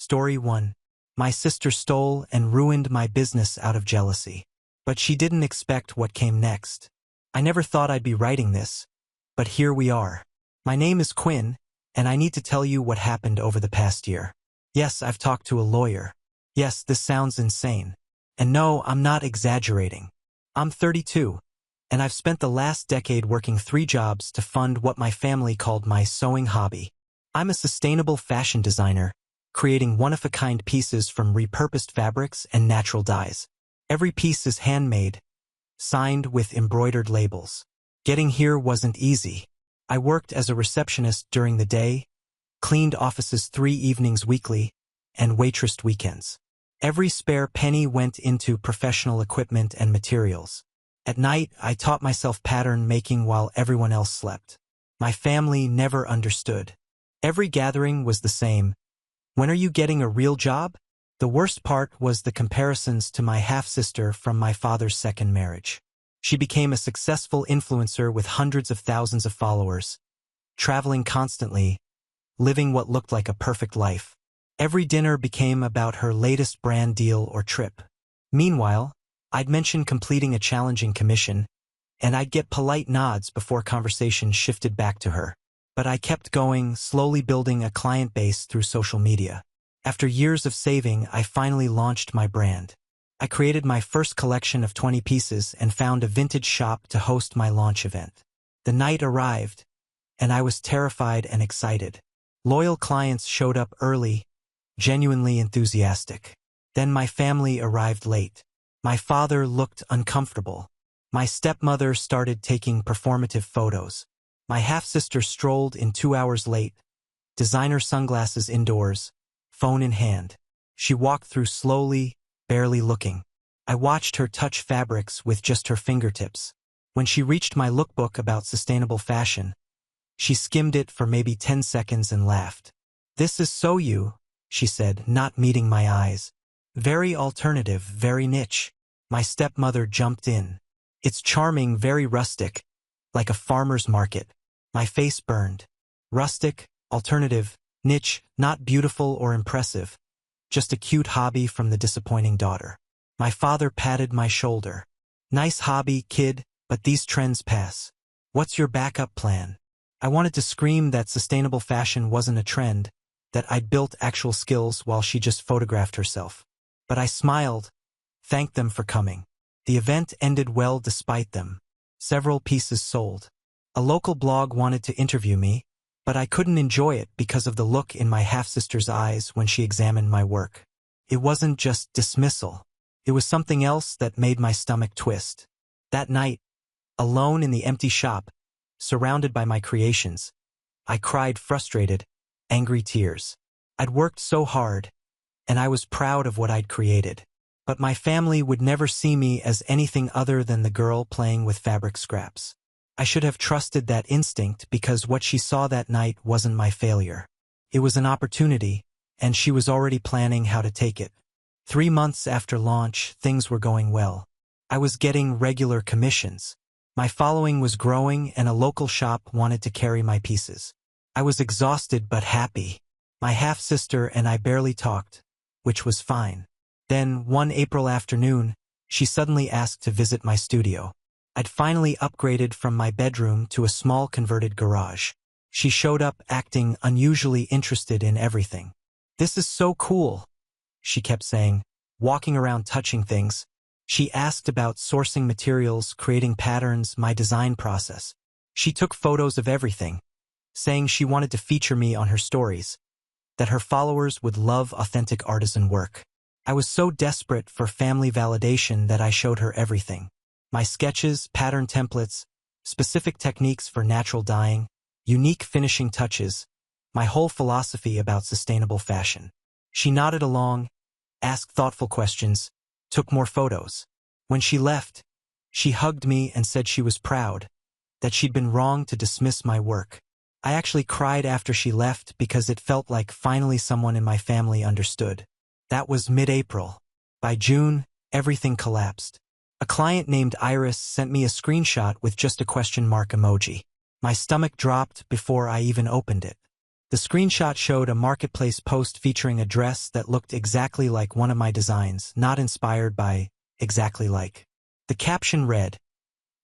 Story 1. My sister stole and ruined my business out of jealousy. But she didn't expect what came next. I never thought I'd be writing this, but here we are. My name is Quinn, and I need to tell you what happened over the past year. Yes, I've talked to a lawyer. Yes, this sounds insane. And no, I'm not exaggerating. I'm 32, and I've spent the last decade working 3 jobs to fund what my family called my sewing hobby. I'm a sustainable fashion designer, creating one-of-a-kind pieces from repurposed fabrics and natural dyes. Every piece is handmade, signed with embroidered labels. Getting here wasn't easy. I worked as a receptionist during the day, cleaned offices 3 evenings weekly, and waitressed weekends. Every spare penny went into professional equipment and materials. At night, I taught myself pattern making while everyone else slept. My family never understood. Every gathering was the same. When are you getting a real job? The worst part was the comparisons to my half-sister from my father's second marriage. She became a successful influencer with hundreds of thousands of followers, traveling constantly, living what looked like a perfect life. Every dinner became about her latest brand deal or trip. Meanwhile, I'd mention completing a challenging commission, and I'd get polite nods before conversation shifted back to her. But I kept going, slowly building a client base through social media. After years of saving, I finally launched my brand. I created my first collection of 20 pieces and found a vintage shop to host my launch event. The night arrived, and I was terrified and excited. Loyal clients showed up early, genuinely enthusiastic. Then my family arrived late. My father looked uncomfortable. My stepmother started taking performative photos. My half-sister strolled in 2 hours late, designer sunglasses indoors, phone in hand. She walked through slowly, barely looking. I watched her touch fabrics with just her fingertips. When she reached my lookbook about sustainable fashion, she skimmed it for maybe 10 seconds and laughed. "This is so you," she said, not meeting my eyes. "Very alternative, very niche." My stepmother jumped in. "It's charming, very rustic, like a farmer's market." My face burned. Rustic, alternative, niche, not beautiful or impressive. Just a cute hobby from the disappointing daughter. My father patted my shoulder. "Nice hobby, kid, but these trends pass. What's your backup plan?" I wanted to scream that sustainable fashion wasn't a trend, that I'd built actual skills while she just photographed herself. But I smiled, thanked them for coming. The event ended well despite them. Several pieces sold. A local blog wanted to interview me, but I couldn't enjoy it because of the look in my half-sister's eyes when she examined my work. It wasn't just dismissal. It was something else that made my stomach twist. That night, alone in the empty shop, surrounded by my creations, I cried frustrated, angry tears. I'd worked so hard, and I was proud of what I'd created. But my family would never see me as anything other than the girl playing with fabric scraps. I should have trusted that instinct because what she saw that night wasn't my failure. It was an opportunity, and she was already planning how to take it. 3 months after launch, things were going well. I was getting regular commissions. My following was growing, and a local shop wanted to carry my pieces. I was exhausted but happy. My half-sister and I barely talked, which was fine. Then, one April afternoon, she suddenly asked to visit my studio. I'd finally upgraded from my bedroom to a small converted garage. She showed up acting unusually interested in everything. "This is so cool," she kept saying, walking around touching things. She asked about sourcing materials, creating patterns, my design process. She took photos of everything, saying she wanted to feature me on her stories, that her followers would love authentic artisan work. I was so desperate for family validation that I showed her everything. My sketches, pattern templates, specific techniques for natural dyeing, unique finishing touches, my whole philosophy about sustainable fashion. She nodded along, asked thoughtful questions, took more photos. When she left, she hugged me and said she was proud, that she'd been wrong to dismiss my work. I actually cried after she left because it felt like finally someone in my family understood. That was mid-April. By June, everything collapsed. A client named Iris sent me a screenshot with just a question mark emoji. My stomach dropped before I even opened it. The screenshot showed a marketplace post featuring a dress that looked exactly like one of my designs, not inspired by exactly like. The caption read,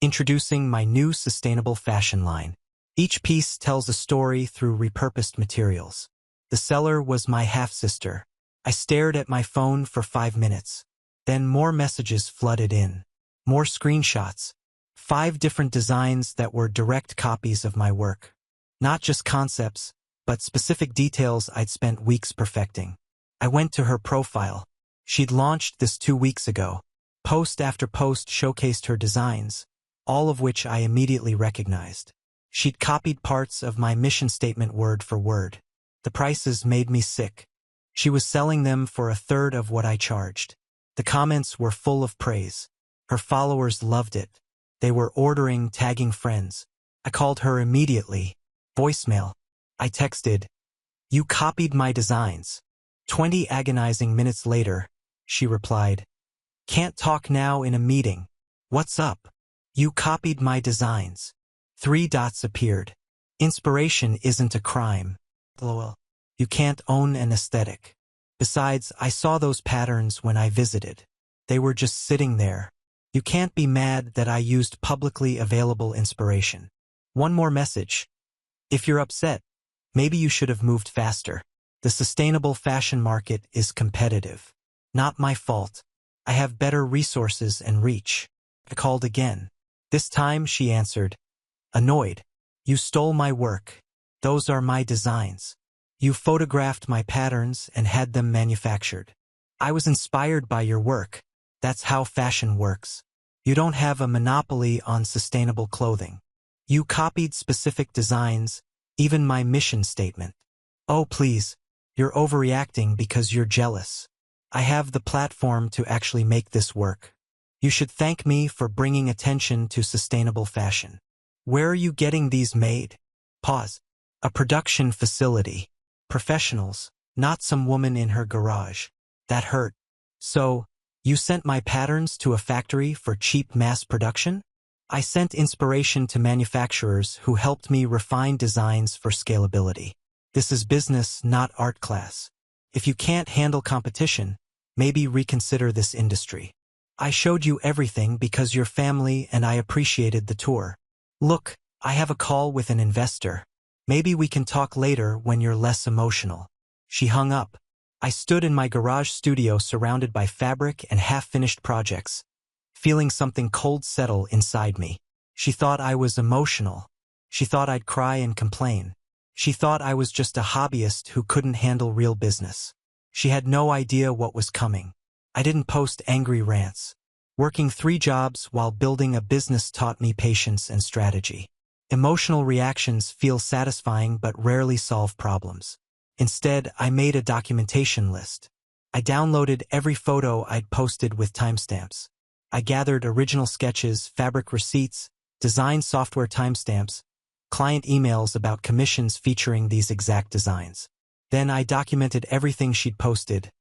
"Introducing my new sustainable fashion line. Each piece tells a story through repurposed materials." The seller was my half-sister. I stared at my phone for 5 minutes. Then more messages flooded in. More screenshots. 5 different designs that were direct copies of my work. Not just concepts, but specific details I'd spent weeks perfecting. I went to her profile. She'd launched this 2 weeks ago. Post after post showcased her designs, all of which I immediately recognized. She'd copied parts of my mission statement word for word. The prices made me sick. She was selling them for 1/3 of what I charged. The comments were full of praise. Her followers loved it. They were ordering, tagging friends. I called her immediately. Voicemail. I texted, "You copied my designs." 20 agonizing minutes later, she replied, "Can't talk now, in a meeting." "What's up?" "You copied my designs." 3 dots appeared. "Inspiration isn't a crime. LOL. You can't own an aesthetic. Besides, I saw those patterns when I visited. They were just sitting there. You can't be mad that I used publicly available inspiration." One more message. "If you're upset, maybe you should have moved faster. The sustainable fashion market is competitive. Not my fault. I have better resources and reach." I called again. This time she answered, annoyed. "You stole my work. Those are my designs. You photographed my patterns and had them manufactured. I was inspired by your work. That's how fashion works. You don't have a monopoly on sustainable clothing. You copied specific designs, even my mission statement." "Oh, please. You're overreacting because you're jealous. I have the platform to actually make this work. You should thank me for bringing attention to sustainable fashion." "Where are you getting these made?" Pause. "A production facility. Professionals, not some woman in her garage." That hurt. "So, you sent my patterns to a factory for cheap mass production?" "I sent inspiration to manufacturers who helped me refine designs for scalability. This is business, not art class. If you can't handle competition, maybe reconsider this industry. I showed you everything because you're family and I appreciated the tour. Look, I have a call with an investor. Maybe we can talk later when you're less emotional." She hung up. I stood in my garage studio surrounded by fabric and half-finished projects, feeling something cold settle inside me. She thought I was emotional. She thought I'd cry and complain. She thought I was just a hobbyist who couldn't handle real business. She had no idea what was coming. I didn't post angry rants. Working 3 jobs while building a business taught me patience and strategy. Emotional reactions feel satisfying but rarely solve problems. Instead, I made a documentation list. I downloaded every photo I'd posted with timestamps. I gathered original sketches, fabric receipts, design software timestamps, client emails about commissions featuring these exact designs. Then I documented everything she'd posted,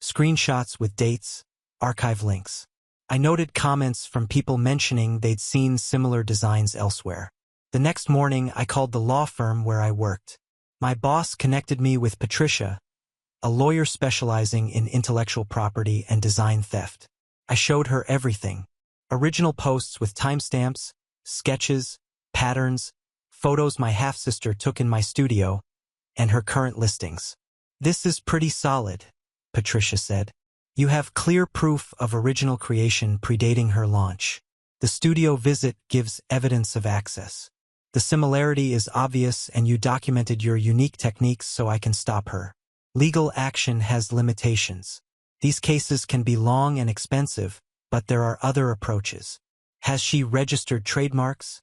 screenshots with dates, archive links. I noted comments from people mentioning they'd seen similar designs elsewhere. The next morning, I called the law firm where I worked. My boss connected me with Patricia, a lawyer specializing in intellectual property and design theft. I showed her everything. Original posts with timestamps, sketches, patterns, photos my half-sister took in my studio, and her current listings. "This is pretty solid," Patricia said. "You have clear proof of original creation predating her launch. The studio visit gives evidence of access. The similarity is obvious and you documented your unique techniques so I can stop her. Legal action has limitations. These cases can be long and expensive, but there are other approaches. Has she registered trademarks?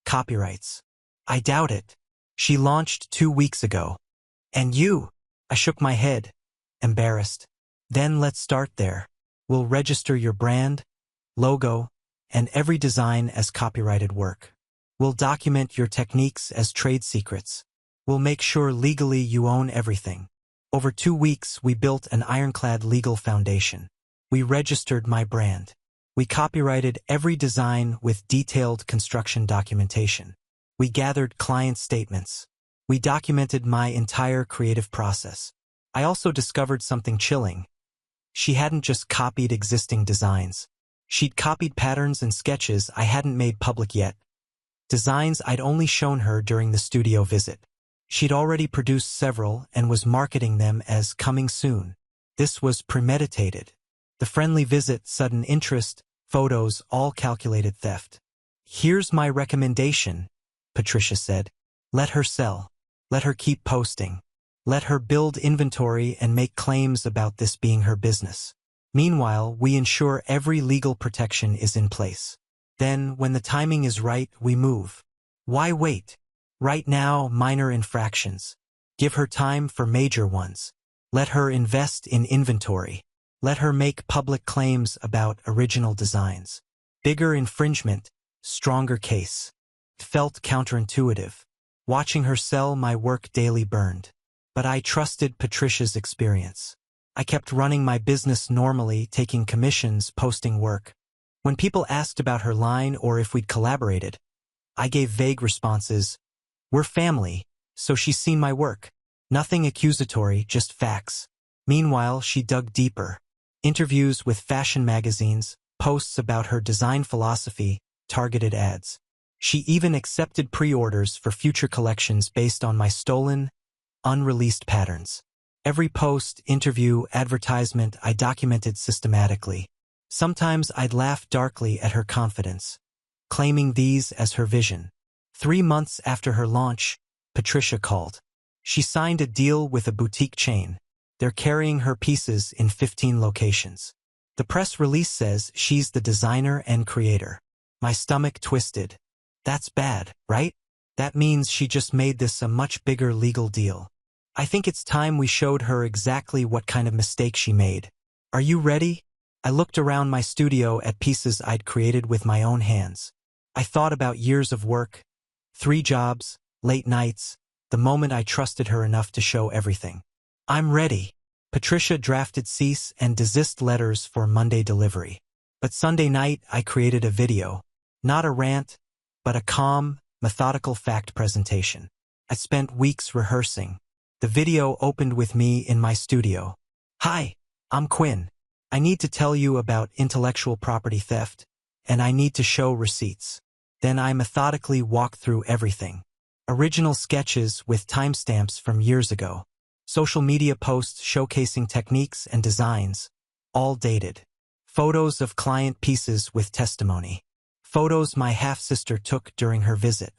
Copyrights? I doubt it. She launched 2 weeks ago. And you?" I shook my head, embarrassed. "Then let's start there. We'll register your brand, logo, and every design as copyrighted work. We'll document your techniques as trade secrets. We'll make sure legally you own everything." Over 2 weeks, we built an ironclad legal foundation. We registered my brand. We copyrighted every design with detailed construction documentation. We gathered client statements. We documented my entire creative process. I also discovered something chilling. She hadn't just copied existing designs. She'd copied patterns and sketches I hadn't made public yet. Designs I'd only shown her during the studio visit. She'd already produced several and was marketing them as coming soon. This was premeditated. The friendly visit, sudden interest, photos, all calculated theft. "Here's my recommendation," Patricia said. "Let her sell. Let her keep posting. Let her build inventory and make claims about this being her business. Meanwhile, we ensure every legal protection is in place. Then, when the timing is right, we move. Why wait? Right now, minor infractions. Give her time for major ones. Let her invest in inventory. Let her make public claims about original designs. Bigger infringement, stronger case." It felt counterintuitive. Watching her sell my work daily burned. But I trusted Patricia's experience. I kept running my business normally, taking commissions, posting work. When people asked about her line or if we'd collaborated, I gave vague responses. "We're family, so she's seen my work." Nothing accusatory, just facts. Meanwhile, she dug deeper. Interviews with fashion magazines, posts about her design philosophy, targeted ads. She even accepted pre-orders for future collections based on my stolen, unreleased patterns. Every post, interview, advertisement I documented systematically. Sometimes I'd laugh darkly at her confidence, claiming these as her vision. 3 months after her launch, Patricia called. She signed a deal with a boutique chain. They're carrying her pieces in 15 locations. The press release says she's the designer and creator. My stomach twisted. That's bad, right? That means she just made this a much bigger legal deal. I think it's time we showed her exactly what kind of mistake she made. Are you ready? I looked around my studio at pieces I'd created with my own hands. I thought about years of work, 3 jobs, late nights, the moment I trusted her enough to show everything. "I'm ready." Patricia drafted cease and desist letters for Monday delivery. But Sunday night I created a video. Not a rant, but a calm, methodical fact presentation. I spent weeks rehearsing. The video opened with me in my studio. "Hi, I'm Quinn. I need to tell you about intellectual property theft, and I need to show receipts." Then I methodically walked through everything. Original sketches with timestamps from years ago. Social media posts showcasing techniques and designs, all dated. Photos of client pieces with testimony. Photos my half-sister took during her visit.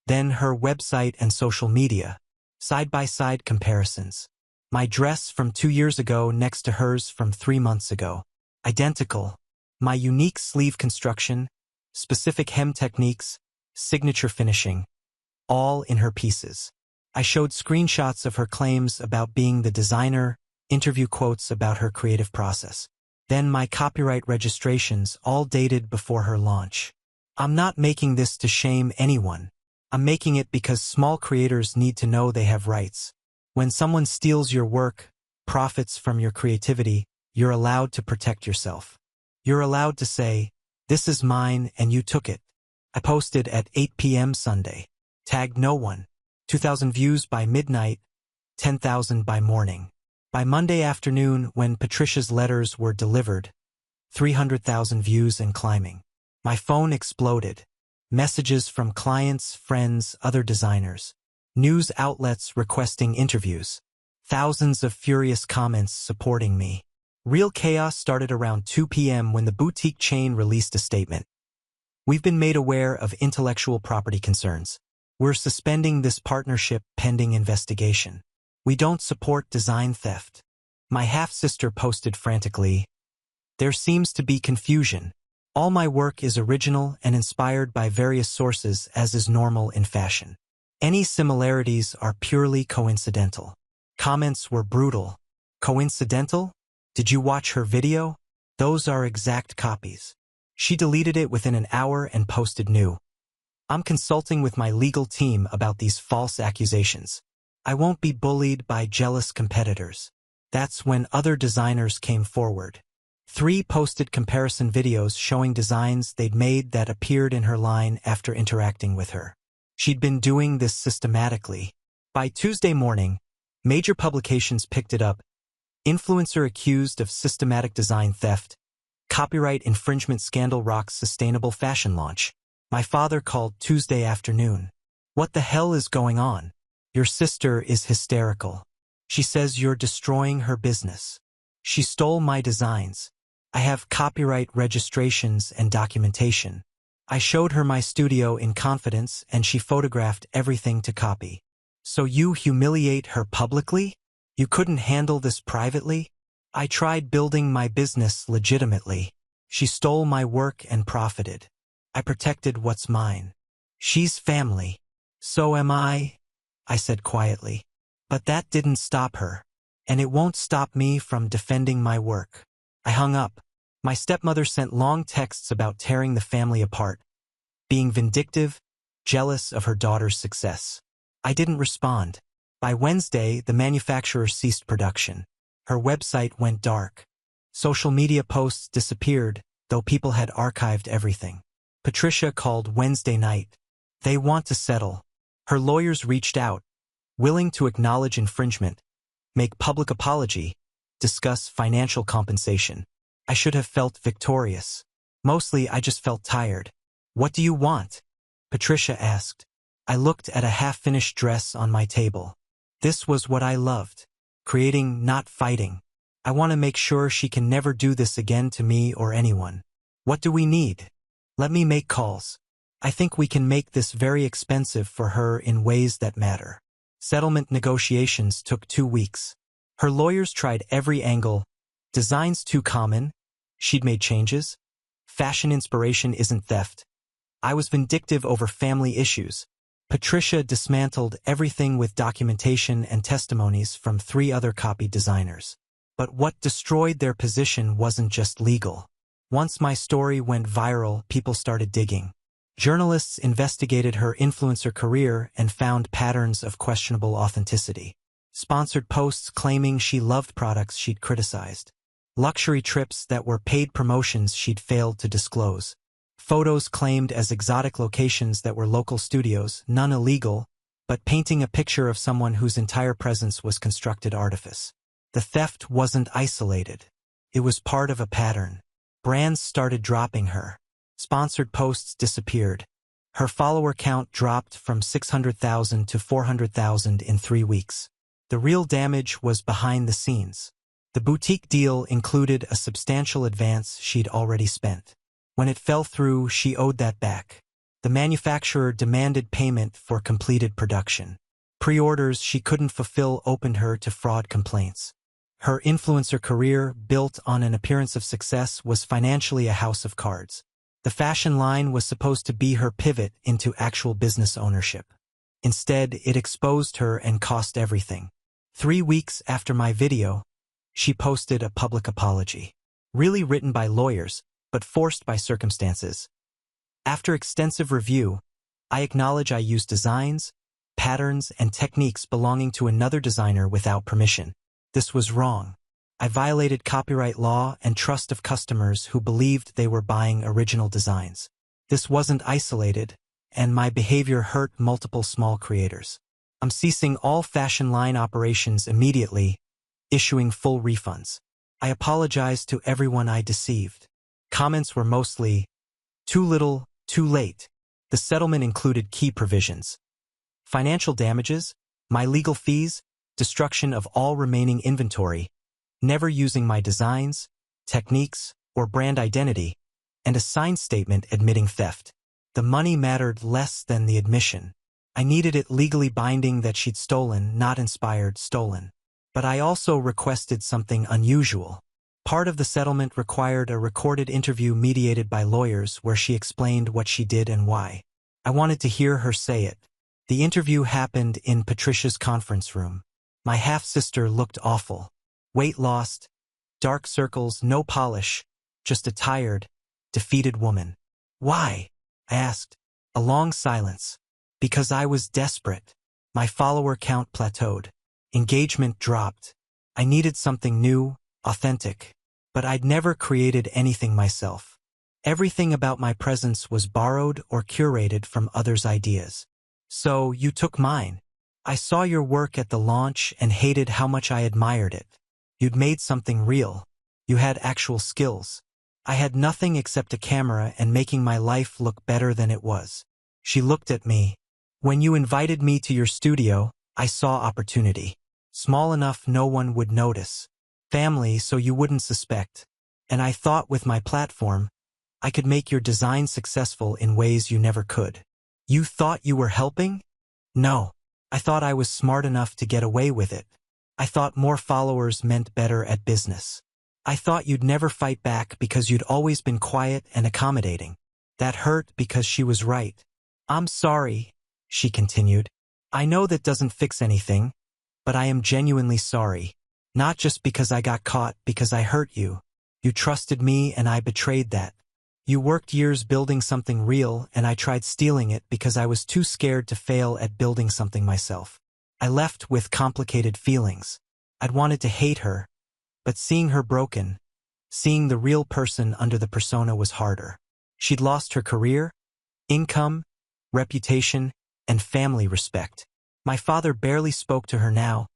Then her website and social media. Side-by-side comparisons. My dress from 2 years ago next to hers from 3 months ago. Identical. My unique sleeve construction, specific hem techniques, signature finishing. All in her pieces. I showed screenshots of her claims about being the designer, interview quotes about her creative process. Then my copyright registrations, all dated before her launch. I'm not making this to shame anyone. I'm making it because small creators need to know they have rights. When someone steals your work, profits from your creativity, you're allowed to protect yourself. You're allowed to say, "This is mine and you took it." I posted at 8 p.m. Sunday. Tagged no one. 2,000 views by midnight, 10,000 by morning. By Monday afternoon, when Patricia's letters were delivered, 300,000 views and climbing. My phone exploded. Messages from clients, friends, other designers. News outlets requesting interviews. Thousands of furious comments supporting me. Real chaos started around 2 p.m. when the boutique chain released a statement. "We've been made aware of intellectual property concerns. We're suspending this partnership pending investigation. We don't support design theft." My half-sister posted frantically, "There seems to be confusion. All my work is original and inspired by various sources, as is normal in fashion. Any similarities are purely coincidental." Comments were brutal. "Coincidental? Did you watch her video? Those are exact copies." She deleted it within an hour and posted new. "I'm consulting with my legal team about these false accusations. I won't be bullied by jealous competitors." That's when other designers came forward. 3 posted comparison videos showing designs they'd made that appeared in her line after interacting with her. She'd been doing this systematically. By Tuesday morning, major publications picked it up. Influencer accused of systematic design theft. Copyright infringement scandal rocks sustainable fashion launch. My father called Tuesday afternoon. What the hell is going on? Your sister is hysterical. She says you're destroying her business. She stole my designs. I have copyright registrations and documentation. I showed her my studio in confidence and she photographed everything to copy. So you humiliate her publicly? You couldn't handle this privately? I tried building my business legitimately. She stole my work and profited. I protected what's mine. She's family. So am I said quietly. But that didn't stop her. And it won't stop me from defending my work. I hung up. My stepmother sent long texts about tearing the family apart, being vindictive, jealous of her daughter's success. I didn't respond. By Wednesday, the manufacturer ceased production. Her website went dark. Social media posts disappeared, though people had archived everything. Patricia called Wednesday night. They want to settle. Her lawyers reached out, willing to acknowledge infringement, make public apology, discuss financial compensation. I should have felt victorious. Mostly, I just felt tired. What do you want? Patricia asked. I looked at a half-finished dress on my table. This was what I loved. Creating, not fighting. I want to make sure she can never do this again to me or anyone. What do we need? Let me make calls. I think we can make this very expensive for her in ways that matter. Settlement negotiations took 2 weeks. Her lawyers tried every angle. Designs too common. She'd made changes. Fashion inspiration isn't theft. I was vindictive over family issues. Patricia dismantled everything with documentation and testimonies from 3 other copied designers. But what destroyed their position wasn't just legal. Once my story went viral, people started digging. Journalists investigated her influencer career and found patterns of questionable authenticity. Sponsored posts claiming she loved products she'd criticized. Luxury trips that were paid promotions she'd failed to disclose. Photos claimed as exotic locations that were local studios, none illegal, but painting a picture of someone whose entire presence was constructed artifice. The theft wasn't isolated. It was part of a pattern. Brands started dropping her. Sponsored posts disappeared. Her follower count dropped from 600,000 to 400,000 in 3 weeks. The real damage was behind the scenes. The boutique deal included a substantial advance she'd already spent. When it fell through, she owed that back. The manufacturer demanded payment for completed production. Pre-orders she couldn't fulfill opened her to fraud complaints. Her influencer career, built on an appearance of success, was financially a house of cards. The fashion line was supposed to be her pivot into actual business ownership. Instead, it exposed her and cost everything. 3 weeks after my video, she posted a public apology. Really written by lawyers, but forced by circumstances. After extensive review, I acknowledge I used designs, patterns, and techniques belonging to another designer without permission. This was wrong. I violated copyright law and trust of customers who believed they were buying original designs. This wasn't isolated, and my behavior hurt multiple small creators. I'm ceasing all fashion line operations immediately, issuing full refunds. I apologize to everyone I deceived. Comments were mostly, too little, too late. The settlement included key provisions. Financial damages, my legal fees, destruction of all remaining inventory, never using my designs, techniques, or brand identity, and a signed statement admitting theft. The money mattered less than the admission. I needed it legally binding that she'd stolen, not inspired, stolen. But I also requested something unusual. Part of the settlement required a recorded interview mediated by lawyers where she explained what she did and why. I wanted to hear her say it. The interview happened in Patricia's conference room. My half-sister looked awful. Weight lost, dark circles, no polish, just a tired, defeated woman. Why? I asked. A long silence. Because I was desperate. My follower count plateaued. Engagement dropped. I needed something new, authentic. But I'd never created anything myself. Everything about my presence was borrowed or curated from others' ideas. So you took mine. I saw your work at the launch and hated how much I admired it. You'd made something real. You had actual skills. I had nothing except a camera and making my life look better than it was." She looked at me. "When you invited me to your studio, I saw opportunity. Small enough no one would notice. Family so you wouldn't suspect. And I thought with my platform, I could make your design successful in ways you never could." "You thought you were helping?" "No. I thought I was smart enough to get away with it. I thought more followers meant better at business. I thought you'd never fight back because you'd always been quiet and accommodating. That hurt because she was right." "I'm sorry," she continued. "I know that doesn't fix anything, but I am genuinely sorry. Not just because I got caught, because I hurt you. You trusted me and I betrayed that. You worked years building something real and I tried stealing it because I was too scared to fail at building something myself. I left with complicated feelings. I'd wanted to hate her, but seeing her broken, seeing the real person under the persona was harder. She'd lost her career, income, reputation, and family respect. My father barely spoke to her now,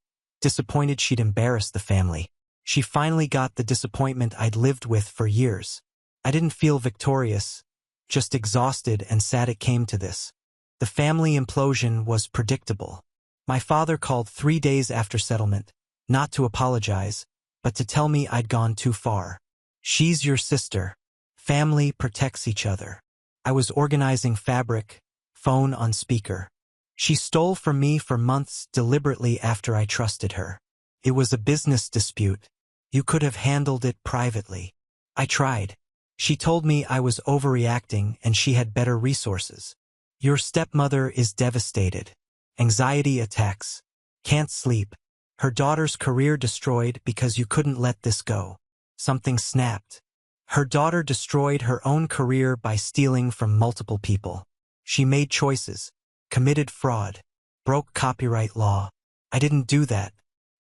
disappointed she'd embarrassed the family. She finally got the disappointment I'd lived with for years. I didn't feel victorious, just exhausted and sad it came to this. The family implosion was predictable. My father called 3 days after settlement, not to apologize, but to tell me I'd gone too far. "She's your sister. Family protects each other." I was organizing fabric, phone on speaker. She stole from me for months deliberately after I trusted her. It was a business dispute. You could have handled it privately. I tried. She told me I was overreacting and she had better resources. "Your stepmother is devastated. Anxiety attacks. Can't sleep. Her daughter's career destroyed because you couldn't let this go." Something snapped. Her daughter destroyed her own career by stealing from multiple people. She made choices, committed fraud, broke copyright law. I didn't do that.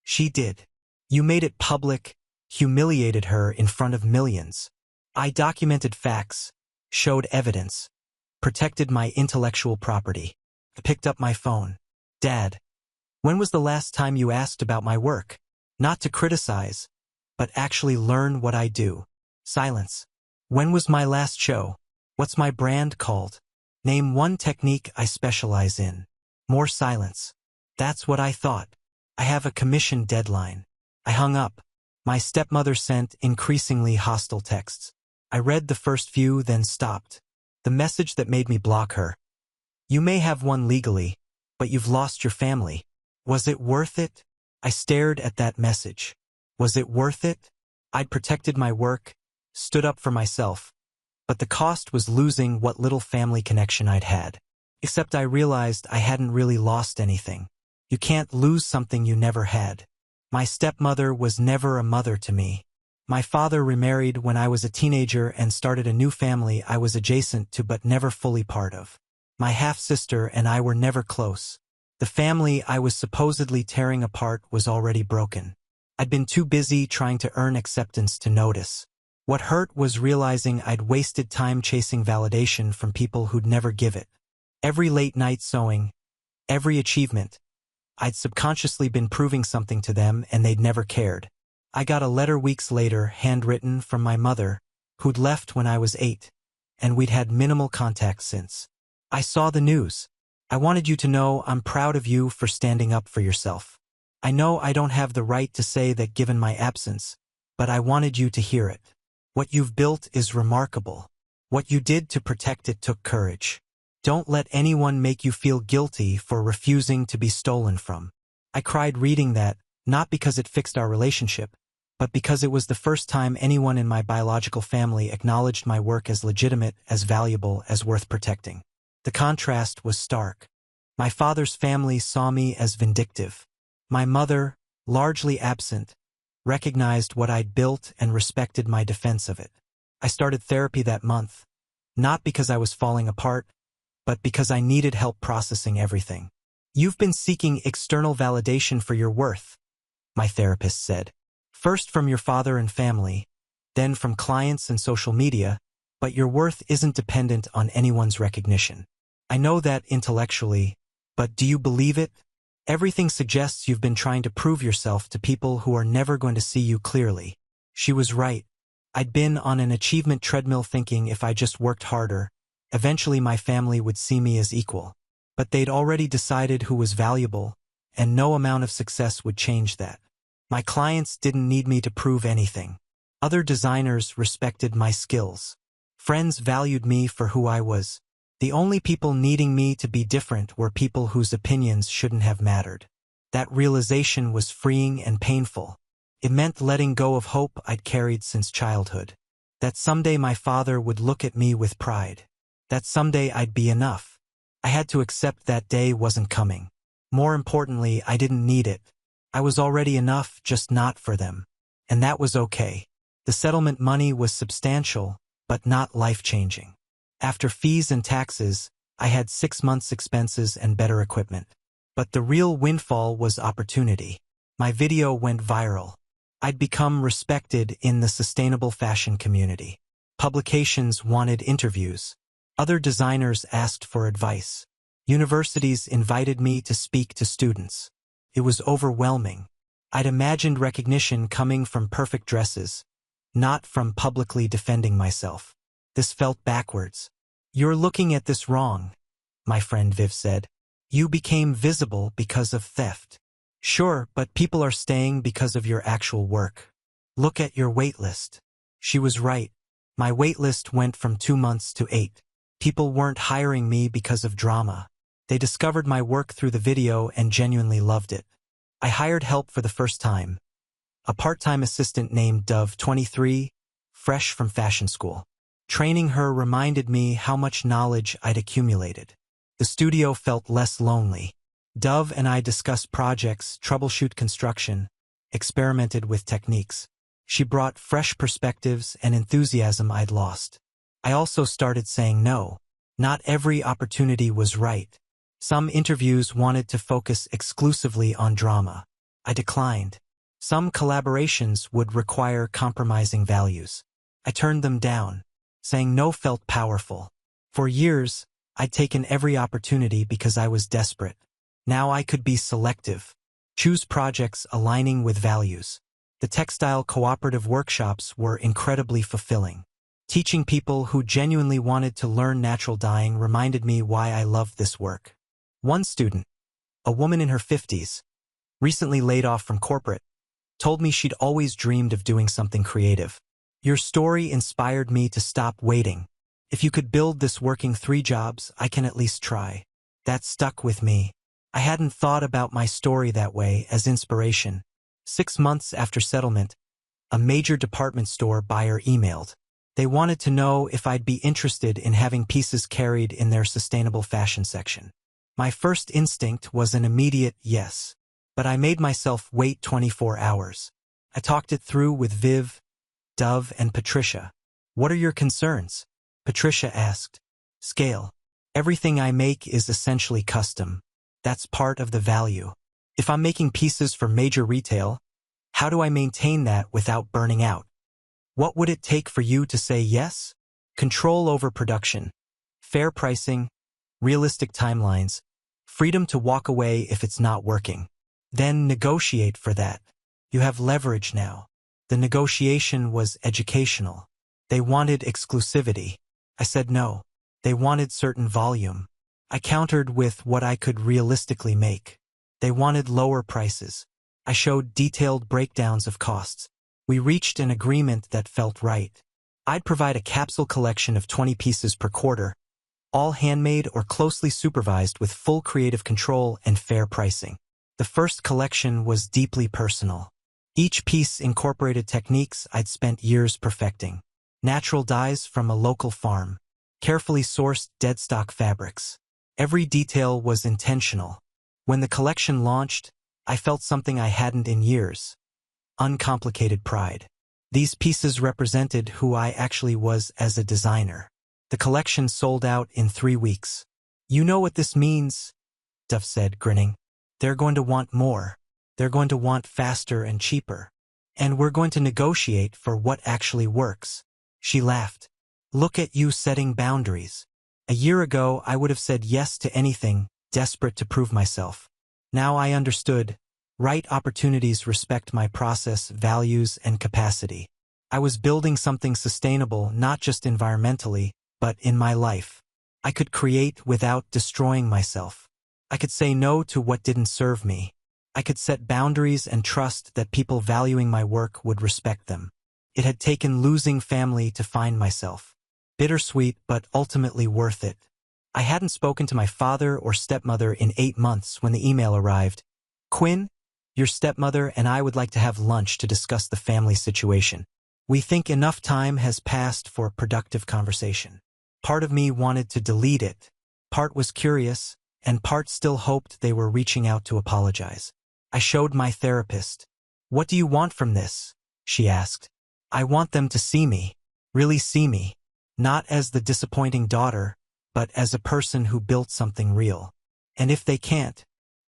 She did. You made it public, humiliated her in front of millions. I documented facts, showed evidence, protected my intellectual property. I picked up my phone. "Dad, when was the last time you asked about my work? Not to criticize, but actually learn what I do." Silence. "When was my last show? What's my brand called? Name one technique I specialize in." More silence. "That's what I thought. I have a commission deadline." I hung up. My stepmother sent increasingly hostile texts. I read the first few, then stopped. The message that made me block her. "You may have won legally, but you've lost your family. Was it worth it?" I stared at that message. Was it worth it? I'd protected my work, stood up for myself, but the cost was losing what little family connection I'd had. Except I realized I hadn't really lost anything. You can't lose something you never had. My stepmother was never a mother to me. My father remarried when I was a teenager and started a new family I was adjacent to but never fully part of. My half-sister and I were never close. The family I was supposedly tearing apart was already broken. I'd been too busy trying to earn acceptance to notice. What hurt was realizing I'd wasted time chasing validation from people who'd never give it. Every late night sewing, every achievement, I'd subconsciously been proving something to them and they'd never cared. I got a letter weeks later, handwritten, from my mother, who'd left when I was 8, and we'd had minimal contact since. "I saw the news. I wanted you to know I'm proud of you for standing up for yourself. I know I don't have the right to say that given my absence, but I wanted you to hear it. What you've built is remarkable. What you did to protect it took courage. Don't let anyone make you feel guilty for refusing to be stolen from." I cried reading that, not because it fixed our relationship, but because it was the first time anyone in my biological family acknowledged my work as legitimate, as valuable, as worth protecting. The contrast was stark. My father's family saw me as vindictive. My mother, largely absent, recognized what I'd built and respected my defense of it. I started therapy that month, not because I was falling apart, but because I needed help processing everything. "You've been seeking external validation for your worth," my therapist said. "First from your father and family, then from clients and social media, but your worth isn't dependent on anyone's recognition. I know that intellectually, but do you believe it? Everything suggests you've been trying to prove yourself to people who are never going to see you clearly. She was right. I'd been on an achievement treadmill thinking if I just worked harder, eventually my family would see me as equal. But they'd already decided who was valuable, and no amount of success would change that. My clients didn't need me to prove anything. Other designers respected my skills. Friends valued me for who I was. The only people needing me to be different were people whose opinions shouldn't have mattered. That realization was freeing and painful. It meant letting go of hope I'd carried since childhood. That someday my father would look at me with pride. That someday I'd be enough. I had to accept that day wasn't coming. More importantly, I didn't need it. I was already enough, just not for them. And that was okay. The settlement money was substantial, but not life-changing. After fees and taxes, I had 6 months' expenses and better equipment. But the real windfall was opportunity. My video went viral. I'd become respected in the sustainable fashion community. Publications wanted interviews. Other designers asked for advice. Universities invited me to speak to students. It was overwhelming. I'd imagined recognition coming from perfect dresses, not from publicly defending myself. This felt backwards. You're looking at this wrong, my friend Viv said. You became visible because of theft. Sure, but people are staying because of your actual work. Look at your waitlist. She was right. My waitlist went from 2 months to 8. People weren't hiring me because of drama. They discovered my work through the video and genuinely loved it. I hired help for the first time. A part-time assistant named Dove, 23, fresh from fashion school. Training her reminded me how much knowledge I'd accumulated. The studio felt less lonely. Dove and I discussed projects, troubleshoot construction, experimented with techniques. She brought fresh perspectives and enthusiasm I'd lost. I also started saying no. Not every opportunity was right. Some interviews wanted to focus exclusively on drama. I declined. Some collaborations would require compromising values. I turned them down. Saying no felt powerful. For years, I'd taken every opportunity because I was desperate. Now I could be selective. Choose projects aligning with values. The textile cooperative workshops were incredibly fulfilling. Teaching people who genuinely wanted to learn natural dyeing reminded me why I loved this work. One student, a woman in her 50s, recently laid off from corporate, told me she'd always dreamed of doing something creative. Your story inspired me to stop waiting. If you could build this working 3 jobs, I can at least try. That stuck with me. I hadn't thought about my story that way, as inspiration. 6 months after settlement, a major department store buyer emailed. They wanted to know if I'd be interested in having pieces carried in their sustainable fashion section. My first instinct was an immediate yes, but I made myself wait 24 hours. I talked it through with Viv, Dove, and Patricia. What are your concerns? Patricia asked. Scale. Everything I make is essentially custom. That's part of the value. If I'm making pieces for major retail, how do I maintain that without burning out? What would it take for you to say yes? Control over production, fair pricing, realistic timelines, freedom to walk away if it's not working. Then negotiate for that. You have leverage now. The negotiation was educational. They wanted exclusivity. I said no. They wanted certain volume. I countered with what I could realistically make. They wanted lower prices. I showed detailed breakdowns of costs. We reached an agreement that felt right. I'd provide a capsule collection of 20 pieces per quarter, all handmade or closely supervised with full creative control and fair pricing. The first collection was deeply personal. Each piece incorporated techniques I'd spent years perfecting. Natural dyes from a local farm, carefully sourced deadstock fabrics. Every detail was intentional. When the collection launched, I felt something I hadn't in years. Uncomplicated pride. These pieces represented who I actually was as a designer. The collection sold out in 3 weeks. You know what this means, Duff said, grinning. They're going to want more. They're going to want faster and cheaper. And we're going to negotiate for what actually works. She laughed. Look at you setting boundaries. A year ago, I would have said yes to anything, desperate to prove myself. Now I understood. Right opportunities respect my process, values, and capacity. I was building something sustainable, not just environmentally, but in my life. I could create without destroying myself. I could say no to what didn't serve me. I could set boundaries and trust that people valuing my work would respect them. It had taken losing family to find myself. Bittersweet, but ultimately worth it. I hadn't spoken to my father or stepmother in 8 months when the email arrived. Quinn, your stepmother and I would like to have lunch to discuss the family situation. We think enough time has passed for productive conversation. Part of me wanted to delete it. Part was curious, and part still hoped they were reaching out to apologize. I showed my therapist. What do you want from this? She asked. I want them to see me. Really see me. Not as the disappointing daughter, but as a person who built something real. And if they can't,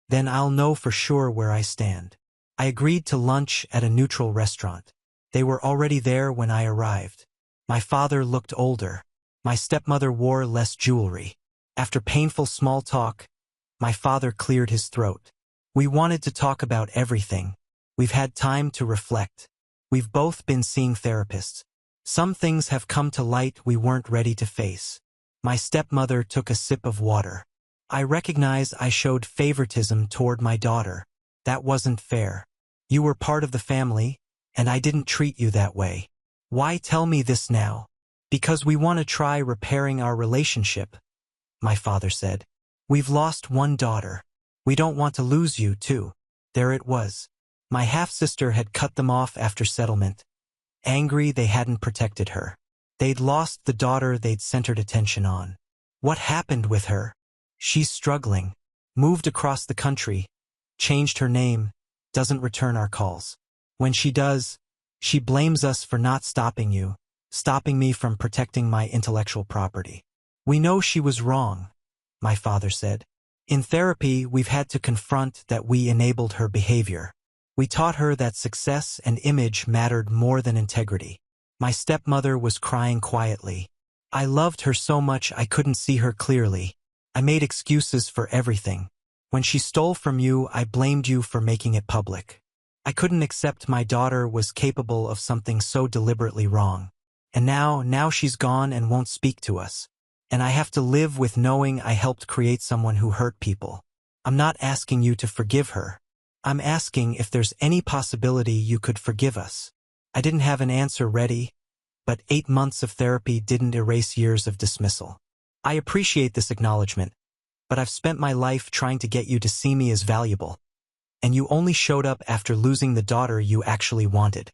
then I'll know for sure where I stand. I agreed to lunch at a neutral restaurant. They were already there when I arrived. My father looked older. My stepmother wore less jewelry. After painful small talk, my father cleared his throat. We wanted to talk about everything. We've had time to reflect. We've both been seeing therapists. Some things have come to light we weren't ready to face. My stepmother took a sip of water. I recognize I showed favoritism toward my daughter. That wasn't fair. You were part of the family, and I didn't treat you that way. Why tell me this now? Because we want to try repairing our relationship, my father said. We've lost one daughter. We don't want to lose you, too. There it was. My half-sister had cut them off after settlement. Angry they hadn't protected her. They'd lost the daughter they'd centered attention on. What happened with her? She's struggling. Moved across the country. Changed her name. Doesn't return our calls. When she does, she blames us for not stopping you, stopping me from protecting my intellectual property. We know she was wrong, my father said. In therapy, we've had to confront that we enabled her behavior. We taught her that success and image mattered more than integrity. My stepmother was crying quietly. I loved her so much I couldn't see her clearly. I made excuses for everything. When she stole from you, I blamed you for making it public. I couldn't accept my daughter was capable of something so deliberately wrong. And now she's gone and won't speak to us. And I have to live with knowing I helped create someone who hurt people. I'm not asking you to forgive her. I'm asking if there's any possibility you could forgive us. I didn't have an answer ready, but 8 months of therapy didn't erase years of dismissal. I appreciate this acknowledgement, but I've spent my life trying to get you to see me as valuable. And you only showed up after losing the daughter you actually wanted.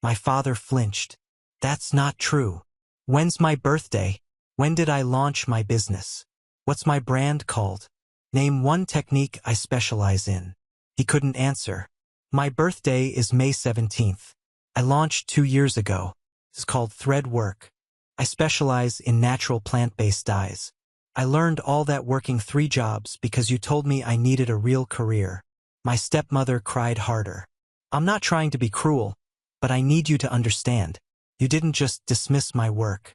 My father flinched. That's not true. When's my birthday? When did I launch my business? What's my brand called? Name one technique I specialize in. He couldn't answer. My birthday is May 17th. I launched 2 years ago. It's called Thread Work. I specialize in natural plant-based dyes. I learned all that working 3 jobs because you told me I needed a real career. My stepmother cried harder. I'm not trying to be cruel, but I need you to understand. You didn't just dismiss my work.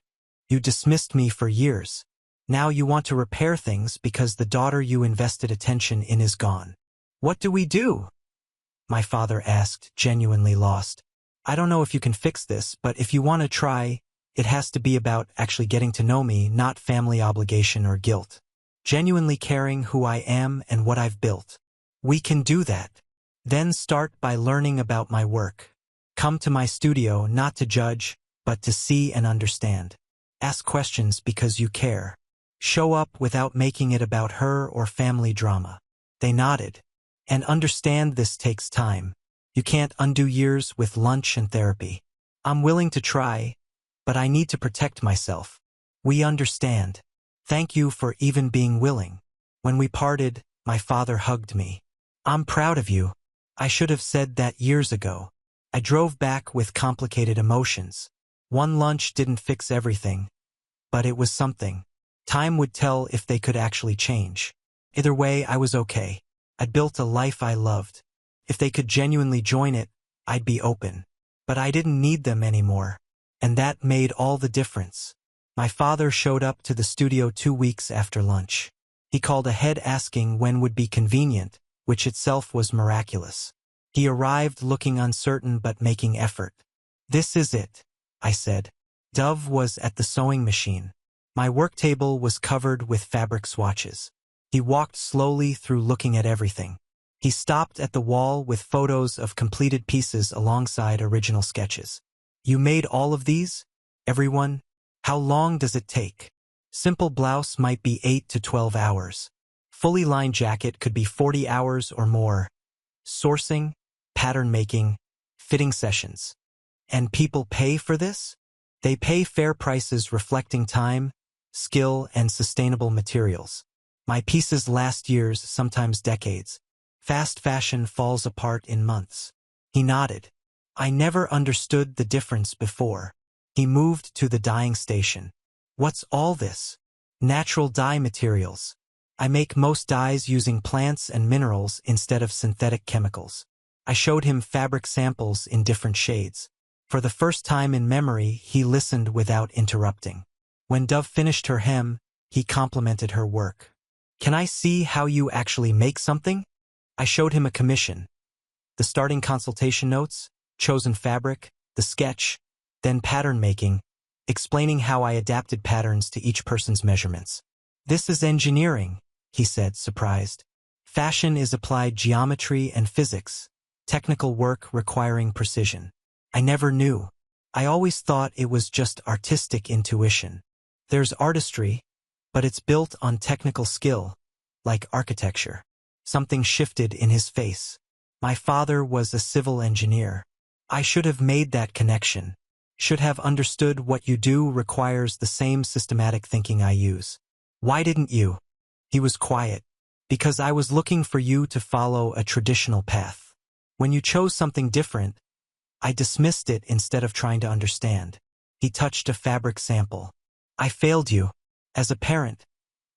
You dismissed me for years. Now you want to repair things because the daughter you invested attention in is gone. What do we do? My father asked, genuinely lost. I don't know if you can fix this, but if you want to try, it has to be about actually getting to know me, not family obligation or guilt. Genuinely caring who I am and what I've built. We can do that. Then start by learning about my work. Come to my studio not to judge, but to see and understand. Ask questions because you care. Show up without making it about her or family drama. They nodded. And understand this takes time. You can't undo years with lunch and therapy. I'm willing to try, but I need to protect myself. We understand. Thank you for even being willing. When we parted, my father hugged me. I'm proud of you. I should have said that years ago. I drove back with complicated emotions. One lunch didn't fix everything, but it was something. Time would tell if they could actually change. Either way, I was okay. I'd built a life I loved. If they could genuinely join it, I'd be open. But I didn't need them anymore. And that made all the difference. My father showed up to the studio 2 weeks after lunch. He called ahead asking when would be convenient, which itself was miraculous. He arrived looking uncertain but making effort. "This is it," I said. Dove was at the sewing machine. My work table was covered with fabric swatches. He walked slowly through looking at everything. He stopped at the wall with photos of completed pieces alongside original sketches. "You made all of these? Everyone? How long does it take?" Simple blouse might be 8 to 12 hours. Fully lined jacket could be 40 hours or more. Sourcing, pattern making, fitting sessions. And people pay for this? They pay fair prices reflecting time, skill, and sustainable materials. My pieces last years, sometimes decades. Fast fashion falls apart in months. He nodded. I never understood the difference before. He moved to the dyeing station. "What's all this?" "Natural dye materials. I make most dyes using plants and minerals instead of synthetic chemicals." I showed him fabric samples in different shades. For the first time in memory, he listened without interrupting. When Dove finished her hem, he complimented her work. "Can I see how you actually make something?" I showed him a commission. The starting consultation notes, chosen fabric, the sketch, then pattern making, explaining how I adapted patterns to each person's measurements. "This is engineering," he said, surprised. "Fashion is applied geometry and physics, technical work requiring precision." I never knew. I always thought it was just artistic intuition. There's artistry, but it's built on technical skill, like architecture. Something shifted in his face. My father was a civil engineer. I should have made that connection. Should have understood what you do requires the same systematic thinking I use. "Why didn't you?" He was quiet. "Because I was looking for you to follow a traditional path. When you chose something different, I dismissed it instead of trying to understand." He touched a fabric sample. "I failed you. As a parent,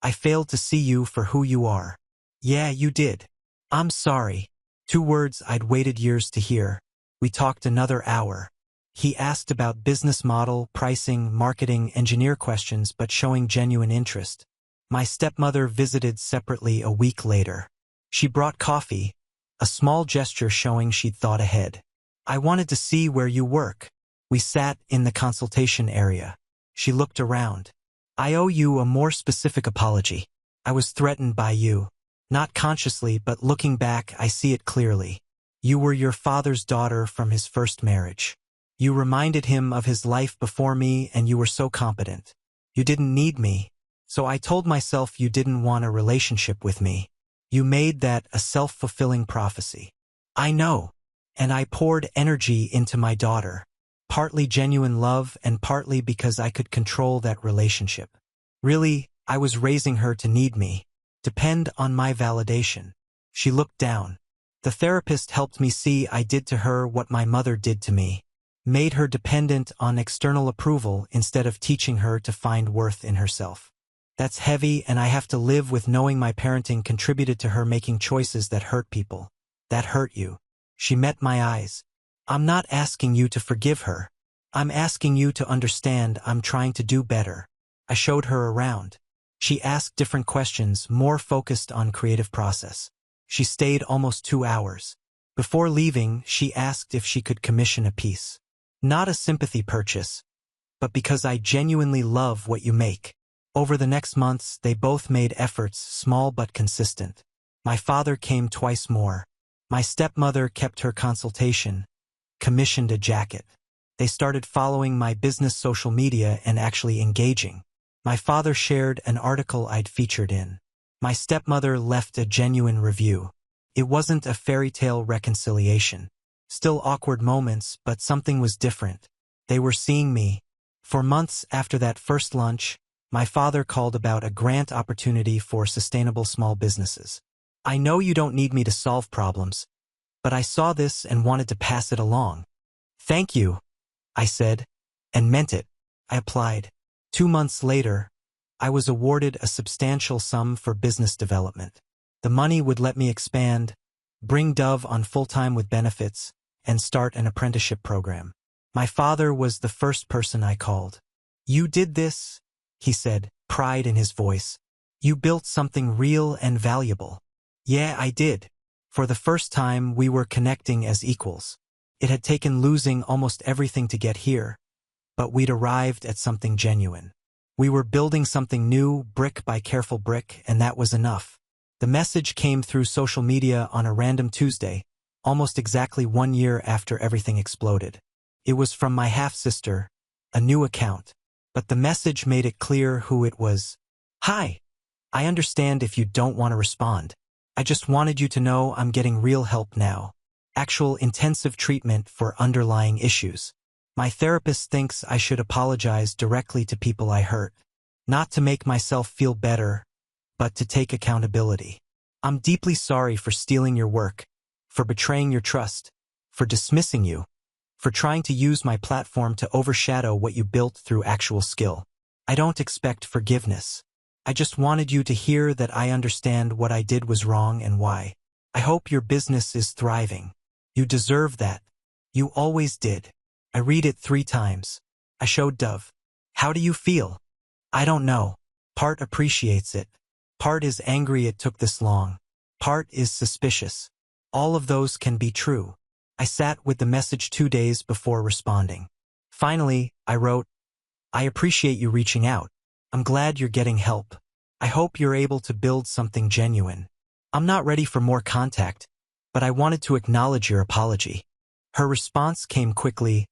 I failed to see you for who you are." "Yeah, you did." "I'm sorry." 2 words I'd waited years to hear. We talked another hour. He asked about business model, pricing, marketing, engineer questions, but showing genuine interest. My stepmother visited separately a week later. She brought coffee, a small gesture showing she'd thought ahead. "I wanted to see where you work." We sat in the consultation area. She looked around. "I owe you a more specific apology. I was threatened by you. Not consciously, but looking back, I see it clearly. You were your father's daughter from his first marriage. You reminded him of his life before me, and you were so competent. You didn't need me, so I told myself you didn't want a relationship with me. You made that a self-fulfilling prophecy. I know. And I poured energy into my daughter, partly genuine love and partly because I could control that relationship. Really, I was raising her to need me, depend on my validation." She looked down. "The therapist helped me see I did to her what my mother did to me, made her dependent on external approval instead of teaching her to find worth in herself. That's heavy, and I have to live with knowing my parenting contributed to her making choices that hurt people. That hurt you." She met my eyes. "I'm not asking you to forgive her. I'm asking you to understand I'm trying to do better." I showed her around. She asked different questions, more focused on creative process. She stayed almost 2 hours. Before leaving, she asked if she could commission a piece. Not a sympathy purchase, but because I genuinely love what you make. Over the next months, they both made efforts, small but consistent. My father came twice more. My stepmother kept her consultation, commissioned a jacket. They started following my business social media and actually engaging. My father shared an article I'd featured in. My stepmother left a genuine review. It wasn't a fairy tale reconciliation. Still awkward moments, but something was different. They were seeing me. For months after that first lunch, my father called about a grant opportunity for sustainable small businesses. "I know you don't need me to solve problems, but I saw this and wanted to pass it along." "Thank you," I said, and meant it. I applied. 2 months later, I was awarded a substantial sum for business development. The money would let me expand, bring Dove on full-time with benefits, and start an apprenticeship program. My father was the first person I called. "You did this," he said, pride in his voice. "You built something real and valuable." "Yeah, I did. For the first time, we were connecting as equals. It had taken losing almost everything to get here, but we'd arrived at something genuine. We were building something new, brick by careful brick, and that was enough. The message came through social media on a random Tuesday, almost exactly 1 year after everything exploded. It was from my half-sister, a new account, but the message made it clear who it was. "Hi. I understand if you don't want to respond. I just wanted you to know I'm getting real help now. Actual intensive treatment for underlying issues. My therapist thinks I should apologize directly to people I hurt. Not to make myself feel better, but to take accountability. I'm deeply sorry for stealing your work, for betraying your trust, for dismissing you, for trying to use my platform to overshadow what you built through actual skill. I don't expect forgiveness. I just wanted you to hear that I understand what I did was wrong and why. I hope your business is thriving. You deserve that. You always did." I read it 3 times. I showed Dove. "How do you feel?" "I don't know. Part appreciates it. Part is angry it took this long. Part is suspicious. All of those can be true." I sat with the message 2 days before responding. Finally, I wrote, "I appreciate you reaching out. I'm glad you're getting help. I hope you're able to build something genuine. I'm not ready for more contact, but I wanted to acknowledge your apology." Her response came quickly.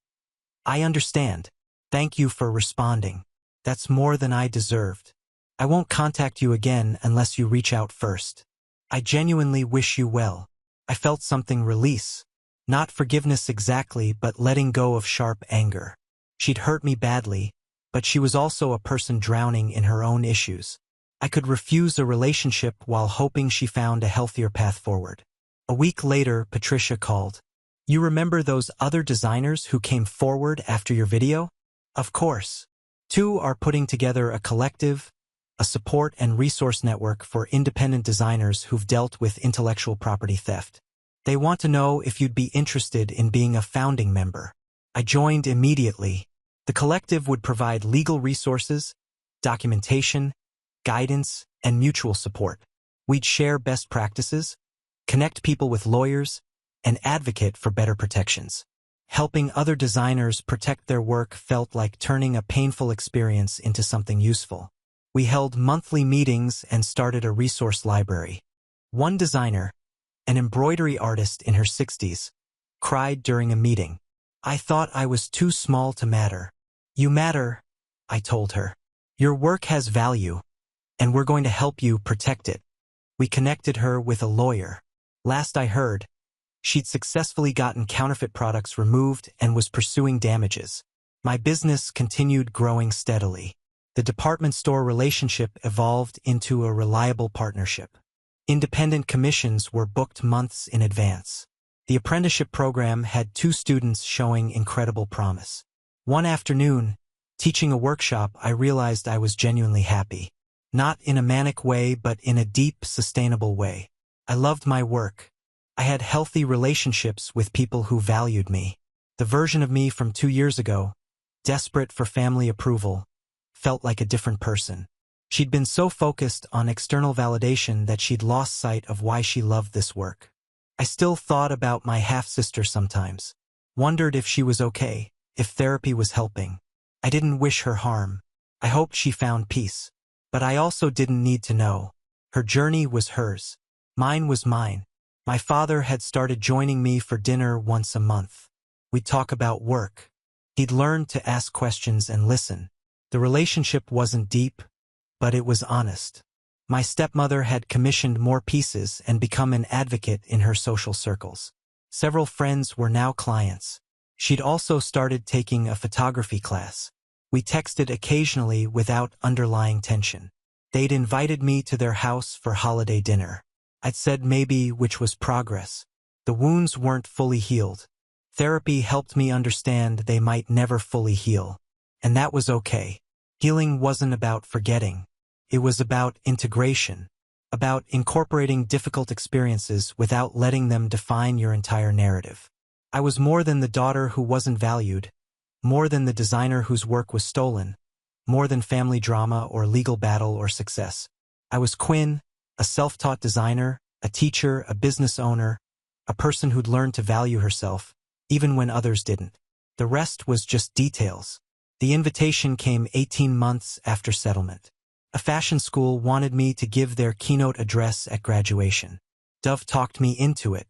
"I understand. Thank you for responding. That's more than I deserved. I won't contact you again unless you reach out first. I genuinely wish you well." I felt something release. Not forgiveness exactly, but letting go of sharp anger. She'd hurt me badly, but she was also a person drowning in her own issues. I could refuse a relationship while hoping she found a healthier path forward. A week later, Patricia called. "You remember those other designers who came forward after your video?" "Of course. 2 are putting together a collective, a support and resource network for independent designers who've dealt with intellectual property theft. They want to know if you'd be interested in being a founding member." I joined immediately. The collective would provide legal resources, documentation, guidance, and mutual support. We'd share best practices, connect people with lawyers, and advocate for better protections. Helping other designers protect their work felt like turning a painful experience into something useful. We held monthly meetings and started a resource library. One designer, an embroidery artist in her 60s, cried during a meeting. "I thought I was too small to matter." "You matter," I told her. "Your work has value, and we're going to help you protect it." We connected her with a lawyer. Last I heard, she'd successfully gotten counterfeit products removed and was pursuing damages. My business continued growing steadily. The department store relationship evolved into a reliable partnership. Independent commissions were booked months in advance. The apprenticeship program had 2 students showing incredible promise. One afternoon, teaching a workshop, I realized I was genuinely happy. Not in a manic way, but in a deep, sustainable way. I loved my work. I had healthy relationships with people who valued me. The version of me from 2 years ago, desperate for family approval, felt like a different person. She'd been so focused on external validation that she'd lost sight of why she loved this work. I still thought about my half-sister sometimes. Wondered if she was okay, if therapy was helping. I didn't wish her harm. I hoped she found peace. But I also didn't need to know. Her journey was hers. Mine was mine. My father had started joining me for dinner once a month. We'd talk about work. He'd learned to ask questions and listen. The relationship wasn't deep, but it was honest. My stepmother had commissioned more pieces and become an advocate in her social circles. Several friends were now clients. She'd also started taking a photography class. We texted occasionally without underlying tension. They'd invited me to their house for holiday dinner. I'd said maybe, which was progress. The wounds weren't fully healed. Therapy helped me understand they might never fully heal. And that was okay. Healing wasn't about forgetting. It was about integration, about incorporating difficult experiences without letting them define your entire narrative. I was more than the daughter who wasn't valued, more than the designer whose work was stolen, more than family drama or legal battle or success. I was Quinn, a self-taught designer, A teacher, a business owner, a person who'd learned to value herself, even when others didn't. The rest was just details. The invitation came 18 months after settlement. A fashion school wanted me to give their keynote address at graduation. Dove talked me into it.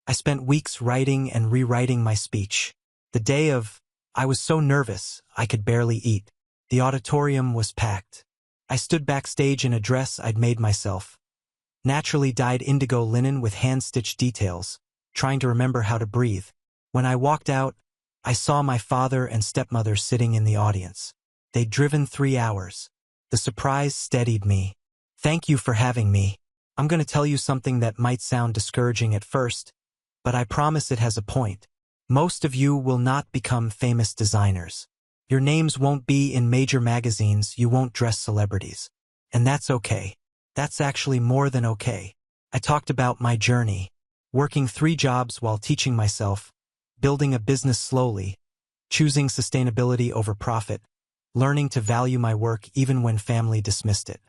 I spent weeks writing and rewriting my speech. The day of, I was so nervous, I could barely eat. The auditorium was packed. I stood backstage in a dress I'd made myself, naturally dyed indigo linen with hand-stitched details, trying to remember how to breathe. When I walked out, I saw my father and stepmother sitting in the audience. They'd driven 3 hours. The surprise steadied me. Thank you for having me. I'm going to tell you something that might sound discouraging at first, but I promise it has a point. Most of you will not become famous designers. Your names won't be in major magazines, you won't dress celebrities. And that's okay. That's actually more than okay. I talked about my journey, working 3 jobs while teaching myself, building a business slowly, choosing sustainability over profit, learning to value my work even when family dismissed it.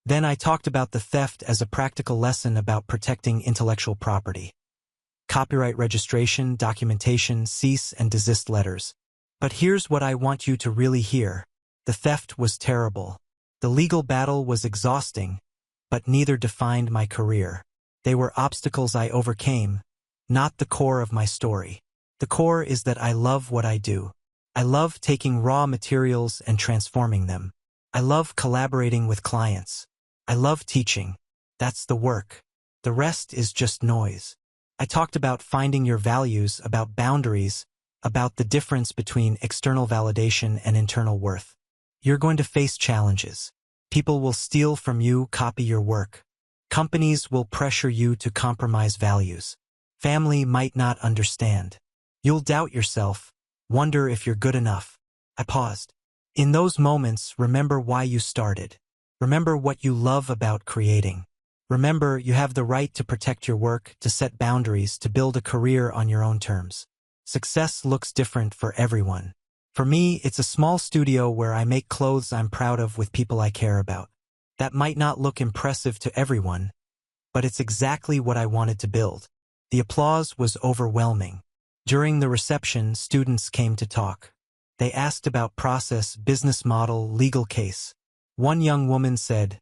Then I talked about the theft as a practical lesson about protecting intellectual property. Copyright registration, documentation, cease and desist letters. But here's what I want you to really hear. The theft was terrible. The legal battle was exhausting, but neither defined my career. They were obstacles I overcame, not the core of my story. The core is that I love what I do. I love taking raw materials and transforming them. I love collaborating with clients. I love teaching. That's the work. The rest is just noise. I talked about finding your values, about boundaries, about the difference between external validation and internal worth. You're going to face challenges. People will steal from you, copy your work. Companies will pressure you to compromise values. Family might not understand. You'll doubt yourself, wonder if you're good enough. I paused. In those moments, remember why you started. Remember what you love about creating. Remember, you have the right to protect your work, to set boundaries, to build a career on your own terms. Success looks different for everyone. For me, it's a small studio where I make clothes I'm proud of with people I care about. That might not look impressive to everyone, but it's exactly what I wanted to build. The applause was overwhelming. During the reception, students came to talk. They asked about process, business model, legal case. One young woman said,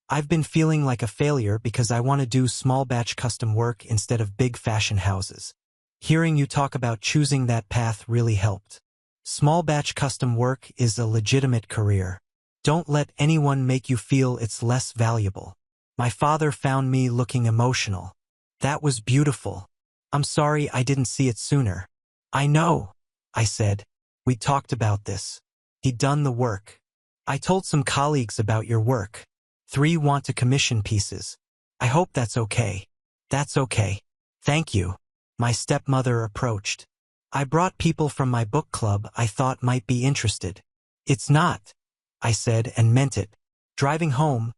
"I've been feeling like a failure because I want to do small batch custom work instead of big fashion houses. Hearing you talk about choosing that path really helped. Small batch custom work is a legitimate career. Don't let anyone make you feel it's less valuable." My father found me looking emotional. "That was beautiful. I'm sorry I didn't see it sooner." "I know," I said. "We talked about this. He'd done the work. I told some colleagues about your work. 3 want to commission pieces. I hope that's okay." "That's okay. Thank you." My stepmother approached. "I brought people from my book club I thought might be interested." "It's not," I said and meant it. Driving home,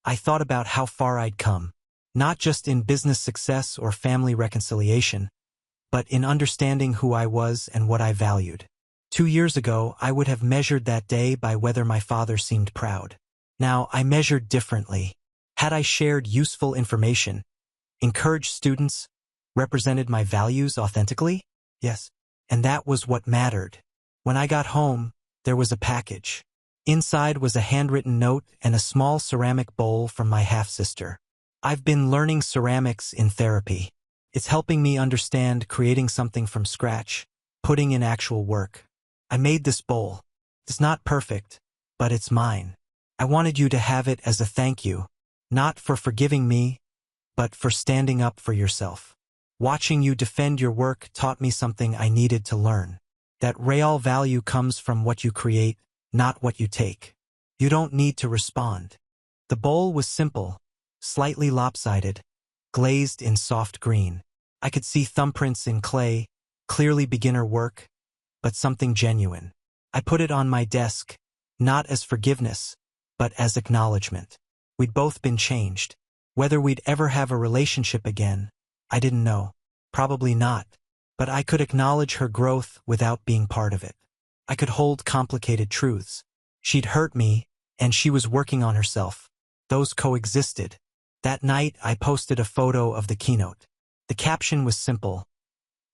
I thought about how far I'd come, not just in business success or family reconciliation, but in understanding who I was and what I valued. 2 years ago, I would have measured that day by whether my father seemed proud. Now, I measured differently. Had I shared useful information, encouraged students, represented my values authentically? Yes. And that was what mattered. When I got home, there was a package. Inside was a handwritten note and a small ceramic bowl from my half-sister. "I've been learning ceramics in therapy. It's helping me understand creating something from scratch, putting in actual work. I made this bowl. It's not perfect, but it's mine. I wanted you to have it as a thank you, not for forgiving me, but for standing up for yourself. Watching you defend your work taught me something I needed to learn. That real value comes from what you create, not what you take. You don't need to respond." The bowl was simple, slightly lopsided, glazed in soft green. I could see thumbprints in clay, clearly beginner work, but something genuine. I put it on my desk, not as forgiveness, but as acknowledgement. We'd both been changed. Whether we'd ever have a relationship again, I didn't know. Probably not. But I could acknowledge her growth without being part of it. I could hold complicated truths. She'd hurt me, and she was working on herself. Those coexisted. That night, I posted a photo of the keynote. The caption was simple.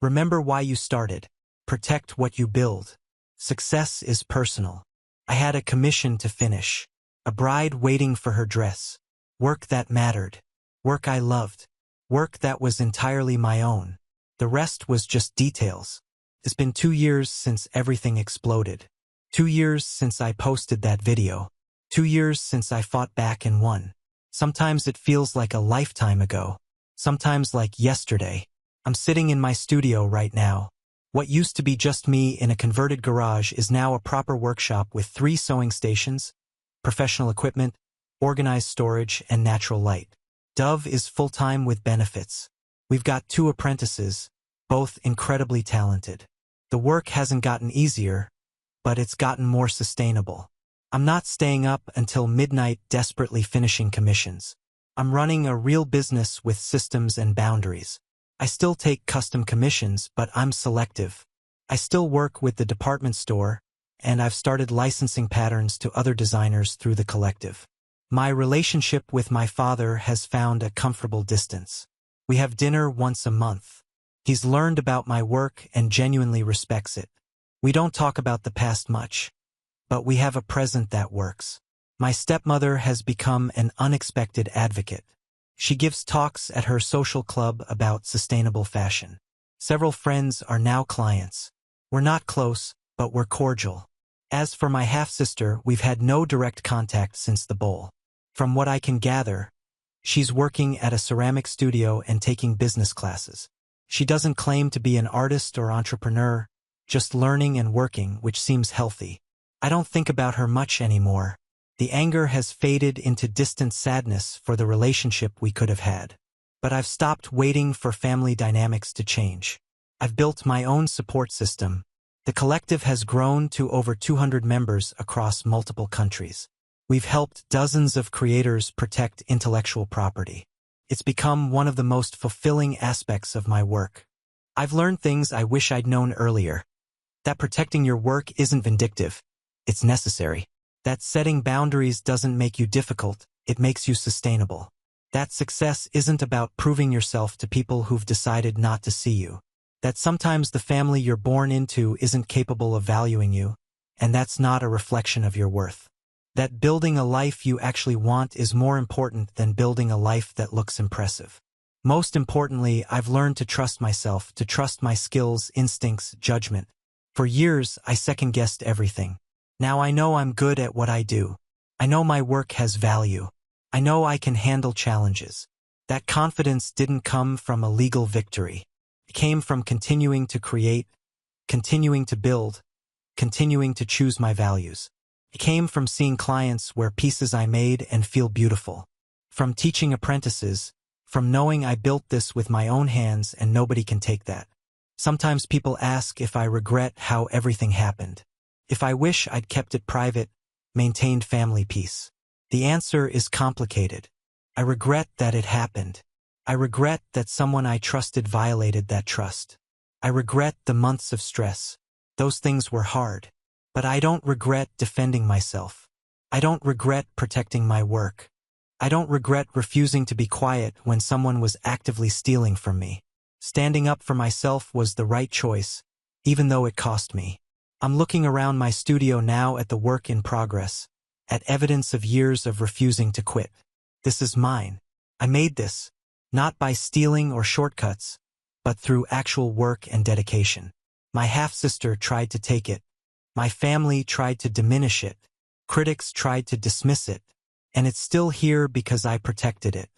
Remember why you started. Protect what you build. Success is personal. I had a commission to finish. A bride waiting for her dress. Work that mattered. Work I loved. Work that was entirely my own. The rest was just details. It's been 2 years since everything exploded. 2 years since I posted that video. 2 years since I fought back and won. Sometimes it feels like a lifetime ago. Sometimes like yesterday. I'm sitting in my studio right now. What used to be just me in a converted garage is now a proper workshop with 3 sewing stations, professional equipment, organized storage, and natural light. Dove is full-time with benefits. We've got 2 apprentices, both incredibly talented. The work hasn't gotten easier, but it's gotten more sustainable. I'm not staying up until midnight desperately finishing commissions. I'm running a real business with systems and boundaries. I still take custom commissions, but I'm selective. I still work with the department store, and I've started licensing patterns to other designers through the collective. My relationship with my father has found a comfortable distance. We have dinner once a month. He's learned about my work and genuinely respects it. We don't talk about the past much, but we have a present that works. My stepmother has become an unexpected advocate. She gives talks at her social club about sustainable fashion. Several friends are now clients. We're not close, but we're cordial. As for my half-sister, we've had no direct contact since the bowl. From what I can gather, she's working at a ceramic studio and taking business classes. She doesn't claim to be an artist or entrepreneur, just learning and working, which seems healthy. I don't think about her much anymore. The anger has faded into distant sadness for the relationship we could have had. But I've stopped waiting for family dynamics to change. I've built my own support system. The collective has grown to over 200 members across multiple countries. We've helped dozens of creators protect intellectual property. It's become one of the most fulfilling aspects of my work. I've learned things I wish I'd known earlier. That protecting your work isn't vindictive. It's necessary. That setting boundaries doesn't make you difficult, it makes you sustainable. That success isn't about proving yourself to people who've decided not to see you. That sometimes the family you're born into isn't capable of valuing you, and that's not a reflection of your worth. That building a life you actually want is more important than building a life that looks impressive. Most importantly, I've learned to trust myself, to trust my skills, instincts, judgment. For years, I second-guessed everything. Now I know I'm good at what I do. I know my work has value. I know I can handle challenges. That confidence didn't come from a legal victory. It came from continuing to create, continuing to build, continuing to choose my values. It came from seeing clients wear pieces I made and feel beautiful. From teaching apprentices, from knowing I built this with my own hands and nobody can take that. Sometimes people ask if I regret how everything happened. If I wish I'd kept it private, maintained family peace. The answer is complicated. I regret that it happened. I regret that someone I trusted violated that trust. I regret the months of stress. Those things were hard. But I don't regret defending myself. I don't regret protecting my work. I don't regret refusing to be quiet when someone was actively stealing from me. Standing up for myself was the right choice, even though it cost me. I'm looking around my studio now at the work in progress, at evidence of years of refusing to quit. This is mine. I made this, not by stealing or shortcuts, but through actual work and dedication. My half-sister tried to take it. My family tried to diminish it. Critics tried to dismiss it. And it's still here because I protected it.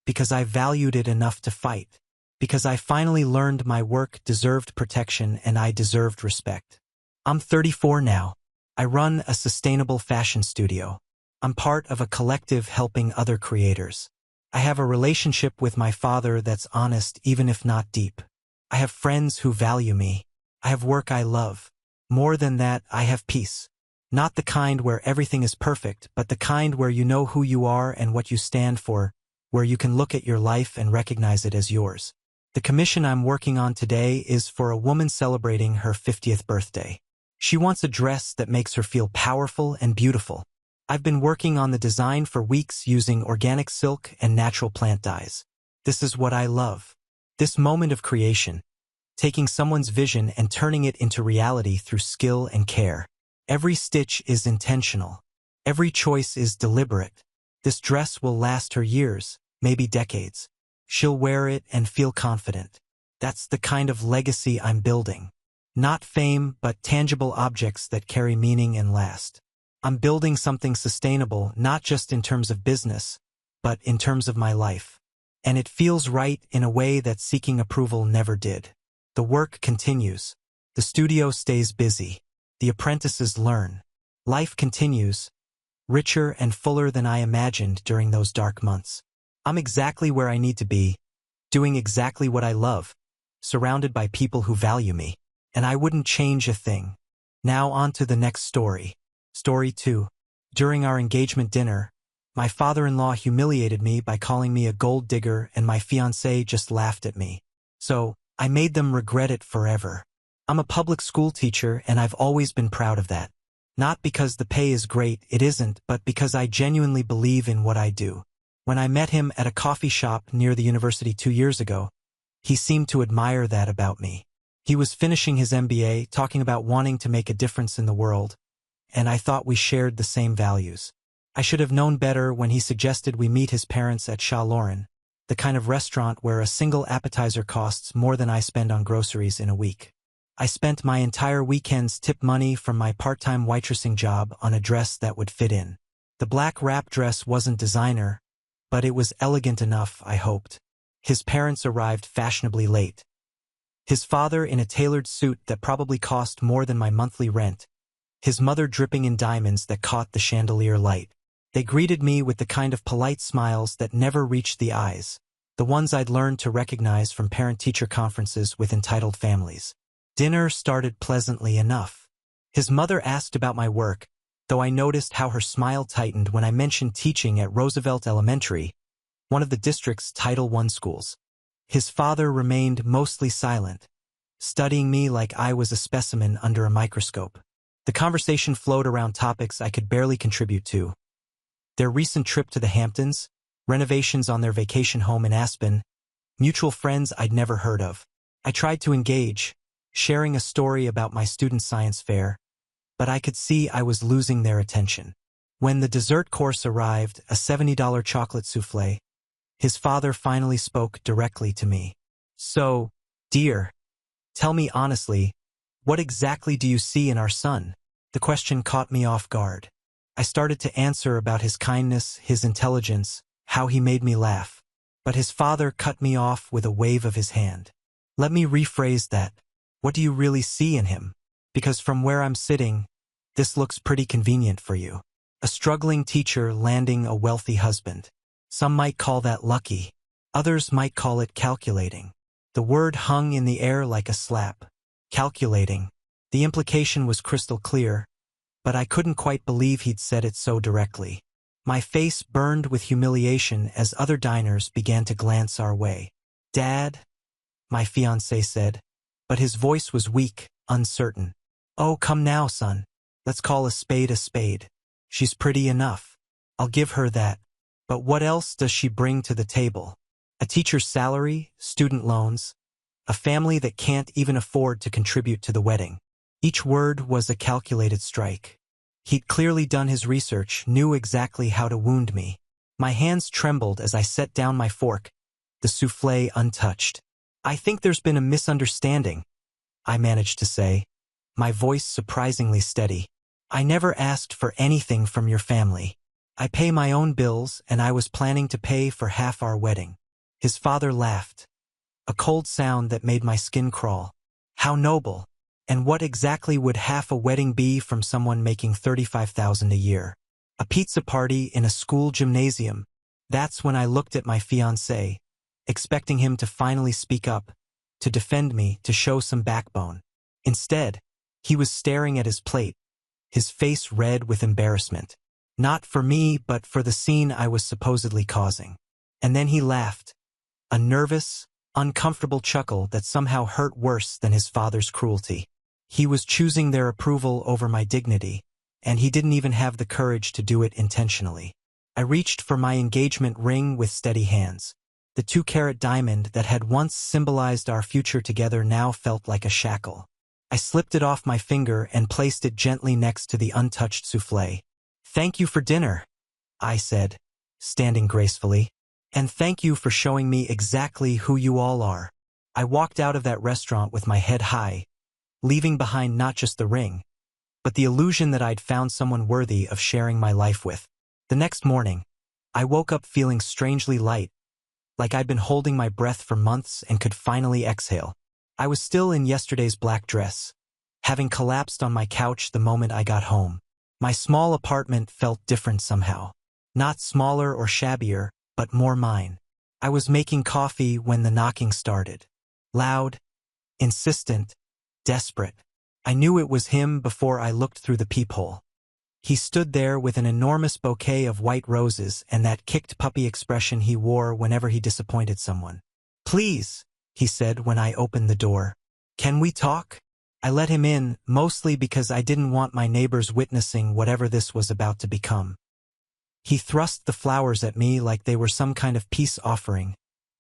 Because I valued it enough to fight. Because I finally learned my work deserved protection and I deserved respect. I'm 34 now. I run a sustainable fashion studio. I'm part of a collective helping other creators. I have a relationship with my father that's honest even if not deep. I have friends who value me. I have work I love. More than that, I have peace. Not the kind where everything is perfect, but the kind where you know who you are and what you stand for, where you can look at your life and recognize it as yours. The commission I'm working on today is for a woman celebrating her 50th birthday. She wants a dress that makes her feel powerful and beautiful. I've been working on the design for weeks using organic silk and natural plant dyes. This is what I love. This moment of creation, taking someone's vision and turning it into reality through skill and care. Every stitch is intentional. Every choice is deliberate. This dress will last her years, maybe decades. She'll wear it and feel confident. That's the kind of legacy I'm building. Not fame, but tangible objects that carry meaning and last. I'm building something sustainable, not just in terms of business, but in terms of my life. And it feels right in a way that seeking approval never did. The work continues. The studio stays busy. The apprentices learn. Life continues, richer and fuller than I imagined during those dark months. I'm exactly where I need to be, doing exactly what I love, surrounded by people who value me. And I wouldn't change a thing. Now on to the next story. Story 2. During our engagement dinner, my father-in-law humiliated me by calling me a gold digger, and my fiancée just laughed at me. So, I made them regret it forever. I'm a public school teacher, and I've always been proud of that. Not because the pay is great, it isn't, but because I genuinely believe in what I do. When I met him at a coffee shop near the university 2 years ago, he seemed to admire that about me. He was finishing his MBA, talking about wanting to make a difference in the world, and I thought we shared the same values. I should have known better when he suggested we meet his parents at Chat Lauren, the kind of restaurant where a single appetizer costs more than I spend on groceries in a week. I spent my entire weekend's tip money from my part-time waitressing job on a dress that would fit in. The black wrap dress wasn't designer, but it was elegant enough, I hoped. His parents arrived fashionably late. His father in a tailored suit that probably cost more than my monthly rent. His mother dripping in diamonds that caught the chandelier light. They greeted me with the kind of polite smiles that never reached the eyes, the ones I'd learned to recognize from parent-teacher conferences with entitled families. Dinner started pleasantly enough. His mother asked about my work, though I noticed how her smile tightened when I mentioned teaching at Roosevelt Elementary, one of the district's Title I schools. His father remained mostly silent, studying me like I was a specimen under a microscope. The conversation flowed around topics I could barely contribute to. Their recent trip to the Hamptons, renovations on their vacation home in Aspen, mutual friends I'd never heard of. I tried to engage, sharing a story about my student science fair, but I could see I was losing their attention. When the dessert course arrived, a $70 chocolate soufflé, his father finally spoke directly to me. So, dear, tell me honestly, what exactly do you see in our son? The question caught me off guard. I started to answer about his kindness, his intelligence, how he made me laugh. But his father cut me off with a wave of his hand. Let me rephrase that. What do you really see in him? Because from where I'm sitting, this looks pretty convenient for you. A struggling teacher landing a wealthy husband. Some might call that lucky. Others might call it calculating. The word hung in the air like a slap. Calculating. The implication was crystal clear, but I couldn't quite believe he'd said it so directly. My face burned with humiliation as other diners began to glance our way. Dad, my fiancé said, but his voice was weak, uncertain. Oh, come now, son. Let's call a spade a spade. She's pretty enough. I'll give her that. But what else does she bring to the table? A teacher's salary, student loans, a family that can't even afford to contribute to the wedding. Each word was a calculated strike. He'd clearly done his research, knew exactly how to wound me. My hands trembled as I set down my fork, the soufflé untouched. I think there's been a misunderstanding, I managed to say, my voice surprisingly steady. I never asked for anything from your family. I pay my own bills, and I was planning to pay for half our wedding. His father laughed, a cold sound that made my skin crawl. How noble! And what exactly would half a wedding be from someone making $35,000 a year? A pizza party in a school gymnasium. That's when I looked at my fiancé, expecting him to finally speak up, to defend me, to show some backbone. Instead, he was staring at his plate, his face red with embarrassment. Not for me, but for the scene I was supposedly causing. And then he laughed, a nervous, uncomfortable chuckle that somehow hurt worse than his father's cruelty. He was choosing their approval over my dignity, and he didn't even have the courage to do it intentionally. I reached for my engagement ring with steady hands. The 2-carat diamond that had once symbolized our future together now felt like a shackle. I slipped it off my finger and placed it gently next to the untouched soufflé. "Thank you for dinner," I said, standing gracefully. "And thank you for showing me exactly who you all are." I walked out of that restaurant with my head high, leaving behind not just the ring, but the illusion that I'd found someone worthy of sharing my life with. The next morning, I woke up feeling strangely light, like I'd been holding my breath for months and could finally exhale. I was still in yesterday's black dress, having collapsed on my couch the moment I got home. My small apartment felt different somehow. Not smaller or shabbier, but more mine. I was making coffee when the knocking started. Loud, insistent, desperate. I knew it was him before I looked through the peephole. He stood there with an enormous bouquet of white roses and that kicked puppy expression he wore whenever he disappointed someone. "Please," he said when I opened the door. "Can we talk?" I let him in, mostly because I didn't want my neighbors witnessing whatever this was about to become. He thrust the flowers at me like they were some kind of peace offering,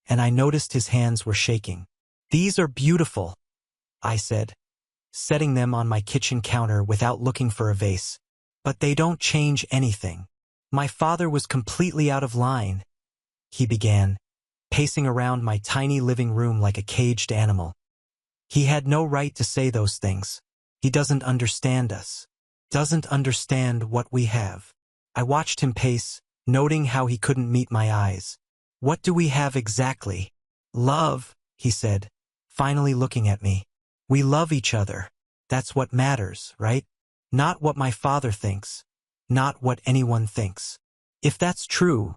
and I noticed his hands were shaking. "These are beautiful," I said, setting them on my kitchen counter without looking for a vase. "But they don't change anything." "My father was completely out of line," he began, pacing around my tiny living room like a caged animal. "He had no right to say those things. He doesn't understand us. Doesn't understand what we have." I watched him pace, noting how he couldn't meet my eyes. "What do we have exactly?" "Love," he said, finally looking at me. "We love each other. That's what matters, right? Not what my father thinks. Not what anyone thinks. If that's true,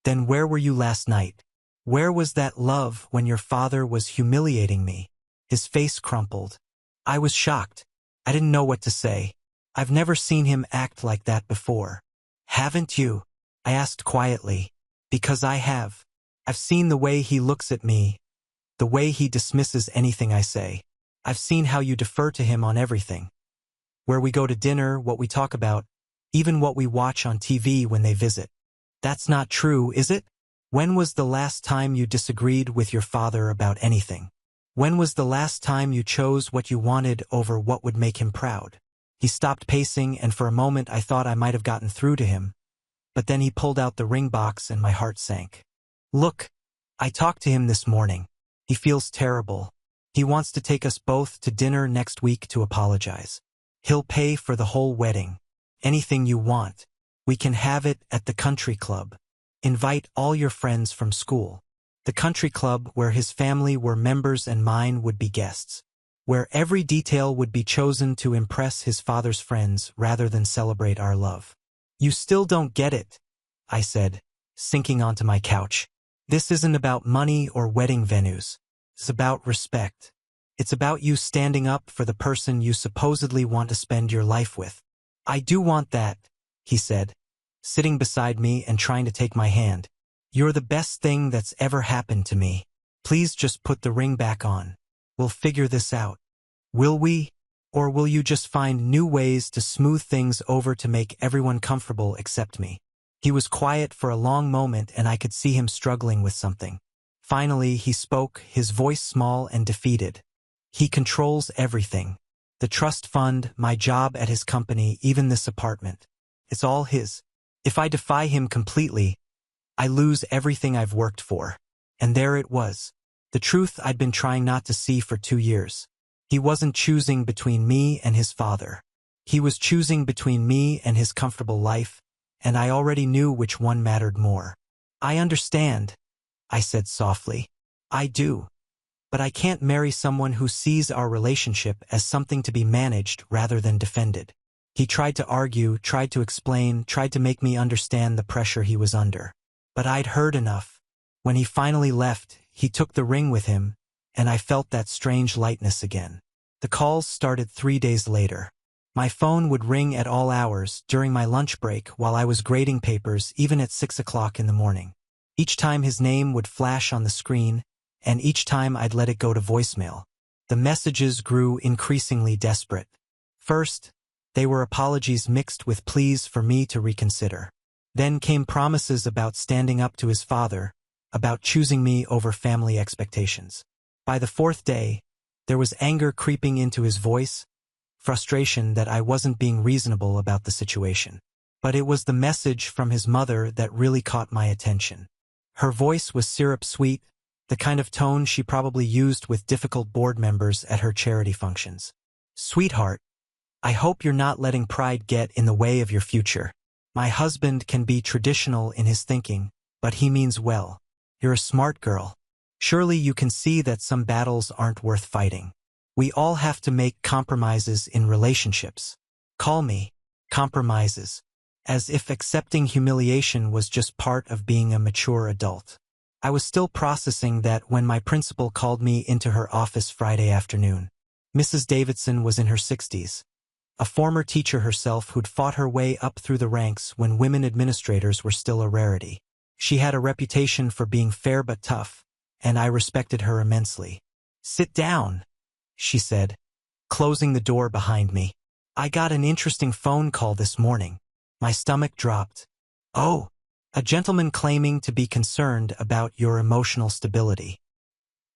then where were you last night? Where was that love when your father was humiliating me?" His face crumpled. I was shocked. I didn't know what to say. I've never seen him act like that before. "Haven't you?" I asked quietly. "Because I have. I've seen the way he looks at me, the way he dismisses anything I say. I've seen how you defer to him on everything. Where we go to dinner, what we talk about, even what we watch on TV when they visit. That's not true, is it? When was the last time you disagreed with your father about anything? When was the last time you chose what you wanted over what would make him proud?" He stopped pacing, and for a moment I thought I might have gotten through to him. But then he pulled out the ring box and my heart sank. "Look, I talked to him this morning. He feels terrible. He wants to take us both to dinner next week to apologize. He'll pay for the whole wedding. Anything you want. We can have it at the country club. Invite all your friends from school." The country club where his family were members and mine would be guests. Where every detail would be chosen to impress his father's friends rather than celebrate our love. "You still don't get it," I said, sinking onto my couch. "This isn't about money or wedding venues. It's about respect. It's about you standing up for the person you supposedly want to spend your life with." "I do want that," he said, sitting beside me and trying to take my hand. "You're the best thing that's ever happened to me. Please just put the ring back on. We'll figure this out." "Will we? Or will you just find new ways to smooth things over to make everyone comfortable except me?" He was quiet for a long moment and I could see him struggling with something. Finally, he spoke, his voice small and defeated. "He controls everything. The trust fund, my job at his company, even this apartment. It's all his. If I defy him completely, I lose everything I've worked for." And there it was. The truth I'd been trying not to see for 2 years. He wasn't choosing between me and his father. He was choosing between me and his comfortable life, and I already knew which one mattered more. "I understand," I said softly. "I do. But I can't marry someone who sees our relationship as something to be managed rather than defended." He tried to argue, tried to explain, tried to make me understand the pressure he was under. But I'd heard enough. When he finally left, he took the ring with him, and I felt that strange lightness again. The calls started 3 days later. My phone would ring at all hours, during my lunch break, while I was grading papers, even at 6 o'clock in the morning. Each time his name would flash on the screen, and each time I'd let it go to voicemail. The messages grew increasingly desperate. First, They were apologies mixed with pleas for me to reconsider. Then came promises about standing up to his father, about choosing me over family expectations. By the fourth day, there was anger creeping into his voice, frustration that I wasn't being reasonable about the situation. But it was the message from his mother that really caught my attention. Her voice was syrup-sweet, the kind of tone she probably used with difficult board members at her charity functions. "Sweetheart, I hope you're not letting pride get in the way of your future. My husband can be traditional in his thinking, but he means well. You're a smart girl. Surely you can see that some battles aren't worth fighting. We all have to make compromises in relationships." Call me compromises, as if accepting humiliation was just part of being a mature adult. I was still processing that when my principal called me into her office Friday afternoon. Mrs. Davidson was in her 60s. A former teacher herself who'd fought her way up through the ranks when women administrators were still a rarity. She had a reputation for being fair but tough, and I respected her immensely. "Sit down," she said, closing the door behind me. "I got an interesting phone call this morning." My stomach dropped. "Oh, a gentleman claiming to be concerned about your emotional stability.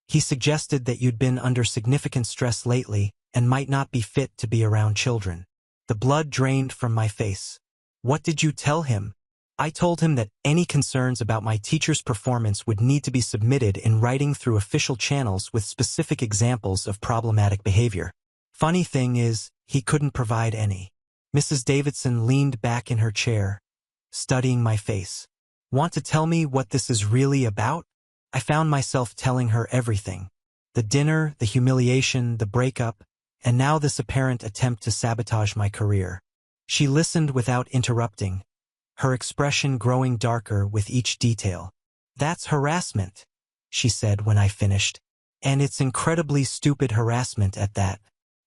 He suggested that you'd been under significant stress lately and might not be fit to be around children." The blood drained from my face. "What did you tell him?" "I told him that any concerns about my teacher's performance would need to be submitted in writing through official channels with specific examples of problematic behavior. Funny thing is, he couldn't provide any." Mrs. Davidson leaned back in her chair, studying my face. "Want to tell me what this is really about?" I found myself telling her everything. The dinner, the humiliation, the breakup, and now this apparent attempt to sabotage my career. She listened without interrupting, her expression growing darker with each detail. "That's harassment," she said when I finished. "And it's incredibly stupid harassment at that.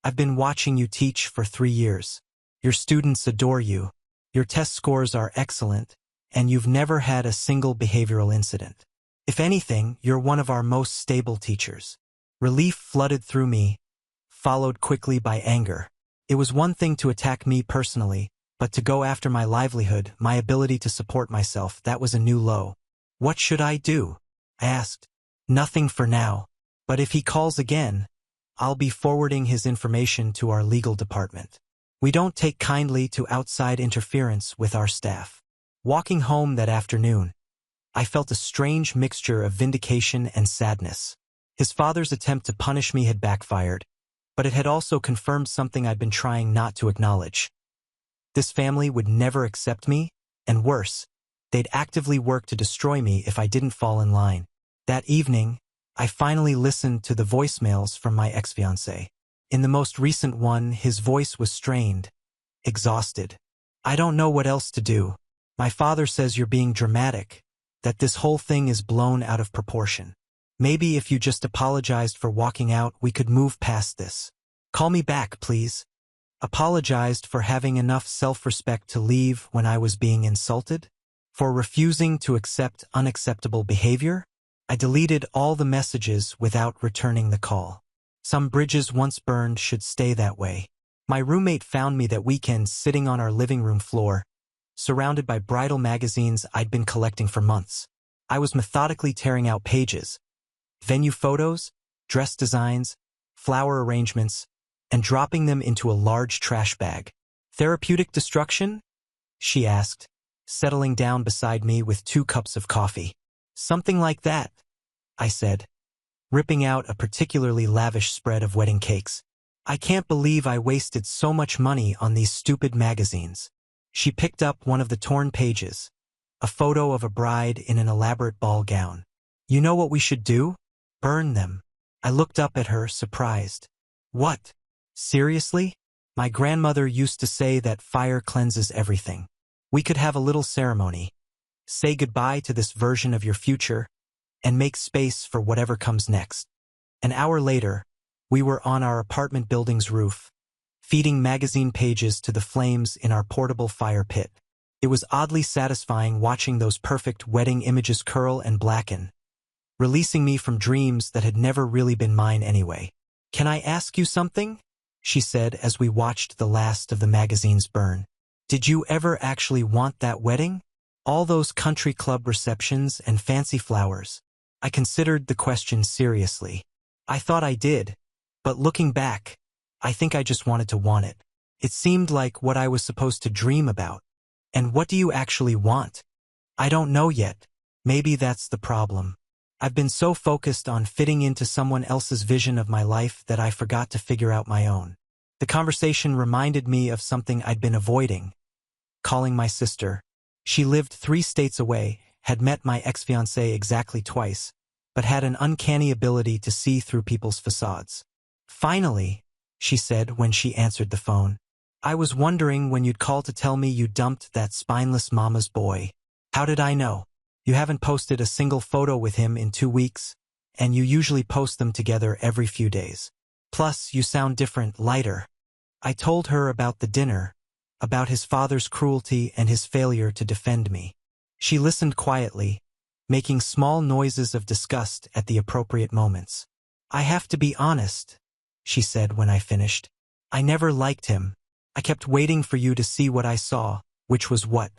I've been watching you teach for 3 years. Your students adore you. Your test scores are excellent, and you've never had a single behavioral incident. If anything, you're one of our most stable teachers." Relief flooded through me, followed quickly by anger. It was one thing to attack me personally, but to go after my livelihood, my ability to support myself, that was a new low. "What should I do?" I asked. "Nothing for now. But if he calls again, I'll be forwarding his information to our legal department. We don't take kindly to outside interference with our staff." Walking home that afternoon, I felt a strange mixture of vindication and sadness. His father's attempt to punish me had backfired, but it had also confirmed something I'd been trying not to acknowledge. This family would never accept me, and worse, they'd actively work to destroy me if I didn't fall in line. That evening, I finally listened to the voicemails from my ex-fiancé. In the most recent one, his voice was strained, exhausted. "I don't know what else to do. My father says you're being dramatic, that this whole thing is blown out of proportion. Maybe if you just apologized for walking out, we could move past this. Call me back, please." Apologized for having enough self-respect to leave when I was being insulted? For refusing to accept unacceptable behavior? I deleted all the messages without returning the call. Some bridges once burned should stay that way. My roommate found me that weekend sitting on our living room floor, surrounded by bridal magazines I'd been collecting for months. I was methodically tearing out pages, venue photos, dress designs, flower arrangements, and dropping them into a large trash bag. "Therapeutic destruction?" she asked, settling down beside me with 2 cups of coffee. "Something like that," I said, ripping out a particularly lavish spread of wedding cakes. "I can't believe I wasted so much money on these stupid magazines." She picked up one of the torn pages, a photo of a bride in an elaborate ball gown. "You know what we should do? Burn them." I looked up at her, surprised. "What? Seriously?" My grandmother used to say that fire cleanses everything. We could have a little ceremony. Say goodbye to this version of your future, and make space for whatever comes next. An hour later, we were on our apartment building's roof, feeding magazine pages to the flames in our portable fire pit. It was oddly satisfying watching those perfect wedding images curl and blacken, releasing me from dreams that had never really been mine anyway. "Can I ask you something?" she said as we watched the last of the magazines burn. Did you ever actually want that wedding? All those country club receptions and fancy flowers? I considered the question seriously. I thought I did, but looking back, I think I just wanted to want it. It seemed like what I was supposed to dream about. And what do you actually want? I don't know yet. Maybe that's the problem. I've been so focused on fitting into someone else's vision of my life that I forgot to figure out my own. The conversation reminded me of something I'd been avoiding. Calling my sister. She lived 3 states away, had met my ex-fiancé exactly twice, but had an uncanny ability to see through people's facades. Finally, she said when she answered the phone. I was wondering when you'd call to tell me you dumped that spineless mama's boy. How did I know? You haven't posted a single photo with him in 2 weeks, and you usually post them together every few days. Plus, you sound different, lighter. I told her about the dinner, about his father's cruelty and his failure to defend me. She listened quietly, making small noises of disgust at the appropriate moments. I have to be honest, she said when I finished. I never liked him. I kept waiting for you to see what I saw, which was what?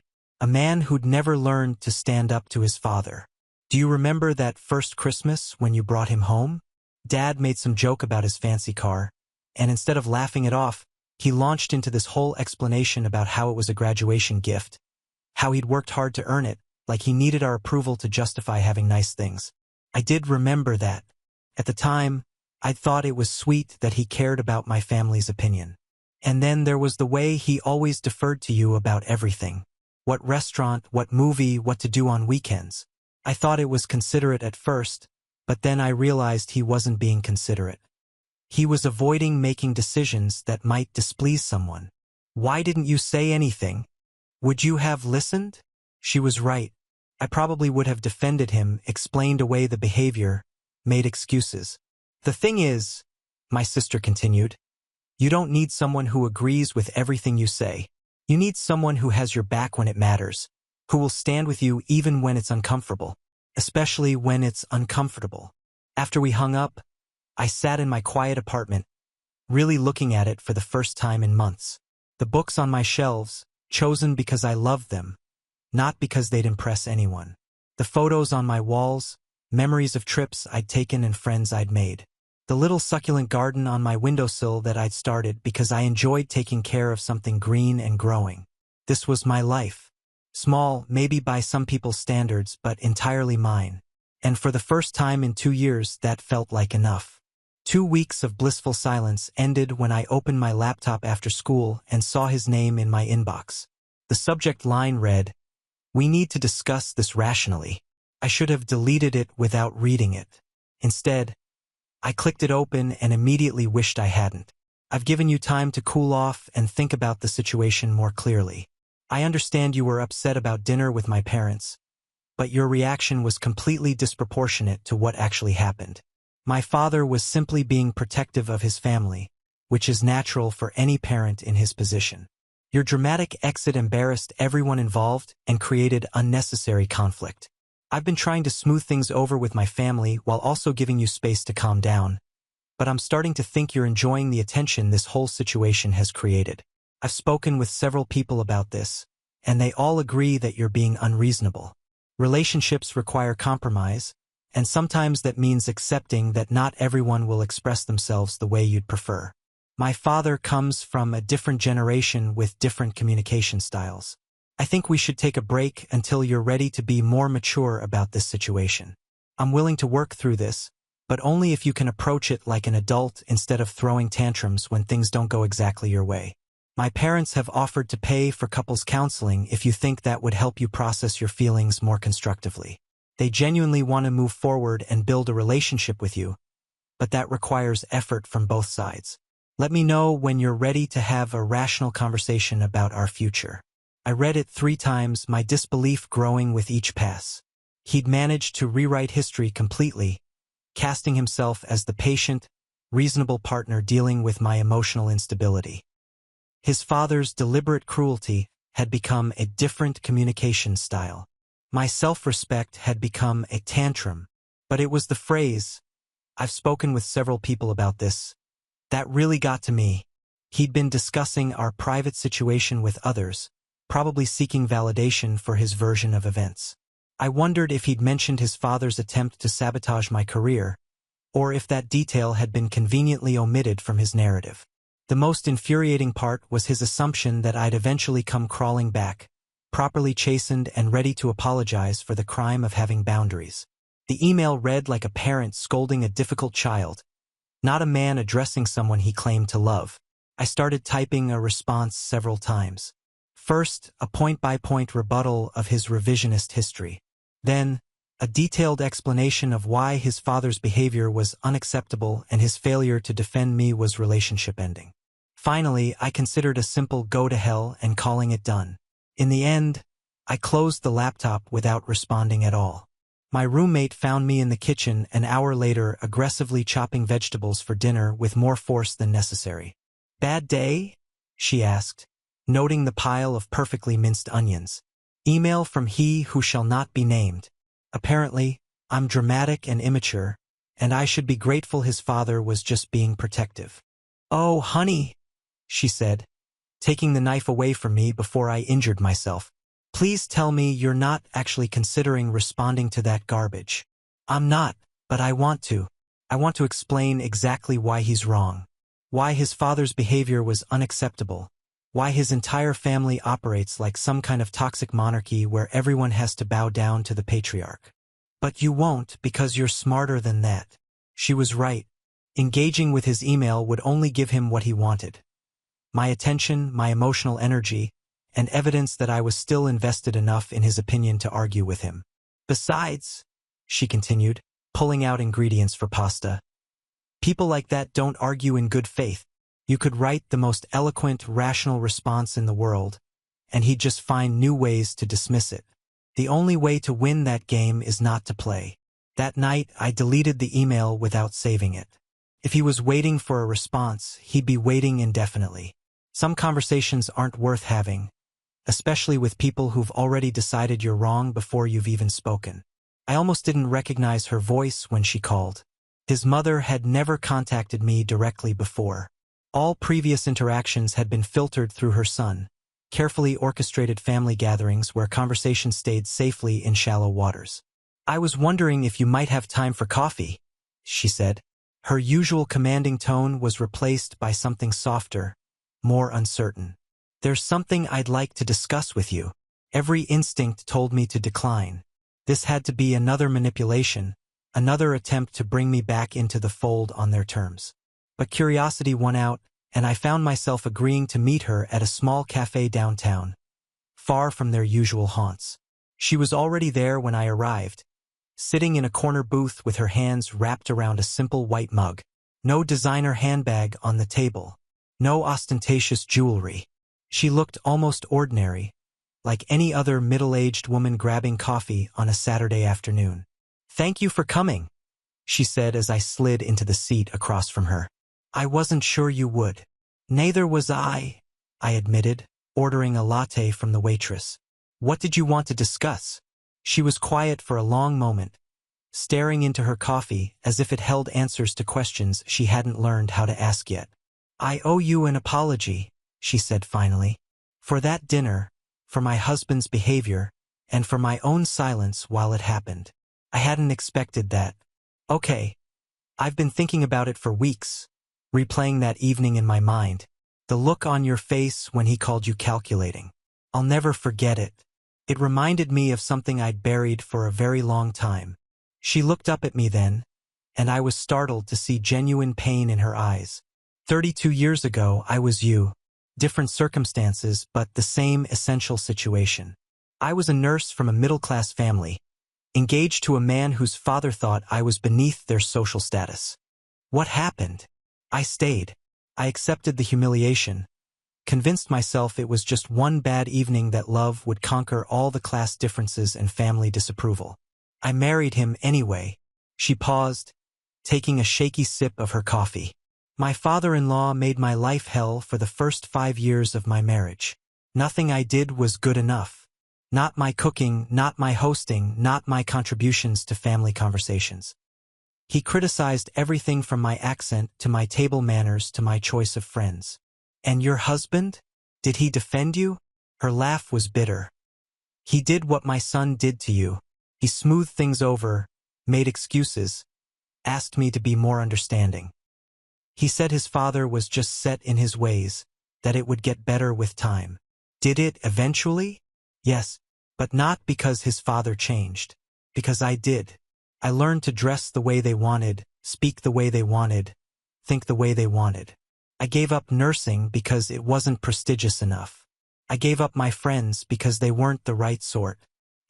A man who'd never learned to stand up to his father. Do you remember that first Christmas when you brought him home? Dad made some joke about his fancy car, and instead of laughing it off, he launched into this whole explanation about how it was a graduation gift, how he'd worked hard to earn it, like he needed our approval to justify having nice things. I did remember that. At the time, I thought it was sweet that he cared about my family's opinion. And then there was the way he always deferred to you about everything. What restaurant, what movie, what to do on weekends. I thought it was considerate at first, but then I realized he wasn't being considerate. He was avoiding making decisions that might displease someone. Why didn't you say anything? Would you have listened? She was right. I probably would have defended him, explained away the behavior, made excuses. The thing is, my sister continued, you don't need someone who agrees with everything you say. You need someone who has your back when it matters, who will stand with you even when it's uncomfortable, especially when it's uncomfortable. After we hung up, I sat in my quiet apartment, really looking at it for the first time in months. The books on my shelves, chosen because I loved them, not because they'd impress anyone. The photos on my walls, memories of trips I'd taken and friends I'd made. The little succulent garden on my windowsill that I'd started because I enjoyed taking care of something green and growing. This was my life. Small, maybe by some people's standards, but entirely mine. And for the first time in 2 years, that felt like enough. 2 weeks of blissful silence ended when I opened my laptop after school and saw his name in my inbox. The subject line read, "We need to discuss this rationally." I should have deleted it without reading it. Instead, I clicked it open and immediately wished I hadn't. I've given you time to cool off and think about the situation more clearly. I understand you were upset about dinner with my parents, but your reaction was completely disproportionate to what actually happened. My father was simply being protective of his family, which is natural for any parent in his position. Your dramatic exit embarrassed everyone involved and created unnecessary conflict. I've been trying to smooth things over with my family while also giving you space to calm down, but I'm starting to think you're enjoying the attention this whole situation has created. I've spoken with several people about this, and they all agree that you're being unreasonable. Relationships require compromise, and sometimes that means accepting that not everyone will express themselves the way you'd prefer. My father comes from a different generation with different communication styles. I think we should take a break until you're ready to be more mature about this situation. I'm willing to work through this, but only if you can approach it like an adult instead of throwing tantrums when things don't go exactly your way. My parents have offered to pay for couples counseling if you think that would help you process your feelings more constructively. They genuinely want to move forward and build a relationship with you, but that requires effort from both sides. Let me know when you're ready to have a rational conversation about our future. I read it 3 times, my disbelief growing with each pass. He'd managed to rewrite history completely, casting himself as the patient, reasonable partner dealing with my emotional instability. His father's deliberate cruelty had become a different communication style. My self-respect had become a tantrum, but it was the phrase, "I've spoken with several people about this," that really got to me. He'd been discussing our private situation with others, probably seeking validation for his version of events. I wondered if he'd mentioned his father's attempt to sabotage my career, or if that detail had been conveniently omitted from his narrative. The most infuriating part was his assumption that I'd eventually come crawling back, properly chastened and ready to apologize for the crime of having boundaries. The email read like a parent scolding a difficult child, not a man addressing someone he claimed to love. I started typing a response several times. First, a point-by-point rebuttal of his revisionist history. Then, a detailed explanation of why his father's behavior was unacceptable and his failure to defend me was relationship ending. Finally, I considered a simple go to hell and calling it done. In the end, I closed the laptop without responding at all. My roommate found me in the kitchen an hour later aggressively chopping vegetables for dinner with more force than necessary. "Bad day?" she asked, noting the pile of perfectly minced onions. Email from he who shall not be named. Apparently, I'm dramatic and immature, and I should be grateful his father was just being protective. "Oh, honey," she said, taking the knife away from me before I injured myself. "Please tell me you're not actually considering responding to that garbage." "I'm not, but I want to. I want to explain exactly why he's wrong. Why his father's behavior was unacceptable. Why his entire family operates like some kind of toxic monarchy where everyone has to bow down to the patriarch." "But you won't because you're smarter than that." She was right. Engaging with his email would only give him what he wanted. My attention, my emotional energy, and evidence that I was still invested enough in his opinion to argue with him. "Besides," she continued, pulling out ingredients for pasta, "people like that don't argue in good faith. You could write the most eloquent, rational response in the world, and he'd just find new ways to dismiss it. The only way to win that game is not to play." That night, I deleted the email without saving it. If he was waiting for a response, he'd be waiting indefinitely. Some conversations aren't worth having, especially with people who've already decided you're wrong before you've even spoken. I almost didn't recognize her voice when she called. His mother had never contacted me directly before. All previous interactions had been filtered through her son, carefully orchestrated family gatherings where conversation stayed safely in shallow waters. "I was wondering if you might have time for coffee," she said. Her usual commanding tone was replaced by something softer, more uncertain. "There's something I'd like to discuss with you." Every instinct told me to decline. This had to be another manipulation, another attempt to bring me back into the fold on their terms. But curiosity won out, and I found myself agreeing to meet her at a small cafe downtown, far from their usual haunts. She was already there when I arrived, sitting in a corner booth with her hands wrapped around a simple white mug. No designer handbag on the table. No ostentatious jewelry. She looked almost ordinary, like any other middle-aged woman grabbing coffee on a Saturday afternoon. "Thank you for coming," she said as I slid into the seat across from her. "I wasn't sure you would." "Neither was I admitted, ordering a latte from the waitress. "What did you want to discuss?" She was quiet for a long moment, staring into her coffee as if it held answers to questions she hadn't learned how to ask yet. "I owe you an apology," she said finally. "For that dinner, for my husband's behavior, and for my own silence while it happened. I hadn't expected that." "Okay. I've been thinking about it for weeks, replaying that evening in my mind. The look on your face when he called you calculating. I'll never forget it. It reminded me of something I'd buried for a very long time." She looked up at me then, and I was startled to see genuine pain in her eyes. 32 years ago, I was you. Different circumstances, but the same essential situation. I was a nurse from a middle-class family, engaged to a man whose father thought I was beneath their social status. What happened? I stayed. I accepted the humiliation, convinced myself it was just one bad evening that love would conquer all the class differences and family disapproval. I married him anyway. She paused, taking a shaky sip of her coffee. My father-in-law made my life hell for the first 5 years of my marriage. Nothing I did was good enough. Not my cooking, not my hosting, not my contributions to family conversations. He criticized everything from my accent to my table manners to my choice of friends. And your husband? Did he defend you? Her laugh was bitter. He did what my son did to you. He smoothed things over, made excuses, asked me to be more understanding. He said his father was just set in his ways, that it would get better with time. Did it eventually? Yes, but not because his father changed. Because I did. I learned to dress the way they wanted, speak the way they wanted, think the way they wanted. I gave up nursing because it wasn't prestigious enough. I gave up my friends because they weren't the right sort.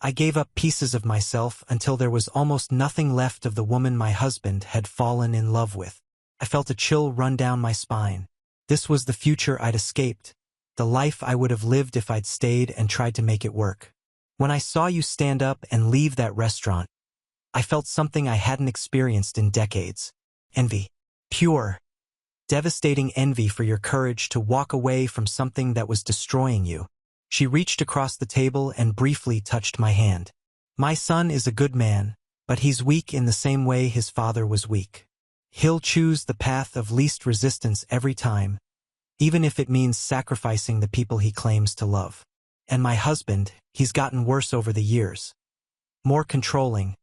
I gave up pieces of myself until there was almost nothing left of the woman my husband had fallen in love with. I felt a chill run down my spine. This was the future I'd escaped, the life I would have lived if I'd stayed and tried to make it work. When I saw you stand up and leave that restaurant, I felt something I hadn't experienced in decades. Envy. Pure, devastating envy for your courage to walk away from something that was destroying you. She reached across the table and briefly touched my hand. My son is a good man, but he's weak in the same way his father was weak. He'll choose the path of least resistance every time, even if it means sacrificing the people he claims to love. And my husband, he's gotten worse over the years. More controlling,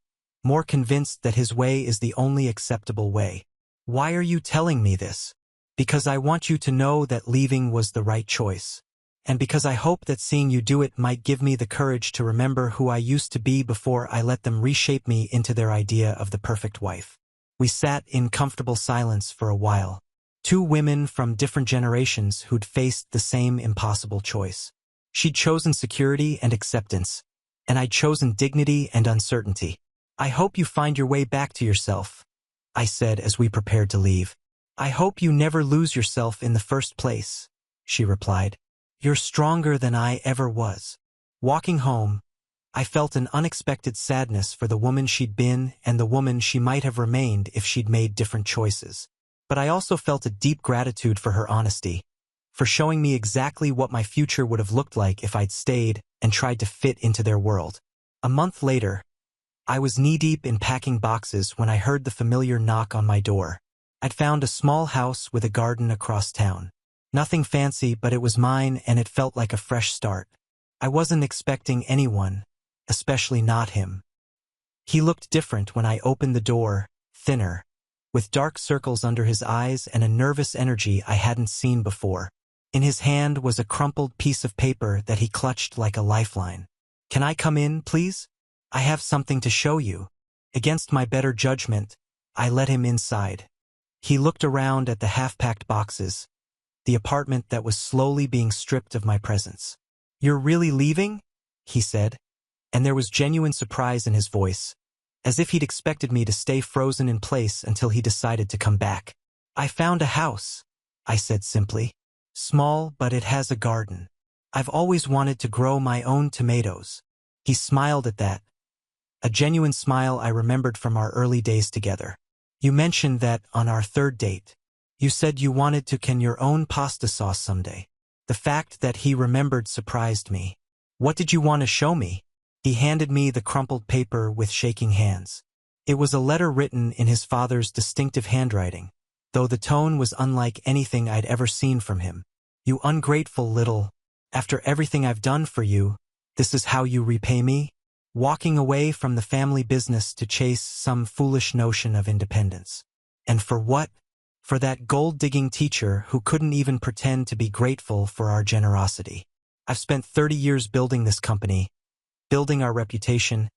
more convinced that his way is the only acceptable way. Why are you telling me this? Because I want you to know that leaving was the right choice. And because I hope that seeing you do it might give me the courage to remember who I used to be before I let them reshape me into their idea of the perfect wife. We sat in comfortable silence for a while. Two women from different generations who'd faced the same impossible choice. She'd chosen security and acceptance, and I'd chosen dignity and uncertainty. I hope you find your way back to yourself, I said as we prepared to leave. I hope you never lose yourself in the first place, she replied. You're stronger than I ever was. Walking home, I felt an unexpected sadness for the woman she'd been and the woman she might have remained if she'd made different choices. But I also felt a deep gratitude for her honesty, for showing me exactly what my future would have looked like if I'd stayed and tried to fit into their world. A month later, I was knee-deep in packing boxes when I heard the familiar knock on my door. I'd found a small house with a garden across town. Nothing fancy, but it was mine and it felt like a fresh start. I wasn't expecting anyone, especially not him. He looked different when I opened the door, thinner, with dark circles under his eyes and a nervous energy I hadn't seen before. In his hand was a crumpled piece of paper that he clutched like a lifeline. Can I come in, please? I have something to show you. Against my better judgment, I let him inside. He looked around at the half-packed boxes, the apartment that was slowly being stripped of my presence. You're really leaving? He said, and there was genuine surprise in his voice, as if he'd expected me to stay frozen in place until he decided to come back. I found a house, I said simply. Small, but it has a garden. I've always wanted to grow my own tomatoes. He smiled at that, a genuine smile I remembered from our early days together. You mentioned that on our third date. You said you wanted to can your own pasta sauce someday. The fact that he remembered surprised me. What did you want to show me? He handed me the crumpled paper with shaking hands. It was a letter written in his father's distinctive handwriting, though the tone was unlike anything I'd ever seen from him. You ungrateful little. After everything I've done for you, this is how you repay me? Walking away from the family business to chase some foolish notion of independence. And for what? For that gold-digging teacher who couldn't even pretend to be grateful for our generosity. I've spent 30 years building this company, building our reputation,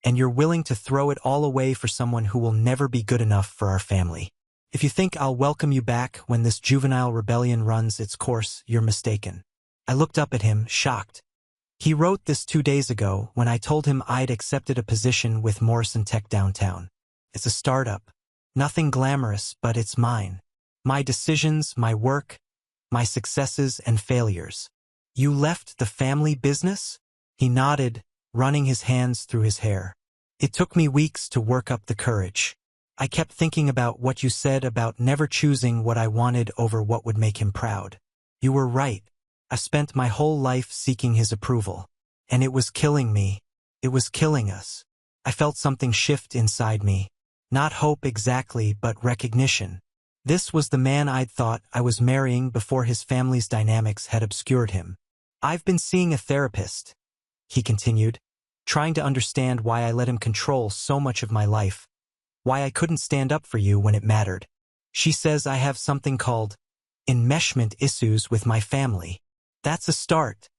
and you're willing to throw it all away for someone who will never be good enough for our family. If you think I'll welcome you back when this juvenile rebellion runs its course, you're mistaken. I looked up at him, shocked. He wrote this 2 days ago when I told him I'd accepted a position with Morrison Tech downtown. It's a startup. Nothing glamorous, but it's mine. My decisions, my work, my successes and failures. You left the family business? He nodded, running his hands through his hair. It took me weeks to work up the courage. I kept thinking about what you said about never choosing what I wanted over what would make him proud. You were right. I spent my whole life seeking his approval. And it was killing me. It was killing us. I felt something shift inside me. Not hope exactly, but recognition. This was the man I'd thought I was marrying before his family's dynamics had obscured him. "I've been seeing a therapist," he continued, trying to understand why I let him control so much of my life, why I couldn't stand up for you when it mattered. "She says I have something called enmeshment issues with my family." "That's a start,"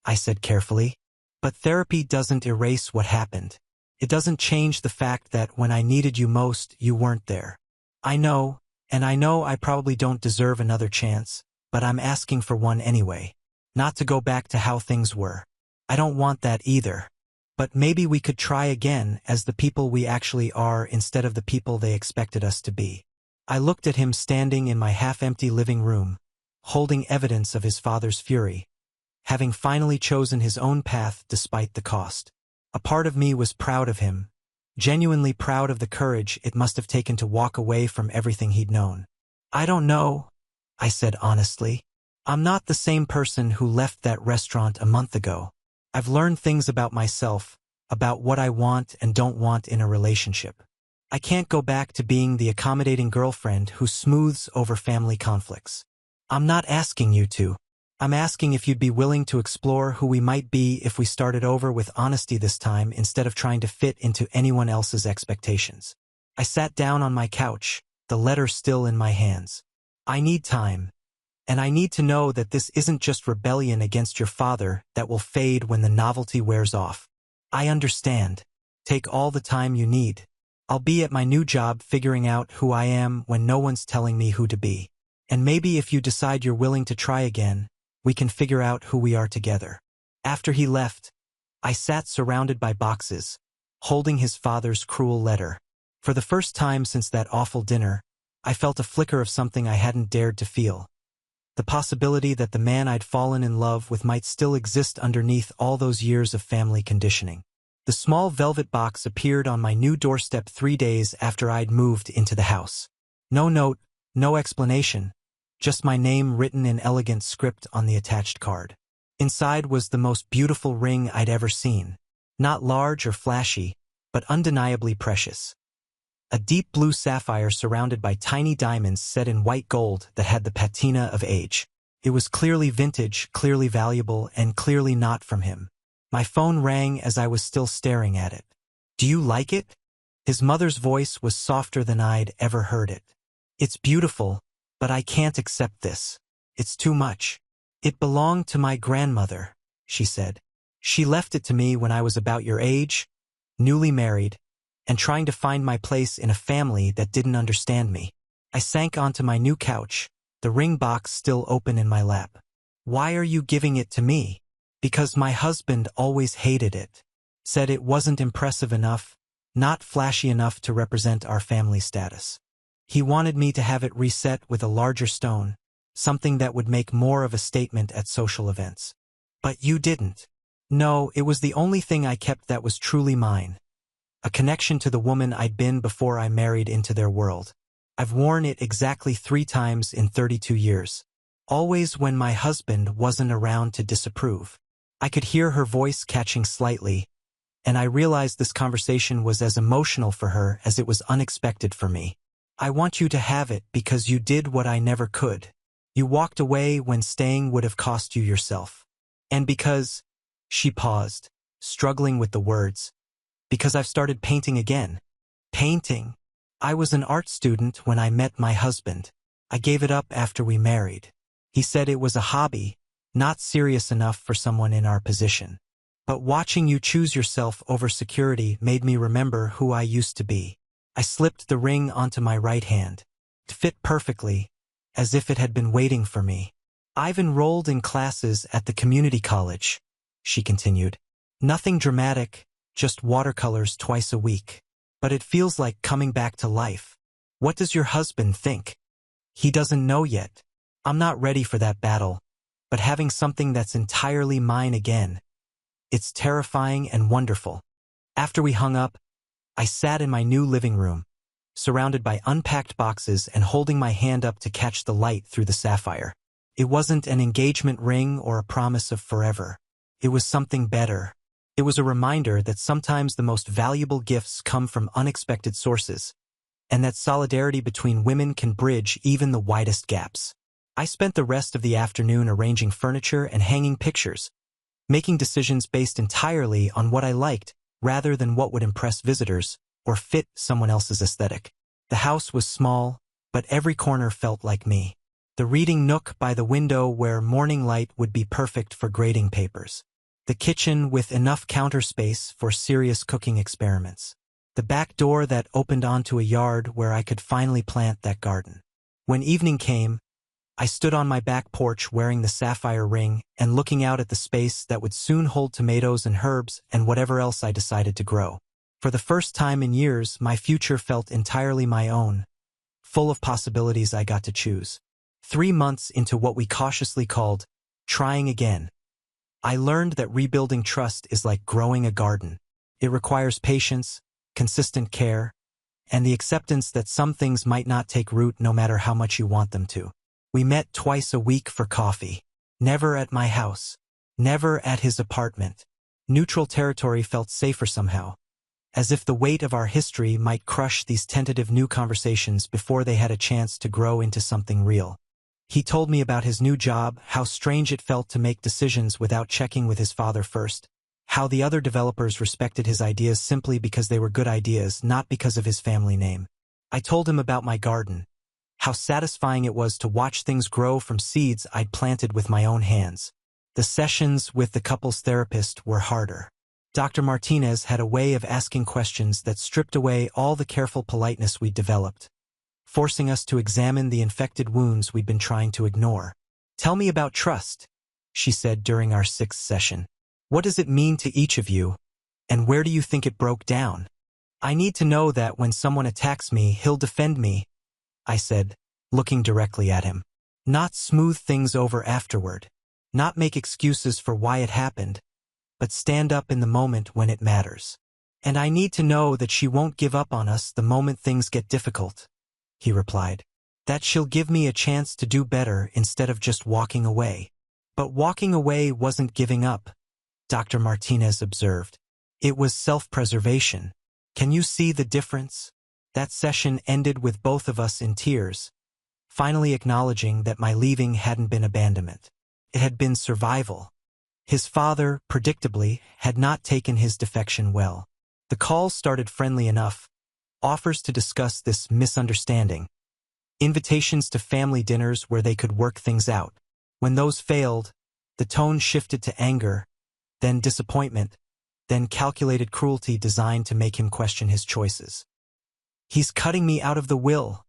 I said carefully. "But therapy doesn't erase what happened. It doesn't change the fact that when I needed you most, you weren't there. I know, and I know I probably don't deserve another chance, but I'm asking for one anyway. Not to go back to how things were. I don't want that either. But maybe we could try again as the people we actually are instead of the people they expected us to be." I looked at him standing in my half-empty living room, holding evidence of his father's fury, having finally chosen his own path despite the cost. A part of me was proud of him, genuinely proud of the courage it must have taken to walk away from everything he'd known. "I don't know," I said honestly. "I'm not the same person who left that restaurant a month ago. I've learned things about myself, about what I want and don't want in a relationship. I can't go back to being the accommodating girlfriend who smooths over family conflicts. I'm not asking you to. I'm asking if you'd be willing to explore who we might be if we started over with honesty this time instead of trying to fit into anyone else's expectations." I sat down on my couch, the letter still in my hands. "I need time. And I need to know that this isn't just rebellion against your father that will fade when the novelty wears off. I understand. Take all the time you need. I'll be at my new job figuring out who I am when no one's telling me who to be. And maybe if you decide you're willing to try again, we can figure out who we are together." After he left, I sat surrounded by boxes, holding his father's cruel letter. For the first time since that awful dinner, I felt a flicker of something I hadn't dared to feel. The possibility that the man I'd fallen in love with might still exist underneath all those years of family conditioning. The small velvet box appeared on my new doorstep 3 days after I'd moved into the house. No note, no explanation, just my name written in elegant script on the attached card. Inside was the most beautiful ring I'd ever seen. Not large or flashy, but undeniably precious. A deep blue sapphire surrounded by tiny diamonds set in white gold that had the patina of age. It was clearly vintage, clearly valuable, and clearly not from him. My phone rang as I was still staring at it. "Do you like it?" His mother's voice was softer than I'd ever heard it. "It's beautiful, but I can't accept this. It's too much. It belonged to my grandmother," she said. "She left it to me when I was about your age, newly married, and trying to find my place in a family that didn't understand me." I sank onto my new couch, the ring box still open in my lap. "Why are you giving it to me?" "Because my husband always hated it. Said it wasn't impressive enough, not flashy enough to represent our family status. He wanted me to have it reset with a larger stone, something that would make more of a statement at social events. But you didn't." "No, it was the only thing I kept that was truly mine. A connection to the woman I'd been before I married into their world. I've worn it exactly 3 times in 32 years. Always when my husband wasn't around to disapprove." I could hear her voice catching slightly, and I realized this conversation was as emotional for her as it was unexpected for me. "I want you to have it because you did what I never could. You walked away when staying would have cost you yourself. And because—" She paused, struggling with the words. "Because I've started painting again." "Painting?" "I was an art student when I met my husband. I gave it up after we married. He said it was a hobby, not serious enough for someone in our position. But watching you choose yourself over security made me remember who I used to be." I slipped the ring onto my right hand. It fit perfectly, as if it had been waiting for me. "I've enrolled in classes at the community college," she continued. "Nothing dramatic, just watercolors twice a week. But it feels like coming back to life. What does your husband think?" "He doesn't know yet. I'm not ready for that battle. But having something that's entirely mine again, it's terrifying and wonderful." After we hung up, I sat in my new living room, surrounded by unpacked boxes and holding my hand up to catch the light through the sapphire. It wasn't an engagement ring or a promise of forever. It was something better. It was a reminder that sometimes the most valuable gifts come from unexpected sources, and that solidarity between women can bridge even the widest gaps. I spent the rest of the afternoon arranging furniture and hanging pictures, making decisions based entirely on what I liked rather than what would impress visitors or fit someone else's aesthetic. The house was small, but every corner felt like me. The reading nook by the window where morning light would be perfect for grading papers. The kitchen with enough counter space for serious cooking experiments. The back door that opened onto a yard where I could finally plant that garden. When evening came, I stood on my back porch wearing the sapphire ring and looking out at the space that would soon hold tomatoes and herbs and whatever else I decided to grow. For the first time in years, my future felt entirely my own, full of possibilities I got to choose. 3 months into what we cautiously called trying again, I learned that rebuilding trust is like growing a garden. It requires patience, consistent care, and the acceptance that some things might not take root no matter how much you want them to. We met twice a week for coffee. Never at my house. Never at his apartment. Neutral territory felt safer somehow, as if the weight of our history might crush these tentative new conversations before they had a chance to grow into something real. He told me about his new job, how strange it felt to make decisions without checking with his father first, how the other developers respected his ideas simply because they were good ideas, not because of his family name. I told him about my garden, how satisfying it was to watch things grow from seeds I'd planted with my own hands. The sessions with the couple's therapist were harder. Dr. Martinez had a way of asking questions that stripped away all the careful politeness we'd developed, forcing us to examine the infected wounds we'd been trying to ignore. "Tell me about trust," she said during our 6th session. "What does it mean to each of you, and where do you think it broke down? I need to know that when someone attacks me, he'll defend me," I said, looking directly at him. "Not smooth things over afterward. Not make excuses for why it happened, but stand up in the moment when it matters. And I need to know that she won't give up on us the moment things get difficult," he replied. "That she'll give me a chance to do better instead of just walking away." But walking away wasn't giving up, Dr. Martinez observed. It was self-preservation. Can you see the difference? That session ended with both of us in tears, finally acknowledging that my leaving hadn't been abandonment. It had been survival. His father, predictably, had not taken his defection well. The calls started friendly enough, offers to discuss this misunderstanding, invitations to family dinners where they could work things out. When those failed, the tone shifted to anger, then disappointment, then calculated cruelty designed to make him question his choices. "He's cutting me out of the will,"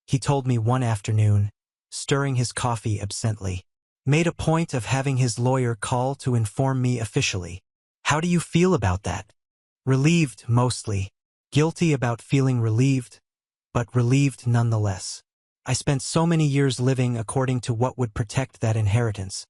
he told me one afternoon, stirring his coffee absently. "Made a point of having his lawyer call to inform me officially. How do you feel about that?" "Relieved, mostly. Guilty about feeling relieved, but relieved nonetheless. I spent so many years living according to what would protect that inheritance,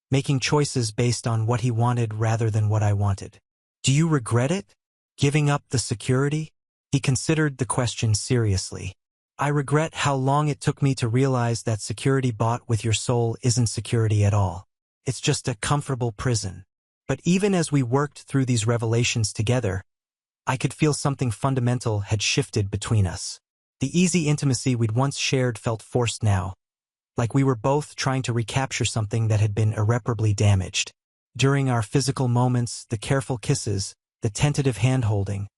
making choices based on what he wanted rather than what I wanted." "Do you regret it? Giving up the security?" He considered the question seriously. "I regret how long it took me to realize that security bought with your soul isn't security at all. It's just a comfortable prison." But even as we worked through these revelations together, I could feel something fundamental had shifted between us. The easy intimacy we'd once shared felt forced now, like we were both trying to recapture something that had been irreparably damaged. During our physical moments, the careful kisses, the tentative hand-holding,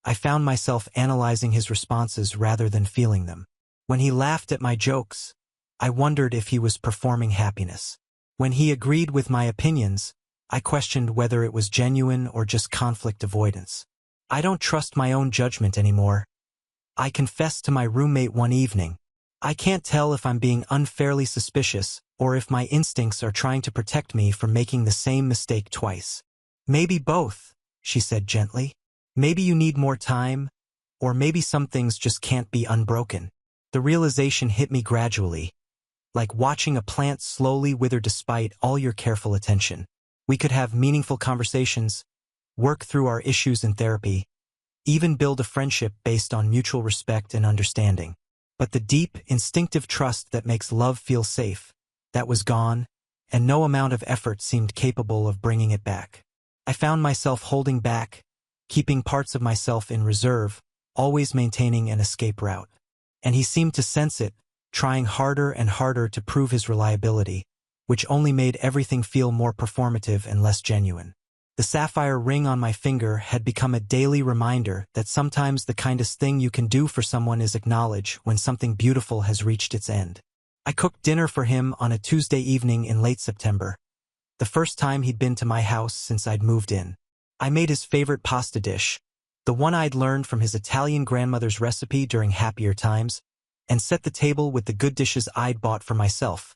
I found myself analyzing his responses rather than feeling them. When he laughed at my jokes, I wondered if he was performing happiness. When he agreed with my opinions, I questioned whether it was genuine or just conflict avoidance. "I don't trust my own judgment anymore," I confessed to my roommate one evening. "I can't tell if I'm being unfairly suspicious or if my instincts are trying to protect me from making the same mistake twice." "Maybe both," she said gently. "Maybe you need more time, or maybe some things just can't be unbroken." The realization hit me gradually, like watching a plant slowly wither despite all your careful attention. We could have meaningful conversations, work through our issues in therapy, even build a friendship based on mutual respect and understanding. But the deep, instinctive trust that makes love feel safe, that was gone, and no amount of effort seemed capable of bringing it back. I found myself holding back, keeping parts of myself in reserve, always maintaining an escape route. And he seemed to sense it, trying harder and harder to prove his reliability, which only made everything feel more performative and less genuine. The sapphire ring on my finger had become a daily reminder that sometimes the kindest thing you can do for someone is acknowledge when something beautiful has reached its end. I cooked dinner for him on a Tuesday evening in late September, the first time he'd been to my house since I'd moved in. I made his favorite pasta dish, the one I'd learned from his Italian grandmother's recipe during happier times, and set the table with the good dishes I'd bought for myself,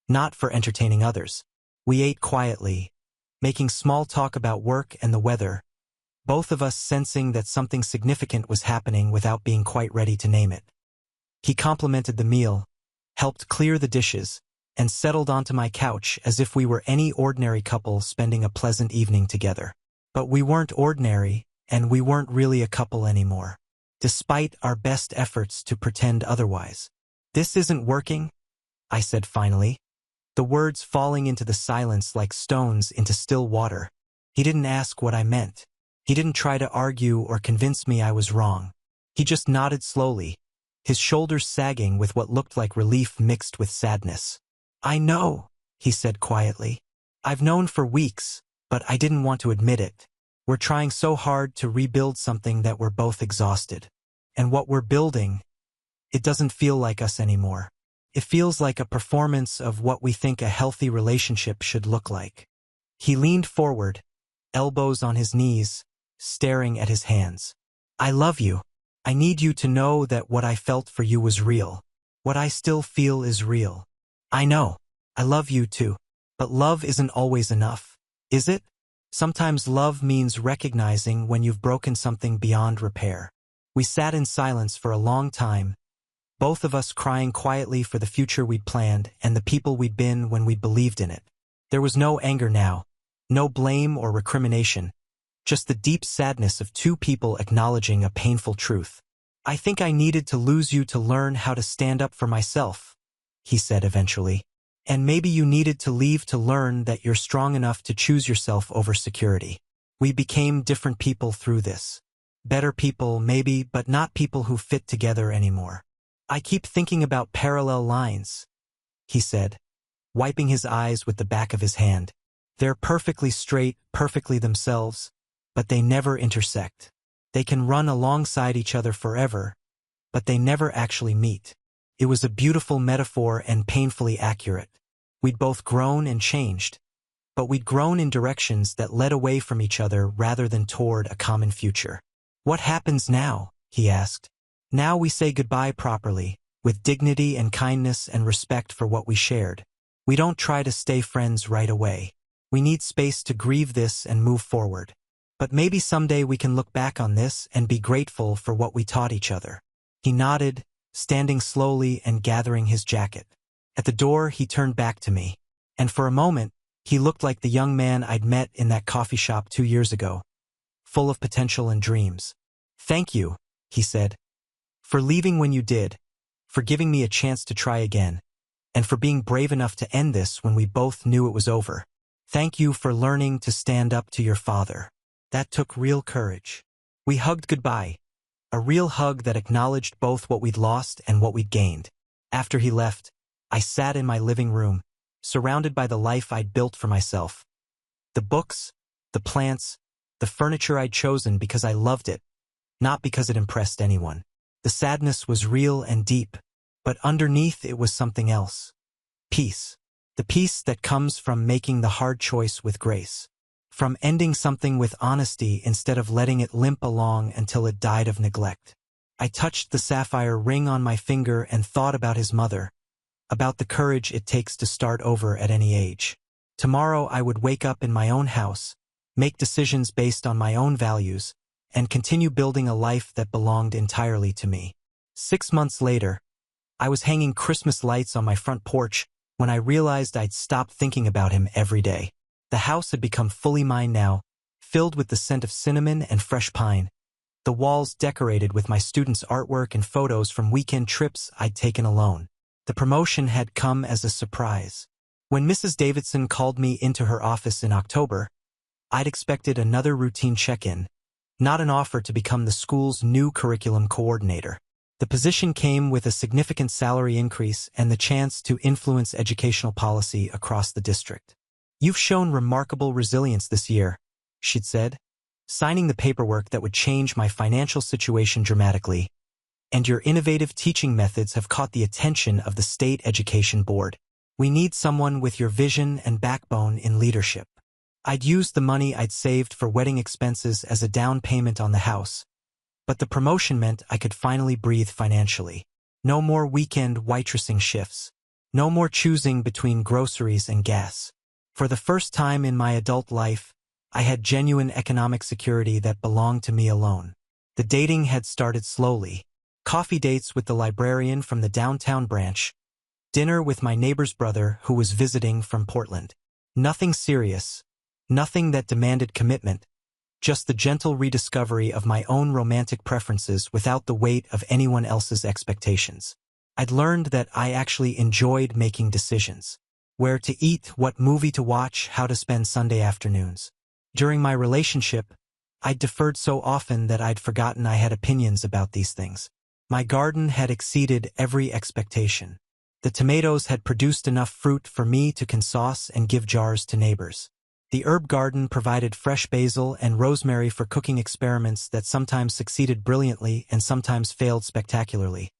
not for entertaining others. We ate quietly, making small talk about work and the weather, both of us sensing that something significant was happening without being quite ready to name it. He complimented the meal, helped clear the dishes, and settled onto my couch as if we were any ordinary couple spending a pleasant evening together. But we weren't ordinary, and we weren't really a couple anymore, despite our best efforts to pretend otherwise. "This isn't working," I said finally, the words falling into the silence like stones into still water. He didn't ask what I meant. He didn't try to argue or convince me I was wrong. He just nodded slowly, his shoulders sagging with what looked like relief mixed with sadness. "I know," he said quietly. "I've known for weeks, but I didn't want to admit it. We're trying so hard to rebuild something that we're both exhausted. And what we're building, it doesn't feel like us anymore. It feels like a performance of what we think a healthy relationship should look like." He leaned forward, elbows on his knees, staring at his hands. "I love you. I need you to know that what I felt for you was real. What I still feel is real. I know. I love you too. But love isn't always enough, is it? Sometimes love means recognizing when you've broken something beyond repair." We sat in silence for a long time, both of us crying quietly for the future we'd planned and the people we'd been when we believed in it. There was no anger now, no blame or recrimination, just the deep sadness of two people acknowledging a painful truth. "I think I needed to lose you to learn how to stand up for myself," he said eventually. "And maybe you needed to leave to learn that you're strong enough to choose yourself over security. We became different people through this. Better people, maybe, but not people who fit together anymore. I keep thinking about parallel lines," he said, wiping his eyes with the back of his hand. "They're perfectly straight, perfectly themselves, but they never intersect. They can run alongside each other forever, but they never actually meet." It was a beautiful metaphor and painfully accurate. We'd both grown and changed, but we'd grown in directions that led away from each other rather than toward a common future. "What happens now?" he asked. "Now we say goodbye properly, with dignity and kindness and respect for what we shared. We don't try to stay friends right away. We need space to grieve this and move forward. But maybe someday we can look back on this and be grateful for what we taught each other." He nodded, standing slowly and gathering his jacket. At the door, he turned back to me, and for a moment, he looked like the young man I'd met in that coffee shop 2 years ago, full of potential and dreams. "Thank you," he said, "for leaving when you did, for giving me a chance to try again, and for being brave enough to end this when we both knew it was over. Thank you for learning to stand up to your father. That took real courage." We hugged goodbye, a real hug that acknowledged both what we'd lost and what we'd gained. After he left, I sat in my living room, surrounded by the life I'd built for myself. The books, the plants, the furniture I'd chosen because I loved it, not because it impressed anyone. The sadness was real and deep, but underneath it was something else. Peace. The peace that comes from making the hard choice with grace. From ending something with honesty instead of letting it limp along until it died of neglect. I touched the sapphire ring on my finger and thought about his mother, about the courage it takes to start over at any age. Tomorrow I would wake up in my own house, make decisions based on my own values, and continue building a life that belonged entirely to me. 6 months later, I was hanging Christmas lights on my front porch when I realized I'd stopped thinking about him every day. The house had become fully mine now, filled with the scent of cinnamon and fresh pine, the walls decorated with my students' artwork and photos from weekend trips I'd taken alone. The promotion had come as a surprise. When Mrs. Davidson called me into her office in October, I'd expected another routine check-in, not an offer to become the school's new curriculum coordinator. The position came with a significant salary increase and the chance to influence educational policy across the district. "You've shown remarkable resilience this year," she'd said, "signing the paperwork that would change my financial situation dramatically, and your innovative teaching methods have caught the attention of the state education board. We need someone with your vision and backbone in leadership." I'd used the money I'd saved for wedding expenses as a down payment on the house, but the promotion meant I could finally breathe financially. No more weekend waitressing shifts. No more choosing between groceries and gas. For the first time in my adult life, I had genuine economic security that belonged to me alone. The dating had started slowly. Coffee dates with the librarian from the downtown branch, dinner with my neighbor's brother who was visiting from Portland. Nothing serious, nothing that demanded commitment, just the gentle rediscovery of my own romantic preferences without the weight of anyone else's expectations. I'd learned that I actually enjoyed making decisions. Where to eat, what movie to watch, how to spend Sunday afternoons. During my relationship, I'd deferred so often that I'd forgotten I had opinions about these things. My garden had exceeded every expectation. The tomatoes had produced enough fruit for me to consauce and give jars to neighbors. The herb garden provided fresh basil and rosemary for cooking experiments that sometimes succeeded brilliantly and sometimes failed spectacularly,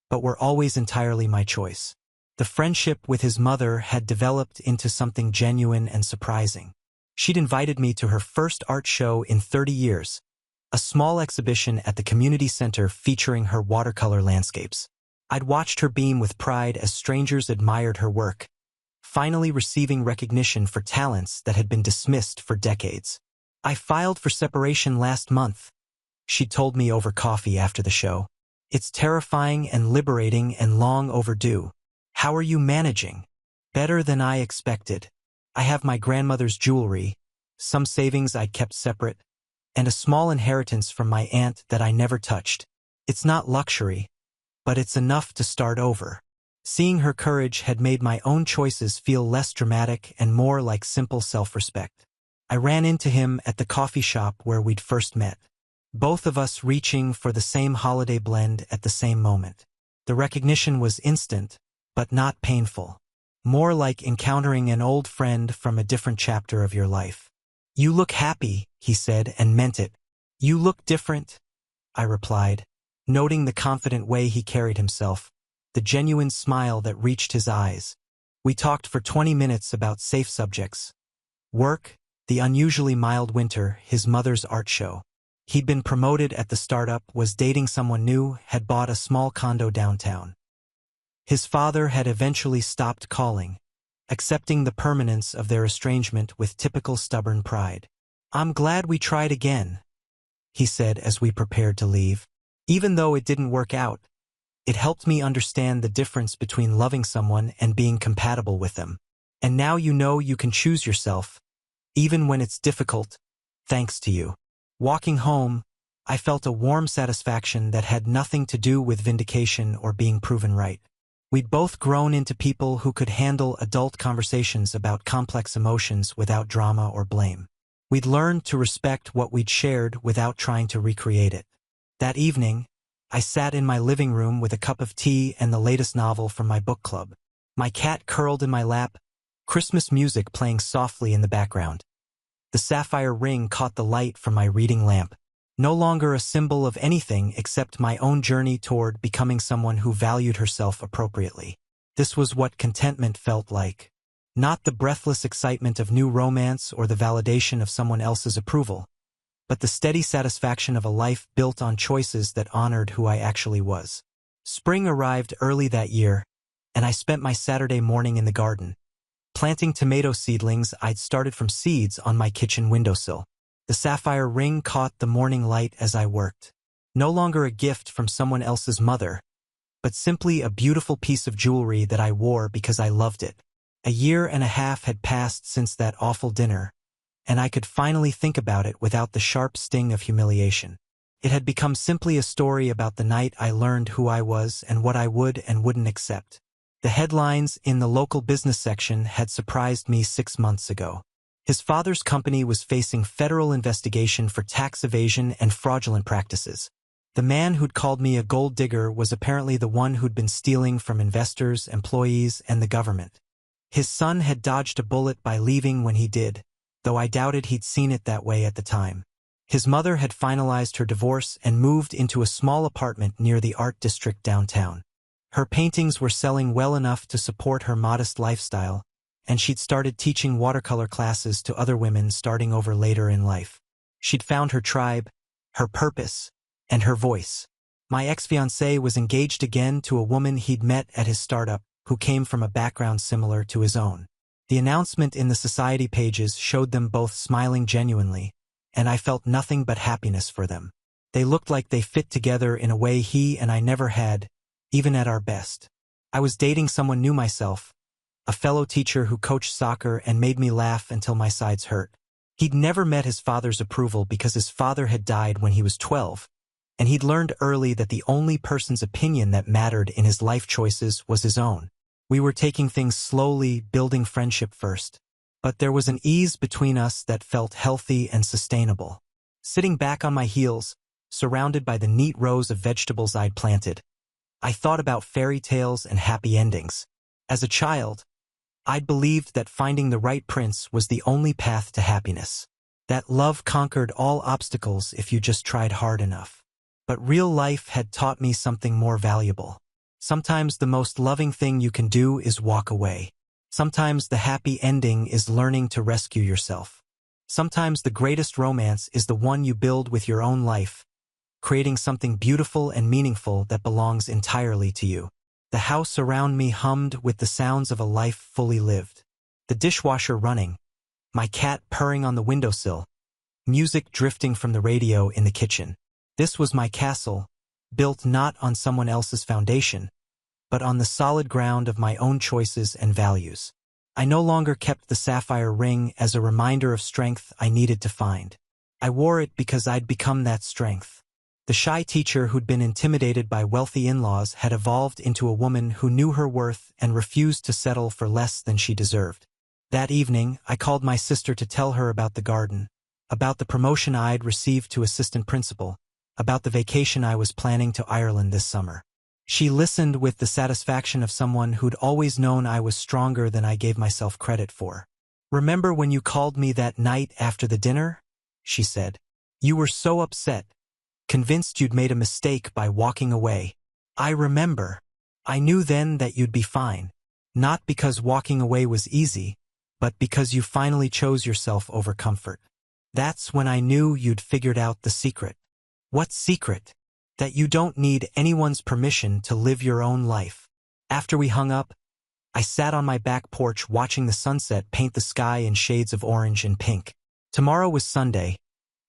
but were always entirely my choice. The friendship with his mother had developed into something genuine and surprising. She'd invited me to her first art show in 30 years, a small exhibition at the community center featuring her watercolor landscapes. I'd watched her beam with pride as strangers admired her work, finally receiving recognition for talents that had been dismissed for decades. "I filed for separation last month," she told me over coffee after the show. "It's terrifying and liberating and long overdue. How are you managing?" "Better than I expected. I have my grandmother's jewelry, some savings I'd kept separate, and a small inheritance from my aunt that I never touched. It's not luxury, but it's enough to start over." Seeing her courage had made my own choices feel less dramatic and more like simple self-respect. I ran into him at the coffee shop where we'd first met, both of us reaching for the same holiday blend at the same moment. The recognition was instant, but not painful. More like encountering an old friend from a different chapter of your life. "You look happy," he said, and meant it. "You look different," I replied, noting the confident way he carried himself, the genuine smile that reached his eyes. We talked for 20 minutes about safe subjects. Work, the unusually mild winter, his mother's art show. He'd been promoted at the startup, was dating someone new, had bought a small condo downtown. His father had eventually stopped calling, accepting the permanence of their estrangement with typical stubborn pride. "I'm glad we tried again," he said as we prepared to leave. "Even though it didn't work out, it helped me understand the difference between loving someone and being compatible with them. And now you know you can choose yourself, even when it's difficult, thanks to you." Walking home, I felt a warm satisfaction that had nothing to do with vindication or being proven right. We'd both grown into people who could handle adult conversations about complex emotions without drama or blame. We'd learned to respect what we'd shared without trying to recreate it. That evening, I sat in my living room with a cup of tea and the latest novel from my book club. My cat curled in my lap, Christmas music playing softly in the background. The sapphire ring caught the light from my reading lamp, no longer a symbol of anything except my own journey toward becoming someone who valued herself appropriately. This was what contentment felt like. Not the breathless excitement of new romance or the validation of someone else's approval, but the steady satisfaction of a life built on choices that honored who I actually was. Spring arrived early that year, and I spent my Saturday morning in the garden, planting tomato seedlings I'd started from seeds on my kitchen windowsill. The sapphire ring caught the morning light as I worked. No longer a gift from someone else's mother, but simply a beautiful piece of jewelry that I wore because I loved it. 1.5 years had passed since that awful dinner, and I could finally think about it without the sharp sting of humiliation. It had become simply a story about the night I learned who I was and what I would and wouldn't accept. The headlines in the local business section had surprised me 6 months ago. His father's company was facing federal investigation for tax evasion and fraudulent practices. The man who'd called me a gold digger was apparently the one who'd been stealing from investors, employees, and the government. His son had dodged a bullet by leaving when he did, though I doubted he'd seen it that way at the time. His mother had finalized her divorce and moved into a small apartment near the art district downtown. Her paintings were selling well enough to support her modest lifestyle, and she'd started teaching watercolor classes to other women starting over later in life. She'd found her tribe, her purpose, and her voice. My ex-fiancé was engaged again to a woman he'd met at his startup who came from a background similar to his own. The announcement in the society pages showed them both smiling genuinely, and I felt nothing but happiness for them. They looked like they fit together in a way he and I never had, even at our best. I was dating someone new myself, a fellow teacher who coached soccer and made me laugh until my sides hurt. He'd never met his father's approval because his father had died when he was 12, and he'd learned early that the only person's opinion that mattered in his life choices was his own. We were taking things slowly, building friendship first. But there was an ease between us that felt healthy and sustainable. Sitting back on my heels, surrounded by the neat rows of vegetables I'd planted, I thought about fairy tales and happy endings. As a child, I'd believed that finding the right prince was the only path to happiness. That love conquered all obstacles if you just tried hard enough. But real life had taught me something more valuable. Sometimes the most loving thing you can do is walk away. Sometimes the happy ending is learning to rescue yourself. Sometimes the greatest romance is the one you build with your own life, creating something beautiful and meaningful that belongs entirely to you. The house around me hummed with the sounds of a life fully lived. The dishwasher running, my cat purring on the windowsill, music drifting from the radio in the kitchen. This was my castle, built not on someone else's foundation, but on the solid ground of my own choices and values. I no longer kept the sapphire ring as a reminder of strength I needed to find. I wore it because I'd become that strength. The shy teacher who'd been intimidated by wealthy in-laws had evolved into a woman who knew her worth and refused to settle for less than she deserved. That evening, I called my sister to tell her about the garden, about the promotion I'd received to assistant principal, about the vacation I was planning to Ireland this summer. She listened with the satisfaction of someone who'd always known I was stronger than I gave myself credit for. "Remember when you called me that night after the dinner?" she said. "You were so upset, convinced you'd made a mistake by walking away." "I remember. I knew then that you'd be fine. Not because walking away was easy, but because you finally chose yourself over comfort. That's when I knew you'd figured out the secret." "What secret?" "That you don't need anyone's permission to live your own life." After we hung up, I sat on my back porch watching the sunset paint the sky in shades of orange and pink. Tomorrow was Sunday,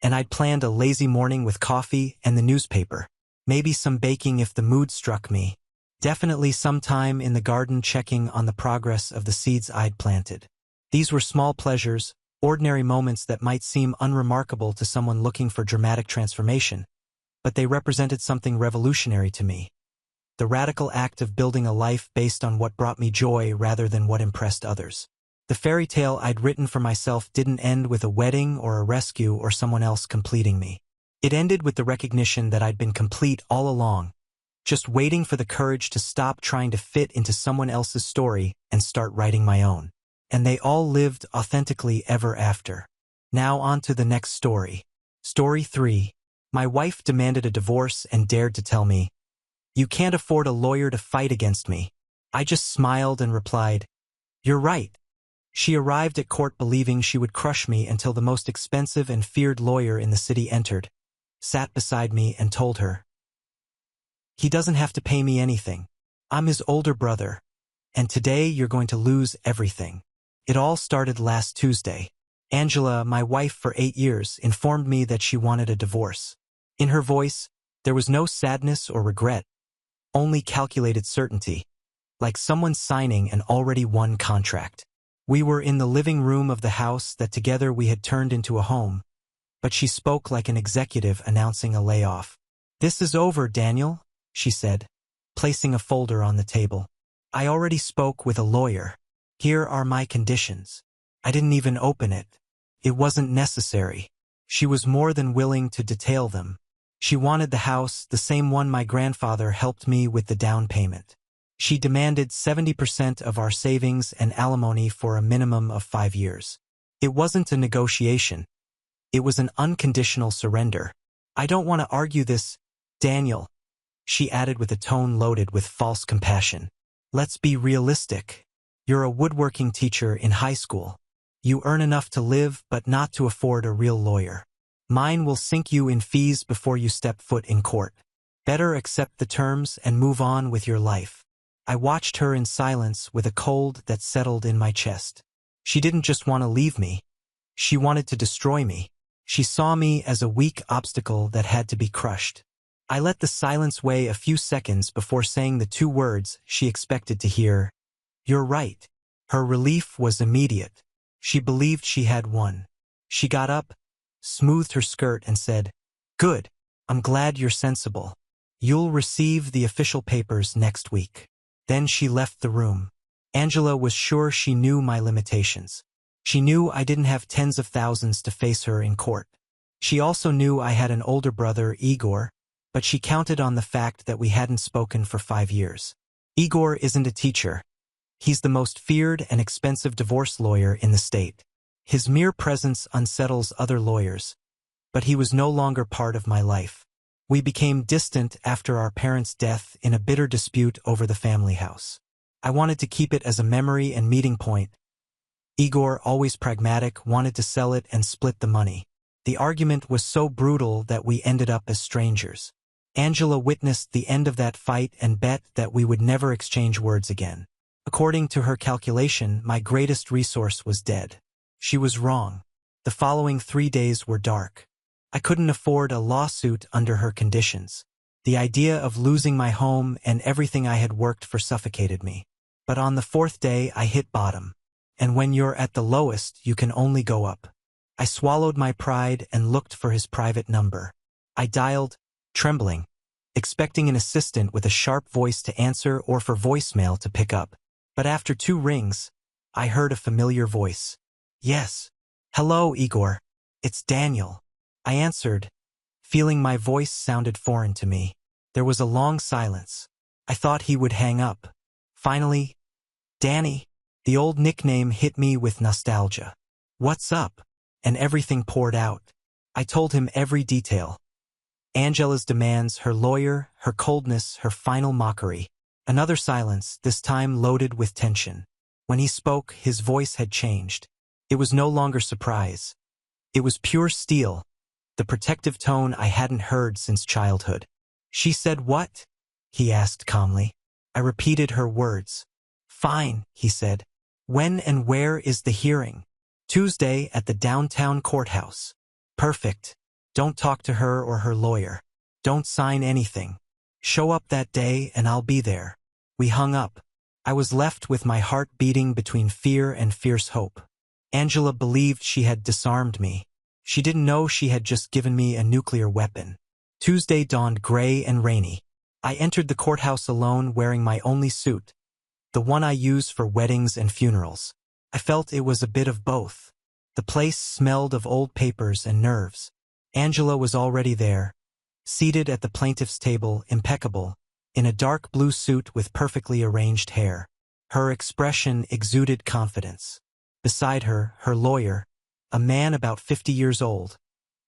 and I'd planned a lazy morning with coffee and the newspaper. Maybe some baking if the mood struck me. Definitely some time in the garden checking on the progress of the seeds I'd planted. These were small pleasures, ordinary moments that might seem unremarkable to someone looking for dramatic transformation, but they represented something revolutionary to me. The radical act of building a life based on what brought me joy rather than what impressed others. The fairy tale I'd written for myself didn't end with a wedding or a rescue or someone else completing me. It ended with the recognition that I'd been complete all along, just waiting for the courage to stop trying to fit into someone else's story and start writing my own. And they all lived authentically ever after. Now on to the next story. Story 3. My wife demanded a divorce and dared to tell me, "You can't afford a lawyer to fight against me." I just smiled and replied, "You're right." She arrived at court believing she would crush me until the most expensive and feared lawyer in the city entered, sat beside me and told her, "He doesn't have to pay me anything. I'm his older brother, and today you're going to lose everything." It all started last Tuesday. Angela, my wife for 8 years, informed me that she wanted a divorce. In her voice, there was no sadness or regret, only calculated certainty, like someone signing an already won contract. We were in the living room of the house that together we had turned into a home, but she spoke like an executive announcing a layoff. "This is over, Daniel," she said, placing a folder on the table. "I already spoke with a lawyer. Here are my conditions." I didn't even open it. It wasn't necessary. She was more than willing to detail them. She wanted the house, the same one my grandfather helped me with the down payment. She demanded 70% of our savings and alimony for a minimum of 5 years. It wasn't a negotiation. It was an unconditional surrender. I don't want to argue this, Daniel, she added with a tone loaded with false compassion. Let's be realistic. You're a woodworking teacher in high school. You earn enough to live but not to afford a real lawyer. Mine will sink you in fees before you step foot in court. Better accept the terms and move on with your life. I watched her in silence with a cold that settled in my chest. She didn't just want to leave me. She wanted to destroy me. She saw me as a weak obstacle that had to be crushed. I let the silence weigh a few seconds before saying the 2 words she expected to hear. You're right. Her relief was immediate. She believed she had won. She got up, smoothed her skirt and said, Good, I'm glad you're sensible. You'll receive the official papers next week. Then she left the room. Angela was sure she knew my limitations. She knew I didn't have tens of thousands to face her in court. She also knew I had an older brother, Igor, but she counted on the fact that we hadn't spoken for 5 years. Igor isn't a teacher. He's the most feared and expensive divorce lawyer in the state. His mere presence unsettles other lawyers, but he was no longer part of my life. We became distant after our parents' death in a bitter dispute over the family house. I wanted to keep it as a memory and meeting point. Igor, always pragmatic, wanted to sell it and split the money. The argument was so brutal that we ended up as strangers. Angela witnessed the end of that fight and bet that we would never exchange words again. According to her calculation, my greatest resource was dead. She was wrong. The following 3 days were dark. I couldn't afford a lawsuit under her conditions. The idea of losing my home and everything I had worked for suffocated me. But on the 4th day, I hit bottom. And when you're at the lowest, you can only go up. I swallowed my pride and looked for his private number. I dialed, trembling, expecting an assistant with a sharp voice to answer or for voicemail to pick up. But after 2 rings, I heard a familiar voice. Yes. Hello, Igor. It's Daniel. I answered, feeling my voice sounded foreign to me. There was a long silence. I thought he would hang up. Finally, Danny. The old nickname hit me with nostalgia. What's up? And everything poured out. I told him every detail. Angela's demands, her lawyer, her coldness, her final mockery. Another silence, this time loaded with tension. When he spoke, his voice had changed. It was no longer surprise. It was pure steel, the protective tone I hadn't heard since childhood. She said what? He asked calmly. I repeated her words. Fine, he said. When and where is the hearing? Tuesday at the downtown courthouse. Perfect. Don't talk to her or her lawyer. Don't sign anything. Show up that day and I'll be there. We hung up. I was left with my heart beating between fear and fierce hope. Angela believed she had disarmed me. She didn't know she had just given me a nuclear weapon. Tuesday dawned gray and rainy. I entered the courthouse alone wearing my only suit, the one I use for weddings and funerals. I felt it was a bit of both. The place smelled of old papers and nerves. Angela was already there, seated at the plaintiff's table, impeccable, in a dark blue suit with perfectly arranged hair. Her expression exuded confidence. Beside her, her lawyer, a man about 50 years old,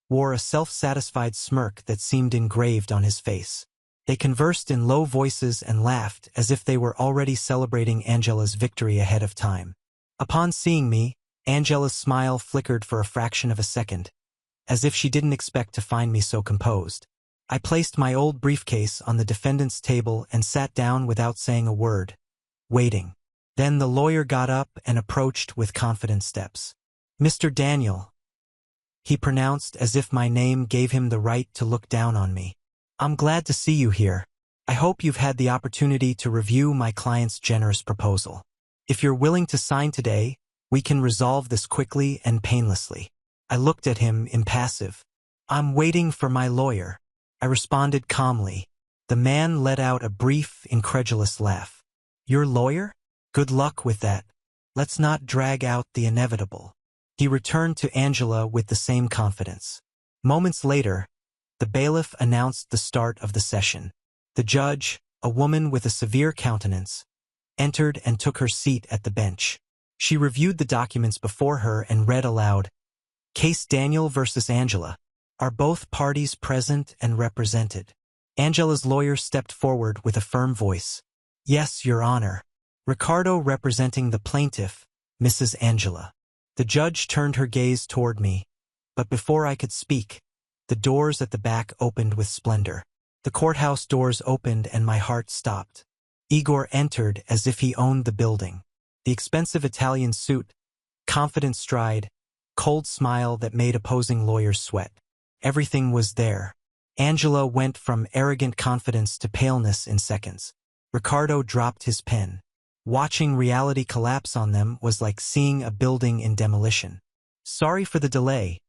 wore a self-satisfied smirk that seemed engraved on his face. They conversed in low voices and laughed as if they were already celebrating Angela's victory ahead of time. Upon seeing me, Angela's smile flickered for a fraction of a second, as if she didn't expect to find me so composed. I placed my old briefcase on the defendant's table and sat down without saying a word, waiting. Then the lawyer got up and approached with confident steps. Mr. Daniel, he pronounced as if my name gave him the right to look down on me. I'm glad to see you here. I hope you've had the opportunity to review my client's generous proposal. If you're willing to sign today, we can resolve this quickly and painlessly. I looked at him, impassive. I'm waiting for my lawyer. I responded calmly. The man let out a brief, incredulous laugh. Your lawyer? Good luck with that. Let's not drag out the inevitable. He returned to Angela with the same confidence. Moments later, the bailiff announced the start of the session. The judge, a woman with a severe countenance, entered and took her seat at the bench. She reviewed the documents before her and read aloud, "Case Daniel versus Angela. Are both parties present and represented?" Angela's lawyer stepped forward with a firm voice. "Yes, Your Honor. Ricardo representing the plaintiff, Mrs. Angela." The judge turned her gaze toward me, but before I could speak, the doors at the back opened with splendor. The courthouse doors opened and my heart stopped. Igor entered as if he owned the building. The expensive Italian suit, confident stride, cold smile that made opposing lawyers sweat. Everything was there. Angela went from arrogant confidence to paleness in seconds. Ricardo dropped his pen. Watching reality collapse on them was like seeing a building in demolition. "Sorry for the delay,"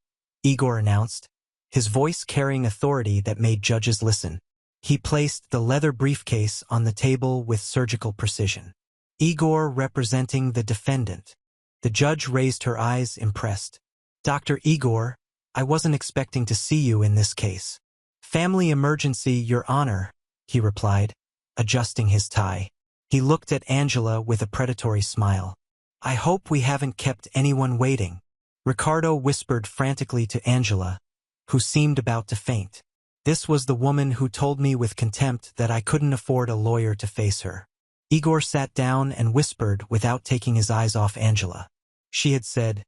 Igor announced, his voice carrying authority that made judges listen. He placed the leather briefcase on the table with surgical precision. Igor representing the defendant. The judge raised her eyes, impressed. "Dr. Igor, I wasn't expecting to see you in this case." "Family emergency, Your Honor," he replied, adjusting his tie. He looked at Angela with a predatory smile. "I hope we haven't kept anyone waiting," Ricardo whispered frantically to Angela, who seemed about to faint. This was the woman who told me with contempt that I couldn't afford a lawyer to face her. Igor sat down and whispered without taking his eyes off Angela. She had said,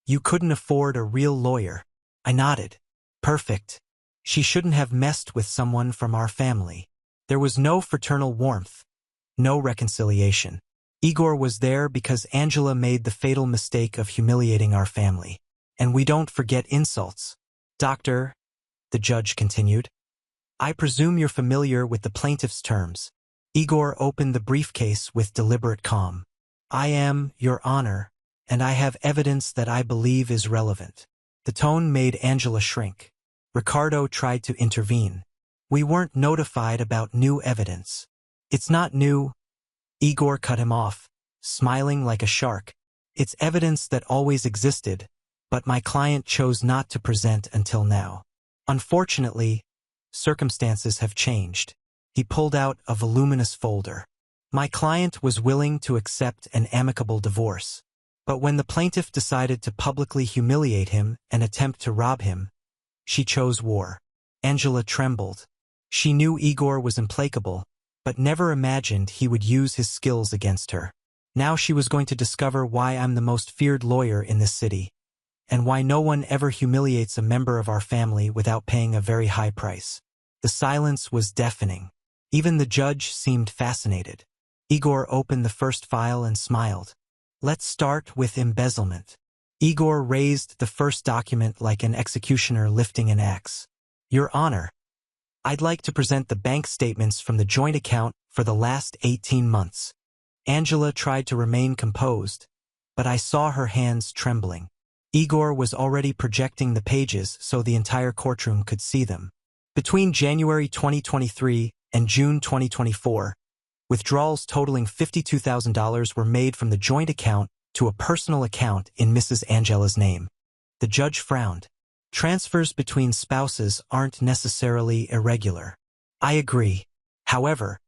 "You couldn't afford a real lawyer." I nodded. Perfect. She shouldn't have messed with someone from our family. There was no fraternal warmth. No reconciliation. Igor was there because Angela made the fatal mistake of humiliating our family. And we don't forget insults. "Doctor," the judge continued, "I presume you're familiar with the plaintiff's terms." Igor opened the briefcase with deliberate calm. "I am, Your Honor, and I have evidence that I believe is relevant." The tone made Angela shrink. Ricardo tried to intervene. "We weren't notified about new evidence." "It's not new," Igor cut him off, smiling like a shark. "It's evidence that always existed, but my client chose not to present until now. Unfortunately, circumstances have changed." He pulled out a voluminous folder. "My client was willing to accept an amicable divorce. But when the plaintiff decided to publicly humiliate him and attempt to rob him, she chose war." Angela trembled. She knew Igor was implacable, but never imagined he would use his skills against her. Now she was going to discover why I'm the most feared lawyer in this city, and why no one ever humiliates a member of our family without paying a very high price. The silence was deafening. Even the judge seemed fascinated. Igor opened the first file and smiled. "Let's start with embezzlement." Igor raised the first document like an executioner lifting an axe. "Your Honor, I'd like to present the bank statements from the joint account for the last 18 months. Angela tried to remain composed, but I saw her hands trembling. Igor was already projecting the pages so the entire courtroom could see them. Between January 2023 and June 2024, withdrawals totaling $52,000 were made from the joint account to a personal account in Mrs. Angela's name. The judge frowned. Transfers between spouses aren't necessarily irregular. I agree. However,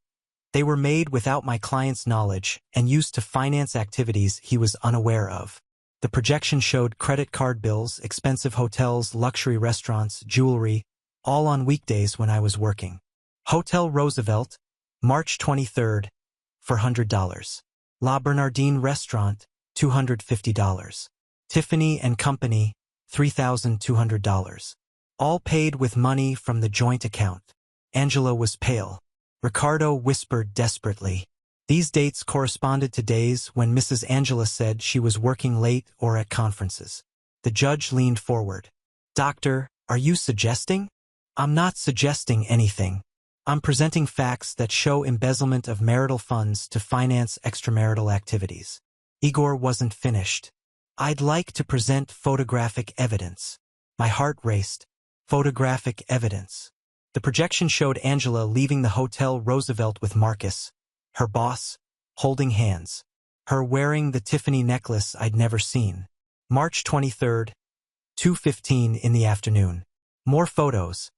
they were made without my client's knowledge and used to finance activities he was unaware of. The projection showed credit card bills, expensive hotels, luxury restaurants, jewelry, all on weekdays when I was working. Hotel Roosevelt, March 23rd, $400. La Bernardine Restaurant, $250. Tiffany and Company, $3,200. All paid with money from the joint account. Angela was pale. Ricardo whispered desperately. These dates corresponded to days when Mrs. Angela said she was working late or at conferences. The judge leaned forward. "Doctor, are you suggesting?" "I'm not suggesting anything. I'm presenting facts that show embezzlement of marital funds to finance extramarital activities." Igor wasn't finished. "I'd like to present photographic evidence." My heart raced. Photographic evidence. The projection showed Angela leaving the Hotel Roosevelt with Marcus, her boss, holding hands. Her wearing the Tiffany necklace I'd never seen. March 23rd, 2:15 in the afternoon. More photos.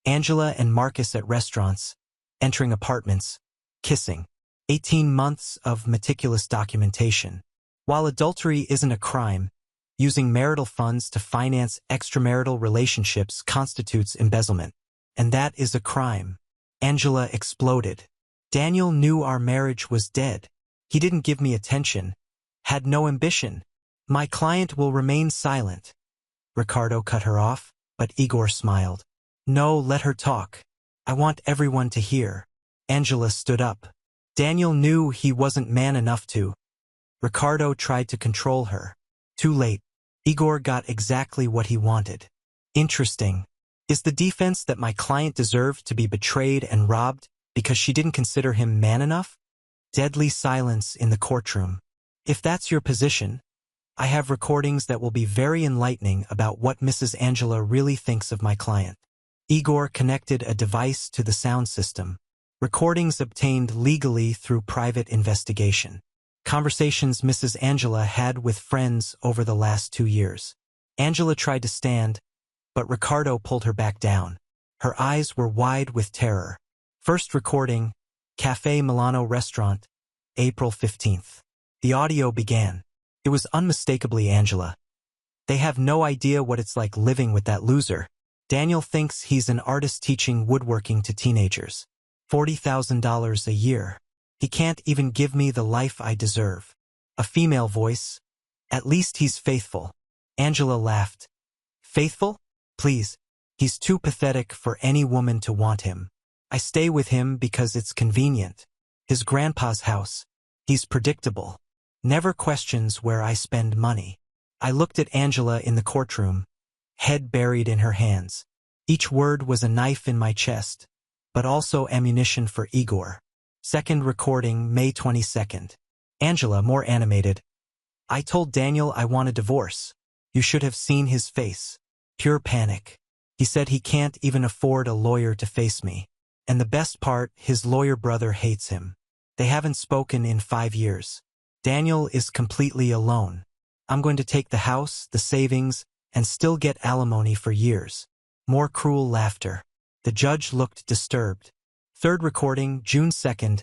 Angela and Marcus at restaurants, entering apartments, kissing. 18 months of meticulous documentation. While adultery isn't a crime, using marital funds to finance extramarital relationships constitutes embezzlement. And that is a crime. Angela exploded. Daniel knew our marriage was dead. He didn't give me attention, had no ambition. My client will remain silent. Ricardo cut her off, but Igor smiled. No, let her talk. I want everyone to hear. Angela stood up. Daniel knew he wasn't man enough to. Ricardo tried to control her. Too late. Igor got exactly what he wanted. Interesting. Is the defense that my client deserved to be betrayed and robbed because she didn't consider him man enough? Deadly silence in the courtroom. If that's your position, I have recordings that will be very enlightening about what Mrs. Angela really thinks of my client. Igor connected a device to the sound system. Recordings obtained legally through private investigation. Conversations Mrs. Angela had with friends over the last 2 years. Angela tried to stand, but Ricardo pulled her back down. Her eyes were wide with terror. First recording, Café Milano Restaurant, April 15th. The audio began. It was unmistakably Angela. They have no idea what it's like living with that loser. Daniel thinks he's an artist teaching woodworking to teenagers. $40,000 a year. He can't even give me the life I deserve. A female voice. At least he's faithful. Angela laughed. Faithful? Please. He's too pathetic for any woman to want him. I stay with him because it's convenient. His grandpa's house. He's predictable. Never questions where I spend money. I looked at Angela in the courtroom, head buried in her hands. Each word was a knife in my chest, but also ammunition for Igor. Second recording, May 22nd. Angela, more animated. I told Daniel I want a divorce. You should have seen his face. Pure panic. He said he can't even afford a lawyer to face me. And the best part, his lawyer brother hates him. They haven't spoken in 5 years. Daniel is completely alone. I'm going to take the house, the savings, and still get alimony for years. More cruel laughter. The judge looked disturbed. Third recording, June 2nd,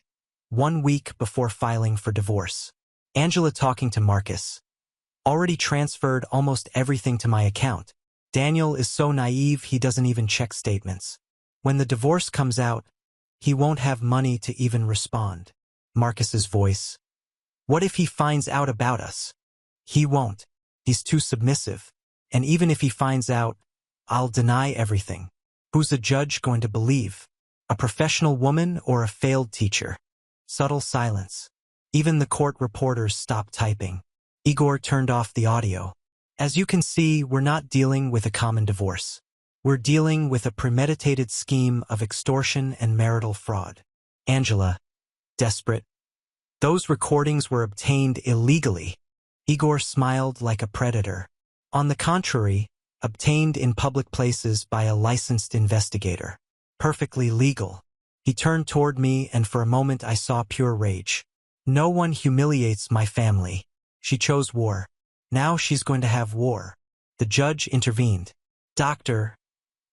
1 week before filing for divorce. Angela talking to Marcus. Already transferred almost everything to my account. Daniel is so naive he doesn't even check statements. When the divorce comes out, he won't have money to even respond. Marcus's voice. What if he finds out about us? He won't. He's too submissive. And even if he finds out, I'll deny everything. Who's a judge going to believe? A professional woman or a failed teacher? Subtle silence. Even the court reporters stopped typing. Igor turned off the audio. As you can see, we're not dealing with a common divorce. We're dealing with a premeditated scheme of extortion and marital fraud. Angela, desperate. Those recordings were obtained illegally. Igor smiled like a predator. On the contrary, obtained in public places by a licensed investigator. Perfectly legal. He turned toward me and for a moment I saw pure rage. No one humiliates my family. She chose war. Now she's going to have war. The judge intervened. Doctor,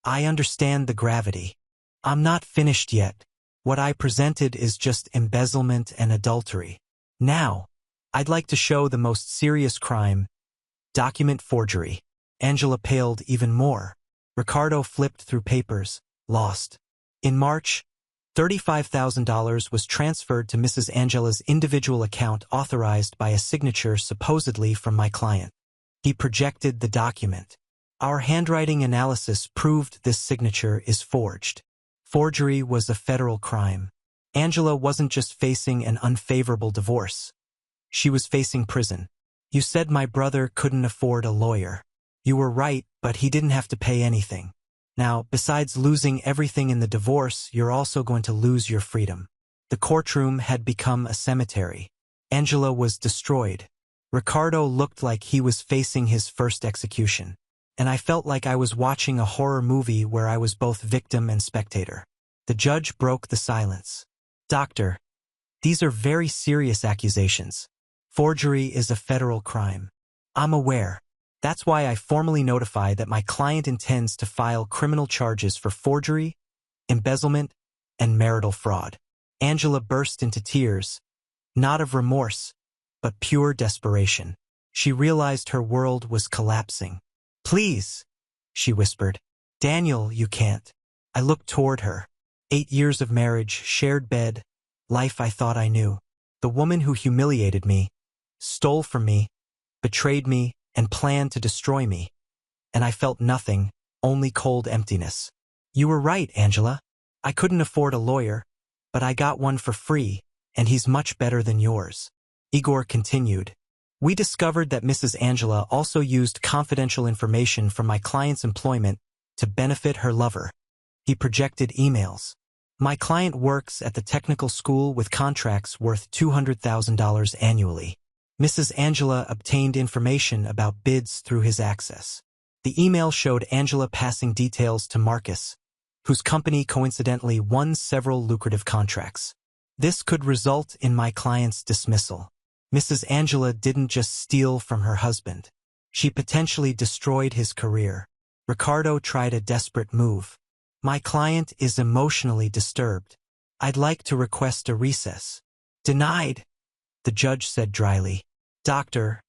I understand the gravity. I'm not finished yet. What I presented is just embezzlement and adultery. Now, I'd like to show the most serious crime, document forgery. Angela paled even more. Ricardo flipped through papers, lost. In March, $35,000 was transferred to Mrs. Angela's individual account authorized by a signature supposedly from my client. He projected the document. Our handwriting analysis proved this signature is forged. Forgery was a federal crime. Angela wasn't just facing an unfavorable divorce. She was facing prison. You said my brother couldn't afford a lawyer. You were right, but he didn't have to pay anything. Now, besides losing everything in the divorce, you're also going to lose your freedom. The courtroom had become a cemetery. Angela was destroyed. Ricardo looked like he was facing his first execution. And I felt like I was watching a horror movie where I was both victim and spectator. The judge broke the silence. Doctor, these are very serious accusations. Forgery is a federal crime. I'm aware. That's why I formally notify that my client intends to file criminal charges for forgery, embezzlement, and marital fraud. Angela burst into tears, not of remorse, but pure desperation. She realized her world was collapsing. "Please," she whispered. "Daniel, you can't." I looked toward her. 8 years of marriage, shared bed, life I thought I knew. The woman who humiliated me, stole from me, betrayed me, and planned to destroy me. And I felt nothing, only cold emptiness. "You were right, Angela. I couldn't afford a lawyer, but I got one for free, and he's much better than yours." Igor continued. "We discovered that Mrs. Angela also used confidential information from my client's employment to benefit her lover." He projected emails. "My client works at the technical school with contracts worth $200,000 annually. Mrs. Angela obtained information about bids through his access. The email showed Angela passing details to Marcus, whose company coincidentally won several lucrative contracts. This could result in my client's dismissal. Mrs. Angela didn't just steal from her husband. She potentially destroyed his career. Ricardo tried a desperate move. My client is emotionally disturbed. I'd like to request a recess." "Denied," the judge said dryly. "Doctor,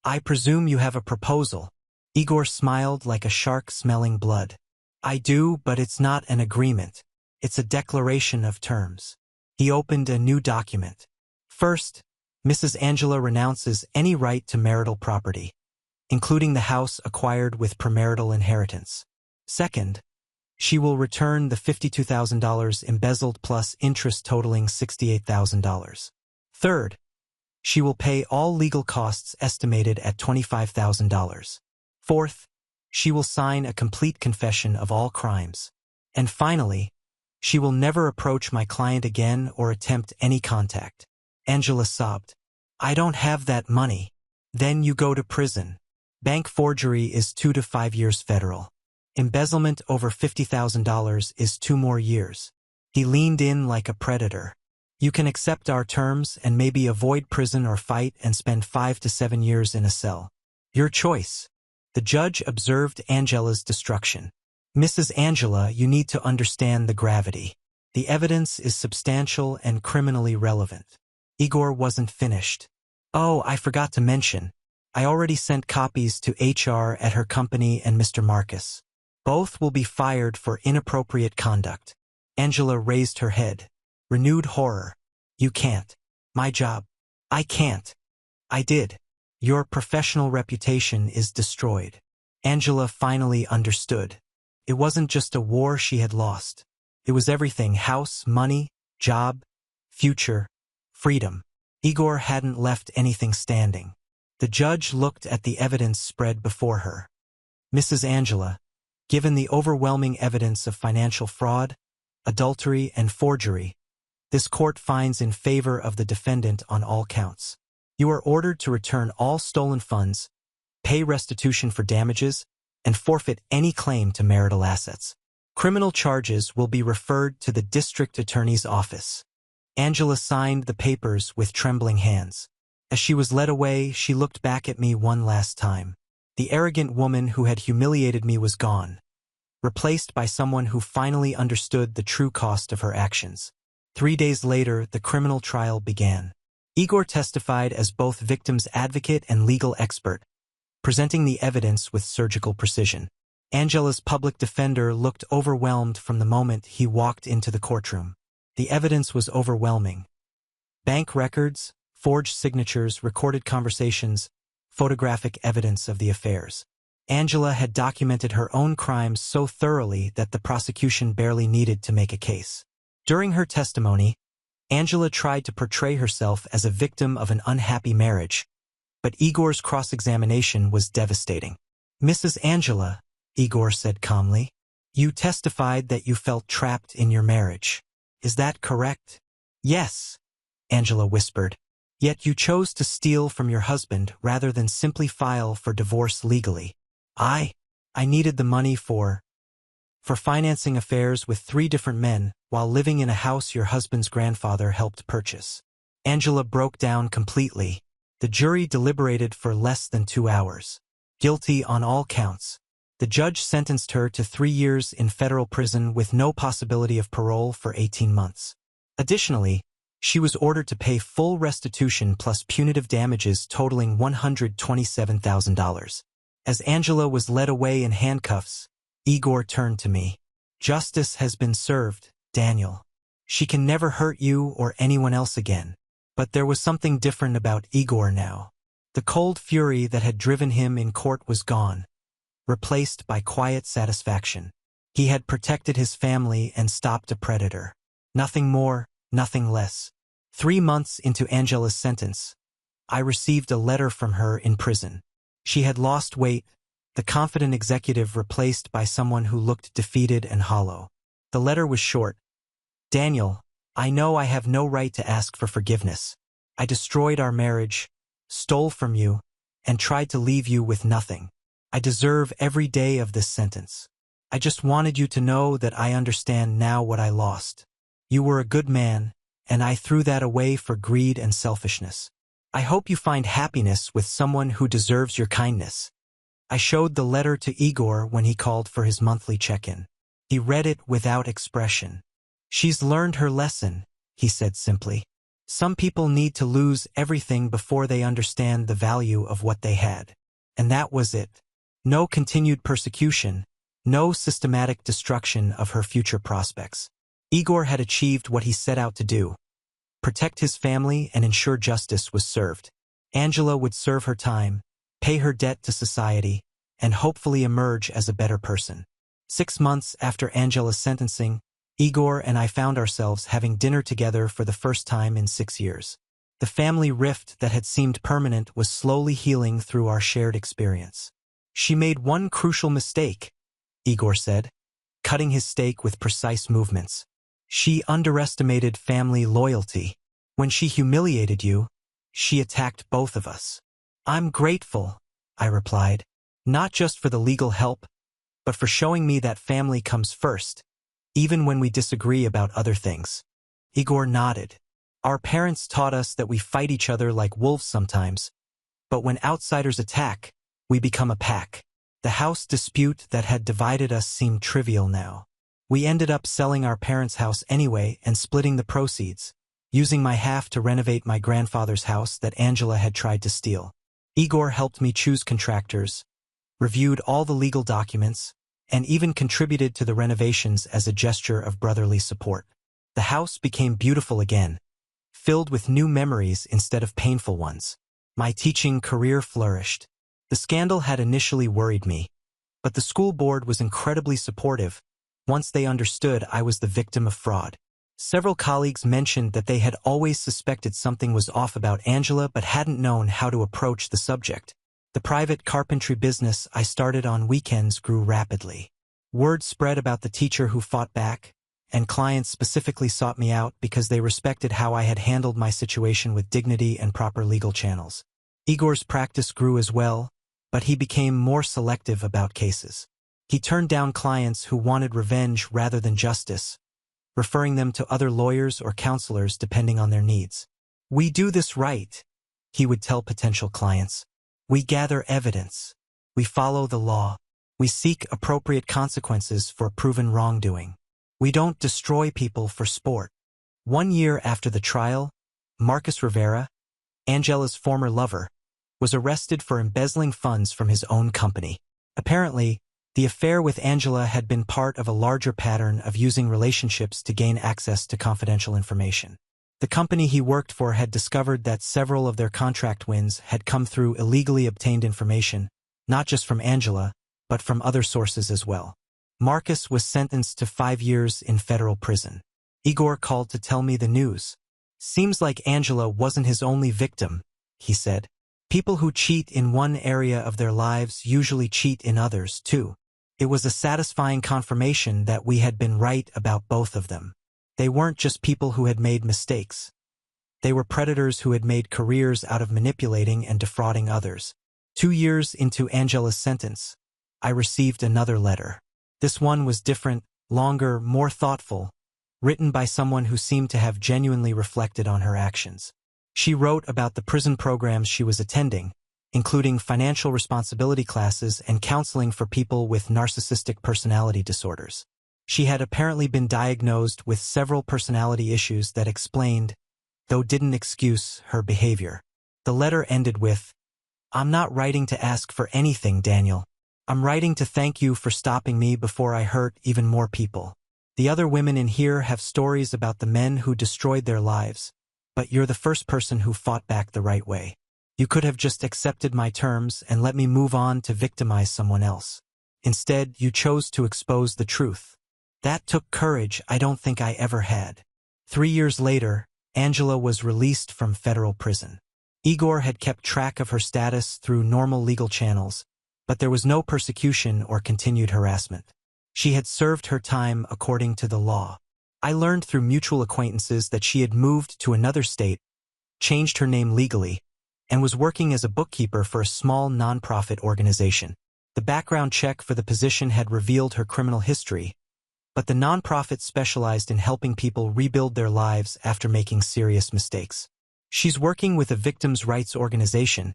I presume you have a proposal." Igor smiled like a shark smelling blood. "I do, but it's not an agreement. It's a declaration of terms." He opened a new document. "First, Mrs. Angela renounces any right to marital property, including the house acquired with premarital inheritance. Second, she will return the $52,000 embezzled plus interest totaling $68,000. Third, she will pay all legal costs estimated at $25,000. Fourth, she will sign a complete confession of all crimes. And finally, she will never approach my client again or attempt any contact." Angela sobbed. "I don't have that money." "Then you go to prison. Bank forgery is 2 to 5 years federal. Embezzlement over $50,000 is 2 more years." He leaned in like a predator. "You can accept our terms and maybe avoid prison or fight and spend 5 to 7 years in a cell. Your choice." The judge observed Angela's destruction. "Mrs. Angela, you need to understand the gravity. The evidence is substantial and criminally relevant." Igor wasn't finished. "Oh, I forgot to mention. I already sent copies to HR at her company and Mr. Marcus. Both will be fired for inappropriate conduct." Angela raised her head. Renewed horror. "You can't. My job. I can't." "I did. Your professional reputation is destroyed." Angela finally understood. It wasn't just a war she had lost. It was everything: house, money, job, future, freedom. Igor hadn't left anything standing. The judge looked at the evidence spread before her. "Mrs. Angela, given the overwhelming evidence of financial fraud, adultery, and forgery, this court finds in favor of the defendant on all counts. You are ordered to return all stolen funds, pay restitution for damages, and forfeit any claim to marital assets. Criminal charges will be referred to the district attorney's office." Angela signed the papers with trembling hands. As she was led away, she looked back at me one last time. The arrogant woman who had humiliated me was gone, replaced by someone who finally understood the true cost of her actions. 3 days later, the criminal trial began. Igor testified as both victim's advocate and legal expert, presenting the evidence with surgical precision. Angela's public defender looked overwhelmed from the moment he walked into the courtroom. The evidence was overwhelming. Bank records, forged signatures, recorded conversations, photographic evidence of the affairs. Angela had documented her own crimes so thoroughly that the prosecution barely needed to make a case. During her testimony, Angela tried to portray herself as a victim of an unhappy marriage, but Igor's cross-examination was devastating. "Mrs. Angela," Igor said calmly, "you testified that you felt trapped in your marriage. Is that correct?" "Yes," Angela whispered. "Yet you chose to steal from your husband rather than simply file for divorce legally." I needed the money for financing affairs with 3 different men while living in a house your husband's grandfather helped purchase." Angela broke down completely. The jury deliberated for less than 2 hours. guilty on all counts. The judge sentenced her to 3 years in federal prison with no possibility of parole for 18 months. Additionally, she was ordered to pay full restitution plus punitive damages totaling $127,000. As Angela was led away in handcuffs, Igor turned to me. "Justice has been served, Daniel. She can never hurt you or anyone else again." But there was something different about Igor now. The cold fury that had driven him in court was gone, replaced by quiet satisfaction. He had protected his family and stopped a predator. Nothing more, nothing less. 3 months into Angela's sentence, I received a letter from her in prison. She had lost weight, the confident executive replaced by someone who looked defeated and hollow. The letter was short. "Daniel, I know I have no right to ask for forgiveness. I destroyed our marriage, stole from you, and tried to leave you with nothing. I deserve every day of this sentence. I just wanted you to know that I understand now what I lost. You were a good man, and I threw that away for greed and selfishness. I hope you find happiness with someone who deserves your kindness." I showed the letter to Igor when he called for his monthly check-in. He read it without expression. "She's learned her lesson," he said simply. "Some people need to lose everything before they understand the value of what they had." And that was it. No continued persecution, no systematic destruction of her future prospects. Igor had achieved what he set out to do: protect his family and ensure justice was served. Angela would serve her time, pay her debt to society, and hopefully emerge as a better person. 6 months after Angela's sentencing, Igor and I found ourselves having dinner together for the first time in 6 years. The family rift that had seemed permanent was slowly healing through our shared experience. "She made one crucial mistake," Igor said, cutting his steak with precise movements. "She underestimated family loyalty. When she humiliated you, she attacked both of us." "I'm grateful," I replied, "not just for the legal help, but for showing me that family comes first, even when we disagree about other things." Igor nodded. "Our parents taught us that we fight each other like wolves sometimes, but when outsiders attack, we become a pack." The house dispute that had divided us seemed trivial now. We ended up selling our parents' house anyway and splitting the proceeds, using my half to renovate my grandfather's house that Angela had tried to steal. Igor helped me choose contractors, reviewed all the legal documents, and even contributed to the renovations as a gesture of brotherly support. The house became beautiful again, filled with new memories instead of painful ones. My teaching career flourished. The scandal had initially worried me, but the school board was incredibly supportive once they understood I was the victim of fraud. Several colleagues mentioned that they had always suspected something was off about Angela but hadn't known how to approach the subject. The private carpentry business I started on weekends grew rapidly. Word spread about the teacher who fought back, and clients specifically sought me out because they respected how I had handled my situation with dignity and proper legal channels. Igor's practice grew as well, but he became more selective about cases. He turned down clients who wanted revenge rather than justice, referring them to other lawyers or counselors depending on their needs. "We do this right," he would tell potential clients. "We gather evidence. We follow the law. We seek appropriate consequences for proven wrongdoing. We don't destroy people for sport." 1 year after the trial, Marcus Rivera, Angela's former lover, was arrested for embezzling funds from his own company. Apparently, the affair with Angela had been part of a larger pattern of using relationships to gain access to confidential information. The company he worked for had discovered that several of their contract wins had come through illegally obtained information, not just from Angela, but from other sources as well. Marcus was sentenced to 5 years in federal prison. Igor called to tell me the news. "Seems like Angela wasn't his only victim," he said. "People who cheat in one area of their lives usually cheat in others, too." It was a satisfying confirmation that we had been right about both of them. They weren't just people who had made mistakes. They were predators who had made careers out of manipulating and defrauding others. 2 years into Angela's sentence, I received another letter. This one was different, longer, more thoughtful, written by someone who seemed to have genuinely reflected on her actions. She wrote about the prison programs she was attending, including financial responsibility classes and counseling for people with narcissistic personality disorders. She had apparently been diagnosed with several personality issues that explained, though didn't excuse, her behavior. The letter ended with, "I'm not writing to ask for anything, Daniel. I'm writing to thank you for stopping me before I hurt even more people. The other women in here have stories about the men who destroyed their lives, but you're the first person who fought back the right way. You could have just accepted my terms and let me move on to victimize someone else. Instead, you chose to expose the truth. That took courage I don't think I ever had." 3 years later, Angela was released from federal prison. Igor had kept track of her status through normal legal channels, but there was no persecution or continued harassment. She had served her time according to the law. I learned through mutual acquaintances that she had moved to another state, changed her name legally, and was working as a bookkeeper for a small nonprofit organization. The background check for the position had revealed her criminal history, but the nonprofit specialized in helping people rebuild their lives after making serious mistakes. She's working with a victims' rights organization,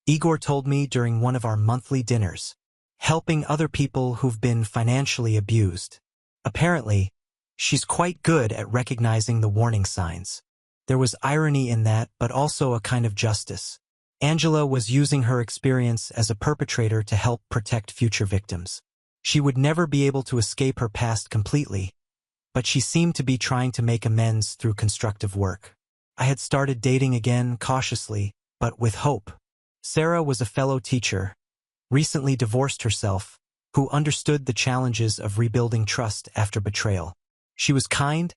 Igor told me during one of our monthly dinners, helping other people who've been financially abused. Apparently, she's quite good at recognizing the warning signs. There was irony in that, but also a kind of justice. Angela was using her experience as a perpetrator to help protect future victims. She would never be able to escape her past completely, but she seemed to be trying to make amends through constructive work. I had started dating again cautiously, but with hope. Sarah was a fellow teacher, recently divorced herself, who understood the challenges of rebuilding trust after betrayal. She was kind,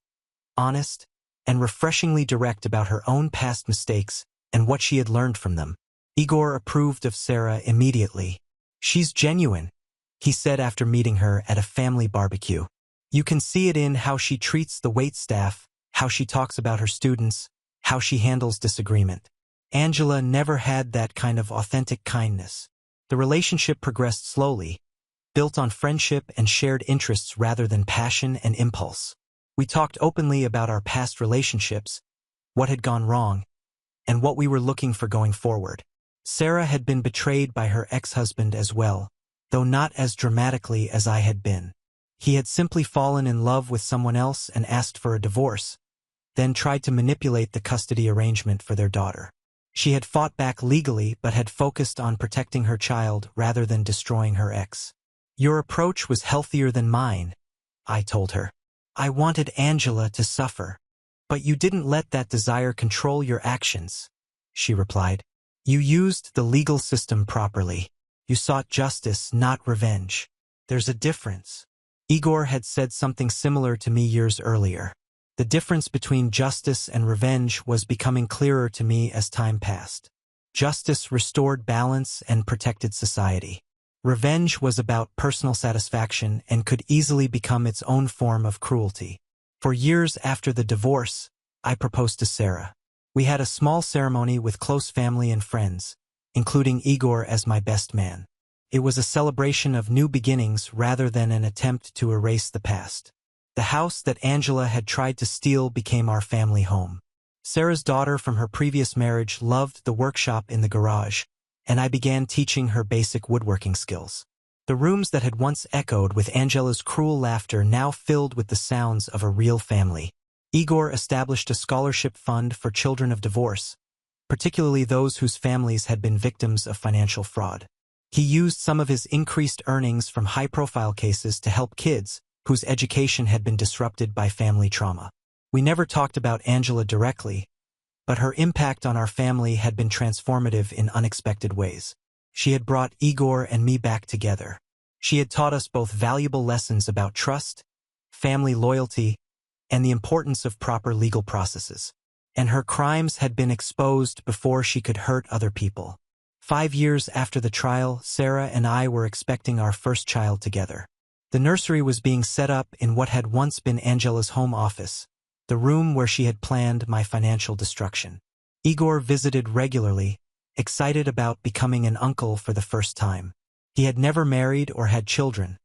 honest, and refreshingly direct about her own past mistakes and what she had learned from them. Igor approved of Sarah immediately. "She's genuine," he said after meeting her at a family barbecue. "You can see it in how she treats the waitstaff, how she talks about her students, how she handles disagreement." Angela never had that kind of authentic kindness. The relationship progressed slowly, built on friendship and shared interests rather than passion and impulse. We talked openly about our past relationships, what had gone wrong, and what we were looking for going forward. Sarah had been betrayed by her ex-husband as well, though not as dramatically as I had been. He had simply fallen in love with someone else and asked for a divorce, then tried to manipulate the custody arrangement for their daughter. She had fought back legally but had focused on protecting her child rather than destroying her ex. "Your approach was healthier than mine," I told her. "I wanted Angela to suffer. But you didn't let that desire control your actions," she replied. "You used the legal system properly. You sought justice, not revenge. There's a difference." Igor had said something similar to me years earlier. The difference between justice and revenge was becoming clearer to me as time passed. Justice restored balance and protected society. Revenge was about personal satisfaction and could easily become its own form of cruelty. For years after the divorce, I proposed to Sarah. We had a small ceremony with close family and friends, including Igor as my best man. It was a celebration of new beginnings rather than an attempt to erase the past. The house that Angela had tried to steal became our family home. Sarah's daughter from her previous marriage loved the workshop in the garage, and I began teaching her basic woodworking skills. The rooms that had once echoed with Angela's cruel laughter now filled with the sounds of a real family. Igor established a scholarship fund for children of divorce, particularly those whose families had been victims of financial fraud. He used some of his increased earnings from high-profile cases to help kids whose education had been disrupted by family trauma. We never talked about Angela directly, but her impact on our family had been transformative in unexpected ways. She had brought Igor and me back together. She had taught us both valuable lessons about trust, family loyalty, and the importance of proper legal processes. And her crimes had been exposed before she could hurt other people. 5 years after the trial, Sarah and I were expecting our first child together. The nursery was being set up in what had once been Angela's home office, the room where she had planned my financial destruction. Igor visited regularly, excited about becoming an uncle for the first time. He had never married or had children,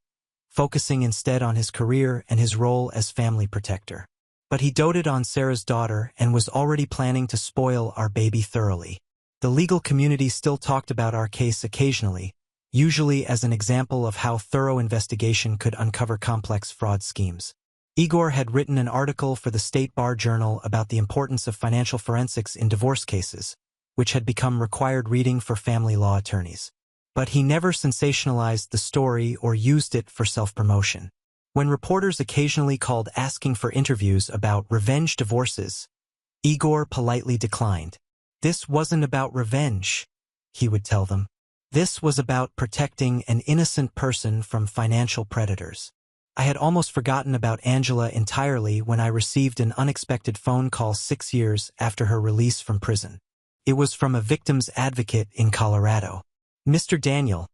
focusing instead on his career and his role as family protector. But he doted on Sarah's daughter and was already planning to spoil our baby thoroughly. The legal community still talked about our case occasionally, usually as an example of how thorough investigation could uncover complex fraud schemes. Igor had written an article for the State Bar Journal about the importance of financial forensics in divorce cases, which had become required reading for family law attorneys. But he never sensationalized the story or used it for self-promotion. When reporters occasionally called asking for interviews about revenge divorces, Igor politely declined. This wasn't about revenge, he would tell them. This was about protecting an innocent person from financial predators. I had almost forgotten about Angela entirely when I received an unexpected phone call 6 years after her release from prison. It was from a victim's advocate in Colorado. Mr. Daniel,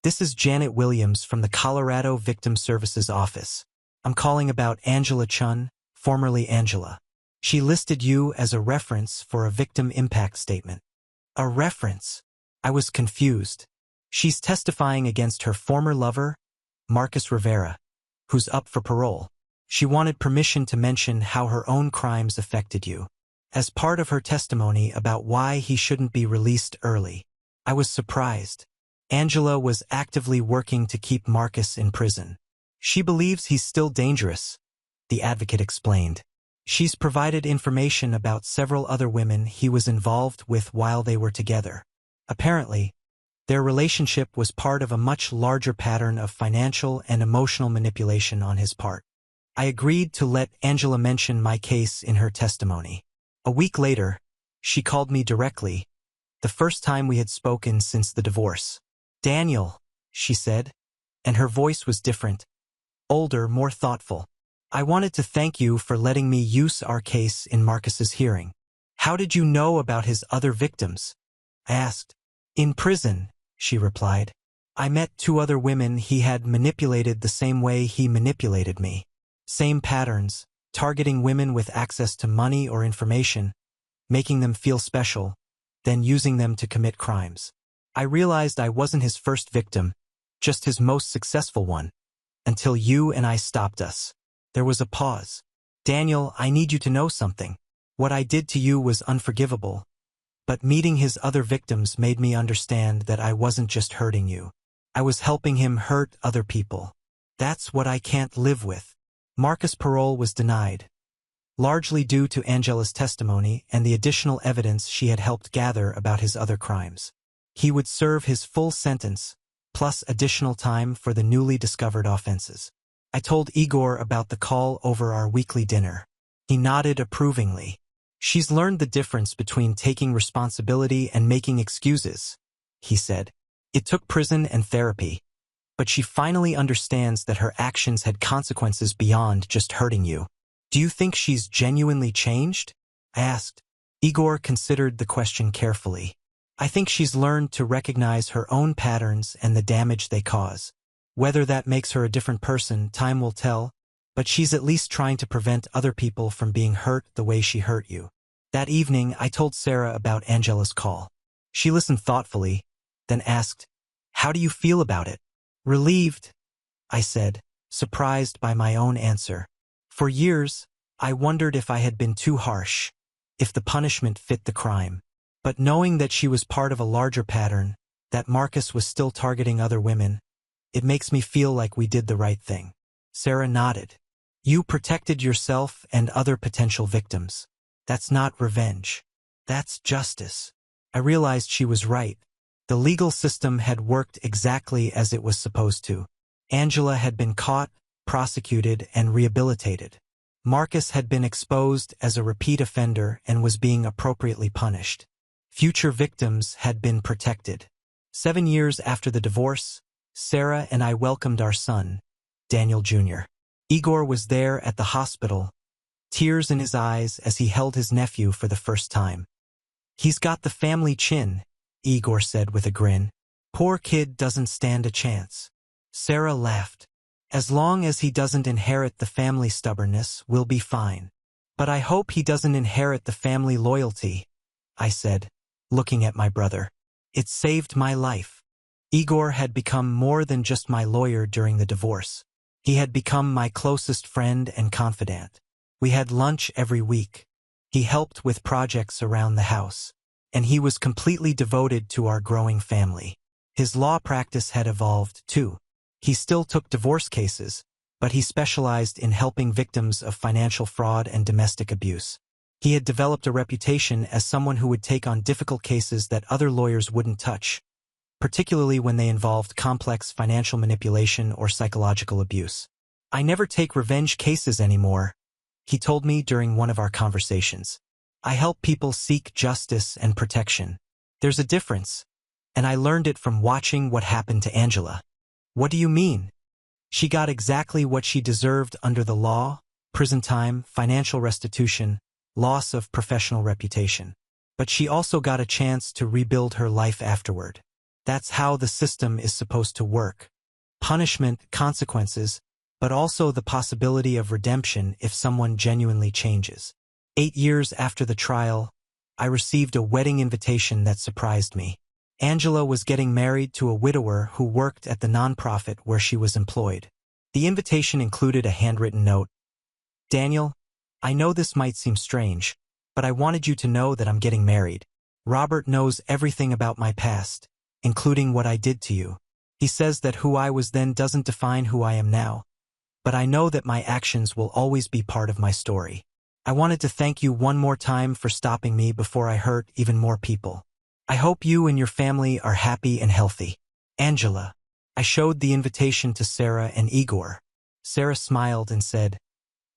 this is Janet Williams from the Colorado Victim Services Office. I'm calling about Angela Chun, formerly Angela. She listed you as a reference for a victim impact statement. A reference? I was confused. She's testifying against her former lover, Marcus Rivera, who's up for parole. She wanted permission to mention how her own crimes affected you, as part of her testimony about why he shouldn't be released early. I was surprised. Angela was actively working to keep Marcus in prison. She believes he's still dangerous, the advocate explained. She's provided information about several other women he was involved with while they were together. Apparently, their relationship was part of a much larger pattern of financial and emotional manipulation on his part. I agreed to let Angela mention my case in her testimony. A week later, she called me directly, the first time we had spoken since the divorce. Daniel, she said, and her voice was different, older, more thoughtful. I wanted to thank you for letting me use our case in Marcus's hearing. How did you know about his other victims? I asked. In prison, she replied. I met 2 other women he had manipulated the same way he manipulated me. Same patterns, targeting women with access to money or information, making them feel special, then using them to commit crimes. I realized I wasn't his first victim, just his most successful one, until you and I stopped us. There was a pause. Daniel, I need you to know something. What I did to you was unforgivable, but meeting his other victims made me understand that I wasn't just hurting you. I was helping him hurt other people. That's what I can't live with. Marcus' parole was denied, largely due to Angela's testimony and the additional evidence she had helped gather about his other crimes. He would serve his full sentence, plus additional time for the newly discovered offenses. I told Igor about the call over our weekly dinner. He nodded approvingly. She's learned the difference between taking responsibility and making excuses, he said. It took prison and therapy, but she finally understands that her actions had consequences beyond just hurting you. Do you think she's genuinely changed? I asked. Igor considered the question carefully. I think she's learned to recognize her own patterns and the damage they cause. Whether that makes her a different person, time will tell, but she's at least trying to prevent other people from being hurt the way she hurt you. That evening, I told Sarah about Angela's call. She listened thoughtfully, then asked, "How do you feel about it?" "Relieved," I said, surprised by my own answer. For years, I wondered if I had been too harsh, if the punishment fit the crime. But knowing that she was part of a larger pattern, that Marcus was still targeting other women, it makes me feel like we did the right thing. Sarah nodded. You protected yourself and other potential victims. That's not revenge. That's justice. I realized she was right. The legal system had worked exactly as it was supposed to. Angela had been caught, prosecuted, and rehabilitated. Marcus had been exposed as a repeat offender and was being appropriately punished. Future victims had been protected. 7 years after the divorce, Sarah and I welcomed our son, Daniel Jr. Igor was there at the hospital, tears in his eyes as he held his nephew for the first time. He's got the family chin, Igor said with a grin. Poor kid doesn't stand a chance. Sarah laughed. As long as he doesn't inherit the family stubbornness, we'll be fine. But I hope he doesn't inherit the family loyalty, I said, looking at my brother. It saved my life. Igor had become more than just my lawyer during the divorce. He had become my closest friend and confidant. We had lunch every week. He helped with projects around the house. and he was completely devoted to our growing family. His law practice had evolved, too. He still took divorce cases, but he specialized in helping victims of financial fraud and domestic abuse. He had developed a reputation as someone who would take on difficult cases that other lawyers wouldn't touch, particularly when they involved complex financial manipulation or psychological abuse. "I never take revenge cases anymore," he told me during one of our conversations. "I help people seek justice and protection. There's a difference, and I learned it from watching what happened to Angela." "What do you mean?" "She got exactly what she deserved under the law: prison time, financial restitution, loss of professional reputation. But she also got a chance to rebuild her life afterward. That's how the system is supposed to work. Punishment, consequences, but also the possibility of redemption if someone genuinely changes." 8 years after the trial, I received a wedding invitation that surprised me. Angela was getting married to a widower who worked at the nonprofit where she was employed. The invitation included a handwritten note. "Daniel, I know this might seem strange, but I wanted you to know that I'm getting married. Robert knows everything about my past, including what I did to you. He says that who I was then doesn't define who I am now, but I know that my actions will always be part of my story. I wanted to thank you one more time for stopping me before I hurt even more people. I hope you and your family are happy and healthy. Angela." I showed the invitation to Sarah and Igor. Sarah smiled and said,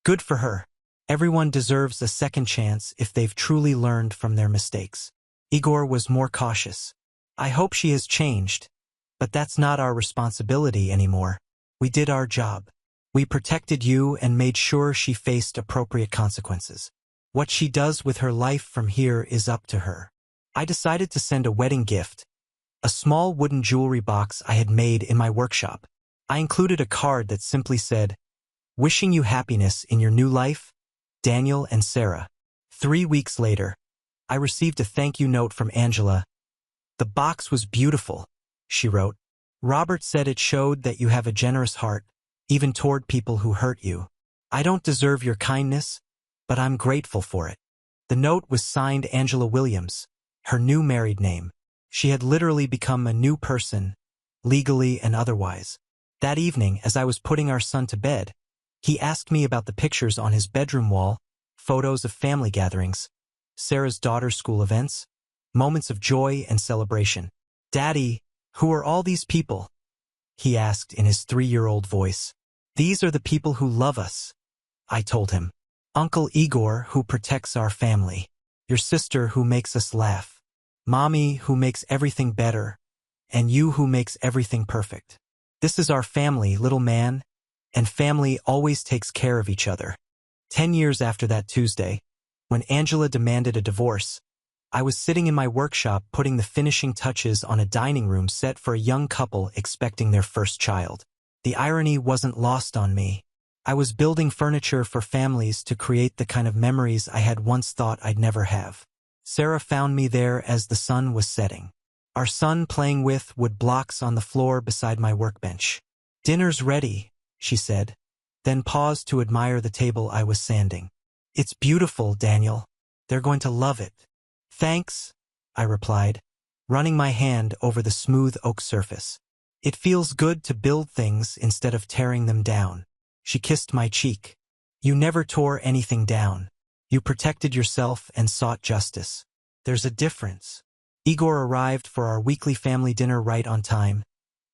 "Good for her. Everyone deserves a second chance if they've truly learned from their mistakes." Igor was more cautious. "I hope she has changed, but that's not our responsibility anymore. We did our job. We protected you and made sure she faced appropriate consequences. What she does with her life from here is up to her." I decided to send a wedding gift, a small wooden jewelry box I had made in my workshop. I included a card that simply said, "Wishing you happiness in your new life, Daniel and Sarah." 3 weeks later, I received a thank you note from Angela. "The box was beautiful," she wrote. "Robert said it showed that you have a generous heart, even toward people who hurt you. I don't deserve your kindness, but I'm grateful for it." The note was signed Angela Williams, her new married name. She had literally become a new person, legally and otherwise. That evening, as I was putting our son to bed, he asked me about the pictures on his bedroom wall, photos of family gatherings, Sarah's daughter's school events, moments of joy and celebration. "Daddy, who are all these people?" he asked in his 3-year-old voice. "These are the people who love us," I told him. "Uncle Igor, who protects our family. Your sister, who makes us laugh. Mommy, who makes everything better. And you, who makes everything perfect. This is our family, little man, and family always takes care of each other." 10 years after that Tuesday, when Angela demanded a divorce, I was sitting in my workshop putting the finishing touches on a dining room set for a young couple expecting their first child. The irony wasn't lost on me. I was building furniture for families to create the kind of memories I had once thought I'd never have. Sarah found me there as the sun was setting. Our son playing with wood blocks on the floor beside my workbench. "Dinner's ready," she said, then paused to admire the table I was sanding. "It's beautiful, Daniel. They're going to love it." "Thanks," I replied, running my hand over the smooth oak surface. "It feels good to build things instead of tearing them down." She kissed my cheek. "You never tore anything down. You protected yourself and sought justice. There's a difference." Igor arrived for our weekly family dinner right on time,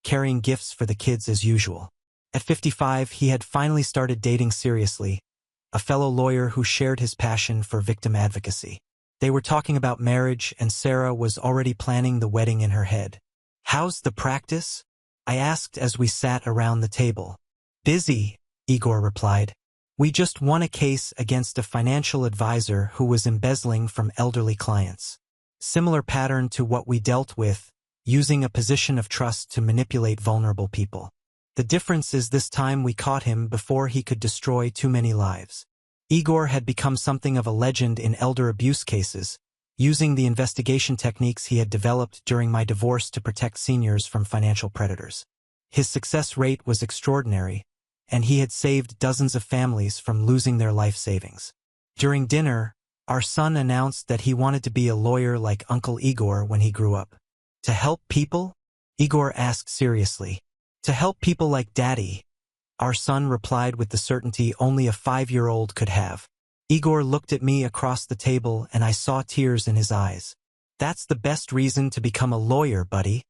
carrying gifts for the kids as usual. At 55, he had finally started dating seriously, a fellow lawyer who shared his passion for victim advocacy. They were talking about marriage, and Sarah was already planning the wedding in her head. "How's the practice?" I asked as we sat around the table. "Busy," Igor replied. "We just won a case against a financial advisor who was embezzling from elderly clients. Similar pattern to what we dealt with, using a position of trust to manipulate vulnerable people. The difference is this time we caught him before he could destroy too many lives." Igor had become something of a legend in elder abuse cases, using the investigation techniques he had developed during my divorce to protect seniors from financial predators. His success rate was extraordinary, and he had saved dozens of families from losing their life savings. During dinner, Our son announced that he wanted to be a lawyer like Uncle Igor when he grew up. To help people? Igor asked seriously. To help people like Daddy, our son replied with the certainty only a 5-year-old could have. Igor looked at me across the table and I saw tears in his eyes. That's the best reason to become a lawyer, buddy.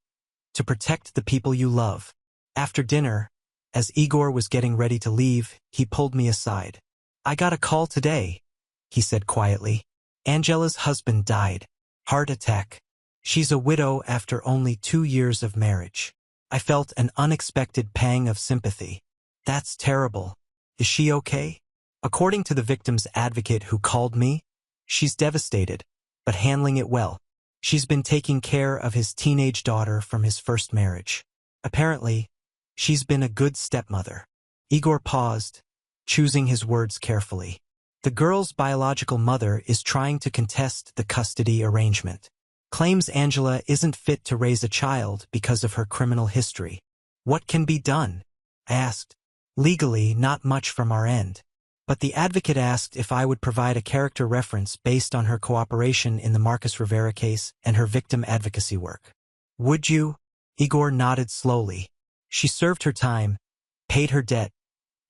To protect the people you love. After dinner, as Igor was getting ready to leave, he pulled me aside. I got a call today, he said quietly. Angela's husband died. Heart attack. She's a widow after only 2 years of marriage. I felt an unexpected pang of sympathy. That's terrible. Is she okay? According to the victim's advocate who called me, she's devastated, but handling it well. She's been taking care of his teenage daughter from his first marriage. Apparently, she's been a good stepmother. Igor paused, choosing his words carefully. The girl's biological mother is trying to contest the custody arrangement. Claims Angela isn't fit to raise a child because of her criminal history. What can be done? I asked. Legally, not much from our end. But the advocate asked if I would provide a character reference based on her cooperation in the Marcus Rivera case and her victim advocacy work. Would you? Igor nodded slowly. She served her time, paid her debt,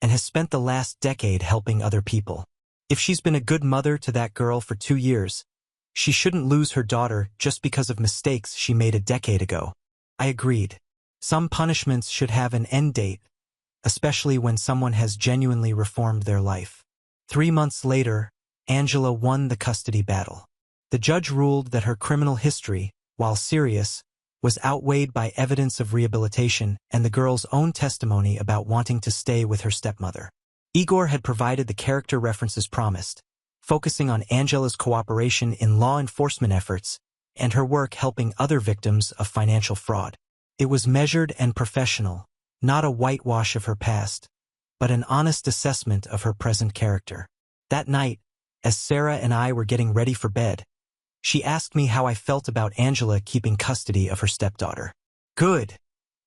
and has spent the last decade helping other people. If she's been a good mother to that girl for 2 years, she shouldn't lose her daughter just because of mistakes she made a decade ago. I agreed. Some punishments should have an end date, especially when someone has genuinely reformed their life. 3 months later, Angela won the custody battle. The judge ruled that her criminal history, while serious, was outweighed by evidence of rehabilitation and the girl's own testimony about wanting to stay with her stepmother. Igor had provided the character references promised, focusing on Angela's cooperation in law enforcement efforts and her work helping other victims of financial fraud. It was measured and professional, not a whitewash of her past, but an honest assessment of her present character. That night, as Sarah and I were getting ready for bed, she asked me how I felt about Angela keeping custody of her stepdaughter. Good,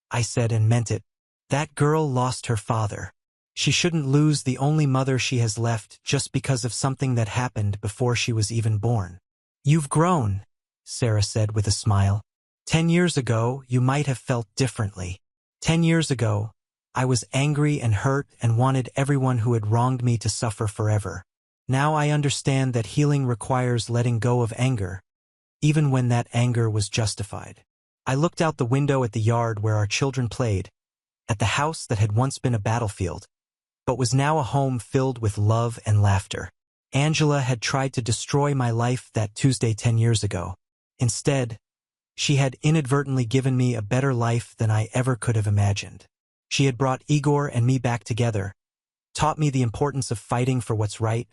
I said and meant it. That girl lost her father. She shouldn't lose the only mother she has left just because of something that happened before she was even born. You've grown, Sarah said with a smile. 10 years ago, you might have felt differently. 10 years ago, I was angry and hurt and wanted everyone who had wronged me to suffer forever. Now I understand that healing requires letting go of anger, even when that anger was justified. I looked out the window at the yard where our children played, at the house that had once been a battlefield, but was now a home filled with love and laughter. Angela had tried to destroy my life that Tuesday 10 years ago. Instead, she had inadvertently given me a better life than I ever could have imagined. She had brought Igor and me back together, taught me the importance of fighting for what's right,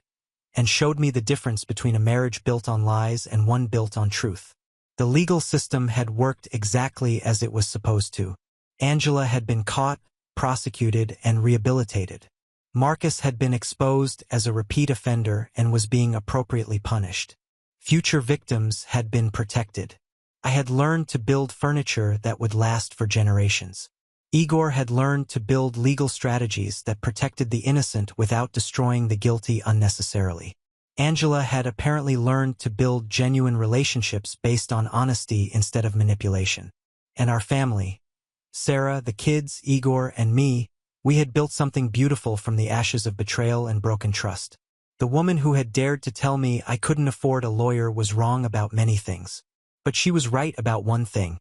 and showed me the difference between a marriage built on lies and one built on truth. The legal system had worked exactly as it was supposed to. Angela had been caught, prosecuted, and rehabilitated. Marcus had been exposed as a repeat offender and was being appropriately punished. Future victims had been protected. I had learned to build furniture that would last for generations. Igor had learned to build legal strategies that protected the innocent without destroying the guilty unnecessarily. Angela had apparently learned to build genuine relationships based on honesty instead of manipulation. And our family, Sarah, the kids, Igor, and me, we had built something beautiful from the ashes of betrayal and broken trust. The woman who had dared to tell me I couldn't afford a lawyer was wrong about many things. But she was right about one thing.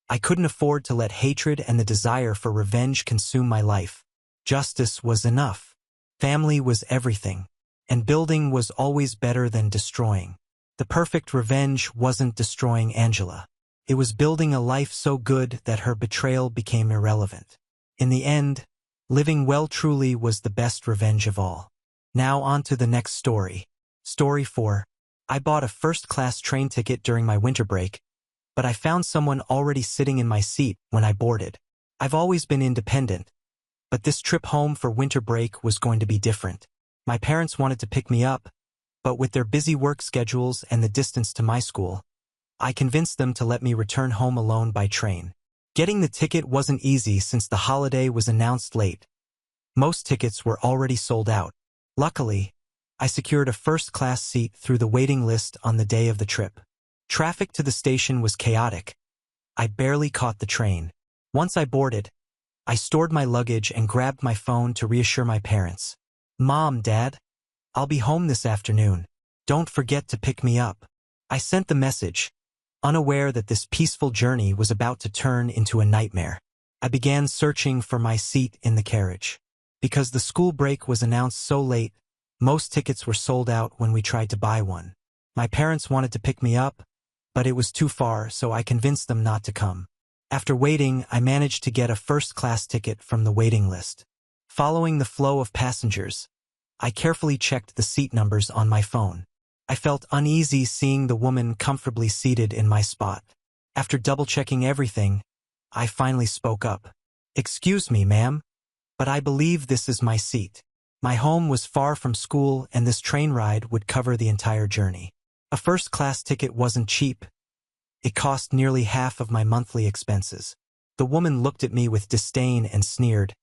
I couldn't afford to let hatred and the desire for revenge consume my life. Justice was enough. Family was everything. And building was always better than destroying. The perfect revenge wasn't destroying Angela. It was building a life so good that her betrayal became irrelevant. In the end, living well truly was the best revenge of all. Now on to the next story. Story 4. I bought a first-class train ticket during my winter break, but I found someone already sitting in my seat when I boarded. I've always been independent, but this trip home for winter break was going to be different. My parents wanted to pick me up, but with their busy work schedules and the distance to my school, I convinced them to let me return home alone by train. Getting the ticket wasn't easy since the holiday was announced late. Most tickets were already sold out. Luckily, I secured a first-class seat through the waiting list on the day of the trip. Traffic to the station was chaotic. I barely caught the train. Once I boarded, I stored my luggage and grabbed my phone to reassure my parents. "Mom, Dad, I'll be home this afternoon. Don't forget to pick me up." I sent the message, unaware that this peaceful journey was about to turn into a nightmare. I began searching for my seat in the carriage. Because the school break was announced so late, most tickets were sold out when we tried to buy one. My parents wanted to pick me up, but it was too far, so I convinced them not to come. After waiting, I managed to get a first-class ticket from the waiting list. Following the flow of passengers, I carefully checked the seat numbers on my phone. I felt uneasy seeing the woman comfortably seated in my spot. After double-checking everything, I finally spoke up. "Excuse me, ma'am, but I believe this is my seat. My home was far from school and this train ride would cover the entire journey." A first-class ticket wasn't cheap. It cost nearly half of my monthly expenses. The woman looked at me with disdain and sneered.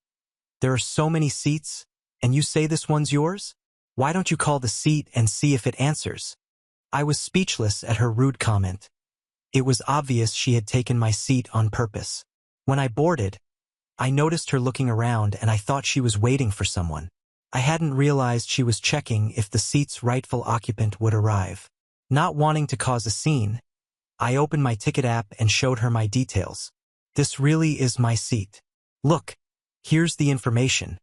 "There are so many seats, and you say this one's yours? Why don't you call the seat and see if it answers?" I was speechless at her rude comment. It was obvious she had taken my seat on purpose. When I boarded, I noticed her looking around and I thought she was waiting for someone. I hadn't realized she was checking if the seat's rightful occupant would arrive. Not wanting to cause a scene, I opened my ticket app and showed her my details. "This really is my seat. Look, here's the information."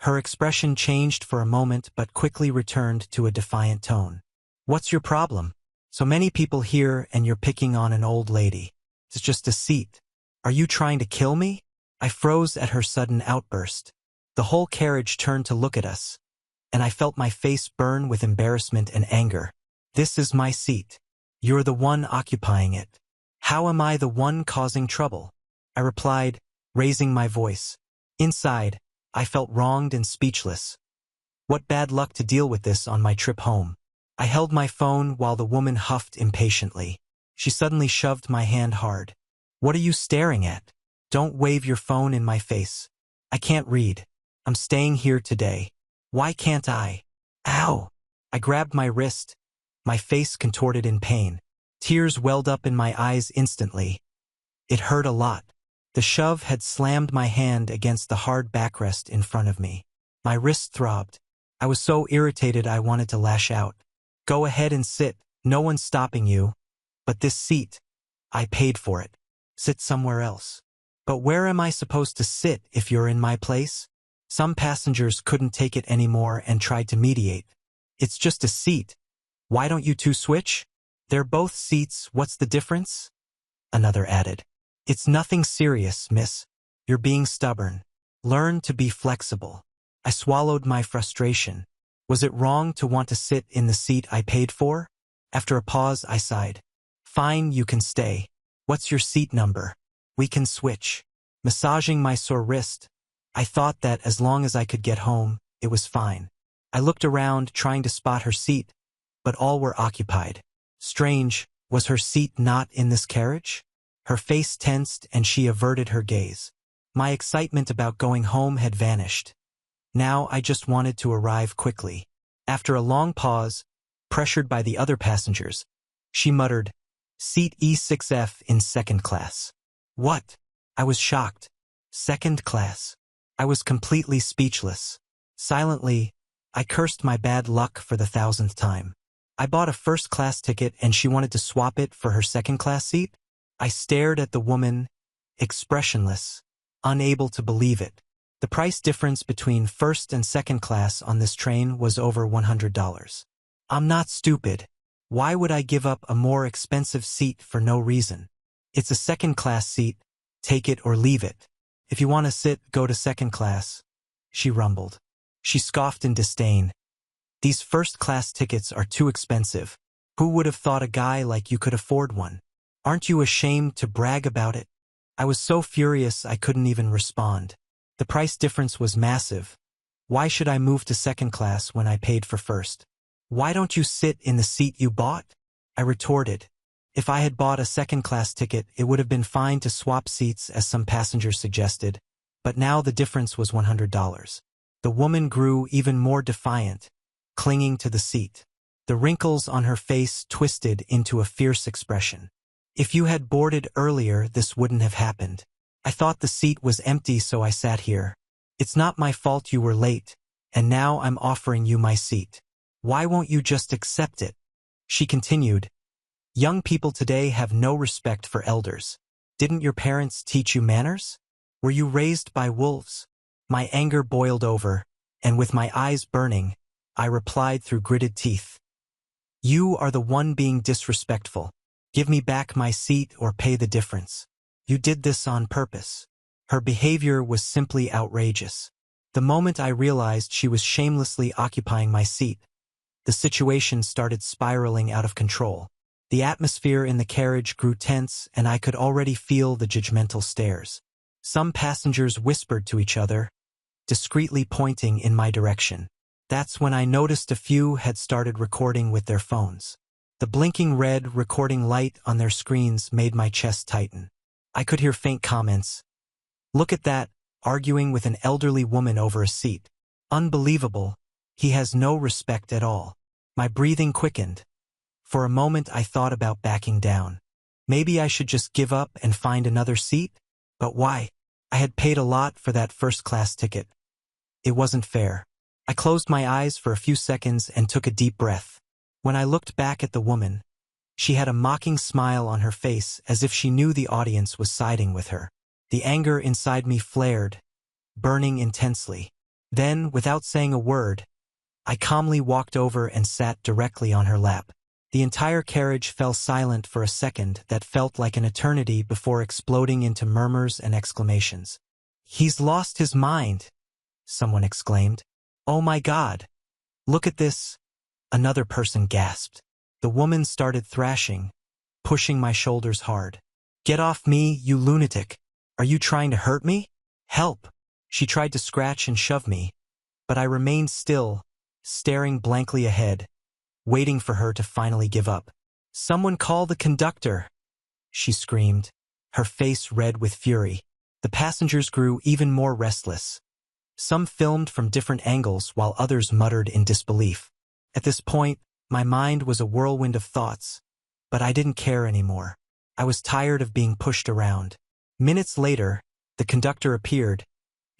Her expression changed for a moment but quickly returned to a defiant tone. "What's your problem? So many people here and you're picking on an old lady. It's just a seat. Are you trying to kill me?" I froze at her sudden outburst. The whole carriage turned to look at us, and I felt my face burn with embarrassment and anger. "This is my seat. You're the one occupying it. How am I the one causing trouble?" I replied, raising my voice. Inside, I felt wronged and speechless. What bad luck to deal with this on my trip home. I held my phone while the woman huffed impatiently. She suddenly shoved my hand hard. "What are you staring at? Don't wave your phone in my face. I can't read. I'm staying here today. Why can't I?" "Ow!" I grabbed my wrist, my face contorted in pain. Tears welled up in my eyes instantly. It hurt a lot. The shove had slammed my hand against the hard backrest in front of me. My wrist throbbed. I was so irritated I wanted to lash out. "Go ahead and sit. No one's stopping you. But this seat, I paid for it. Sit somewhere else." "But where am I supposed to sit if you're in my place?" Some passengers couldn't take it anymore and tried to mediate. "It's just a seat. Why don't you two switch? They're both seats, what's the difference?" Another added. "It's nothing serious, miss. You're being stubborn. Learn to be flexible." I swallowed my frustration. Was it wrong to want to sit in the seat I paid for? After a pause, I sighed. "Fine, you can stay. What's your seat number? We can switch." Massaging my sore wrist, I thought that as long as I could get home, it was fine. I looked around, trying to spot her seat, but all were occupied. Strange, was her seat not in this carriage? Her face tensed and she averted her gaze. My excitement about going home had vanished. Now I just wanted to arrive quickly. After a long pause, pressured by the other passengers, she muttered, "Seat E6F in second class." "What?" I was shocked. Second class. I was completely speechless. Silently, I cursed my bad luck for the 1,000th time. I bought a first-class ticket and she wanted to swap it for her second-class seat? I stared at the woman, expressionless, unable to believe it. The price difference between first and second class on this train was over $100. I'm not stupid. Why would I give up a more expensive seat for no reason? It's a second-class seat. Take it or leave it. If you want to sit, go to second class, she rumbled. She scoffed in disdain. These first-class tickets are too expensive. Who would have thought a guy like you could afford one? Aren't you ashamed to brag about it? I was so furious I couldn't even respond. The price difference was massive. Why should I move to second class when I paid for first? Why don't you sit in the seat you bought? I retorted. If I had bought a second-class ticket, it would have been fine to swap seats as some passengers suggested, but now the difference was $100. The woman grew even more defiant. clinging to the seat. The wrinkles on her face twisted into a fierce expression. If you had boarded earlier, this wouldn't have happened. I thought the seat was empty, so I sat here. It's not my fault you were late, and now I'm offering you my seat. Why won't you just accept it? She continued. Young people today have no respect for elders. Didn't your parents teach you manners? Were you raised by wolves? My anger boiled over, and with my eyes burning, I replied through gritted teeth. You are the one being disrespectful. Give me back my seat or pay the difference. You did this on purpose. Her behavior was simply outrageous. The moment I realized she was shamelessly occupying my seat, the situation started spiraling out of control. The atmosphere in the carriage grew tense, and I could already feel the judgmental stares. Some passengers whispered to each other, discreetly pointing in my direction. That's when I noticed a few had started recording with their phones. The blinking red recording light on their screens made my chest tighten. I could hear faint comments. Look at that, arguing with an elderly woman over a seat. Unbelievable. He has no respect at all. My breathing quickened. For a moment I thought about backing down. Maybe I should just give up and find another seat? But why? I had paid a lot for that first-class ticket. It wasn't fair. I closed my eyes for a few seconds and took a deep breath. When I looked back at the woman, she had a mocking smile on her face as if she knew the audience was siding with her. The anger inside me flared, burning intensely. Then, without saying a word, I calmly walked over and sat directly on her lap. The entire carriage fell silent for a second that felt like an eternity before exploding into murmurs and exclamations. He's lost his mind, someone exclaimed. Oh my God! Look at this! Another person gasped. The woman started thrashing, pushing my shoulders hard. Get off me, you lunatic! Are you trying to hurt me? Help! She tried to scratch and shove me, but I remained still, staring blankly ahead, waiting for her to finally give up. Someone call the conductor! She screamed, her face red with fury. The passengers grew even more restless. Some filmed from different angles while others muttered in disbelief. At this point, my mind was a whirlwind of thoughts, but I didn't care anymore. I was tired of being pushed around. Minutes later, the conductor appeared,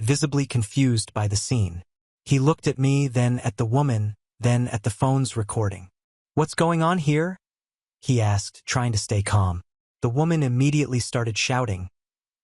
visibly confused by the scene. He looked at me, then at the woman, then at the phone's recording. What's going on here? He asked, trying to stay calm. The woman immediately started shouting,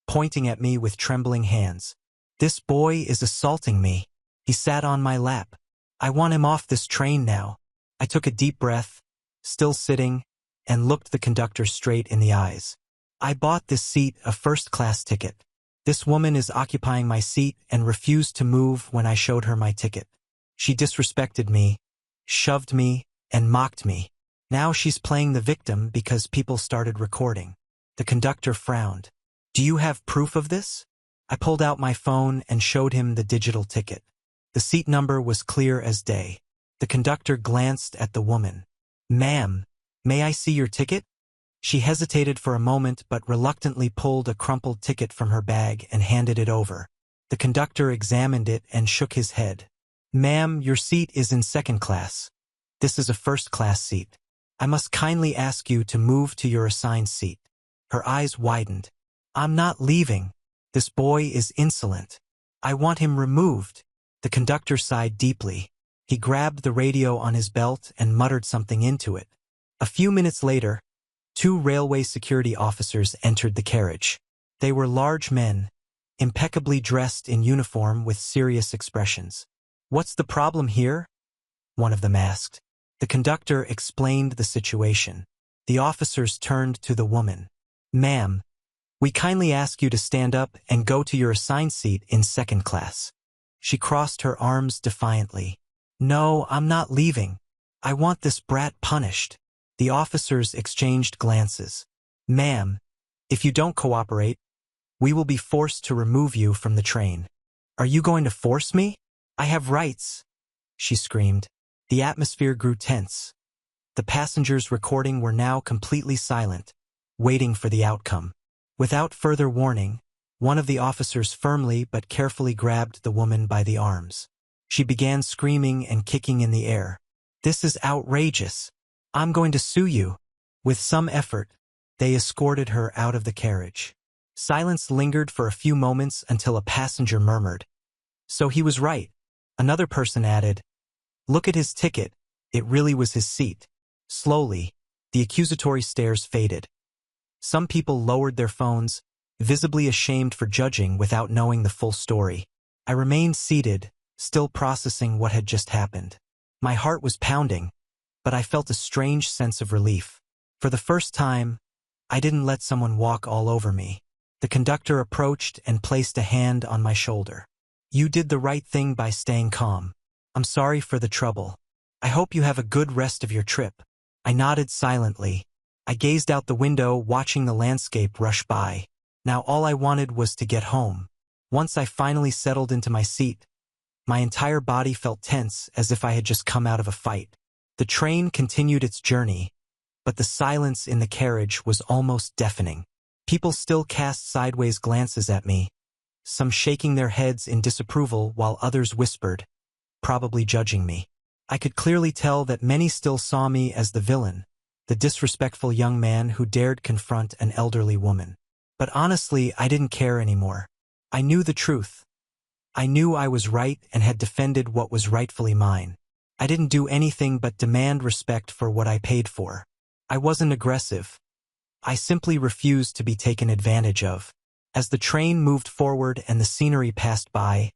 pointing at me with trembling hands. This boy is assaulting me. He sat on my lap. I want him off this train now. I took a deep breath, still sitting, and looked the conductor straight in the eyes. I bought this seat, a first-class ticket. This woman is occupying my seat and refused to move when I showed her my ticket. She disrespected me, shoved me, and mocked me. Now she's playing the victim because people started recording. The conductor frowned. Do you have proof of this? I pulled out my phone and showed him the digital ticket. The seat number was clear as day. The conductor glanced at the woman. Ma'am, may I see your ticket? She hesitated for a moment but reluctantly pulled a crumpled ticket from her bag and handed it over. The conductor examined it and shook his head. Ma'am, your seat is in second class. This is a first-class seat. I must kindly ask you to move to your assigned seat. Her eyes widened. I'm not leaving. This boy is insolent. I want him removed. The conductor sighed deeply. He grabbed the radio on his belt and muttered something into it. A few minutes later, 2 railway security officers entered the carriage. They were large men, impeccably dressed in uniform with serious expressions. What's the problem here? One of them asked. The conductor explained the situation. The officers turned to the woman. Ma'am, we kindly ask you to stand up and go to your assigned seat in second class. She crossed her arms defiantly. No, I'm not leaving. I want this brat punished. The officers exchanged glances. Ma'am, if you don't cooperate, we will be forced to remove you from the train. Are you going to force me? I have rights, she screamed. The atmosphere grew tense. The passengers recording were now completely silent, waiting for the outcome. Without further warning, one of the officers firmly but carefully grabbed the woman by the arms. She began screaming and kicking in the air. "This is outrageous. I'm going to sue you." With some effort, they escorted her out of the carriage. Silence lingered for a few moments until a passenger murmured, "So he was right." Another person added, "Look at his ticket. It really was his seat." Slowly, the accusatory stares faded. Some people lowered their phones, visibly ashamed for judging without knowing the full story. I remained seated, still processing what had just happened. My heart was pounding, but I felt a strange sense of relief. For the first time, I didn't let someone walk all over me. The conductor approached and placed a hand on my shoulder. "You did the right thing by staying calm. I'm sorry for the trouble. I hope you have a good rest of your trip." I nodded silently. I gazed out the window, watching the landscape rush by. Now all I wanted was to get home. Once I finally settled into my seat, my entire body felt tense as if I had just come out of a fight. The train continued its journey, but the silence in the carriage was almost deafening. People still cast sideways glances at me, some shaking their heads in disapproval while others whispered, probably judging me. I could clearly tell that many still saw me as the villain, the disrespectful young man who dared confront an elderly woman. But honestly, I didn't care anymore. I knew the truth. I knew I was right and had defended what was rightfully mine. I didn't do anything but demand respect for what I paid for. I wasn't aggressive. I simply refused to be taken advantage of. As the train moved forward and the scenery passed by,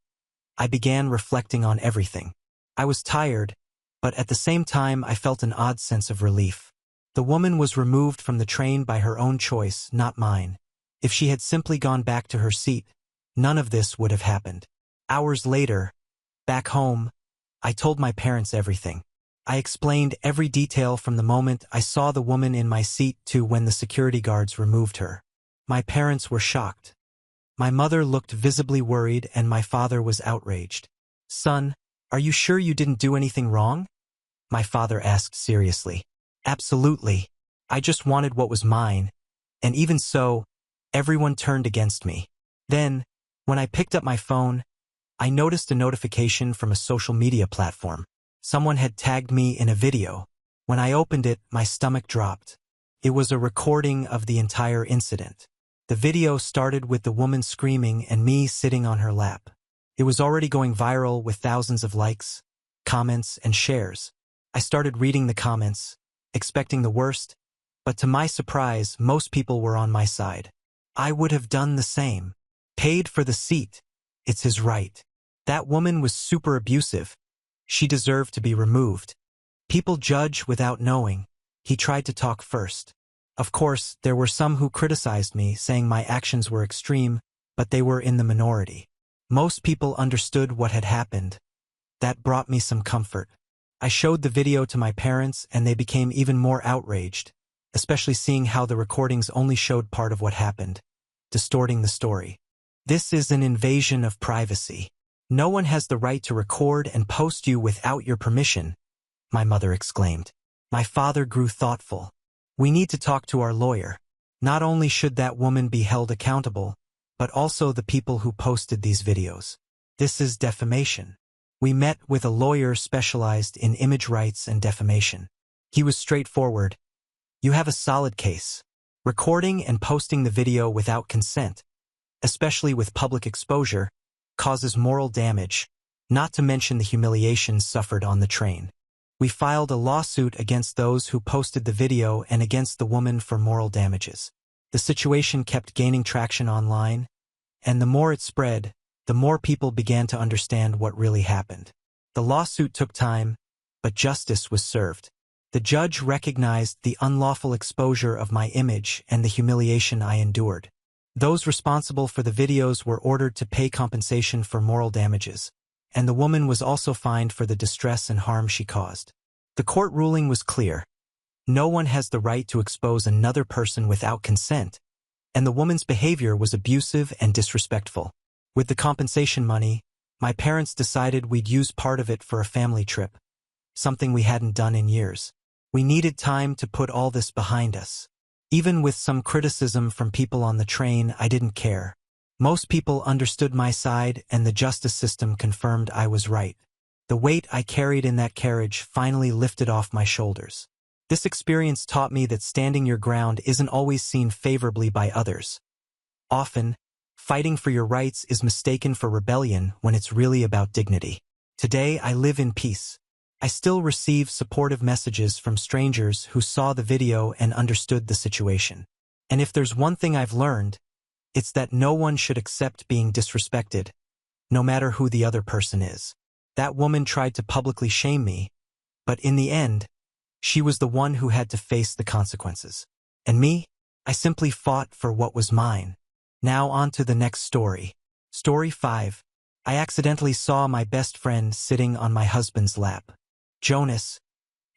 I began reflecting on everything. I was tired, but at the same time I felt an odd sense of relief. The woman was removed from the train by her own choice, not mine. If she had simply gone back to her seat, none of this would have happened. Hours later, back home, I told my parents everything. I explained every detail from the moment I saw the woman in my seat to when the security guards removed her. My parents were shocked. My mother looked visibly worried and my father was outraged. "Son, are you sure you didn't do anything wrong?" my father asked seriously. "Absolutely. I just wanted what was mine, and even so, everyone turned against me." Then, when I picked up my phone, I noticed a notification from a social media platform. Someone had tagged me in a video. When I opened it, my stomach dropped. It was a recording of the entire incident. The video started with the woman screaming and me sitting on her lap. It was already going viral with thousands of likes, comments, and shares. I started reading the comments, expecting the worst, but to my surprise, most people were on my side. I would have done the same. Paid for the seat. It's his right. That woman was super abusive. She deserved to be removed. People judge without knowing. He tried to talk first. Of course, there were some who criticized me, saying my actions were extreme, but they were in the minority. Most people understood what had happened. That brought me some comfort. I showed the video to my parents and they became even more outraged, especially seeing how the recordings only showed part of what happened, distorting the story. "This is an invasion of privacy. No one has the right to record and post you without your permission," my mother exclaimed. My father grew thoughtful. "We need to talk to our lawyer. Not only should that woman be held accountable, but also the people who posted these videos. This is defamation." We met with a lawyer specialized in image rights and defamation. He was straightforward. "You have a solid case. Recording and posting the video without consent, especially with public exposure, causes moral damage, not to mention the humiliations suffered on the train." We filed a lawsuit against those who posted the video and against the woman for moral damages. The situation kept gaining traction online, and the more it spread, the more people began to understand what really happened. The lawsuit took time, but justice was served. The judge recognized the unlawful exposure of my image and the humiliation I endured. Those responsible for the videos were ordered to pay compensation for moral damages, and the woman was also fined for the distress and harm she caused. The court ruling was clear. No one has the right to expose another person without consent, and the woman's behavior was abusive and disrespectful. With the compensation money, my parents decided we'd use part of it for a family trip, something we hadn't done in years. We needed time to put all this behind us. Even with some criticism from people on the train, I didn't care. Most people understood my side and the justice system confirmed I was right. The weight I carried in that carriage finally lifted off my shoulders. This experience taught me that standing your ground isn't always seen favorably by others. Often, fighting for your rights is mistaken for rebellion when it's really about dignity. Today, I live in peace. I still receive supportive messages from strangers who saw the video and understood the situation. And if there's one thing I've learned, it's that no one should accept being disrespected, no matter who the other person is. That woman tried to publicly shame me, but in the end, she was the one who had to face the consequences. And me? I simply fought for what was mine. Now on to the next story. Story 5. I accidentally saw my best friend sitting on my husband's lap. Jonas,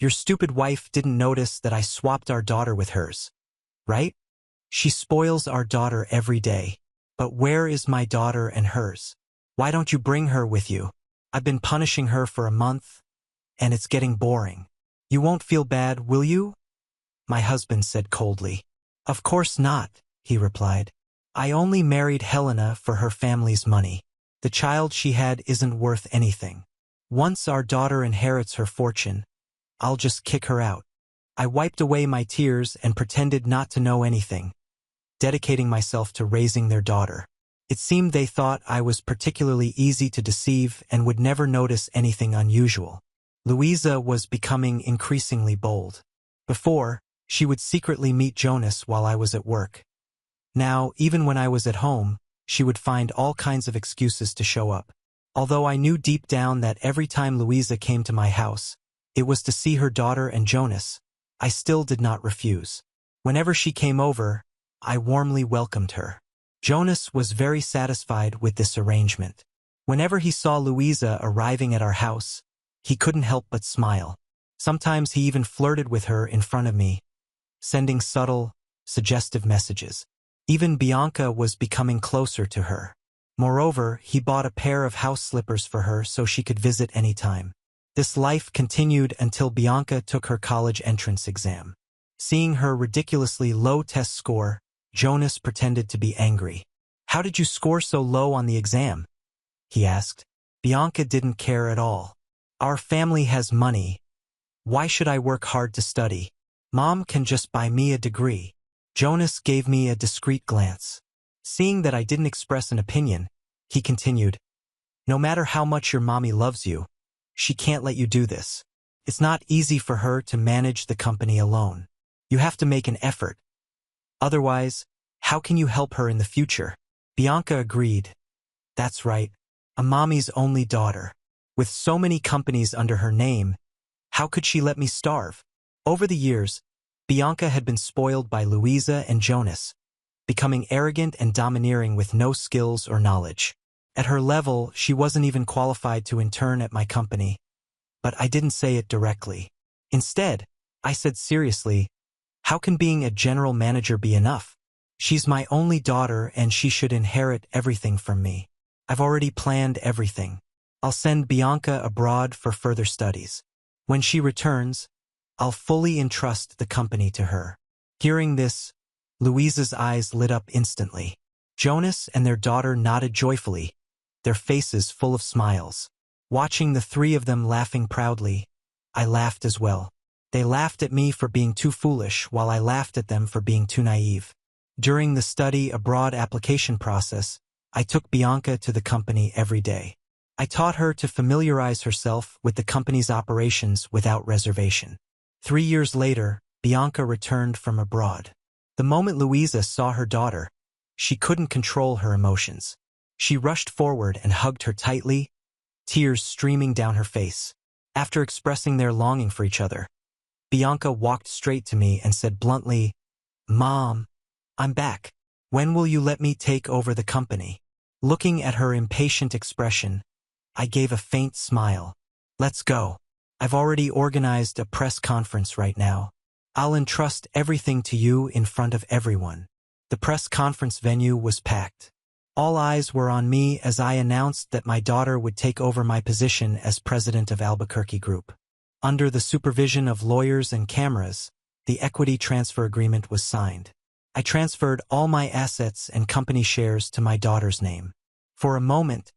your stupid wife didn't notice that I swapped our daughter with hers, right? She spoils our daughter every day. But where is my daughter and hers? Why don't you bring her with you? I've been punishing her for a month, and it's getting boring. You won't feel bad, will you? My husband said coldly. Of course not, he replied. I only married Helena for her family's money. The child she had isn't worth anything. Once our daughter inherits her fortune, I'll just kick her out. I wiped away my tears and pretended not to know anything, dedicating myself to raising their daughter. It seemed they thought I was particularly easy to deceive and would never notice anything unusual. Louisa was becoming increasingly bold. Before, she would secretly meet Jonas while I was at work. Now, even when I was at home, she would find all kinds of excuses to show up. Although I knew deep down that every time Louisa came to my house, it was to see her daughter and Jonas, I still did not refuse. Whenever she came over, I warmly welcomed her. Jonas was very satisfied with this arrangement. Whenever he saw Louisa arriving at our house, he couldn't help but smile. Sometimes he even flirted with her in front of me, sending subtle, suggestive messages. Even Bianca was becoming closer to her. Moreover, he bought a pair of house slippers for her so she could visit anytime. This life continued until Bianca took her college entrance exam. Seeing her ridiculously low test score, Jonas pretended to be angry. How did you score so low on the exam? He asked. Bianca didn't care at all. Our family has money. Why should I work hard to study? Mom can just buy me a degree. Jonas gave me a discreet glance. Seeing that I didn't express an opinion, he continued, no matter how much your mommy loves you, she can't let you do this. It's not easy for her to manage the company alone. You have to make an effort. Otherwise, how can you help her in the future? Bianca agreed. That's right, a mommy's only daughter. With so many companies under her name, how could she let me starve? Over the years, Bianca had been spoiled by Louisa and Jonas, becoming arrogant and domineering with no skills or knowledge. At her level, she wasn't even qualified to intern at my company. But I didn't say it directly. Instead, I said seriously, how can being a general manager be enough? She's my only daughter and she should inherit everything from me. I've already planned everything. I'll send Bianca abroad for further studies. When she returns, I'll fully entrust the company to her. Hearing this, Louisa's eyes lit up instantly. Jonas and their daughter nodded joyfully, their faces full of smiles. Watching the three of them laughing proudly, I laughed as well. They laughed at me for being too foolish while I laughed at them for being too naive. During the study abroad application process, I took Bianca to the company every day. I taught her to familiarize herself with the company's operations without reservation. 3 years later, Bianca returned from abroad. The moment Louisa saw her daughter, she couldn't control her emotions. She rushed forward and hugged her tightly, tears streaming down her face. After expressing their longing for each other, Bianca walked straight to me and said bluntly, "Mom, I'm back. When will you let me take over the company?" Looking at her impatient expression, I gave a faint smile. "Let's go. I've already organized a press conference right now. I'll entrust everything to you in front of everyone." The press conference venue was packed. All eyes were on me as I announced that my daughter would take over my position as president of Albuquerque Group. Under the supervision of lawyers and cameras, the equity transfer agreement was signed. I transferred all my assets and company shares to my daughter's name. For a moment,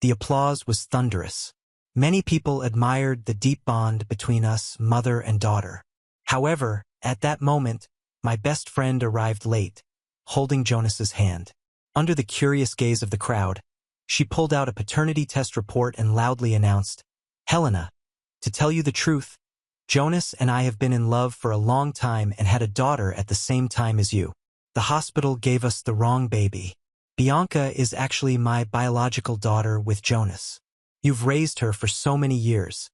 the applause was thunderous. Many people admired the deep bond between us, mother and daughter. However, at that moment, my best friend arrived late, holding Jonas's hand. Under the curious gaze of the crowd, she pulled out a paternity test report and loudly announced, "Helena, to tell you the truth, Jonas and I have been in love for a long time and had a daughter at the same time as you. The hospital gave us the wrong baby. Bianca is actually my biological daughter with Jonas. You've raised her for so many years.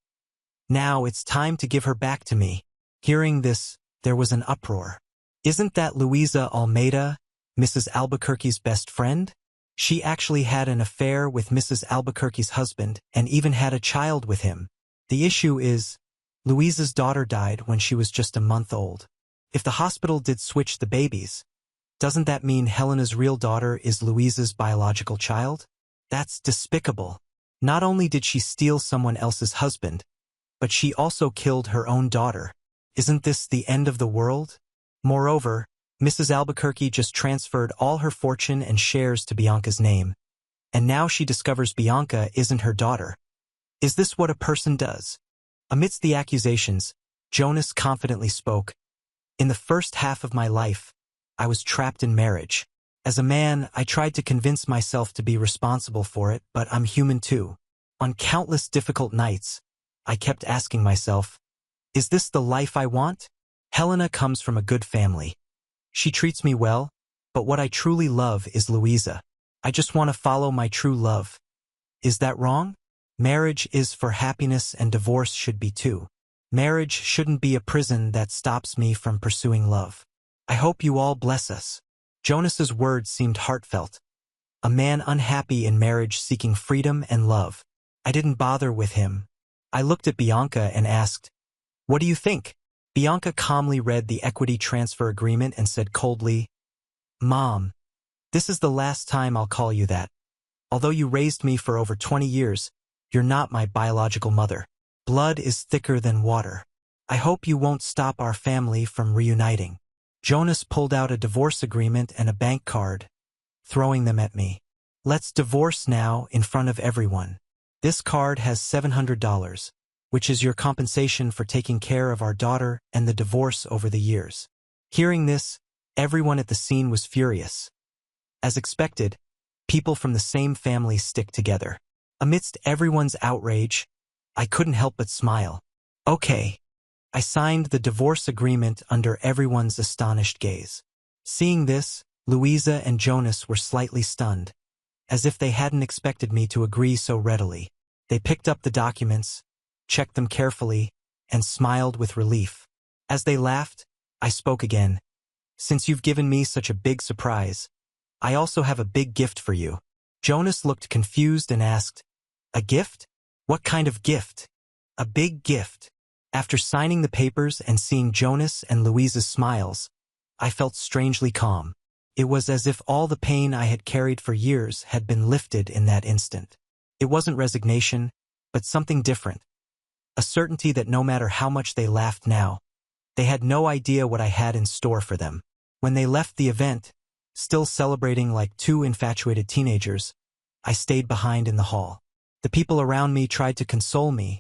Now it's time to give her back to me." Hearing this, there was an uproar. Isn't that Luisa Almeida, Mrs. Albuquerque's best friend? She actually had an affair with Mrs. Albuquerque's husband and even had a child with him. The issue is, Luisa's daughter died when she was just a month old. If the hospital did switch the babies, doesn't that mean Helena's real daughter is Luisa's biological child? That's despicable. Not only did she steal someone else's husband, but she also killed her own daughter. Isn't this the end of the world? Moreover, Mrs. Albuquerque just transferred all her fortune and shares to Bianca's name, and now she discovers Bianca isn't her daughter. Is this what a person does? Amidst the accusations, Jonas confidently spoke, "In the first half of my life, I was trapped in marriage. As a man, I tried to convince myself to be responsible for it, but I'm human too. On countless difficult nights, I kept asking myself, is this the life I want? Helena comes from a good family. She treats me well, but what I truly love is Luisa. I just want to follow my true love. Is that wrong? Marriage is for happiness and divorce should be too. Marriage shouldn't be a prison that stops me from pursuing love. I hope you all bless us." Jonas's words seemed heartfelt. A man unhappy in marriage seeking freedom and love. I didn't bother with him. I looked at Bianca and asked, "What do you think?" Bianca calmly read the equity transfer agreement and said coldly, "Mom, this is the last time I'll call you that. Although you raised me for over 20 years, you're not my biological mother. Blood is thicker than water. I hope you won't stop our family from reuniting." Jonas pulled out a divorce agreement and a bank card, throwing them at me. "Let's divorce now in front of everyone. This card has $700, which is your compensation for taking care of our daughter and the divorce over the years." Hearing this, everyone at the scene was furious. As expected, people from the same family stick together. Amidst everyone's outrage, I couldn't help but smile. Okay. I signed the divorce agreement under everyone's astonished gaze. Seeing this, Luisa and Jonas were slightly stunned, as if they hadn't expected me to agree so readily. They picked up the documents, checked them carefully, and smiled with relief. As they laughed, I spoke again. "Since you've given me such a big surprise, I also have a big gift for you." Jonas looked confused and asked, "A gift? What kind of gift?" "A big gift." After signing the papers and seeing Jonas and Luisa's smiles, I felt strangely calm. It was as if all the pain I had carried for years had been lifted in that instant. It wasn't resignation, but something different. A certainty that no matter how much they laughed now, they had no idea what I had in store for them. When they left the event, still celebrating like two infatuated teenagers, I stayed behind in the hall. The people around me tried to console me,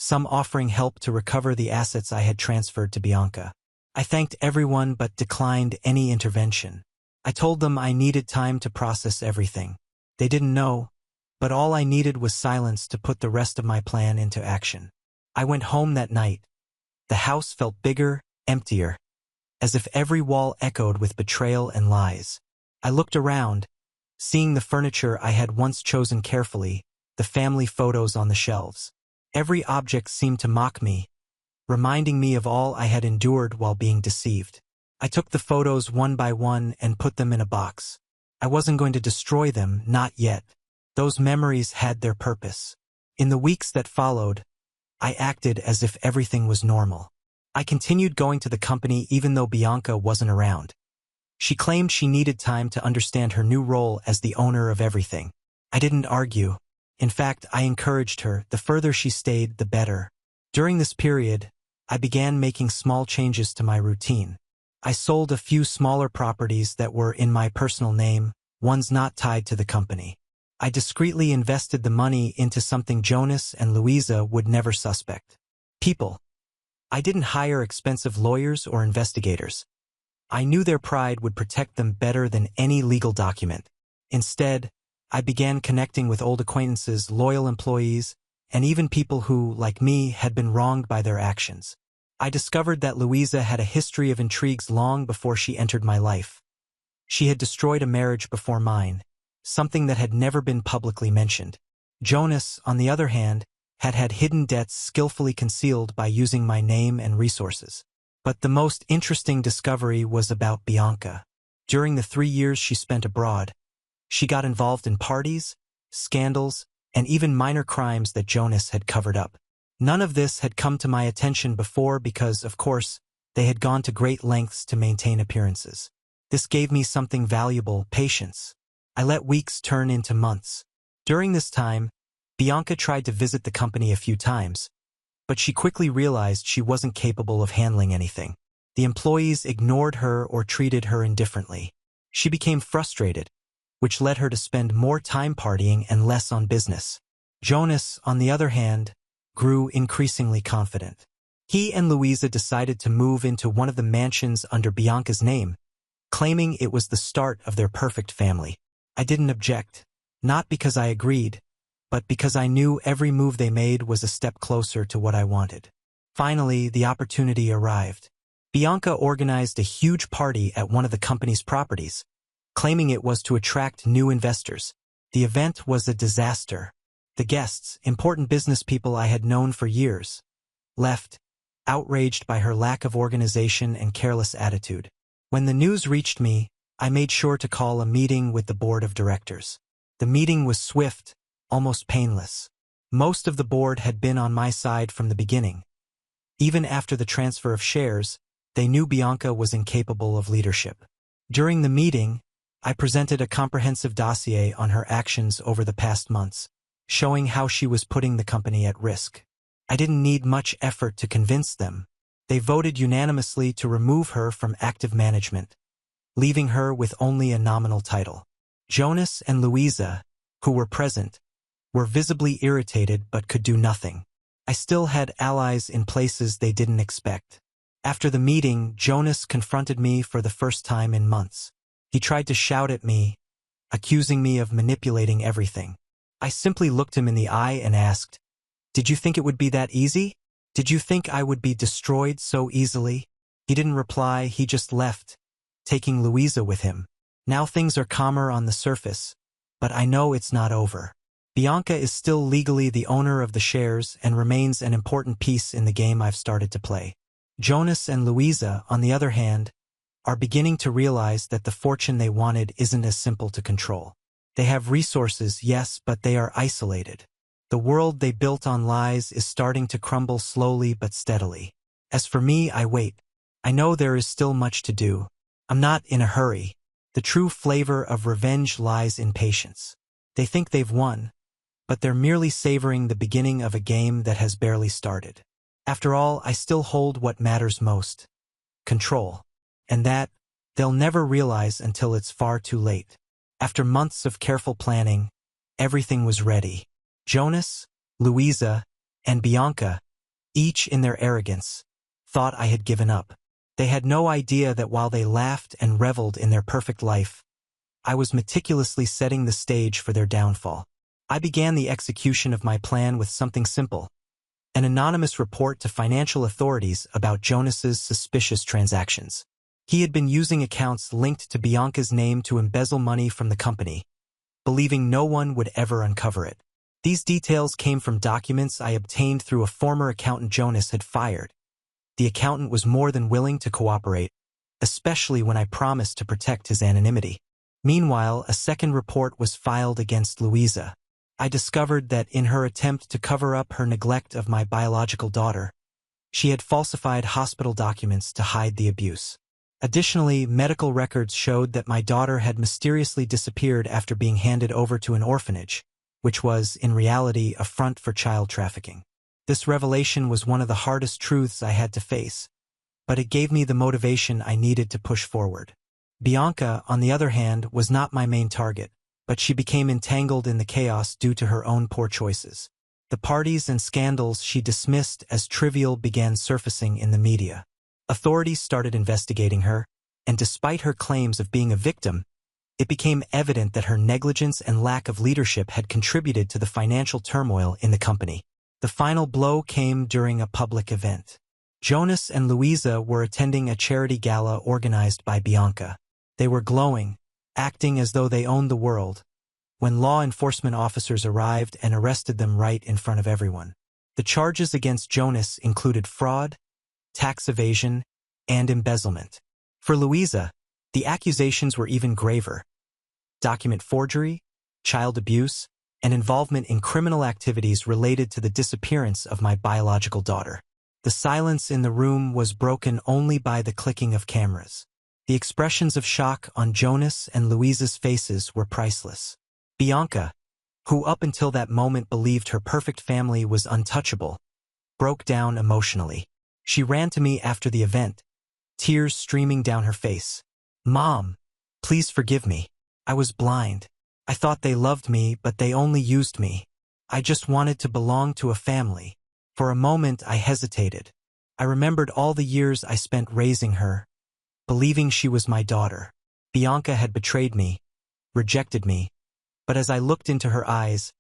some offering help to recover the assets I had transferred to Bianca. I thanked everyone but declined any intervention. I told them I needed time to process everything. They didn't know, but all I needed was silence to put the rest of my plan into action. I went home that night. The house felt bigger, emptier, as if every wall echoed with betrayal and lies. I looked around, seeing the furniture I had once chosen carefully, the family photos on the shelves. Every object seemed to mock me, reminding me of all I had endured while being deceived. I took the photos one by one and put them in a box. I wasn't going to destroy them, not yet. Those memories had their purpose. In the weeks that followed, I acted as if everything was normal. I continued going to the company even though Bianca wasn't around. She claimed she needed time to understand her new role as the owner of everything. I didn't argue. In fact, I encouraged her. The further she stayed, the better. During this period, I began making small changes to my routine. I sold a few smaller properties that were in my personal name, ones not tied to the company. I discreetly invested the money into something Jonas and Louisa would never suspect. People. I didn't hire expensive lawyers or investigators. I knew their pride would protect them better than any legal document. Instead, I began connecting with old acquaintances, loyal employees, and even people who, like me, had been wronged by their actions. I discovered that Louisa had a history of intrigues long before she entered my life. She had destroyed a marriage before mine, something that had never been publicly mentioned. Jonas, on the other hand, had had hidden debts skillfully concealed by using my name and resources. But the most interesting discovery was about Bianca. During the 3 years she spent abroad, she got involved in parties, scandals, and even minor crimes that Jonas had covered up. None of this had come to my attention before because, of course, they had gone to great lengths to maintain appearances. This gave me something valuable: patience. I let weeks turn into months. During this time, Bianca tried to visit the company a few times, but she quickly realized she wasn't capable of handling anything. The employees ignored her or treated her indifferently. She became frustrated, which led her to spend more time partying and less on business. Jonas, on the other hand, grew increasingly confident. He and Louisa decided to move into one of the mansions under Bianca's name, claiming it was the start of their perfect family. I didn't object, not because I agreed, but because I knew every move they made was a step closer to what I wanted. Finally, the opportunity arrived. Bianca organized a huge party at one of the company's properties, claiming it was to attract new investors. The event was a disaster. The guests, important business people I had known for years, left, outraged by her lack of organization and careless attitude. When the news reached me, I made sure to call a meeting with the board of directors. The meeting was swift, almost painless. Most of the board had been on my side from the beginning. Even after the transfer of shares, they knew Bianca was incapable of leadership. During the meeting, I presented a comprehensive dossier on her actions over the past months, showing how she was putting the company at risk. I didn't need much effort to convince them. They voted unanimously to remove her from active management, leaving her with only a nominal title. Jonas and Louisa, who were present, were visibly irritated but could do nothing. I still had allies in places they didn't expect. After the meeting, Jonas confronted me for the first time in months. He tried to shout at me, accusing me of manipulating everything. I simply looked him in the eye and asked, "Did you think it would be that easy? Did you think I would be destroyed so easily?" He didn't reply, he just left, taking Louisa with him. Now things are calmer on the surface, but I know it's not over. Bianca is still legally the owner of the shares and remains an important piece in the game I've started to play. Jonas and Louisa, on the other hand, are beginning to realize that the fortune they wanted isn't as simple to control. They have resources, yes, but they are isolated. The world they built on lies is starting to crumble slowly but steadily. As for me, I wait. I know there is still much to do. I'm not in a hurry. The true flavor of revenge lies in patience. They think they've won, but they're merely savoring the beginning of a game that has barely started. After all, I still hold what matters most: control. And that, they'll never realize until it's far too late. After months of careful planning, everything was ready. Jonas, Louisa, and Bianca, each in their arrogance, thought I had given up. They had no idea that while they laughed and reveled in their perfect life, I was meticulously setting the stage for their downfall. I began the execution of my plan with something simple: an anonymous report to financial authorities about Jonas's suspicious transactions. He had been using accounts linked to Bianca's name to embezzle money from the company, believing no one would ever uncover it. These details came from documents I obtained through a former accountant Jonas had fired. The accountant was more than willing to cooperate, especially when I promised to protect his anonymity. Meanwhile, a second report was filed against Louisa. I discovered that in her attempt to cover up her neglect of my biological daughter, she had falsified hospital documents to hide the abuse. Additionally, medical records showed that my daughter had mysteriously disappeared after being handed over to an orphanage, which was, in reality, a front for child trafficking. This revelation was one of the hardest truths I had to face, but it gave me the motivation I needed to push forward. Bianca, on the other hand, was not my main target, but she became entangled in the chaos due to her own poor choices. The parties and scandals she dismissed as trivial began surfacing in the media. Authorities started investigating her, and despite her claims of being a victim, it became evident that her negligence and lack of leadership had contributed to the financial turmoil in the company. The final blow came during a public event. Jonas and Louisa were attending a charity gala organized by Bianca. They were glowing, acting as though they owned the world, when law enforcement officers arrived and arrested them right in front of everyone. The charges against Jonas included fraud, tax evasion, and embezzlement. For Louisa, the accusations were even graver: document forgery, child abuse, and involvement in criminal activities related to the disappearance of my biological daughter. The silence in the room was broken only by the clicking of cameras. The expressions of shock on Jonas and Louisa's faces were priceless. Bianca, who up until that moment believed her perfect family was untouchable, broke down emotionally. She ran to me after the event, tears streaming down her face. "Mom, please forgive me. I was blind. I thought they loved me, but they only used me. I just wanted to belong to a family." For a moment I hesitated. I remembered all the years I spent raising her, believing she was my daughter. Bianca had betrayed me, rejected me, but as I looked into her eyes,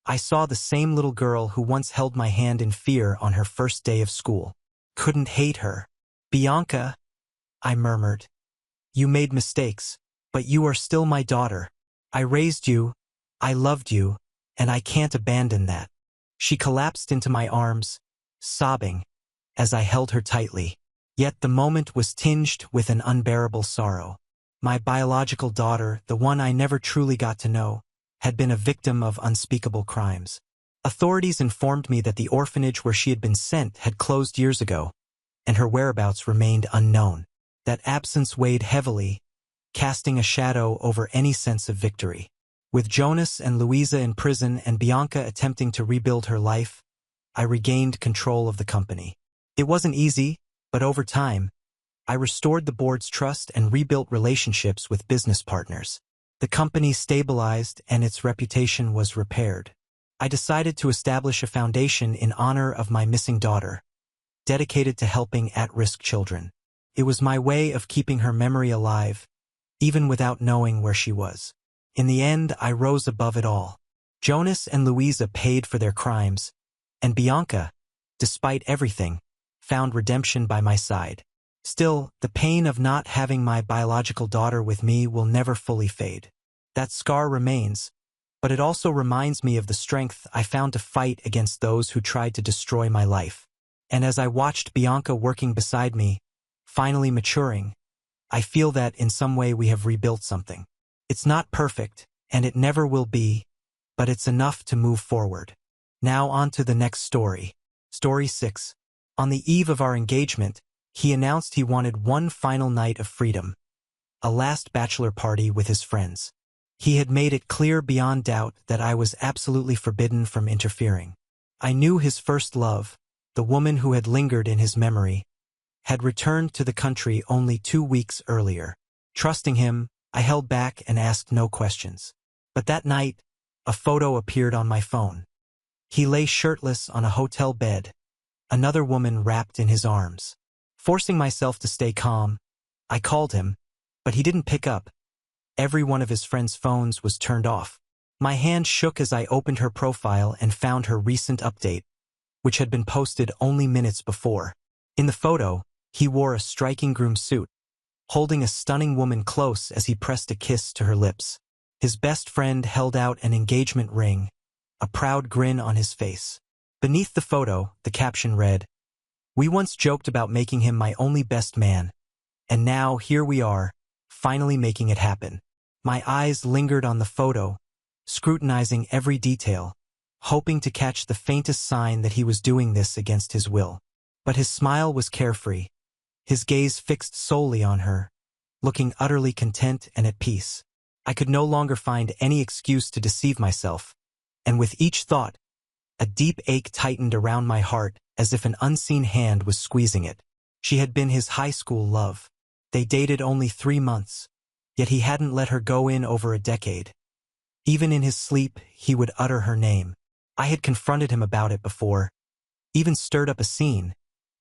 I saw the same little girl who once held my hand in fear on her first day of school. Couldn't hate her. "Bianca," I murmured, "you made mistakes, but you are still my daughter. I raised you, I loved you, and I can't abandon that." She collapsed into my arms, sobbing, as I held her tightly. Yet the moment was tinged with an unbearable sorrow. My biological daughter, the one I never truly got to know, had been a victim of unspeakable crimes. Authorities informed me that the orphanage where she had been sent had closed years ago, and her whereabouts remained unknown. That absence weighed heavily, casting a shadow over any sense of victory. With Jonas and Louisa in prison and Bianca attempting to rebuild her life, I regained control of the company. It wasn't easy, but over time, I restored the board's trust and rebuilt relationships with business partners. The company stabilized and its reputation was repaired. I decided to establish a foundation in honor of my missing daughter, dedicated to helping at-risk children. It was my way of keeping her memory alive, even without knowing where she was. In the end, I rose above it all. Jonas and Louisa paid for their crimes, and Bianca, despite everything, found redemption by my side. Still, the pain of not having my biological daughter with me will never fully fade. That scar remains, but it also reminds me of the strength I found to fight against those who tried to destroy my life. And as I watched Bianca working beside me, finally maturing, I feel that in some way we have rebuilt something. It's not perfect, and it never will be, but it's enough to move forward. Now on to the next story. Story 6. On the eve of our engagement, he announced he wanted one final night of freedom, a last bachelor party with his friends. He had made it clear beyond doubt that I was absolutely forbidden from interfering. I knew his first love, the woman who had lingered in his memory, had returned to the country only 2 weeks earlier. Trusting him, I held back and asked no questions. But that night, a photo appeared on my phone. He lay shirtless on a hotel bed, another woman wrapped in his arms. Forcing myself to stay calm, I called him, but he didn't pick up. Every one of his friends' phones was turned off. My hand shook as I opened her profile and found her recent update, which had been posted only minutes before. In the photo, he wore a striking groom suit, holding a stunning woman close as he pressed a kiss to her lips. His best friend held out an engagement ring, a proud grin on his face. Beneath the photo, the caption read, "We once joked about making him my only best man, and now here we are, finally making it happen." My eyes lingered on the photo, scrutinizing every detail, hoping to catch the faintest sign that he was doing this against his will. But his smile was carefree, his gaze fixed solely on her, looking utterly content and at peace. I could no longer find any excuse to deceive myself, and with each thought, a deep ache tightened around my heart as if an unseen hand was squeezing it. She had been his high school love. They dated only 3 months, yet he hadn't let her go in over a decade. Even in his sleep, he would utter her name. I had confronted him about it before, even stirred up a scene,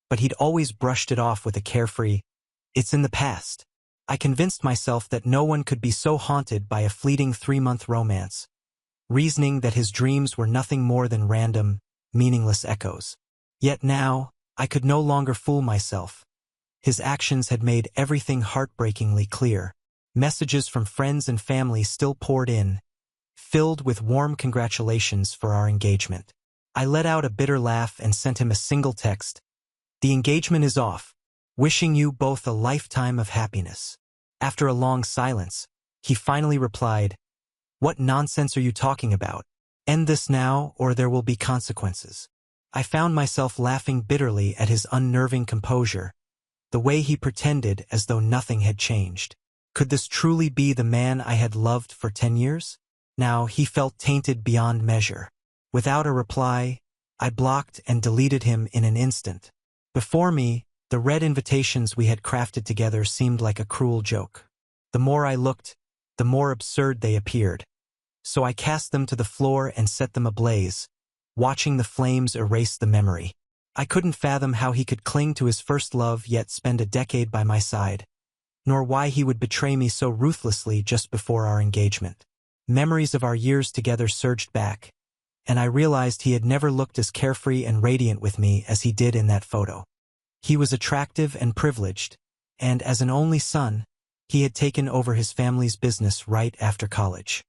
but he'd always brushed it off with a carefree, "It's in the past." I convinced myself that no one could be so haunted by a fleeting 3-month romance, reasoning that his dreams were nothing more than random, meaningless echoes. Yet now, I could no longer fool myself. His actions had made everything heartbreakingly clear. Messages from friends and family still poured in, filled with warm congratulations for our engagement. I let out a bitter laugh and sent him a single text. "The engagement is off. Wishing you both a lifetime of happiness." After a long silence, he finally replied, "What nonsense are you talking about? End this now or there will be consequences." I found myself laughing bitterly at his unnerving composure, the way he pretended as though nothing had changed. Could this truly be the man I had loved for 10 years? Now he felt tainted beyond measure. Without a reply, I blocked and deleted him in an instant. Before me, the red invitations we had crafted together seemed like a cruel joke. The more I looked, the more absurd they appeared. So I cast them to the floor and set them ablaze, watching the flames erase the memory. I couldn't fathom how he could cling to his first love yet spend a decade by my side, nor why he would betray me so ruthlessly just before our engagement. Memories of our years together surged back, and I realized he had never looked as carefree and radiant with me as he did in that photo. He was attractive and privileged, and as an only son, he had taken over his family's business right after college.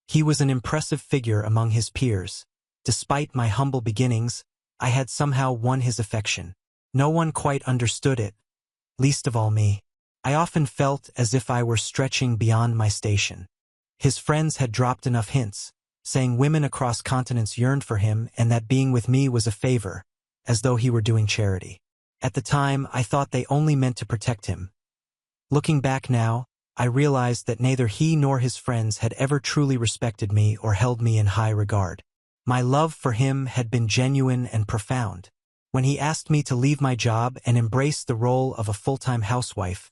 He was an impressive figure among his peers. Despite my humble beginnings, I had somehow won his affection. No one quite understood it, least of all me. I often felt as if I were stretching beyond my station. His friends had dropped enough hints, saying women across continents yearned for him and that being with me was a favor, as though he were doing charity. At the time, I thought they only meant to protect him. Looking back now, I realized that neither he nor his friends had ever truly respected me or held me in high regard. My love for him had been genuine and profound. When he asked me to leave my job and embrace the role of a full-time housewife,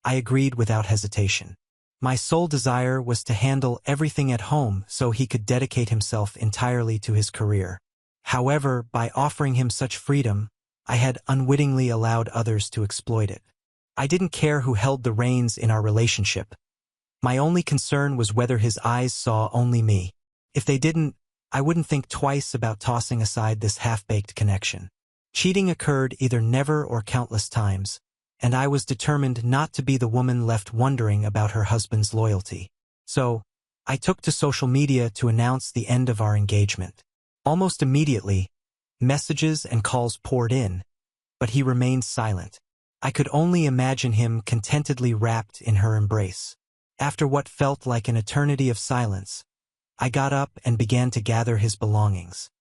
I agreed without hesitation. My sole desire was to handle everything at home so he could dedicate himself entirely to his career. However, by offering him such freedom, I had unwittingly allowed others to exploit it. I didn't care who held the reins in our relationship. My only concern was whether his eyes saw only me. If they didn't, I wouldn't think twice about tossing aside this half-baked connection. Cheating occurred either never or countless times, and I was determined not to be the woman left wondering about her husband's loyalty. So, I took to social media to announce the end of our engagement. Almost immediately, messages and calls poured in, but he remained silent. I could only imagine him contentedly wrapped in her embrace. After what felt like an eternity of silence, I got up and began to gather his belongings.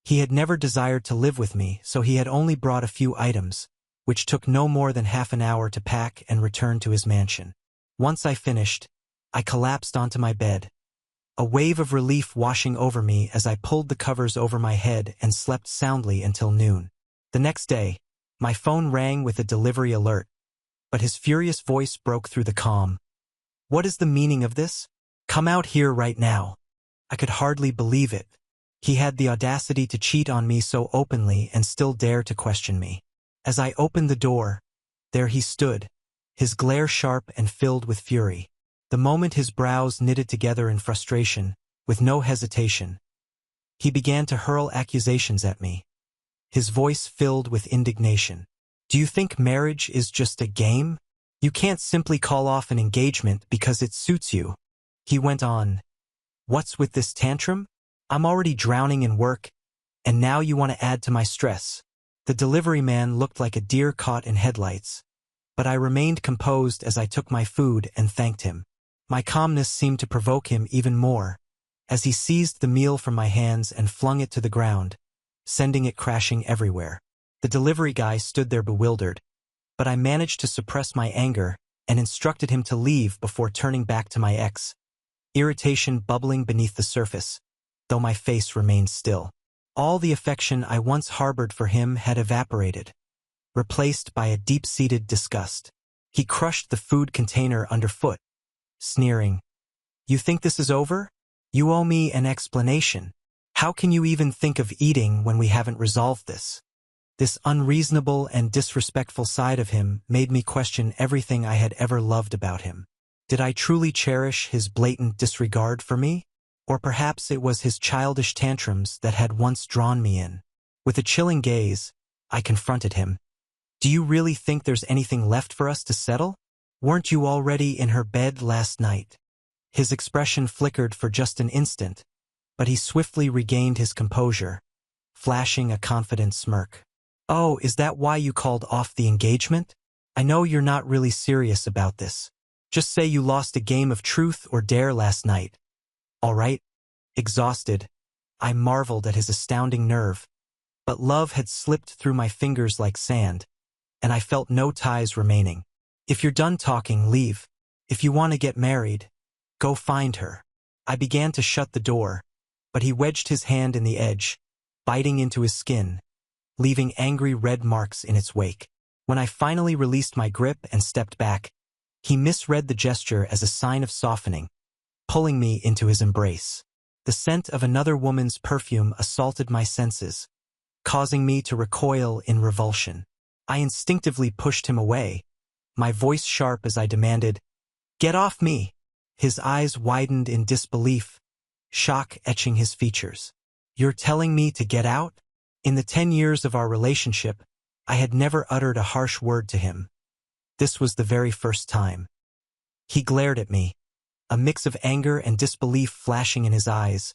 He had never desired to live with me, so he had only brought a few items, which took no more than half an hour to pack and return to his mansion. Once I finished, I collapsed onto my bed, a wave of relief washing over me as I pulled the covers over my head and slept soundly until noon. The next day, my phone rang with a delivery alert, but his furious voice broke through the calm. "What is the meaning of this? Come out here right now." I could hardly believe it. He had the audacity to cheat on me so openly and still dare to question me. As I opened the door, there he stood, his glare sharp and filled with fury. The moment his brows knitted together in frustration, with no hesitation, he began to hurl accusations at me, his voice filled with indignation. "Do you think marriage is just a game? You can't simply call off an engagement because it suits you," he went on. "What's with this tantrum? I'm already drowning in work, and now you want to add to my stress." The delivery man looked like a deer caught in headlights, but I remained composed as I took my food and thanked him. My calmness seemed to provoke him even more, as he seized the meal from my hands and flung it to the ground, sending it crashing everywhere. The delivery guy stood there bewildered, but I managed to suppress my anger and instructed him to leave before turning back to my ex, irritation bubbling beneath the surface, though my face remained still. All the affection I once harbored for him had evaporated, replaced by a deep-seated disgust. He crushed the food container underfoot, sneering, "You think this is over? You owe me an explanation. How can you even think of eating when we haven't resolved this? This unreasonable and disrespectful side of him made me question everything I had ever loved about him. Did I truly cherish his blatant disregard for me? Or perhaps it was his childish tantrums that had once drawn me in. With a chilling gaze, I confronted him. Do you really think there's anything left for us to settle? Weren't you already in her bed last night? His expression flickered for just an instant, but he swiftly regained his composure, flashing a confident smirk. Oh, is that why you called off the engagement? I know you're not really serious about this. Just say you lost a game of truth or dare last night. All right? Exhausted, I marveled at his astounding nerve, but love had slipped through my fingers like sand, and I felt no ties remaining. If you're done talking, leave. If you want to get married, go find her. I began to shut the door, but he wedged his hand in the edge, biting into his skin, leaving angry red marks in its wake. When I finally released my grip and stepped back, he misread the gesture as a sign of softening, pulling me into his embrace. The scent of another woman's perfume assaulted my senses, causing me to recoil in revulsion. I instinctively pushed him away, my voice sharp as I demanded, "Get off me!" His eyes widened in disbelief, shock etching his features. You're telling me to get out? In the 10 years of our relationship, I had never uttered a harsh word to him. This was the very first time. He glared at me, a mix of anger and disbelief flashing in his eyes,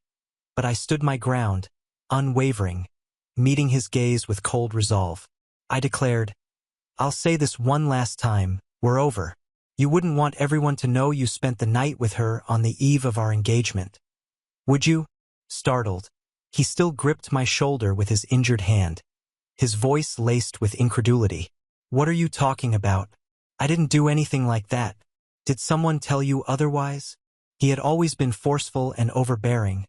but I stood my ground, unwavering, meeting his gaze with cold resolve. I declared, "I'll say this one last time, we're over. You wouldn't want everyone to know you spent the night with her on the eve of our engagement. Would you?" Startled, he still gripped my shoulder with his injured hand, his voice laced with incredulity. "What are you talking about? I didn't do anything like that. Did someone tell you otherwise?" He had always been forceful and overbearing,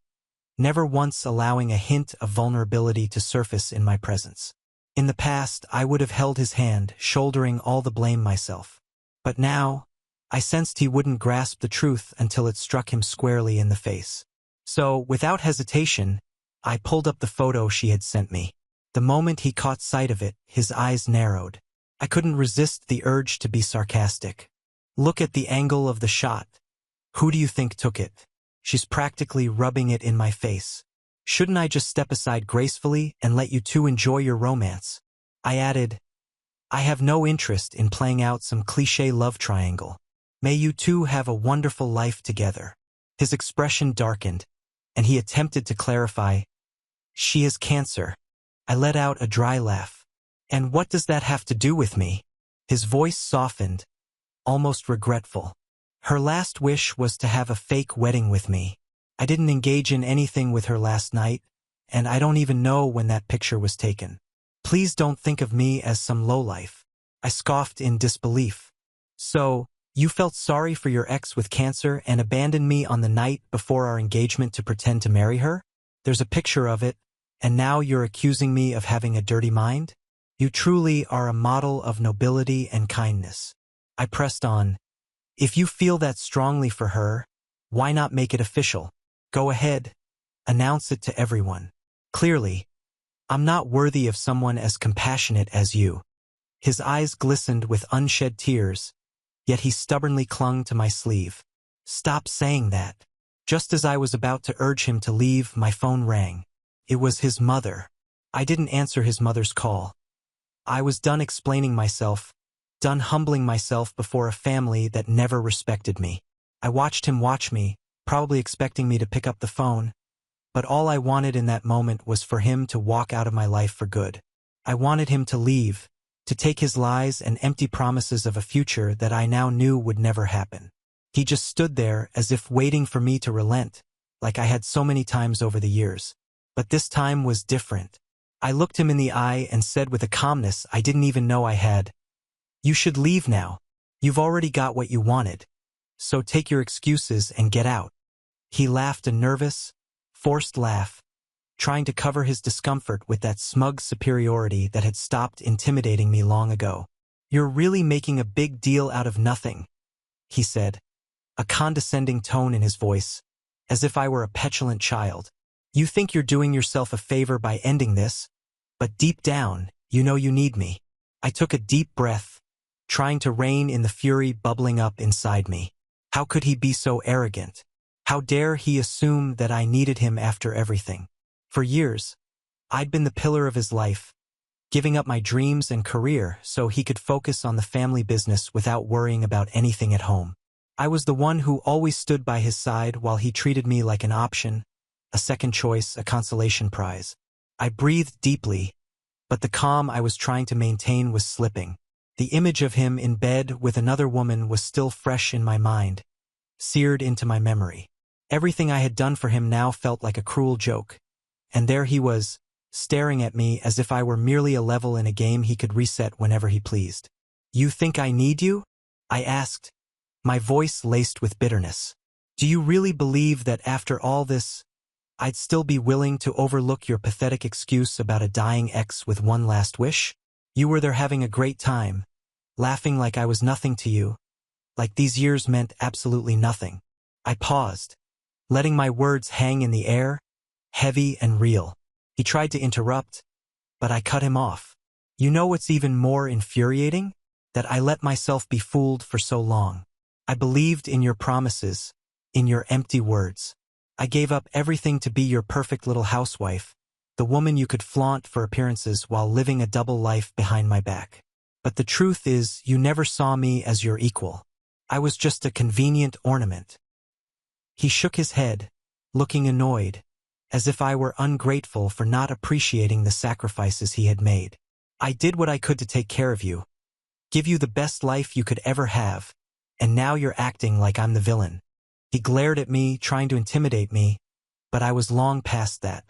never once allowing a hint of vulnerability to surface in my presence. In the past, I would have held his hand, shouldering all the blame myself. But now, I sensed he wouldn't grasp the truth until it struck him squarely in the face. So, without hesitation, I pulled up the photo she had sent me. The moment he caught sight of it, his eyes narrowed. I couldn't resist the urge to be sarcastic. "Look at the angle of the shot. Who do you think took it? She's practically rubbing it in my face. Shouldn't I just step aside gracefully and let you two enjoy your romance?" I added, "I have no interest in playing out some cliché love triangle. May you two have a wonderful life together." His expression darkened, and he attempted to clarify, "She has cancer." I let out a dry laugh. "And what does that have to do with me?" His voice softened, almost regretful. "Her last wish was to have a fake wedding with me. I didn't engage in anything with her last night, and I don't even know when that picture was taken. Please don't think of me as some lowlife." I scoffed in disbelief. "So, you felt sorry for your ex with cancer and abandoned me on the night before our engagement to pretend to marry her? There's a picture of it, and now you're accusing me of having a dirty mind? You truly are a model of nobility and kindness." I pressed on. "If you feel that strongly for her, why not make it official? Go ahead, announce it to everyone. Clearly, I'm not worthy of someone as compassionate as you." His eyes glistened with unshed tears, yet he stubbornly clung to my sleeve. "Stop saying that." Just as I was about to urge him to leave, my phone rang. It was his mother. I didn't answer his mother's call. I was done explaining myself, done humbling myself before a family that never respected me. I watched him watch me, probably expecting me to pick up the phone, but all I wanted in that moment was for him to walk out of my life for good. I wanted him to leave, to take his lies and empty promises of a future that I now knew would never happen. He just stood there as if waiting for me to relent, like I had so many times over the years. But this time was different. I looked him in the eye and said with a calmness I didn't even know I had, "You should leave now. You've already got what you wanted. So take your excuses and get out." He laughed a nervous, forced laugh, trying to cover his discomfort with that smug superiority that had stopped intimidating me long ago. "You're really making a big deal out of nothing," he said, a condescending tone in his voice. as if I were a petulant child. You think you're doing yourself a favor by ending this, but deep down, you know you need me. I took a deep breath, trying to rein in the fury bubbling up inside me. How could he be so arrogant? How dare he assume that I needed him after everything? For years, I'd been the pillar of his life, giving up my dreams and career so he could focus on the family business without worrying about anything at home. I was the one who always stood by his side while he treated me like an option, a second choice, a consolation prize. I breathed deeply, but the calm I was trying to maintain was slipping. The image of him in bed with another woman was still fresh in my mind, seared into my memory. Everything I had done for him now felt like a cruel joke. And there he was, staring at me as if I were merely a level in a game he could reset whenever he pleased. "You think I need you?" I asked, my voice laced with bitterness. "Do you really believe that after all this, I'd still be willing to overlook your pathetic excuse about a dying ex with one last wish? You were there having a great time, laughing like I was nothing to you, like these years meant absolutely nothing." I paused, letting my words hang in the air, heavy and real. He tried to interrupt, but I cut him off. "You know what's even more infuriating? That I let myself be fooled for so long. I believed in your promises, in your empty words. I gave up everything to be your perfect little housewife, the woman you could flaunt for appearances while living a double life behind my back. But the truth is, you never saw me as your equal. I was just a convenient ornament." He shook his head, looking annoyed, as if I were ungrateful for not appreciating the sacrifices he had made. "I did what I could to take care of you, give you the best life you could ever have, and now you're acting like I'm the villain." He glared at me, trying to intimidate me, but I was long past that.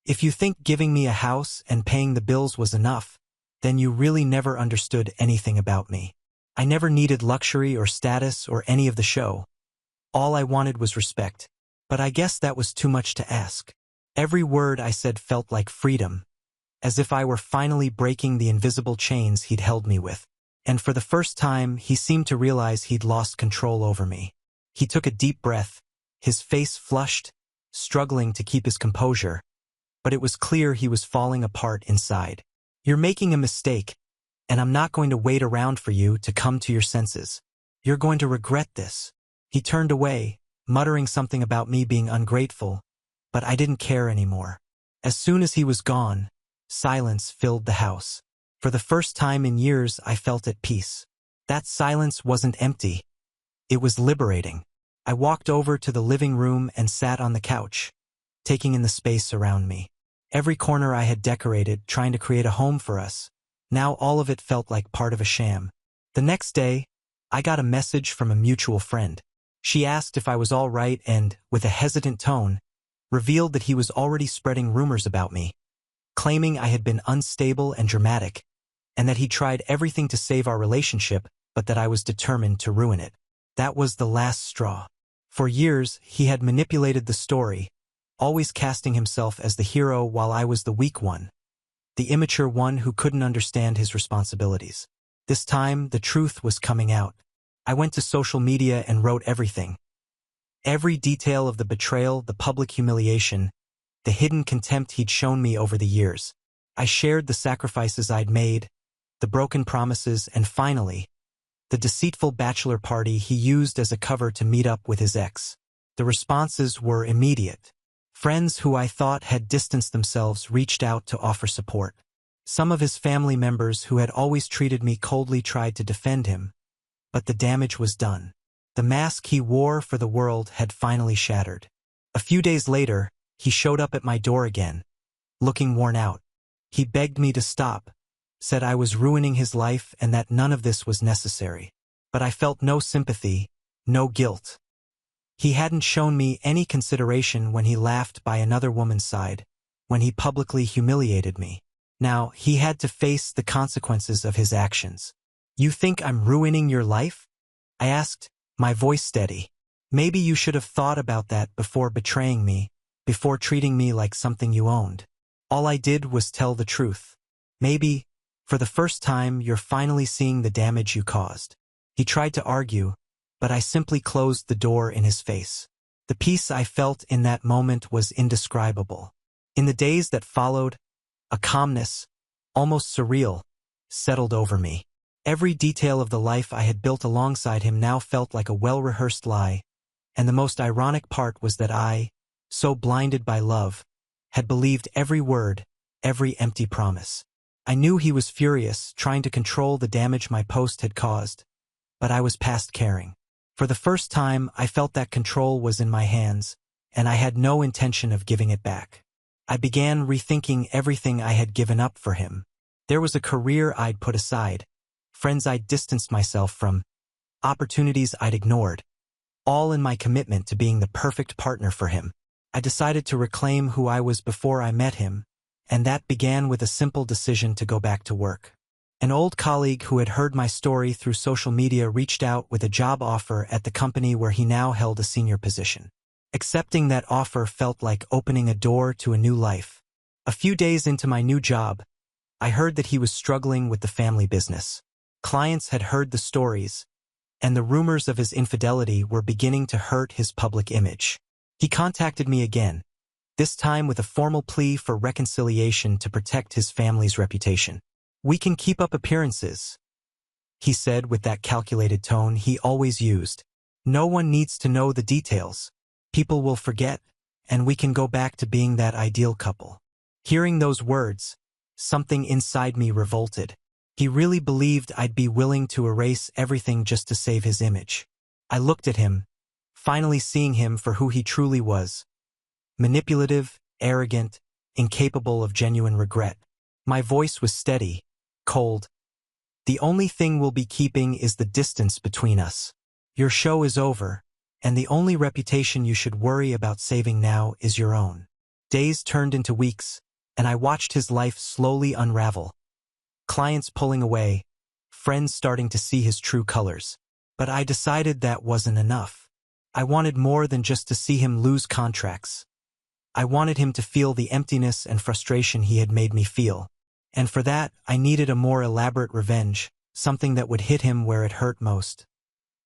"If you think giving me a house and paying the bills was enough, then you really never understood anything about me. I never needed luxury or status or any of the show. All I wanted was respect. But I guess that was too much to ask." Every word I said felt like freedom, as if I were finally breaking the invisible chains he'd held me with. And for the first time, he seemed to realize he'd lost control over me. He took a deep breath, his face flushed, struggling to keep his composure, but it was clear he was falling apart inside. "You're making a mistake, and I'm not going to wait around for you to come to your senses. You're going to regret this." He turned away, muttering something about me being ungrateful, but I didn't care anymore. As soon as he was gone, silence filled the house. For the first time in years, I felt at peace. That silence wasn't empty. It was liberating. I walked over to the living room and sat on the couch, taking in the space around me. Every corner I had decorated, trying to create a home for us. Now all of it felt like part of a sham. The next day, I got a message from a mutual friend. She asked if I was all right and, with a hesitant tone, revealed that he was already spreading rumors about me, claiming I had been unstable and dramatic, and that he tried everything to save our relationship, but that I was determined to ruin it. That was the last straw. For years, he had manipulated the story, always casting himself as the hero while I was the weak one, the immature one who couldn't understand his responsibilities. This time, the truth was coming out. I went to social media and wrote everything. Every detail of the betrayal, the public humiliation, the hidden contempt he'd shown me over the years. I shared the sacrifices I'd made, the broken promises, and finally, the deceitful bachelor party he used as a cover to meet up with his ex. The responses were immediate. Friends who I thought had distanced themselves reached out to offer support. Some of his family members who had always treated me coldly tried to defend him, but the damage was done. The mask he wore for the world had finally shattered. A few days later, he showed up at my door again, looking worn out. He begged me to stop, said I was ruining his life and that none of this was necessary. But I felt no sympathy, no guilt. He hadn't shown me any consideration when he laughed by another woman's side, when he publicly humiliated me. Now, he had to face the consequences of his actions. "You think I'm ruining your life?" I asked, my voice steady. "Maybe you should have thought about that before betraying me, before treating me like something you owned. All I did was tell the truth. Maybe, for the first time, you're finally seeing the damage you caused." He tried to argue, but I simply closed the door in his face. The peace I felt in that moment was indescribable. In the days that followed, a calmness, almost surreal, settled over me. Every detail of the life I had built alongside him now felt like a well-rehearsed lie, and the most ironic part was that I, so blinded by love, had believed every word, every empty promise. I knew he was furious, trying to control the damage my post had caused, but I was past caring. For the first time, I felt that control was in my hands, and I had no intention of giving it back. I began rethinking everything I had given up for him. There was a career I'd put aside, friends I'd distanced myself from, opportunities I'd ignored, all in my commitment to being the perfect partner for him. I decided to reclaim who I was before I met him, and that began with a simple decision to go back to work. An old colleague who had heard my story through social media reached out with a job offer at the company where he now held a senior position. Accepting that offer felt like opening a door to a new life. A few days into my new job, I heard that he was struggling with the family business. Clients had heard the stories, and the rumors of his infidelity were beginning to hurt his public image. He contacted me again, this time with a formal plea for reconciliation to protect his family's reputation. "We can keep up appearances," he said with that calculated tone he always used. "No one needs to know the details. People will forget, and we can go back to being that ideal couple." Hearing those words, something inside me revolted. He really believed I'd be willing to erase everything just to save his image. I looked at him, finally seeing him for who he truly was. Manipulative, arrogant, incapable of genuine regret. My voice was steady, cold. "The only thing we'll be keeping is the distance between us. Your show is over, and the only reputation you should worry about saving now is your own." Days turned into weeks, and I watched his life slowly unravel. Clients pulling away, friends starting to see his true colors. But I decided that wasn't enough. I wanted more than just to see him lose contracts. I wanted him to feel the emptiness and frustration he had made me feel. And for that, I needed a more elaborate revenge, something that would hit him where it hurt most.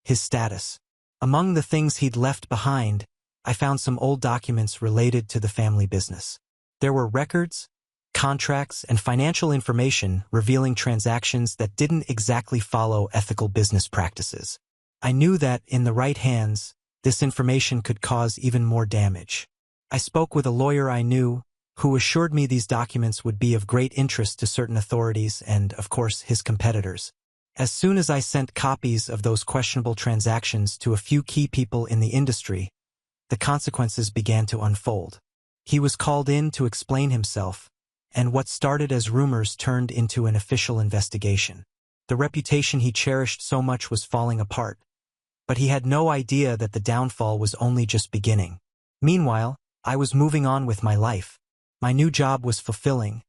His status. Among the things he'd left behind, I found some old documents related to the family business. There were records, contracts, and financial information revealing transactions that didn't exactly follow ethical business practices. I knew that, in the right hands, this information could cause even more damage. I spoke with a lawyer I knew, who assured me these documents would be of great interest to certain authorities and, of course, his competitors. As soon as I sent copies of those questionable transactions to a few key people in the industry, the consequences began to unfold. He was called in to explain himself, and what started as rumors turned into an official investigation. The reputation he cherished so much was falling apart, but he had no idea that the downfall was only just beginning. Meanwhile, I was moving on with my life. My new job was fulfilling,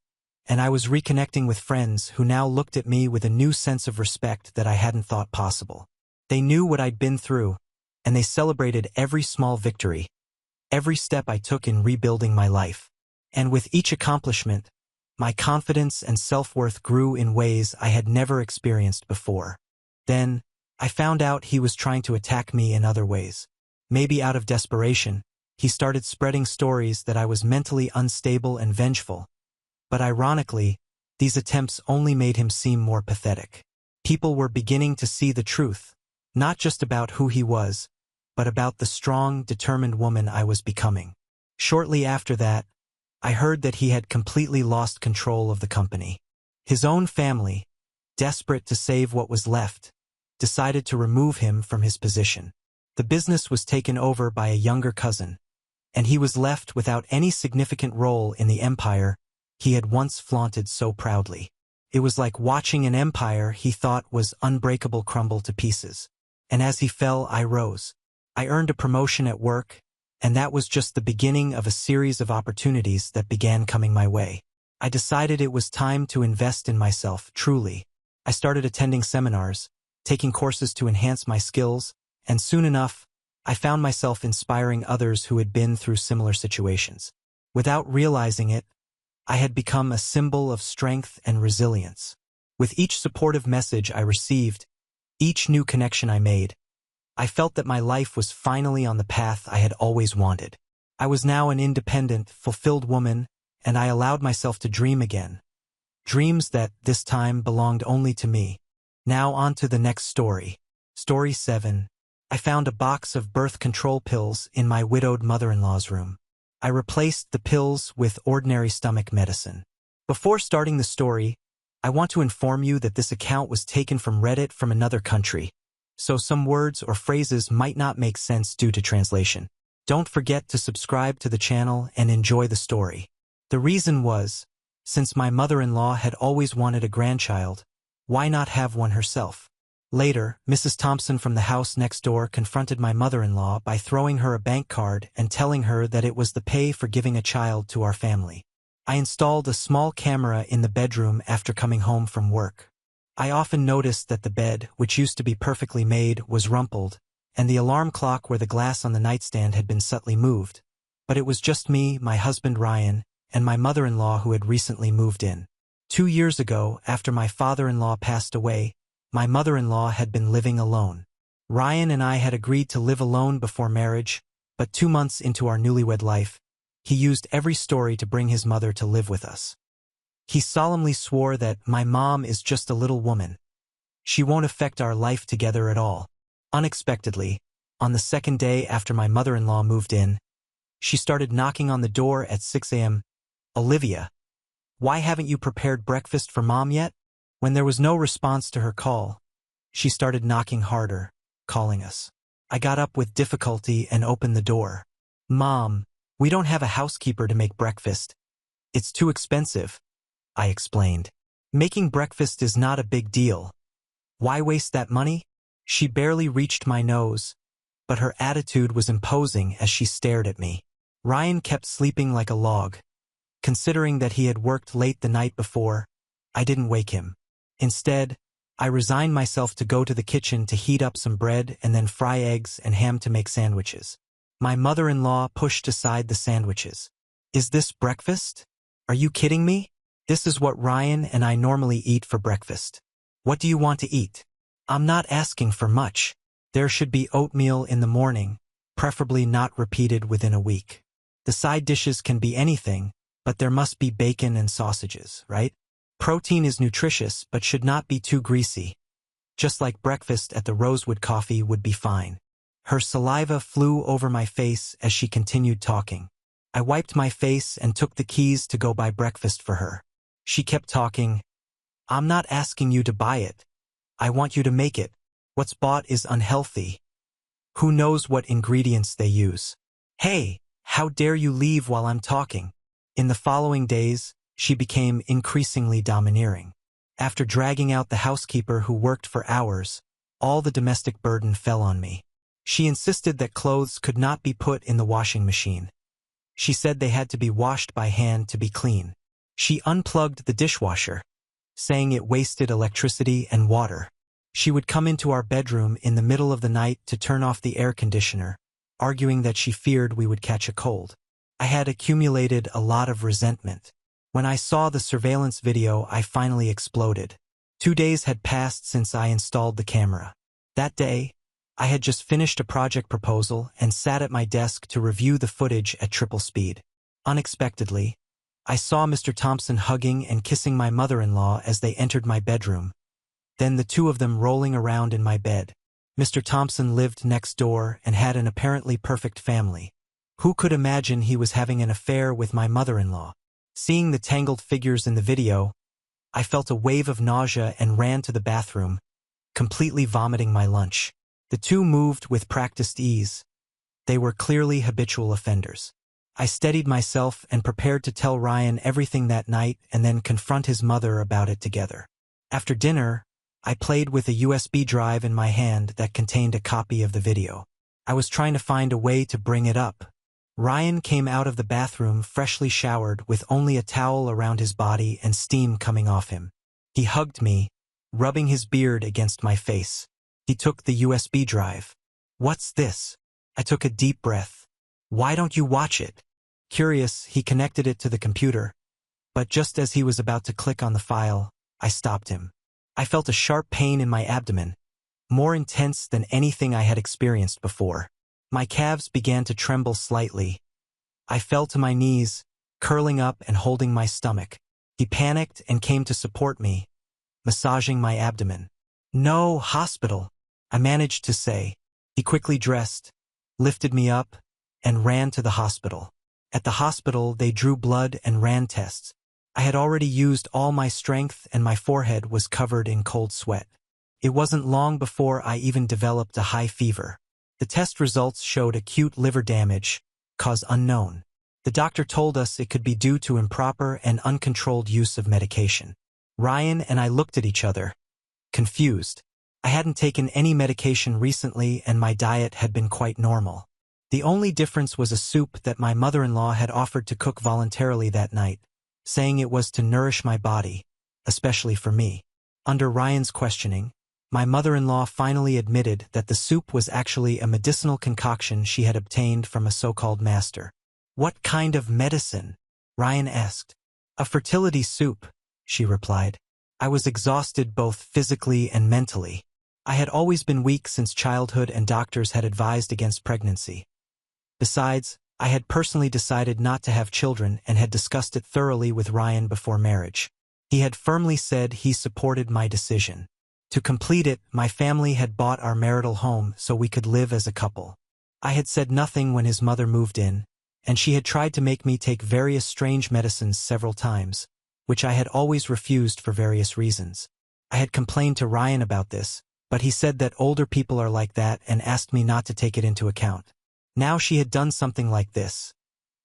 and I was reconnecting with friends who now looked at me with a new sense of respect that I hadn't thought possible. They knew what I'd been through, and they celebrated every small victory, every step I took in rebuilding my life. And with each accomplishment, my confidence and self-worth grew in ways I had never experienced before. Then, I found out he was trying to attack me in other ways. Maybe out of desperation, he started spreading stories that I was mentally unstable and vengeful. But ironically, these attempts only made him seem more pathetic. People were beginning to see the truth, not just about who he was, but about the strong, determined woman I was becoming. Shortly after that, I heard that he had completely lost control of the company. His own family, desperate to save what was left, decided to remove him from his position. The business was taken over by a younger cousin, and he was left without any significant role in the empire he had once flaunted so proudly. It was like watching an empire he thought was unbreakable crumble to pieces. And as he fell, I rose. I earned a promotion at work, and that was just the beginning of a series of opportunities that began coming my way. I decided it was time to invest in myself, truly. I started attending seminars, taking courses to enhance my skills, and soon enough, I found myself inspiring others who had been through similar situations. Without realizing it, I had become a symbol of strength and resilience. With each supportive message I received, each new connection I made, I felt that my life was finally on the path I had always wanted. I was now an independent, fulfilled woman, and I allowed myself to dream again. Dreams that, this time, belonged only to me. Now on to the next story. Story 7. I found a box of birth control pills in my widowed mother-in-law's room. I replaced the pills with ordinary stomach medicine. Before starting the story, I want to inform you that this account was taken from Reddit from another country, so some words or phrases might not make sense due to translation. Don't forget to subscribe to the channel and enjoy the story. The reason was, since my mother-in-law had always wanted a grandchild, why not have one herself? Later, Mrs. Thompson from the house next door confronted my mother-in-law by throwing her a bank card and telling her that it was the pay for giving a child to our family. I installed a small camera in the bedroom after coming home from work. I often noticed that the bed, which used to be perfectly made, was rumpled, and the alarm clock where the glass on the nightstand had been subtly moved. But it was just me, my husband Ryan, and my mother-in-law who had recently moved in. 2 years ago, after my father-in-law passed away, my mother-in-law had been living alone. Ryan and I had agreed to live alone before marriage, but 2 months into our newlywed life, he used every story to bring his mother to live with us. He solemnly swore that my mom is just a little woman. She won't affect our life together at all. Unexpectedly, on the second day after my mother-in-law moved in, she started knocking on the door at 6 a.m. "Olivia, why haven't you prepared breakfast for Mom yet?" When there was no response to her call, she started knocking harder, calling us. I got up with difficulty and opened the door. "Mom, we don't have a housekeeper to make breakfast. It's too expensive," I explained. "Making breakfast is not a big deal. Why waste that money?" She barely reached my nose, but her attitude was imposing as she stared at me. Ryan kept sleeping like a log. Considering that he had worked late the night before, I didn't wake him. Instead, I resigned myself to go to the kitchen to heat up some bread and then fry eggs and ham to make sandwiches. My mother-in-law pushed aside the sandwiches. "Is this breakfast? Are you kidding me? This is what Ryan and I normally eat for breakfast. What do you want to eat?" "I'm not asking for much. There should be oatmeal in the morning, preferably not repeated within a week. The side dishes can be anything, but there must be bacon and sausages, right? Protein is nutritious but should not be too greasy. Just like breakfast at the Rosewood Coffee would be fine." Her saliva flew over my face as she continued talking. I wiped my face and took the keys to go buy breakfast for her. She kept talking. "I'm not asking you to buy it. I want you to make it. What's bought is unhealthy. Who knows what ingredients they use? Hey, how dare you leave while I'm talking?" In the following days, she became increasingly domineering. After dragging out the housekeeper who worked for hours, all the domestic burden fell on me. She insisted that clothes could not be put in the washing machine. She said they had to be washed by hand to be clean. She unplugged the dishwasher, saying it wasted electricity and water. She would come into our bedroom in the middle of the night to turn off the air conditioner, arguing that she feared we would catch a cold. I had accumulated a lot of resentment. When I saw the surveillance video, I finally exploded. 2 days had passed since I installed the camera. That day, I had just finished a project proposal and sat at my desk to review the footage at triple speed. Unexpectedly, I saw Mr. Thompson hugging and kissing my mother-in-law as they entered my bedroom, then the two of them rolling around in my bed. Mr. Thompson lived next door and had an apparently perfect family. Who could imagine he was having an affair with my mother-in-law? Seeing the tangled figures in the video, I felt a wave of nausea and ran to the bathroom, completely vomiting my lunch. The two moved with practiced ease. They were clearly habitual offenders. I steadied myself and prepared to tell Ryan everything that night and then confront his mother about it together. After dinner, I played with a USB drive in my hand that contained a copy of the video. I was trying to find a way to bring it up. Ryan came out of the bathroom freshly showered with only a towel around his body and steam coming off him. He hugged me, rubbing his beard against my face. He took the USB drive. "What's this?" I took a deep breath. "Why don't you watch it?" Curious, he connected it to the computer, but just as he was about to click on the file, I stopped him. I felt a sharp pain in my abdomen. more intense than anything I had experienced before. My calves began to tremble slightly. I fell to my knees, curling up and holding my stomach. He panicked and came to support me, massaging my abdomen. "No, hospital," I managed to say. He quickly dressed, lifted me up, and ran to the hospital. At the hospital, they drew blood and ran tests. I had already used all my strength and my forehead was covered in cold sweat. It wasn't long before I even developed a high fever. The test results showed acute liver damage, cause unknown. The doctor told us it could be due to improper and uncontrolled use of medication. Ryan and I looked at each other, confused. I hadn't taken any medication recently and my diet had been quite normal. The only difference was a soup that my mother-in-law had offered to cook voluntarily that night, saying it was to nourish my body, especially for me. Under Ryan's questioning, my mother-in-law finally admitted that the soup was actually a medicinal concoction she had obtained from a so-called master. "What kind of medicine?" Ryan asked. "A fertility soup," she replied. I was exhausted both physically and mentally. I had always been weak since childhood and doctors had advised against pregnancy. Besides, I had personally decided not to have children and had discussed it thoroughly with Ryan before marriage. He had firmly said he supported my decision. To complete it, my family had bought our marital home so we could live as a couple. I had said nothing when his mother moved in, and she had tried to make me take various strange medicines several times, which I had always refused for various reasons. I had complained to Ryan about this, but he said that older people are like that and asked me not to take it into account. Now she had done something like this.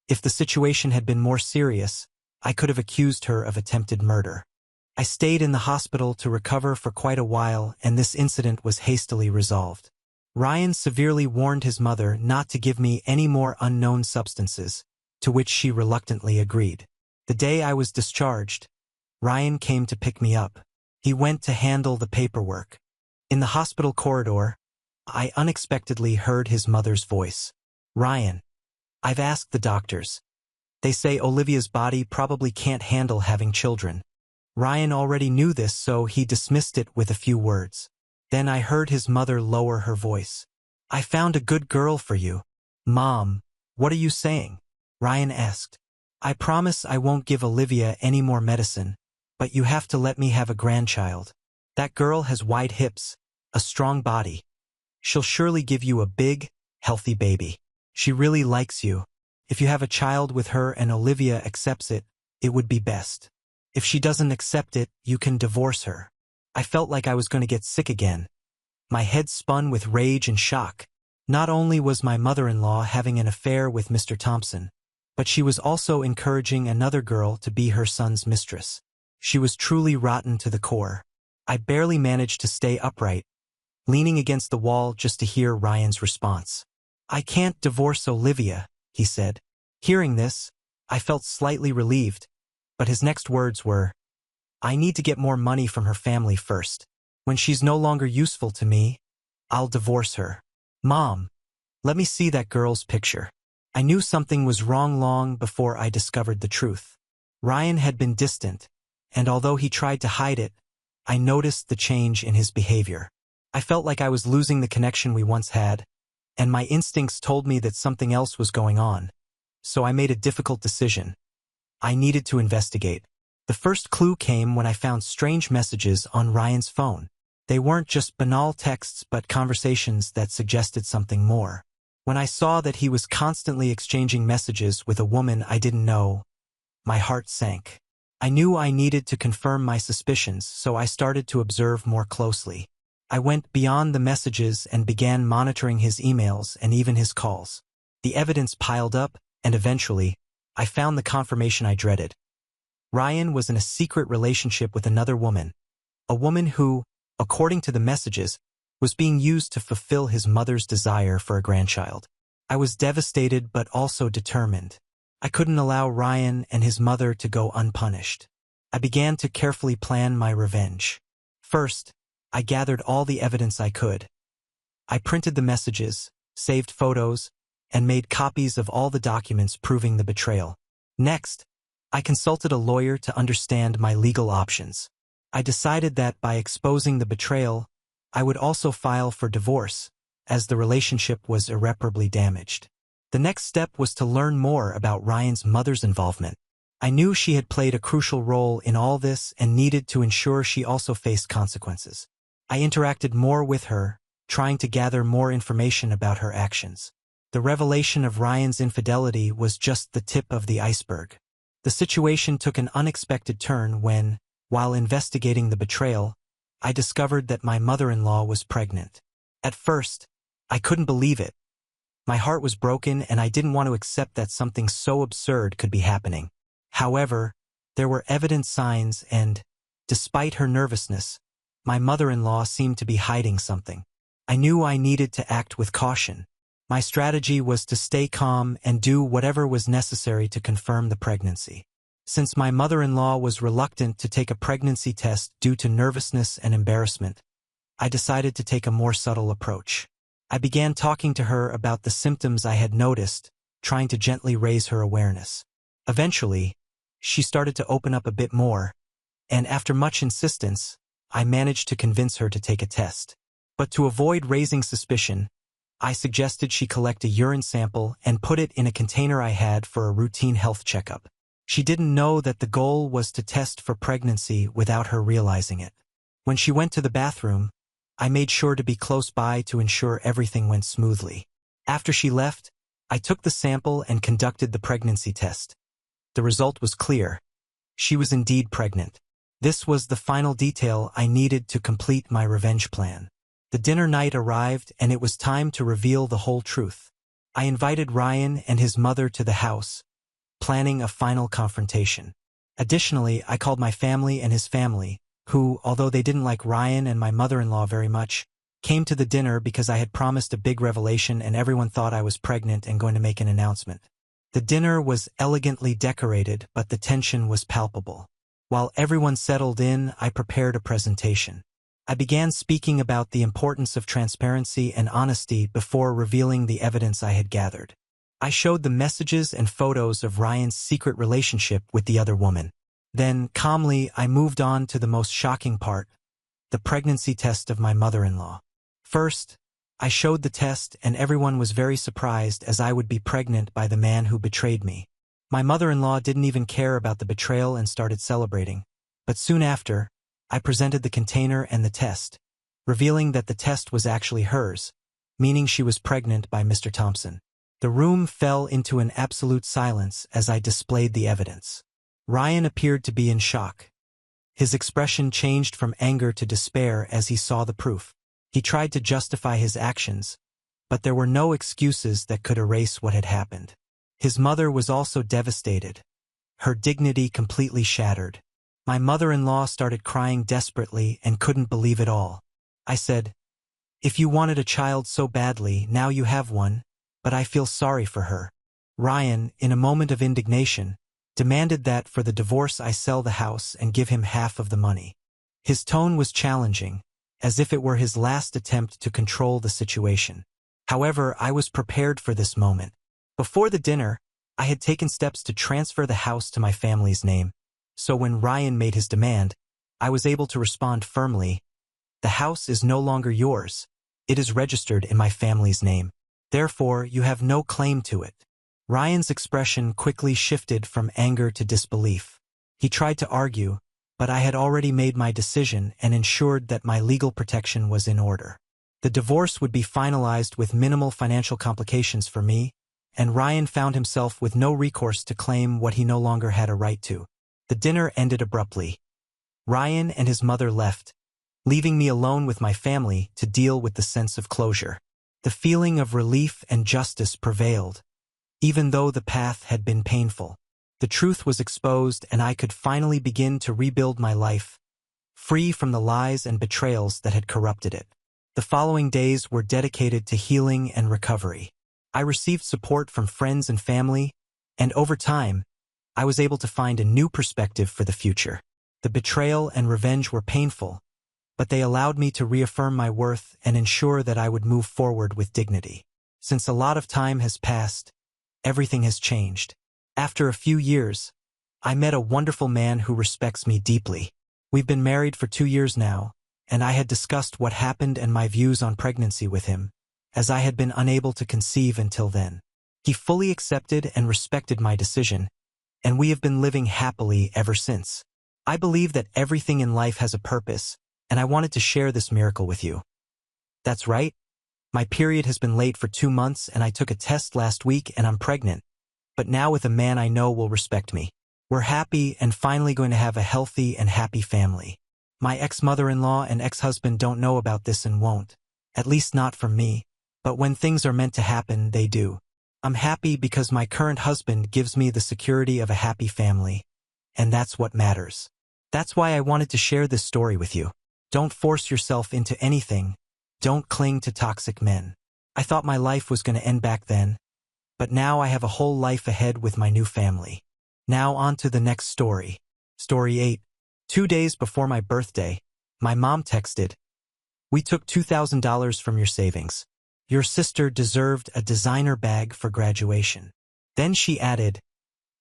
If the situation had been more serious, I could have accused her of attempted murder. I stayed in the hospital to recover for quite a while, and this incident was hastily resolved. Ryan severely warned his mother not to give me any more unknown substances, to which she reluctantly agreed. The day I was discharged, Ryan came to pick me up. He went to handle the paperwork. In the hospital corridor, I unexpectedly heard his mother's voice. "Ryan, I've asked the doctors. They say Olivia's body probably can't handle having children." Ryan already knew this, so he dismissed it with a few words. Then I heard his mother lower her voice. "I found a good girl for you." "Mom, what are you saying?" Ryan asked. "I promise I won't give Olivia any more medicine, but you have to let me have a grandchild. That girl has wide hips, a strong body. She'll surely give you a big, healthy baby. She really likes you. If you have a child with her and Olivia accepts it, it would be best. If she doesn't accept it, you can divorce her." I felt like I was going to get sick again. My head spun with rage and shock. Not only was my mother-in-law having an affair with Mr. Thompson, but she was also encouraging another girl to be her son's mistress. She was truly rotten to the core. I barely managed to stay upright, leaning against the wall just to hear Ryan's response. "I can't divorce Olivia," he said. Hearing this, I felt slightly relieved, but his next words were, "I need to get more money from her family first. When she's no longer useful to me, I'll divorce her." "Mom, let me see that girl's picture." I knew something was wrong long before I discovered the truth. Ryan had been distant, and although he tried to hide it, I noticed the change in his behavior. I felt like I was losing the connection we once had, and my instincts told me that something else was going on. So I made a difficult decision. I needed to investigate. The first clue came when I found strange messages on Ryan's phone. They weren't just banal texts but conversations that suggested something more. When I saw that he was constantly exchanging messages with a woman I didn't know, my heart sank. I knew I needed to confirm my suspicions, so I started to observe more closely. I went beyond the messages and began monitoring his emails and even his calls. The evidence piled up, and eventually, I found the confirmation I dreaded. Ryan was in a secret relationship with another woman, a woman who, according to the messages, was being used to fulfill his mother's desire for a grandchild. I was devastated but also determined. I couldn't allow Ryan and his mother to go unpunished. I began to carefully plan my revenge. First, I gathered all the evidence I could. I printed the messages, saved photos, and made copies of all the documents proving the betrayal. Next, I consulted a lawyer to understand my legal options. I decided that by exposing the betrayal, I would also file for divorce, as the relationship was irreparably damaged. The next step was to learn more about Ryan's mother's involvement. I knew she had played a crucial role in all this and needed to ensure she also faced consequences. I interacted more with her, trying to gather more information about her actions. The revelation of Ryan's infidelity was just the tip of the iceberg. The situation took an unexpected turn when, while investigating the betrayal, I discovered that my mother-in-law was pregnant. At first, I couldn't believe it. My heart was broken and I didn't want to accept that something so absurd could be happening. However, there were evident signs and, despite her nervousness, my mother-in-law seemed to be hiding something. I knew I needed to act with caution. My strategy was to stay calm and do whatever was necessary to confirm the pregnancy. Since my mother-in-law was reluctant to take a pregnancy test due to nervousness and embarrassment, I decided to take a more subtle approach. I began talking to her about the symptoms I had noticed, trying to gently raise her awareness. Eventually, she started to open up a bit more, and after much insistence, I managed to convince her to take a test. But to avoid raising suspicion, I suggested she collect a urine sample and put it in a container I had for a routine health checkup. She didn't know that the goal was to test for pregnancy without her realizing it. When she went to the bathroom, I made sure to be close by to ensure everything went smoothly. After she left, I took the sample and conducted the pregnancy test. The result was clear. She was indeed pregnant. This was the final detail I needed to complete my revenge plan. The dinner night arrived and it was time to reveal the whole truth. I invited Ryan and his mother to the house, planning a final confrontation. Additionally, I called my family and his family, who, although they didn't like Ryan and my mother-in-law very much, came to the dinner because I had promised a big revelation and everyone thought I was pregnant and going to make an announcement. The dinner was elegantly decorated, but the tension was palpable. While everyone settled in, I prepared a presentation. I began speaking about the importance of transparency and honesty before revealing the evidence I had gathered. I showed the messages and photos of Ryan's secret relationship with the other woman. Then, calmly, I moved on to the most shocking part, the pregnancy test of my mother-in-law. First, I showed the test and everyone was very surprised as I would be pregnant by the man who betrayed me. My mother-in-law didn't even care about the betrayal and started celebrating. But soon after, I presented the container and the test, revealing that the test was actually hers, meaning she was pregnant by Mr. Thompson. The room fell into an absolute silence as I displayed the evidence. Ryan appeared to be in shock. His expression changed from anger to despair as he saw the proof. He tried to justify his actions, but there were no excuses that could erase what had happened. His mother was also devastated, her dignity completely shattered. My mother-in-law started crying desperately and couldn't believe it all. I said, "If you wanted a child so badly, now you have one, but I feel sorry for her." Ryan, in a moment of indignation, demanded that for the divorce I sell the house and give him half of the money. His tone was challenging, as if it were his last attempt to control the situation. However, I was prepared for this moment. Before the dinner, I had taken steps to transfer the house to my family's name, so when Ryan made his demand, I was able to respond firmly, "The house is no longer yours. It is registered in my family's name. Therefore, you have no claim to it." Ryan's expression quickly shifted from anger to disbelief. He tried to argue, but I had already made my decision and ensured that my legal protection was in order. The divorce would be finalized with minimal financial complications for me, and Ryan found himself with no recourse to claim what he no longer had a right to. The dinner ended abruptly. Ryan and his mother left, leaving me alone with my family to deal with the sense of closure. The feeling of relief and justice prevailed, even though the path had been painful. The truth was exposed and I could finally begin to rebuild my life, free from the lies and betrayals that had corrupted it. The following days were dedicated to healing and recovery. I received support from friends and family, and over time, I was able to find a new perspective for the future. The betrayal and revenge were painful, but they allowed me to reaffirm my worth and ensure that I would move forward with dignity. Since a lot of time has passed, everything has changed. After a few years, I met a wonderful man who respects me deeply. We've been married for 2 years now, and I had discussed what happened and my views on pregnancy with him, as I had been unable to conceive until then. He fully accepted and respected my decision, and we have been living happily ever since. I believe that everything in life has a purpose, and I wanted to share this miracle with you. That's right. My period has been late for 2 months and I took a test last week and I'm pregnant, but now with a man I know will respect me. We're happy and finally going to have a healthy and happy family. My ex-mother-in-law and ex-husband don't know about this and won't, at least not from me, but when things are meant to happen, they do. I'm happy because my current husband gives me the security of a happy family, and that's what matters. That's why I wanted to share this story with you. Don't force yourself into anything. Don't cling to toxic men. I thought my life was going to end back then, but now I have a whole life ahead with my new family. Now on to the next story. Story 8. 2 days before my birthday, my mom texted, "We took $2,000 from your savings. Your sister deserved a designer bag for graduation." Then she added,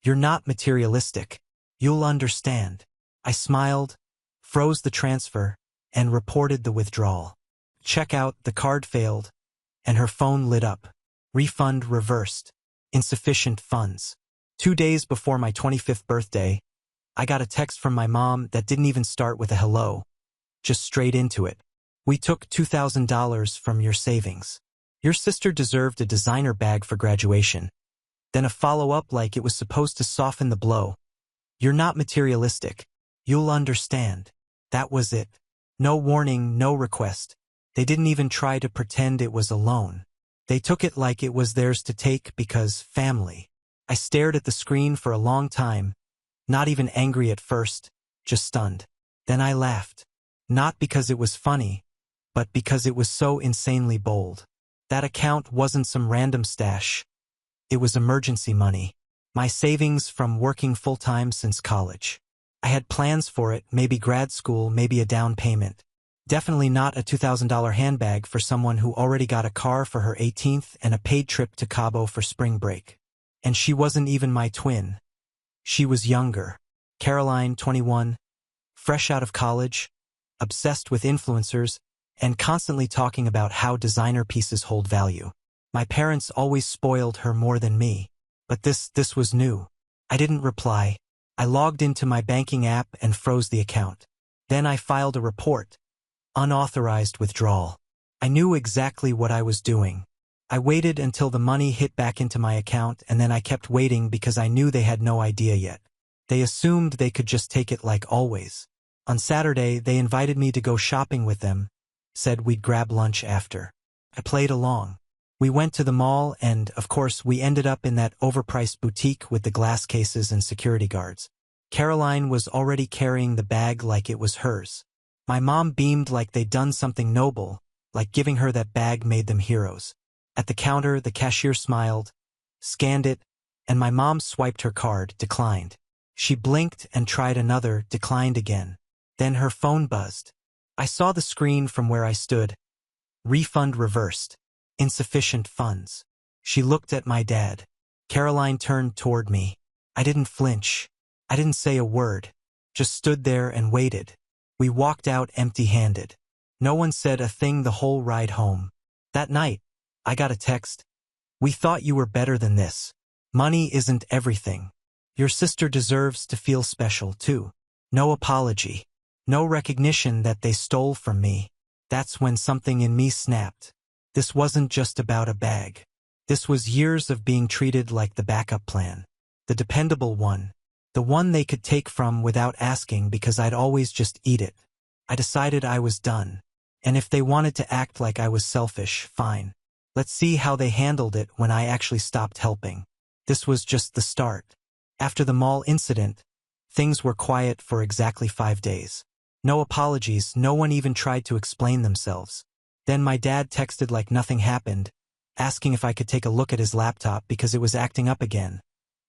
"You're not materialistic. You'll understand." I smiled, froze the transfer, and reported the withdrawal. Check out, the card failed, and her phone lit up. Refund reversed. Insufficient funds. 2 days before my 25th birthday, I got a text from my mom that didn't even start with a hello, just straight into it. "We took $2,000 from your savings. Your sister deserved a designer bag for graduation." Then a follow-up like it was supposed to soften the blow. "You're not materialistic. You'll understand." That was it. No warning, no request. They didn't even try to pretend it was a loan. They took it like it was theirs to take because family. I stared at the screen for a long time, not even angry at first, just stunned. Then I laughed. Not because it was funny, but because it was so insanely bold. That account wasn't some random stash. It was emergency money. My savings from working full-time since college. I had plans for it, maybe grad school, maybe a down payment. Definitely not a $2,000 handbag for someone who already got a car for her 18th and a paid trip to Cabo for spring break. And she wasn't even my twin. She was younger. Caroline, 21, fresh out of college, obsessed with influencers, and constantly talking about how designer pieces hold value. My parents always spoiled her more than me. But this was new. I didn't reply. I logged into my banking app and froze the account. Then I filed a report. Unauthorized withdrawal. I knew exactly what I was doing. I waited until the money hit back into my account, and then I kept waiting because I knew they had no idea yet. They assumed they could just take it like always. On Saturday, they invited me to go shopping with them, said we'd grab lunch after. I played along. We went to the mall and, of course, we ended up in that overpriced boutique with the glass cases and security guards. Caroline was already carrying the bag like it was hers. My mom beamed like they'd done something noble, like giving her that bag made them heroes. At the counter, the cashier smiled, scanned it, and my mom swiped her card, declined. She blinked and tried another, declined again. Then her phone buzzed. I saw the screen from where I stood. Refund reversed. Insufficient funds. She looked at my dad. Caroline turned toward me. I didn't flinch. I didn't say a word. Just stood there and waited. We walked out empty-handed. No one said a thing the whole ride home. That night, I got a text. "We thought you were better than this. Money isn't everything. Your sister deserves to feel special too." No apology. No recognition that they stole from me. That's when something in me snapped. This wasn't just about a bag. This was years of being treated like the backup plan. The dependable one. The one they could take from without asking because I'd always just eat it. I decided I was done. And if they wanted to act like I was selfish, fine. Let's see how they handled it when I actually stopped helping. This was just the start. After the mall incident, things were quiet for exactly 5 days. No apologies, no one even tried to explain themselves. Then my dad texted like nothing happened, asking if I could take a look at his laptop because it was acting up again.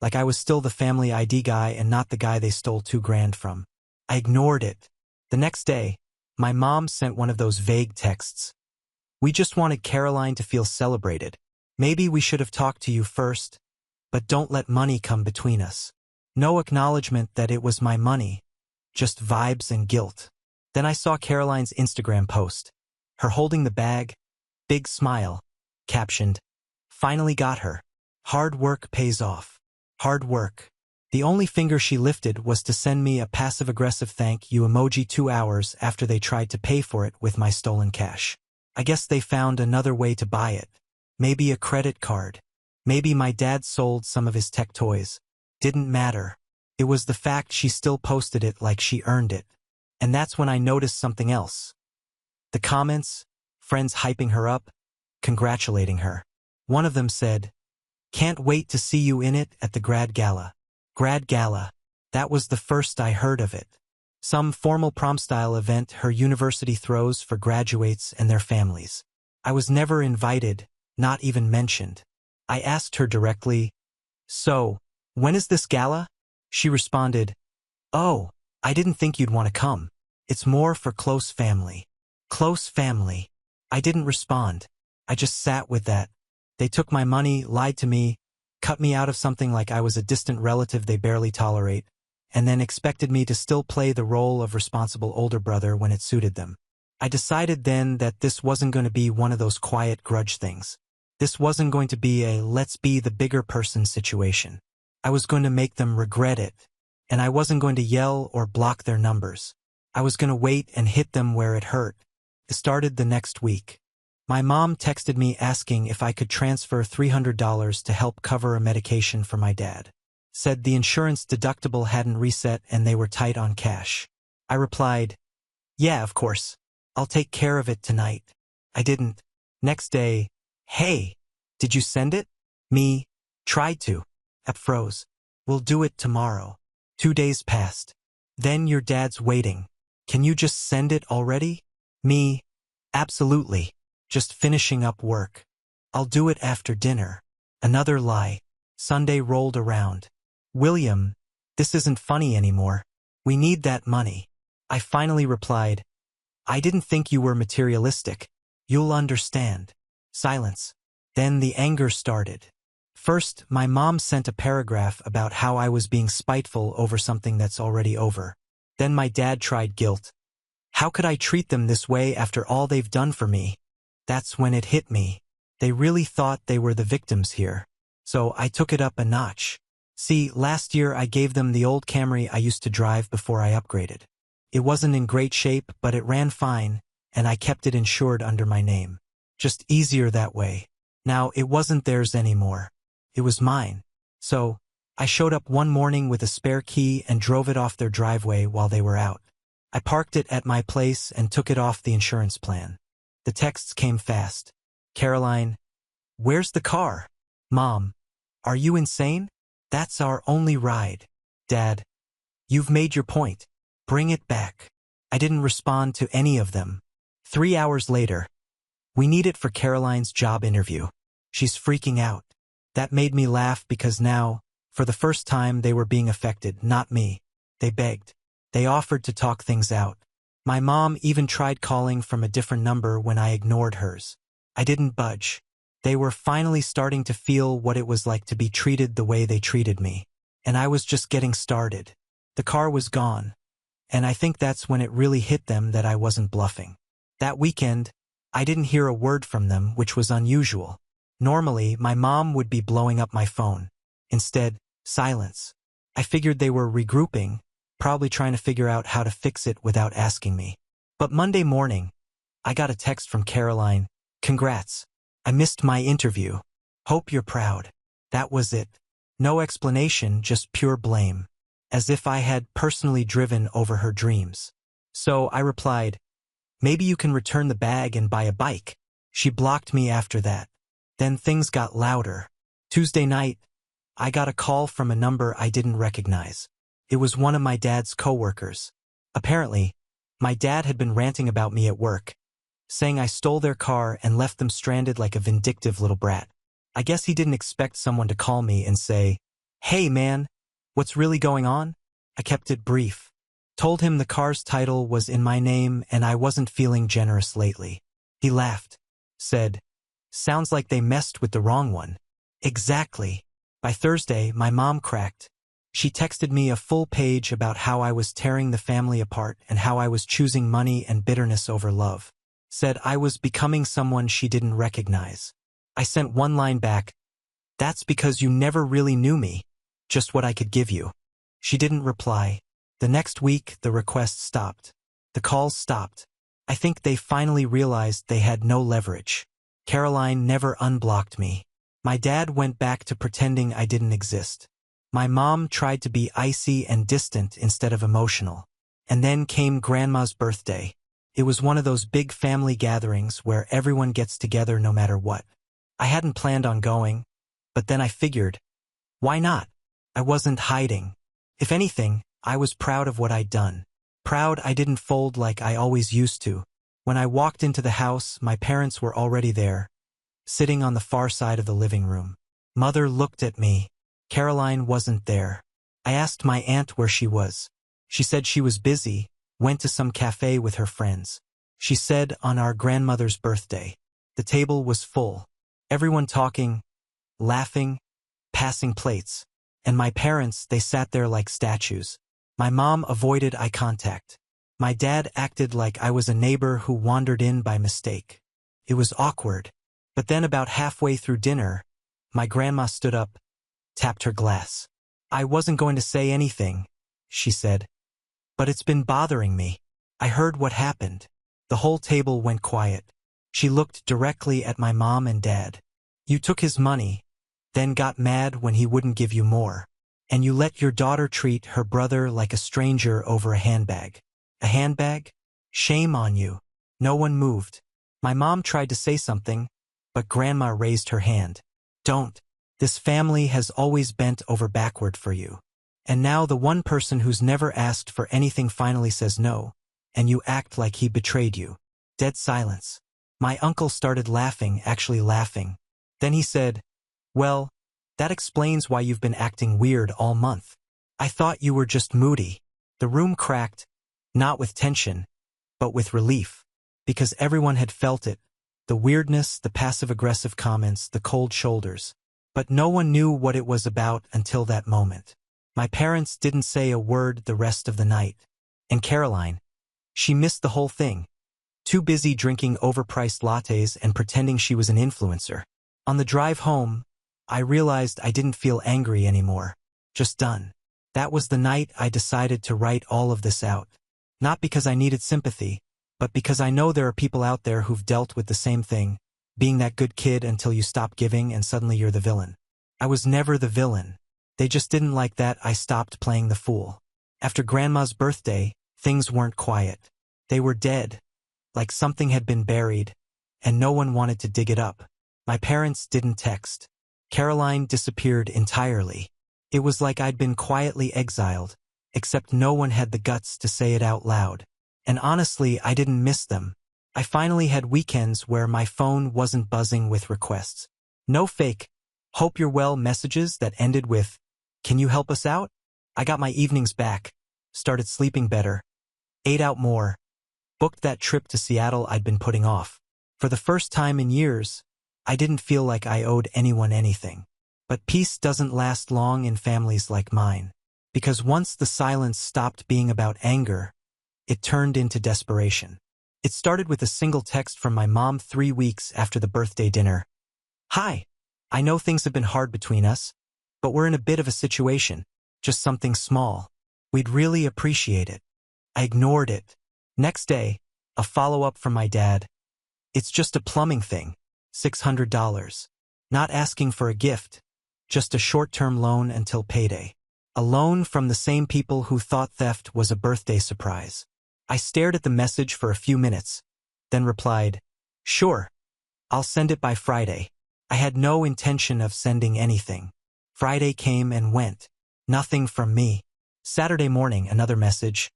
Like I was still the family ID guy and not the guy they stole $2,000 from. I ignored it. The next day, my mom sent one of those vague texts. "We just wanted Caroline to feel celebrated. Maybe we should have talked to you first, but don't let money come between us." No acknowledgement that it was my money, just vibes and guilt. Then I saw Caroline's Instagram post. Her holding the bag, big smile, captioned, "Finally got her. Hard work pays off." Hard work. The only finger she lifted was to send me a passive-aggressive thank you emoji 2 hours after they tried to pay for it with my stolen cash. I guess they found another way to buy it. Maybe a credit card. Maybe my dad sold some of his tech toys. Didn't matter. It was the fact she still posted it like she earned it. And that's when I noticed something else. The comments, friends hyping her up, congratulating her. One of them said, "Can't wait to see you in it at the grad gala." Grad gala. That was the first I heard of it. Some formal prom-style event her university throws for graduates and their families. I was never invited, not even mentioned. I asked her directly, "So, when is this gala?" She responded, "Oh, I didn't think you'd want to come. It's more for close family." Close family. I didn't respond. I just sat with that. They took my money, lied to me, cut me out of something like I was a distant relative they barely tolerate, and then expected me to still play the role of responsible older brother when it suited them. I decided then that this wasn't going to be one of those quiet grudge things. This wasn't going to be a let's be the bigger person situation. I was going to make them regret it, and I wasn't going to yell or block their numbers. I was going to wait and hit them where it hurt. It started the next week. My mom texted me asking if I could transfer $300 to help cover a medication for my dad. Said the insurance deductible hadn't reset and they were tight on cash. I replied, "Yeah, of course. I'll take care of it tonight." I didn't. Next day, "Hey, did you send it?" Me, "Tried to." App froze. "We'll do it tomorrow." 2 days passed. "Then your dad's waiting. Can you just send it already?" Me, "Absolutely. Just finishing up work. I'll do it after dinner." Another lie. Sunday rolled around. "William, this isn't funny anymore. We need that money." I finally replied, "I didn't think you were materialistic. You'll understand." Silence. Then the anger started. First, my mom sent a paragraph about how I was being spiteful over something that's already over. Then my dad tried guilt. How could I treat them this way after all they've done for me? That's when it hit me. They really thought they were the victims here. So I took it up a notch. See, last year I gave them the old Camry I used to drive before I upgraded. It wasn't in great shape, but it ran fine, and I kept it insured under my name. Just easier that way. Now, it wasn't theirs anymore. It was mine. So, I showed up one morning with a spare key and drove it off their driveway while they were out. I parked it at my place and took it off the insurance plan. The texts came fast. "Caroline, where's the car?" "Mom, are you insane? That's our only ride." "Dad, you've made your point. Bring it back." I didn't respond to any of them. 3 hours later, "We need it for Caroline's job interview. She's freaking out." That made me laugh because now, for the first time, they were being affected, not me. They begged. They offered to talk things out. My mom even tried calling from a different number when I ignored hers. I didn't budge. They were finally starting to feel what it was like to be treated the way they treated me. And I was just getting started. The car was gone. And I think that's when it really hit them that I wasn't bluffing. That weekend, I didn't hear a word from them, which was unusual. Normally, my mom would be blowing up my phone. Instead, silence. I figured they were regrouping, probably trying to figure out how to fix it without asking me. But Monday morning, I got a text from Caroline. "Congrats. I missed my interview. Hope you're proud." That was it. No explanation, just pure blame. As if I had personally driven over her dreams. So I replied, "Maybe you can return the bag and buy a bike." She blocked me after that. Then things got louder. Tuesday night, I got a call from a number I didn't recognize. It was one of my dad's coworkers. Apparently, my dad had been ranting about me at work, saying I stole their car and left them stranded like a vindictive little brat. I guess he didn't expect someone to call me and say, "Hey man, what's really going on?" I kept it brief. Told him the car's title was in my name and I wasn't feeling generous lately. He laughed. Said, "Sounds like they messed with the wrong one." Exactly. By Thursday, my mom cracked. She texted me a full page about how I was tearing the family apart and how I was choosing money and bitterness over love. Said I was becoming someone she didn't recognize. I sent one line back, "That's because you never really knew me, just what I could give you." She didn't reply. The next week, the requests stopped. The calls stopped. I think they finally realized they had no leverage. Caroline never unblocked me. My dad went back to pretending I didn't exist. My mom tried to be icy and distant instead of emotional. And then came Grandma's birthday. It was one of those big family gatherings where everyone gets together no matter what. I hadn't planned on going, but then I figured, why not? I wasn't hiding. If anything, I was proud of what I'd done. Proud I didn't fold like I always used to. When I walked into the house, my parents were already there, sitting on the far side of the living room. Mother looked at me. Caroline wasn't there. I asked my aunt where she was. She said she was busy, went to some cafe with her friends. She said on our grandmother's birthday. The table was full. Everyone talking, laughing, passing plates. And my parents, they sat there like statues. My mom avoided eye contact. My dad acted like I was a neighbor who wandered in by mistake. It was awkward. But then about halfway through dinner, my grandma stood up, tapped her glass. "I wasn't going to say anything," she said, "but it's been bothering me. I heard what happened." The whole table went quiet. She looked directly at my mom and dad. "You took his money, then got mad when he wouldn't give you more. And you let your daughter treat her brother like a stranger over a handbag. A handbag? Shame on you." No one moved. My mom tried to say something, but Grandma raised her hand. "Don't. This family has always bent over backward for you. And now the one person who's never asked for anything finally says no, and you act like he betrayed you." Dead silence. My uncle started laughing, actually laughing. Then he said, "Well, that explains why you've been acting weird all month. I thought you were just moody." The room cracked, not with tension, but with relief, because everyone had felt it, the weirdness, the passive-aggressive comments, the cold shoulders. But no one knew what it was about until that moment. My parents didn't say a word the rest of the night. And Caroline, she missed the whole thing. Too busy drinking overpriced lattes and pretending she was an influencer. On the drive home, I realized I didn't feel angry anymore. Just done. That was the night I decided to write all of this out. Not because I needed sympathy, but because I know there are people out there who've dealt with the same thing, being that good kid until you stop giving and suddenly you're the villain. I was never the villain. They just didn't like that I stopped playing the fool. After Grandma's birthday, things weren't quiet. They were dead, like something had been buried, and no one wanted to dig it up. My parents didn't text. Caroline disappeared entirely. It was like I'd been quietly exiled, except no one had the guts to say it out loud. And honestly, I didn't miss them. I finally had weekends where my phone wasn't buzzing with requests. No fake, "hope you're well" messages that ended with, "Can you help us out?" I got my evenings back, started sleeping better, ate out more, booked that trip to Seattle I'd been putting off. For the first time in years, I didn't feel like I owed anyone anything. But peace doesn't last long in families like mine. Because once the silence stopped being about anger, it turned into desperation. It started with a single text from my mom 3 weeks after the birthday dinner. "Hi, I know things have been hard between us, but we're in a bit of a situation, just something small. We'd really appreciate it." I ignored it. Next day, a follow-up from my dad. "It's just a plumbing thing, $600. Not asking for a gift, just a short-term loan until payday." A loan from the same people who thought theft was a birthday surprise. I stared at the message for a few minutes, then replied, "Sure, I'll send it by Friday." I had no intention of sending anything. Friday came and went. Nothing from me. Saturday morning, another message.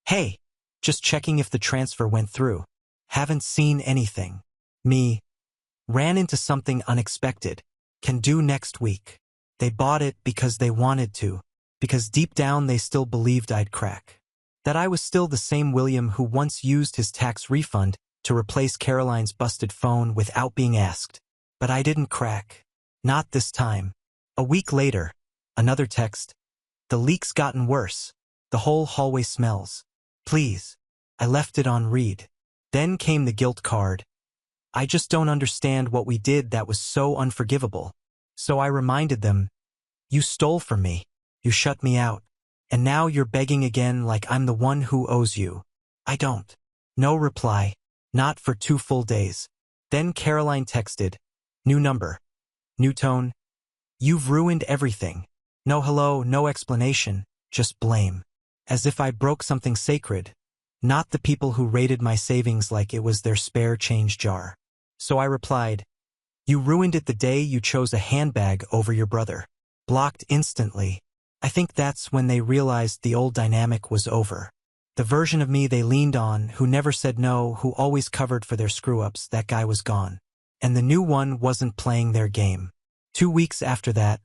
"Hey, just checking if the transfer went through. Haven't seen anything." Me. Ran into something unexpected. "Can do next week." They bought it because they wanted to, because deep down they still believed I'd crack. That I was still the same William who once used his tax refund to replace Caroline's busted phone without being asked. But I didn't crack. Not this time. A week later, another text. The leak's gotten worse. The whole hallway smells. Please. I left it on read. Then came the guilt card. I just don't understand what we did that was so unforgivable. So I reminded them, you stole from me. You shut me out. And now you're begging again like I'm the one who owes you. I don't. No reply. Not for 2 full days. Then Caroline texted. New number. New tone. You've ruined everything. No hello, no explanation, just blame. As if I broke something sacred. Not the people who raided my savings like it was their spare change jar. So I replied, you ruined it the day you chose a handbag over your brother. Blocked instantly. I think that's when they realized the old dynamic was over. The version of me they leaned on, who never said no, who always covered for their screw-ups, that guy was gone. And the new one wasn't playing their game. 2 weeks after that,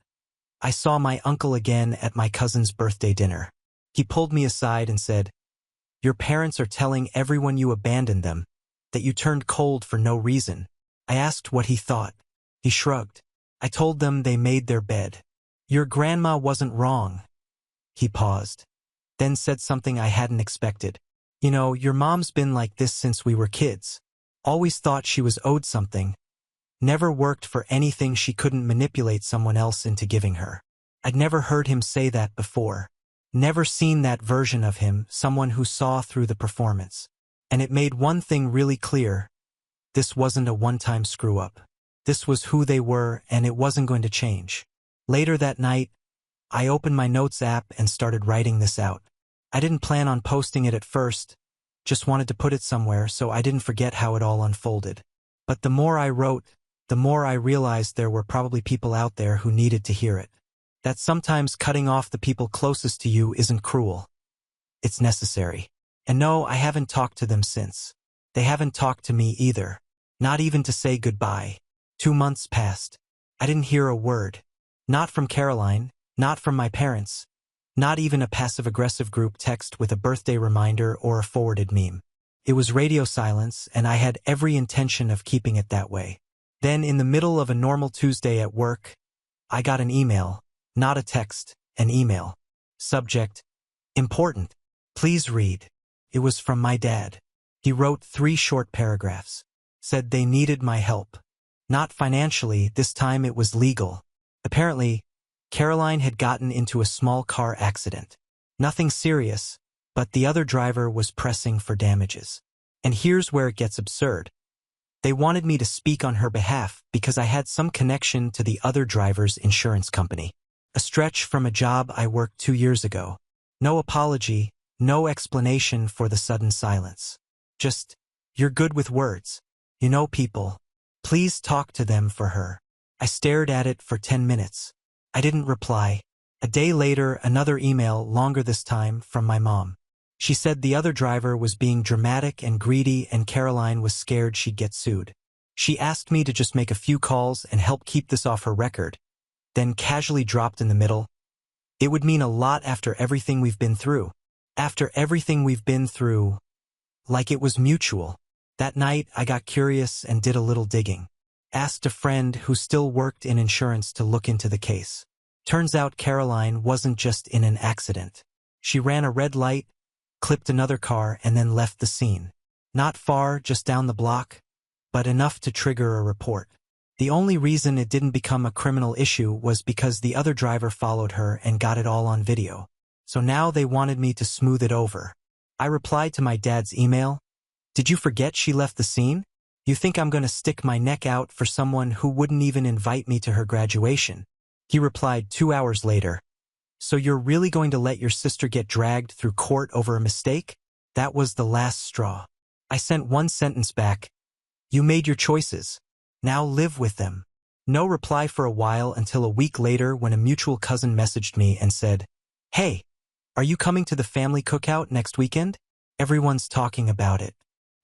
I saw my uncle again at my cousin's birthday dinner. He pulled me aside and said, your parents are telling everyone you abandoned them, that you turned cold for no reason. I asked what he thought. He shrugged. I told them they made their bed. Your grandma wasn't wrong. He paused, then said something I hadn't expected. You know, your mom's been like this since we were kids. Always thought she was owed something. Never worked for anything she couldn't manipulate someone else into giving her. I'd never heard him say that before. Never seen that version of him, someone who saw through the performance. And it made one thing really clear. This wasn't a one-time screw-up. This was who they were, and it wasn't going to change. Later that night, I opened my notes app and started writing this out. I didn't plan on posting it at first, just wanted to put it somewhere so I didn't forget how it all unfolded. But the more I wrote, the more I realized there were probably people out there who needed to hear it. That sometimes cutting off the people closest to you isn't cruel. It's necessary. And no, I haven't talked to them since. They haven't talked to me either. Not even to say goodbye. 2 months passed. I didn't hear a word. Not from Caroline, not from my parents. Not even a passive-aggressive group text with a birthday reminder or a forwarded meme. It was radio silence, and I had every intention of keeping it that way. Then, in the middle of a normal Tuesday at work, I got an email. Not a text, an email. Subject, important. Please read. It was from my dad. He wrote 3 short paragraphs. Said they needed my help. Not financially, this time it was legal. Apparently, Caroline had gotten into a small car accident. Nothing serious, but the other driver was pressing for damages. And here's where it gets absurd. They wanted me to speak on her behalf because I had some connection to the other driver's insurance company. A stretch from a job I worked 2 years ago. No apology, no explanation for the sudden silence. Just, you're good with words. You know people. Please talk to them for her. I stared at it for 10 minutes. I didn't reply. A day later, another email, longer this time, from my mom. She said the other driver was being dramatic and greedy and Caroline was scared she'd get sued. She asked me to just make a few calls and help keep this off her record. Then casually dropped in the middle. It would mean a lot after everything we've been through. After everything we've been through. Like it was mutual. That night, I got curious and did a little digging. Asked a friend who still worked in insurance to look into the case. Turns out Caroline wasn't just in an accident. She ran a red light, clipped another car, and then left the scene. Not far, just down the block, but enough to trigger a report. The only reason it didn't become a criminal issue was because the other driver followed her and got it all on video. So now they wanted me to smooth it over. I replied to my dad's email, did you forget she left the scene? You think I'm going to stick my neck out for someone who wouldn't even invite me to her graduation? He replied 2 hours later, so you're really going to let your sister get dragged through court over a mistake? That was the last straw. I sent one sentence back, you made your choices. Now live with them. No reply for a while until a week later when a mutual cousin messaged me and said, hey, are you coming to the family cookout next weekend? Everyone's talking about it.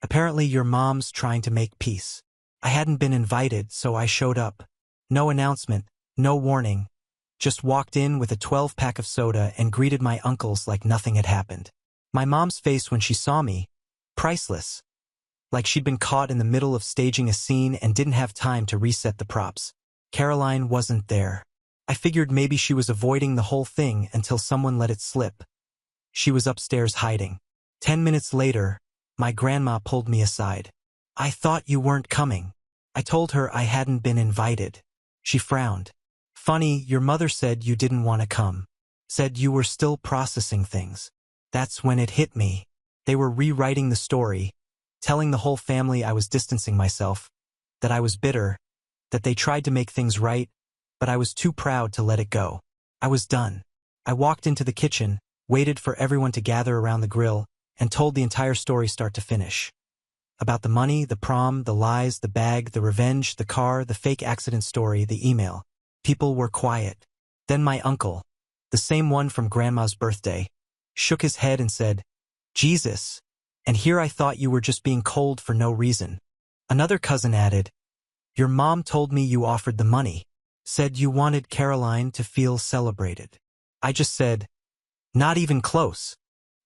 Apparently your mom's trying to make peace. I hadn't been invited, so I showed up. No announcement, no warning. Just walked in with a 12-pack of soda and greeted my uncles like nothing had happened. My mom's face when she saw me, priceless. Like she'd been caught in the middle of staging a scene and didn't have time to reset the props. Caroline wasn't there. I figured maybe she was avoiding the whole thing until someone let it slip. She was upstairs hiding. 10 minutes later, my grandma pulled me aside. "I thought you weren't coming." I told her I hadn't been invited. She frowned. "Funny, your mother said you didn't want to come. Said you were still processing things." That's when it hit me. They were rewriting the story, telling the whole family I was distancing myself, that I was bitter, that they tried to make things right, but I was too proud to let it go. I was done. I walked into the kitchen, waited for everyone to gather around the grill, and told the entire story start to finish. About the money, the prom, the lies, the bag, the revenge, the car, the fake accident story, the email. People were quiet. Then my uncle, the same one from Grandma's birthday, shook his head and said, "Jesus, and here I thought you were just being cold for no reason." Another cousin added, "Your mom told me you offered the money, said you wanted Caroline to feel celebrated." I just said, "Not even close."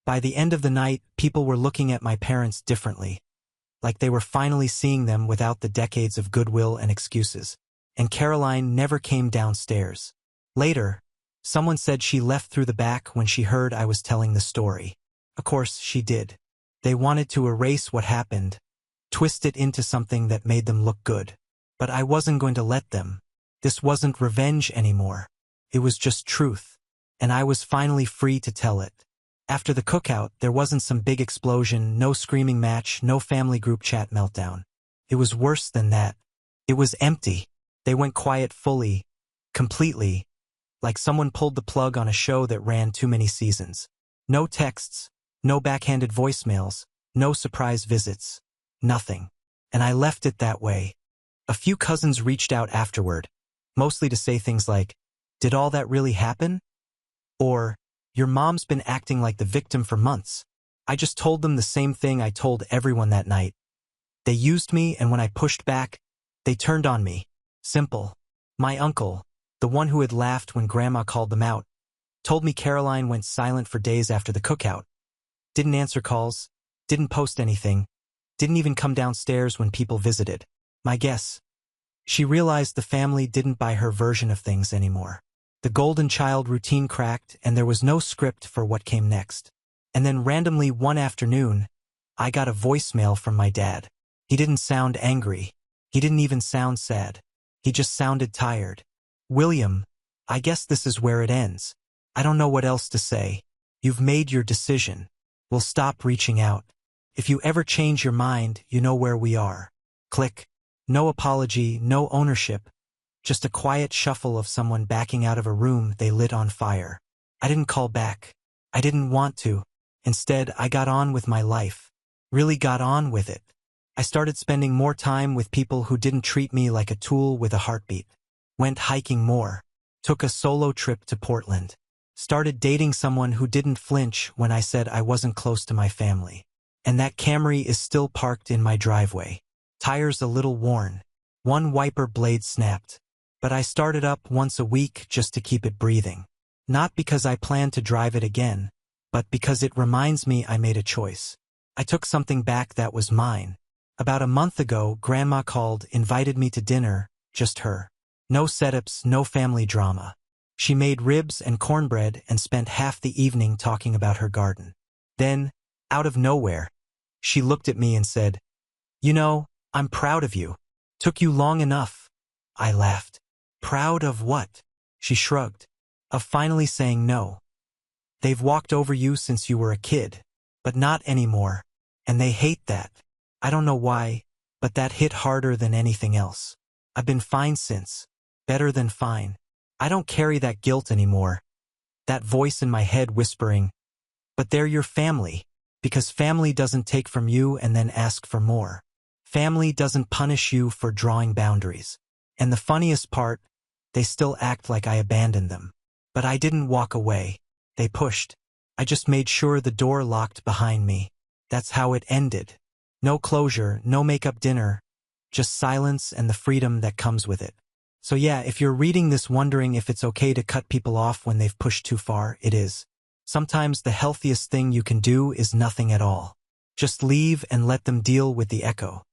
By the end of the night, people were looking at my parents differently, like they were finally seeing them without the decades of goodwill and excuses. And Caroline never came downstairs. Later, someone said she left through the back when she heard I was telling the story. Of course, she did. They wanted to erase what happened, twist it into something that made them look good. But I wasn't going to let them. This wasn't revenge anymore. It was just truth. And I was finally free to tell it. After the cookout, there wasn't some big explosion, no screaming match, no family group chat meltdown. It was worse than that. It was empty. They went quiet fully, completely, like someone pulled the plug on a show that ran too many seasons. No texts, no backhanded voicemails, no surprise visits. Nothing. And I left it that way. A few cousins reached out afterward, mostly to say things like, "Did all that really happen?" Or, "Your mom's been acting like the victim for months." I just told them the same thing I told everyone that night. They used me, and when I pushed back, they turned on me. Simple. My uncle, the one who had laughed when Grandma called them out, told me Caroline went silent for days after the cookout. Didn't answer calls, didn't post anything, didn't even come downstairs when people visited. My guess, she realized the family didn't buy her version of things anymore. The golden child routine cracked, and there was no script for what came next. And then randomly one afternoon, I got a voicemail from my dad. He didn't sound angry. He didn't even sound sad. He just sounded tired. "William, I guess this is where it ends. I don't know what else to say. You've made your decision. We'll stop reaching out. If you ever change your mind, you know where we are." Click. No apology, no ownership. Just a quiet shuffle of someone backing out of a room they lit on fire. I didn't call back. I didn't want to. Instead, I got on with my life. Really got on with it. I started spending more time with people who didn't treat me like a tool with a heartbeat. Went hiking more. Took a solo trip to Portland. Started dating someone who didn't flinch when I said I wasn't close to my family. And that Camry is still parked in my driveway. Tires a little worn. One wiper blade snapped. But I started up once a week just to keep it breathing. Not because I plan to drive it again, but because it reminds me I made a choice. I took something back that was mine. About a month ago, Grandma called, invited me to dinner, just her. No setups, no family drama. She made ribs and cornbread and spent half the evening talking about her garden. Then, out of nowhere, she looked at me and said, "You know, I'm proud of you. Took you long enough." I laughed. "Proud of what?" She shrugged. "Of finally saying no. They've walked over you since you were a kid, but not anymore. And they hate that. I don't know why, but that hit harder than anything else. I've been fine since. Better than fine. I don't carry that guilt anymore. That voice in my head whispering, but they're your family, because family doesn't take from you and then ask for more. Family doesn't punish you for drawing boundaries. And the funniest part, they still act like I abandoned them. But I didn't walk away. They pushed. I just made sure the door locked behind me. That's how it ended. No closure, no make-up dinner, just silence and the freedom that comes with it. So yeah, if you're reading this wondering if it's okay to cut people off when they've pushed too far, it is. Sometimes the healthiest thing you can do is nothing at all. Just leave and let them deal with the echo.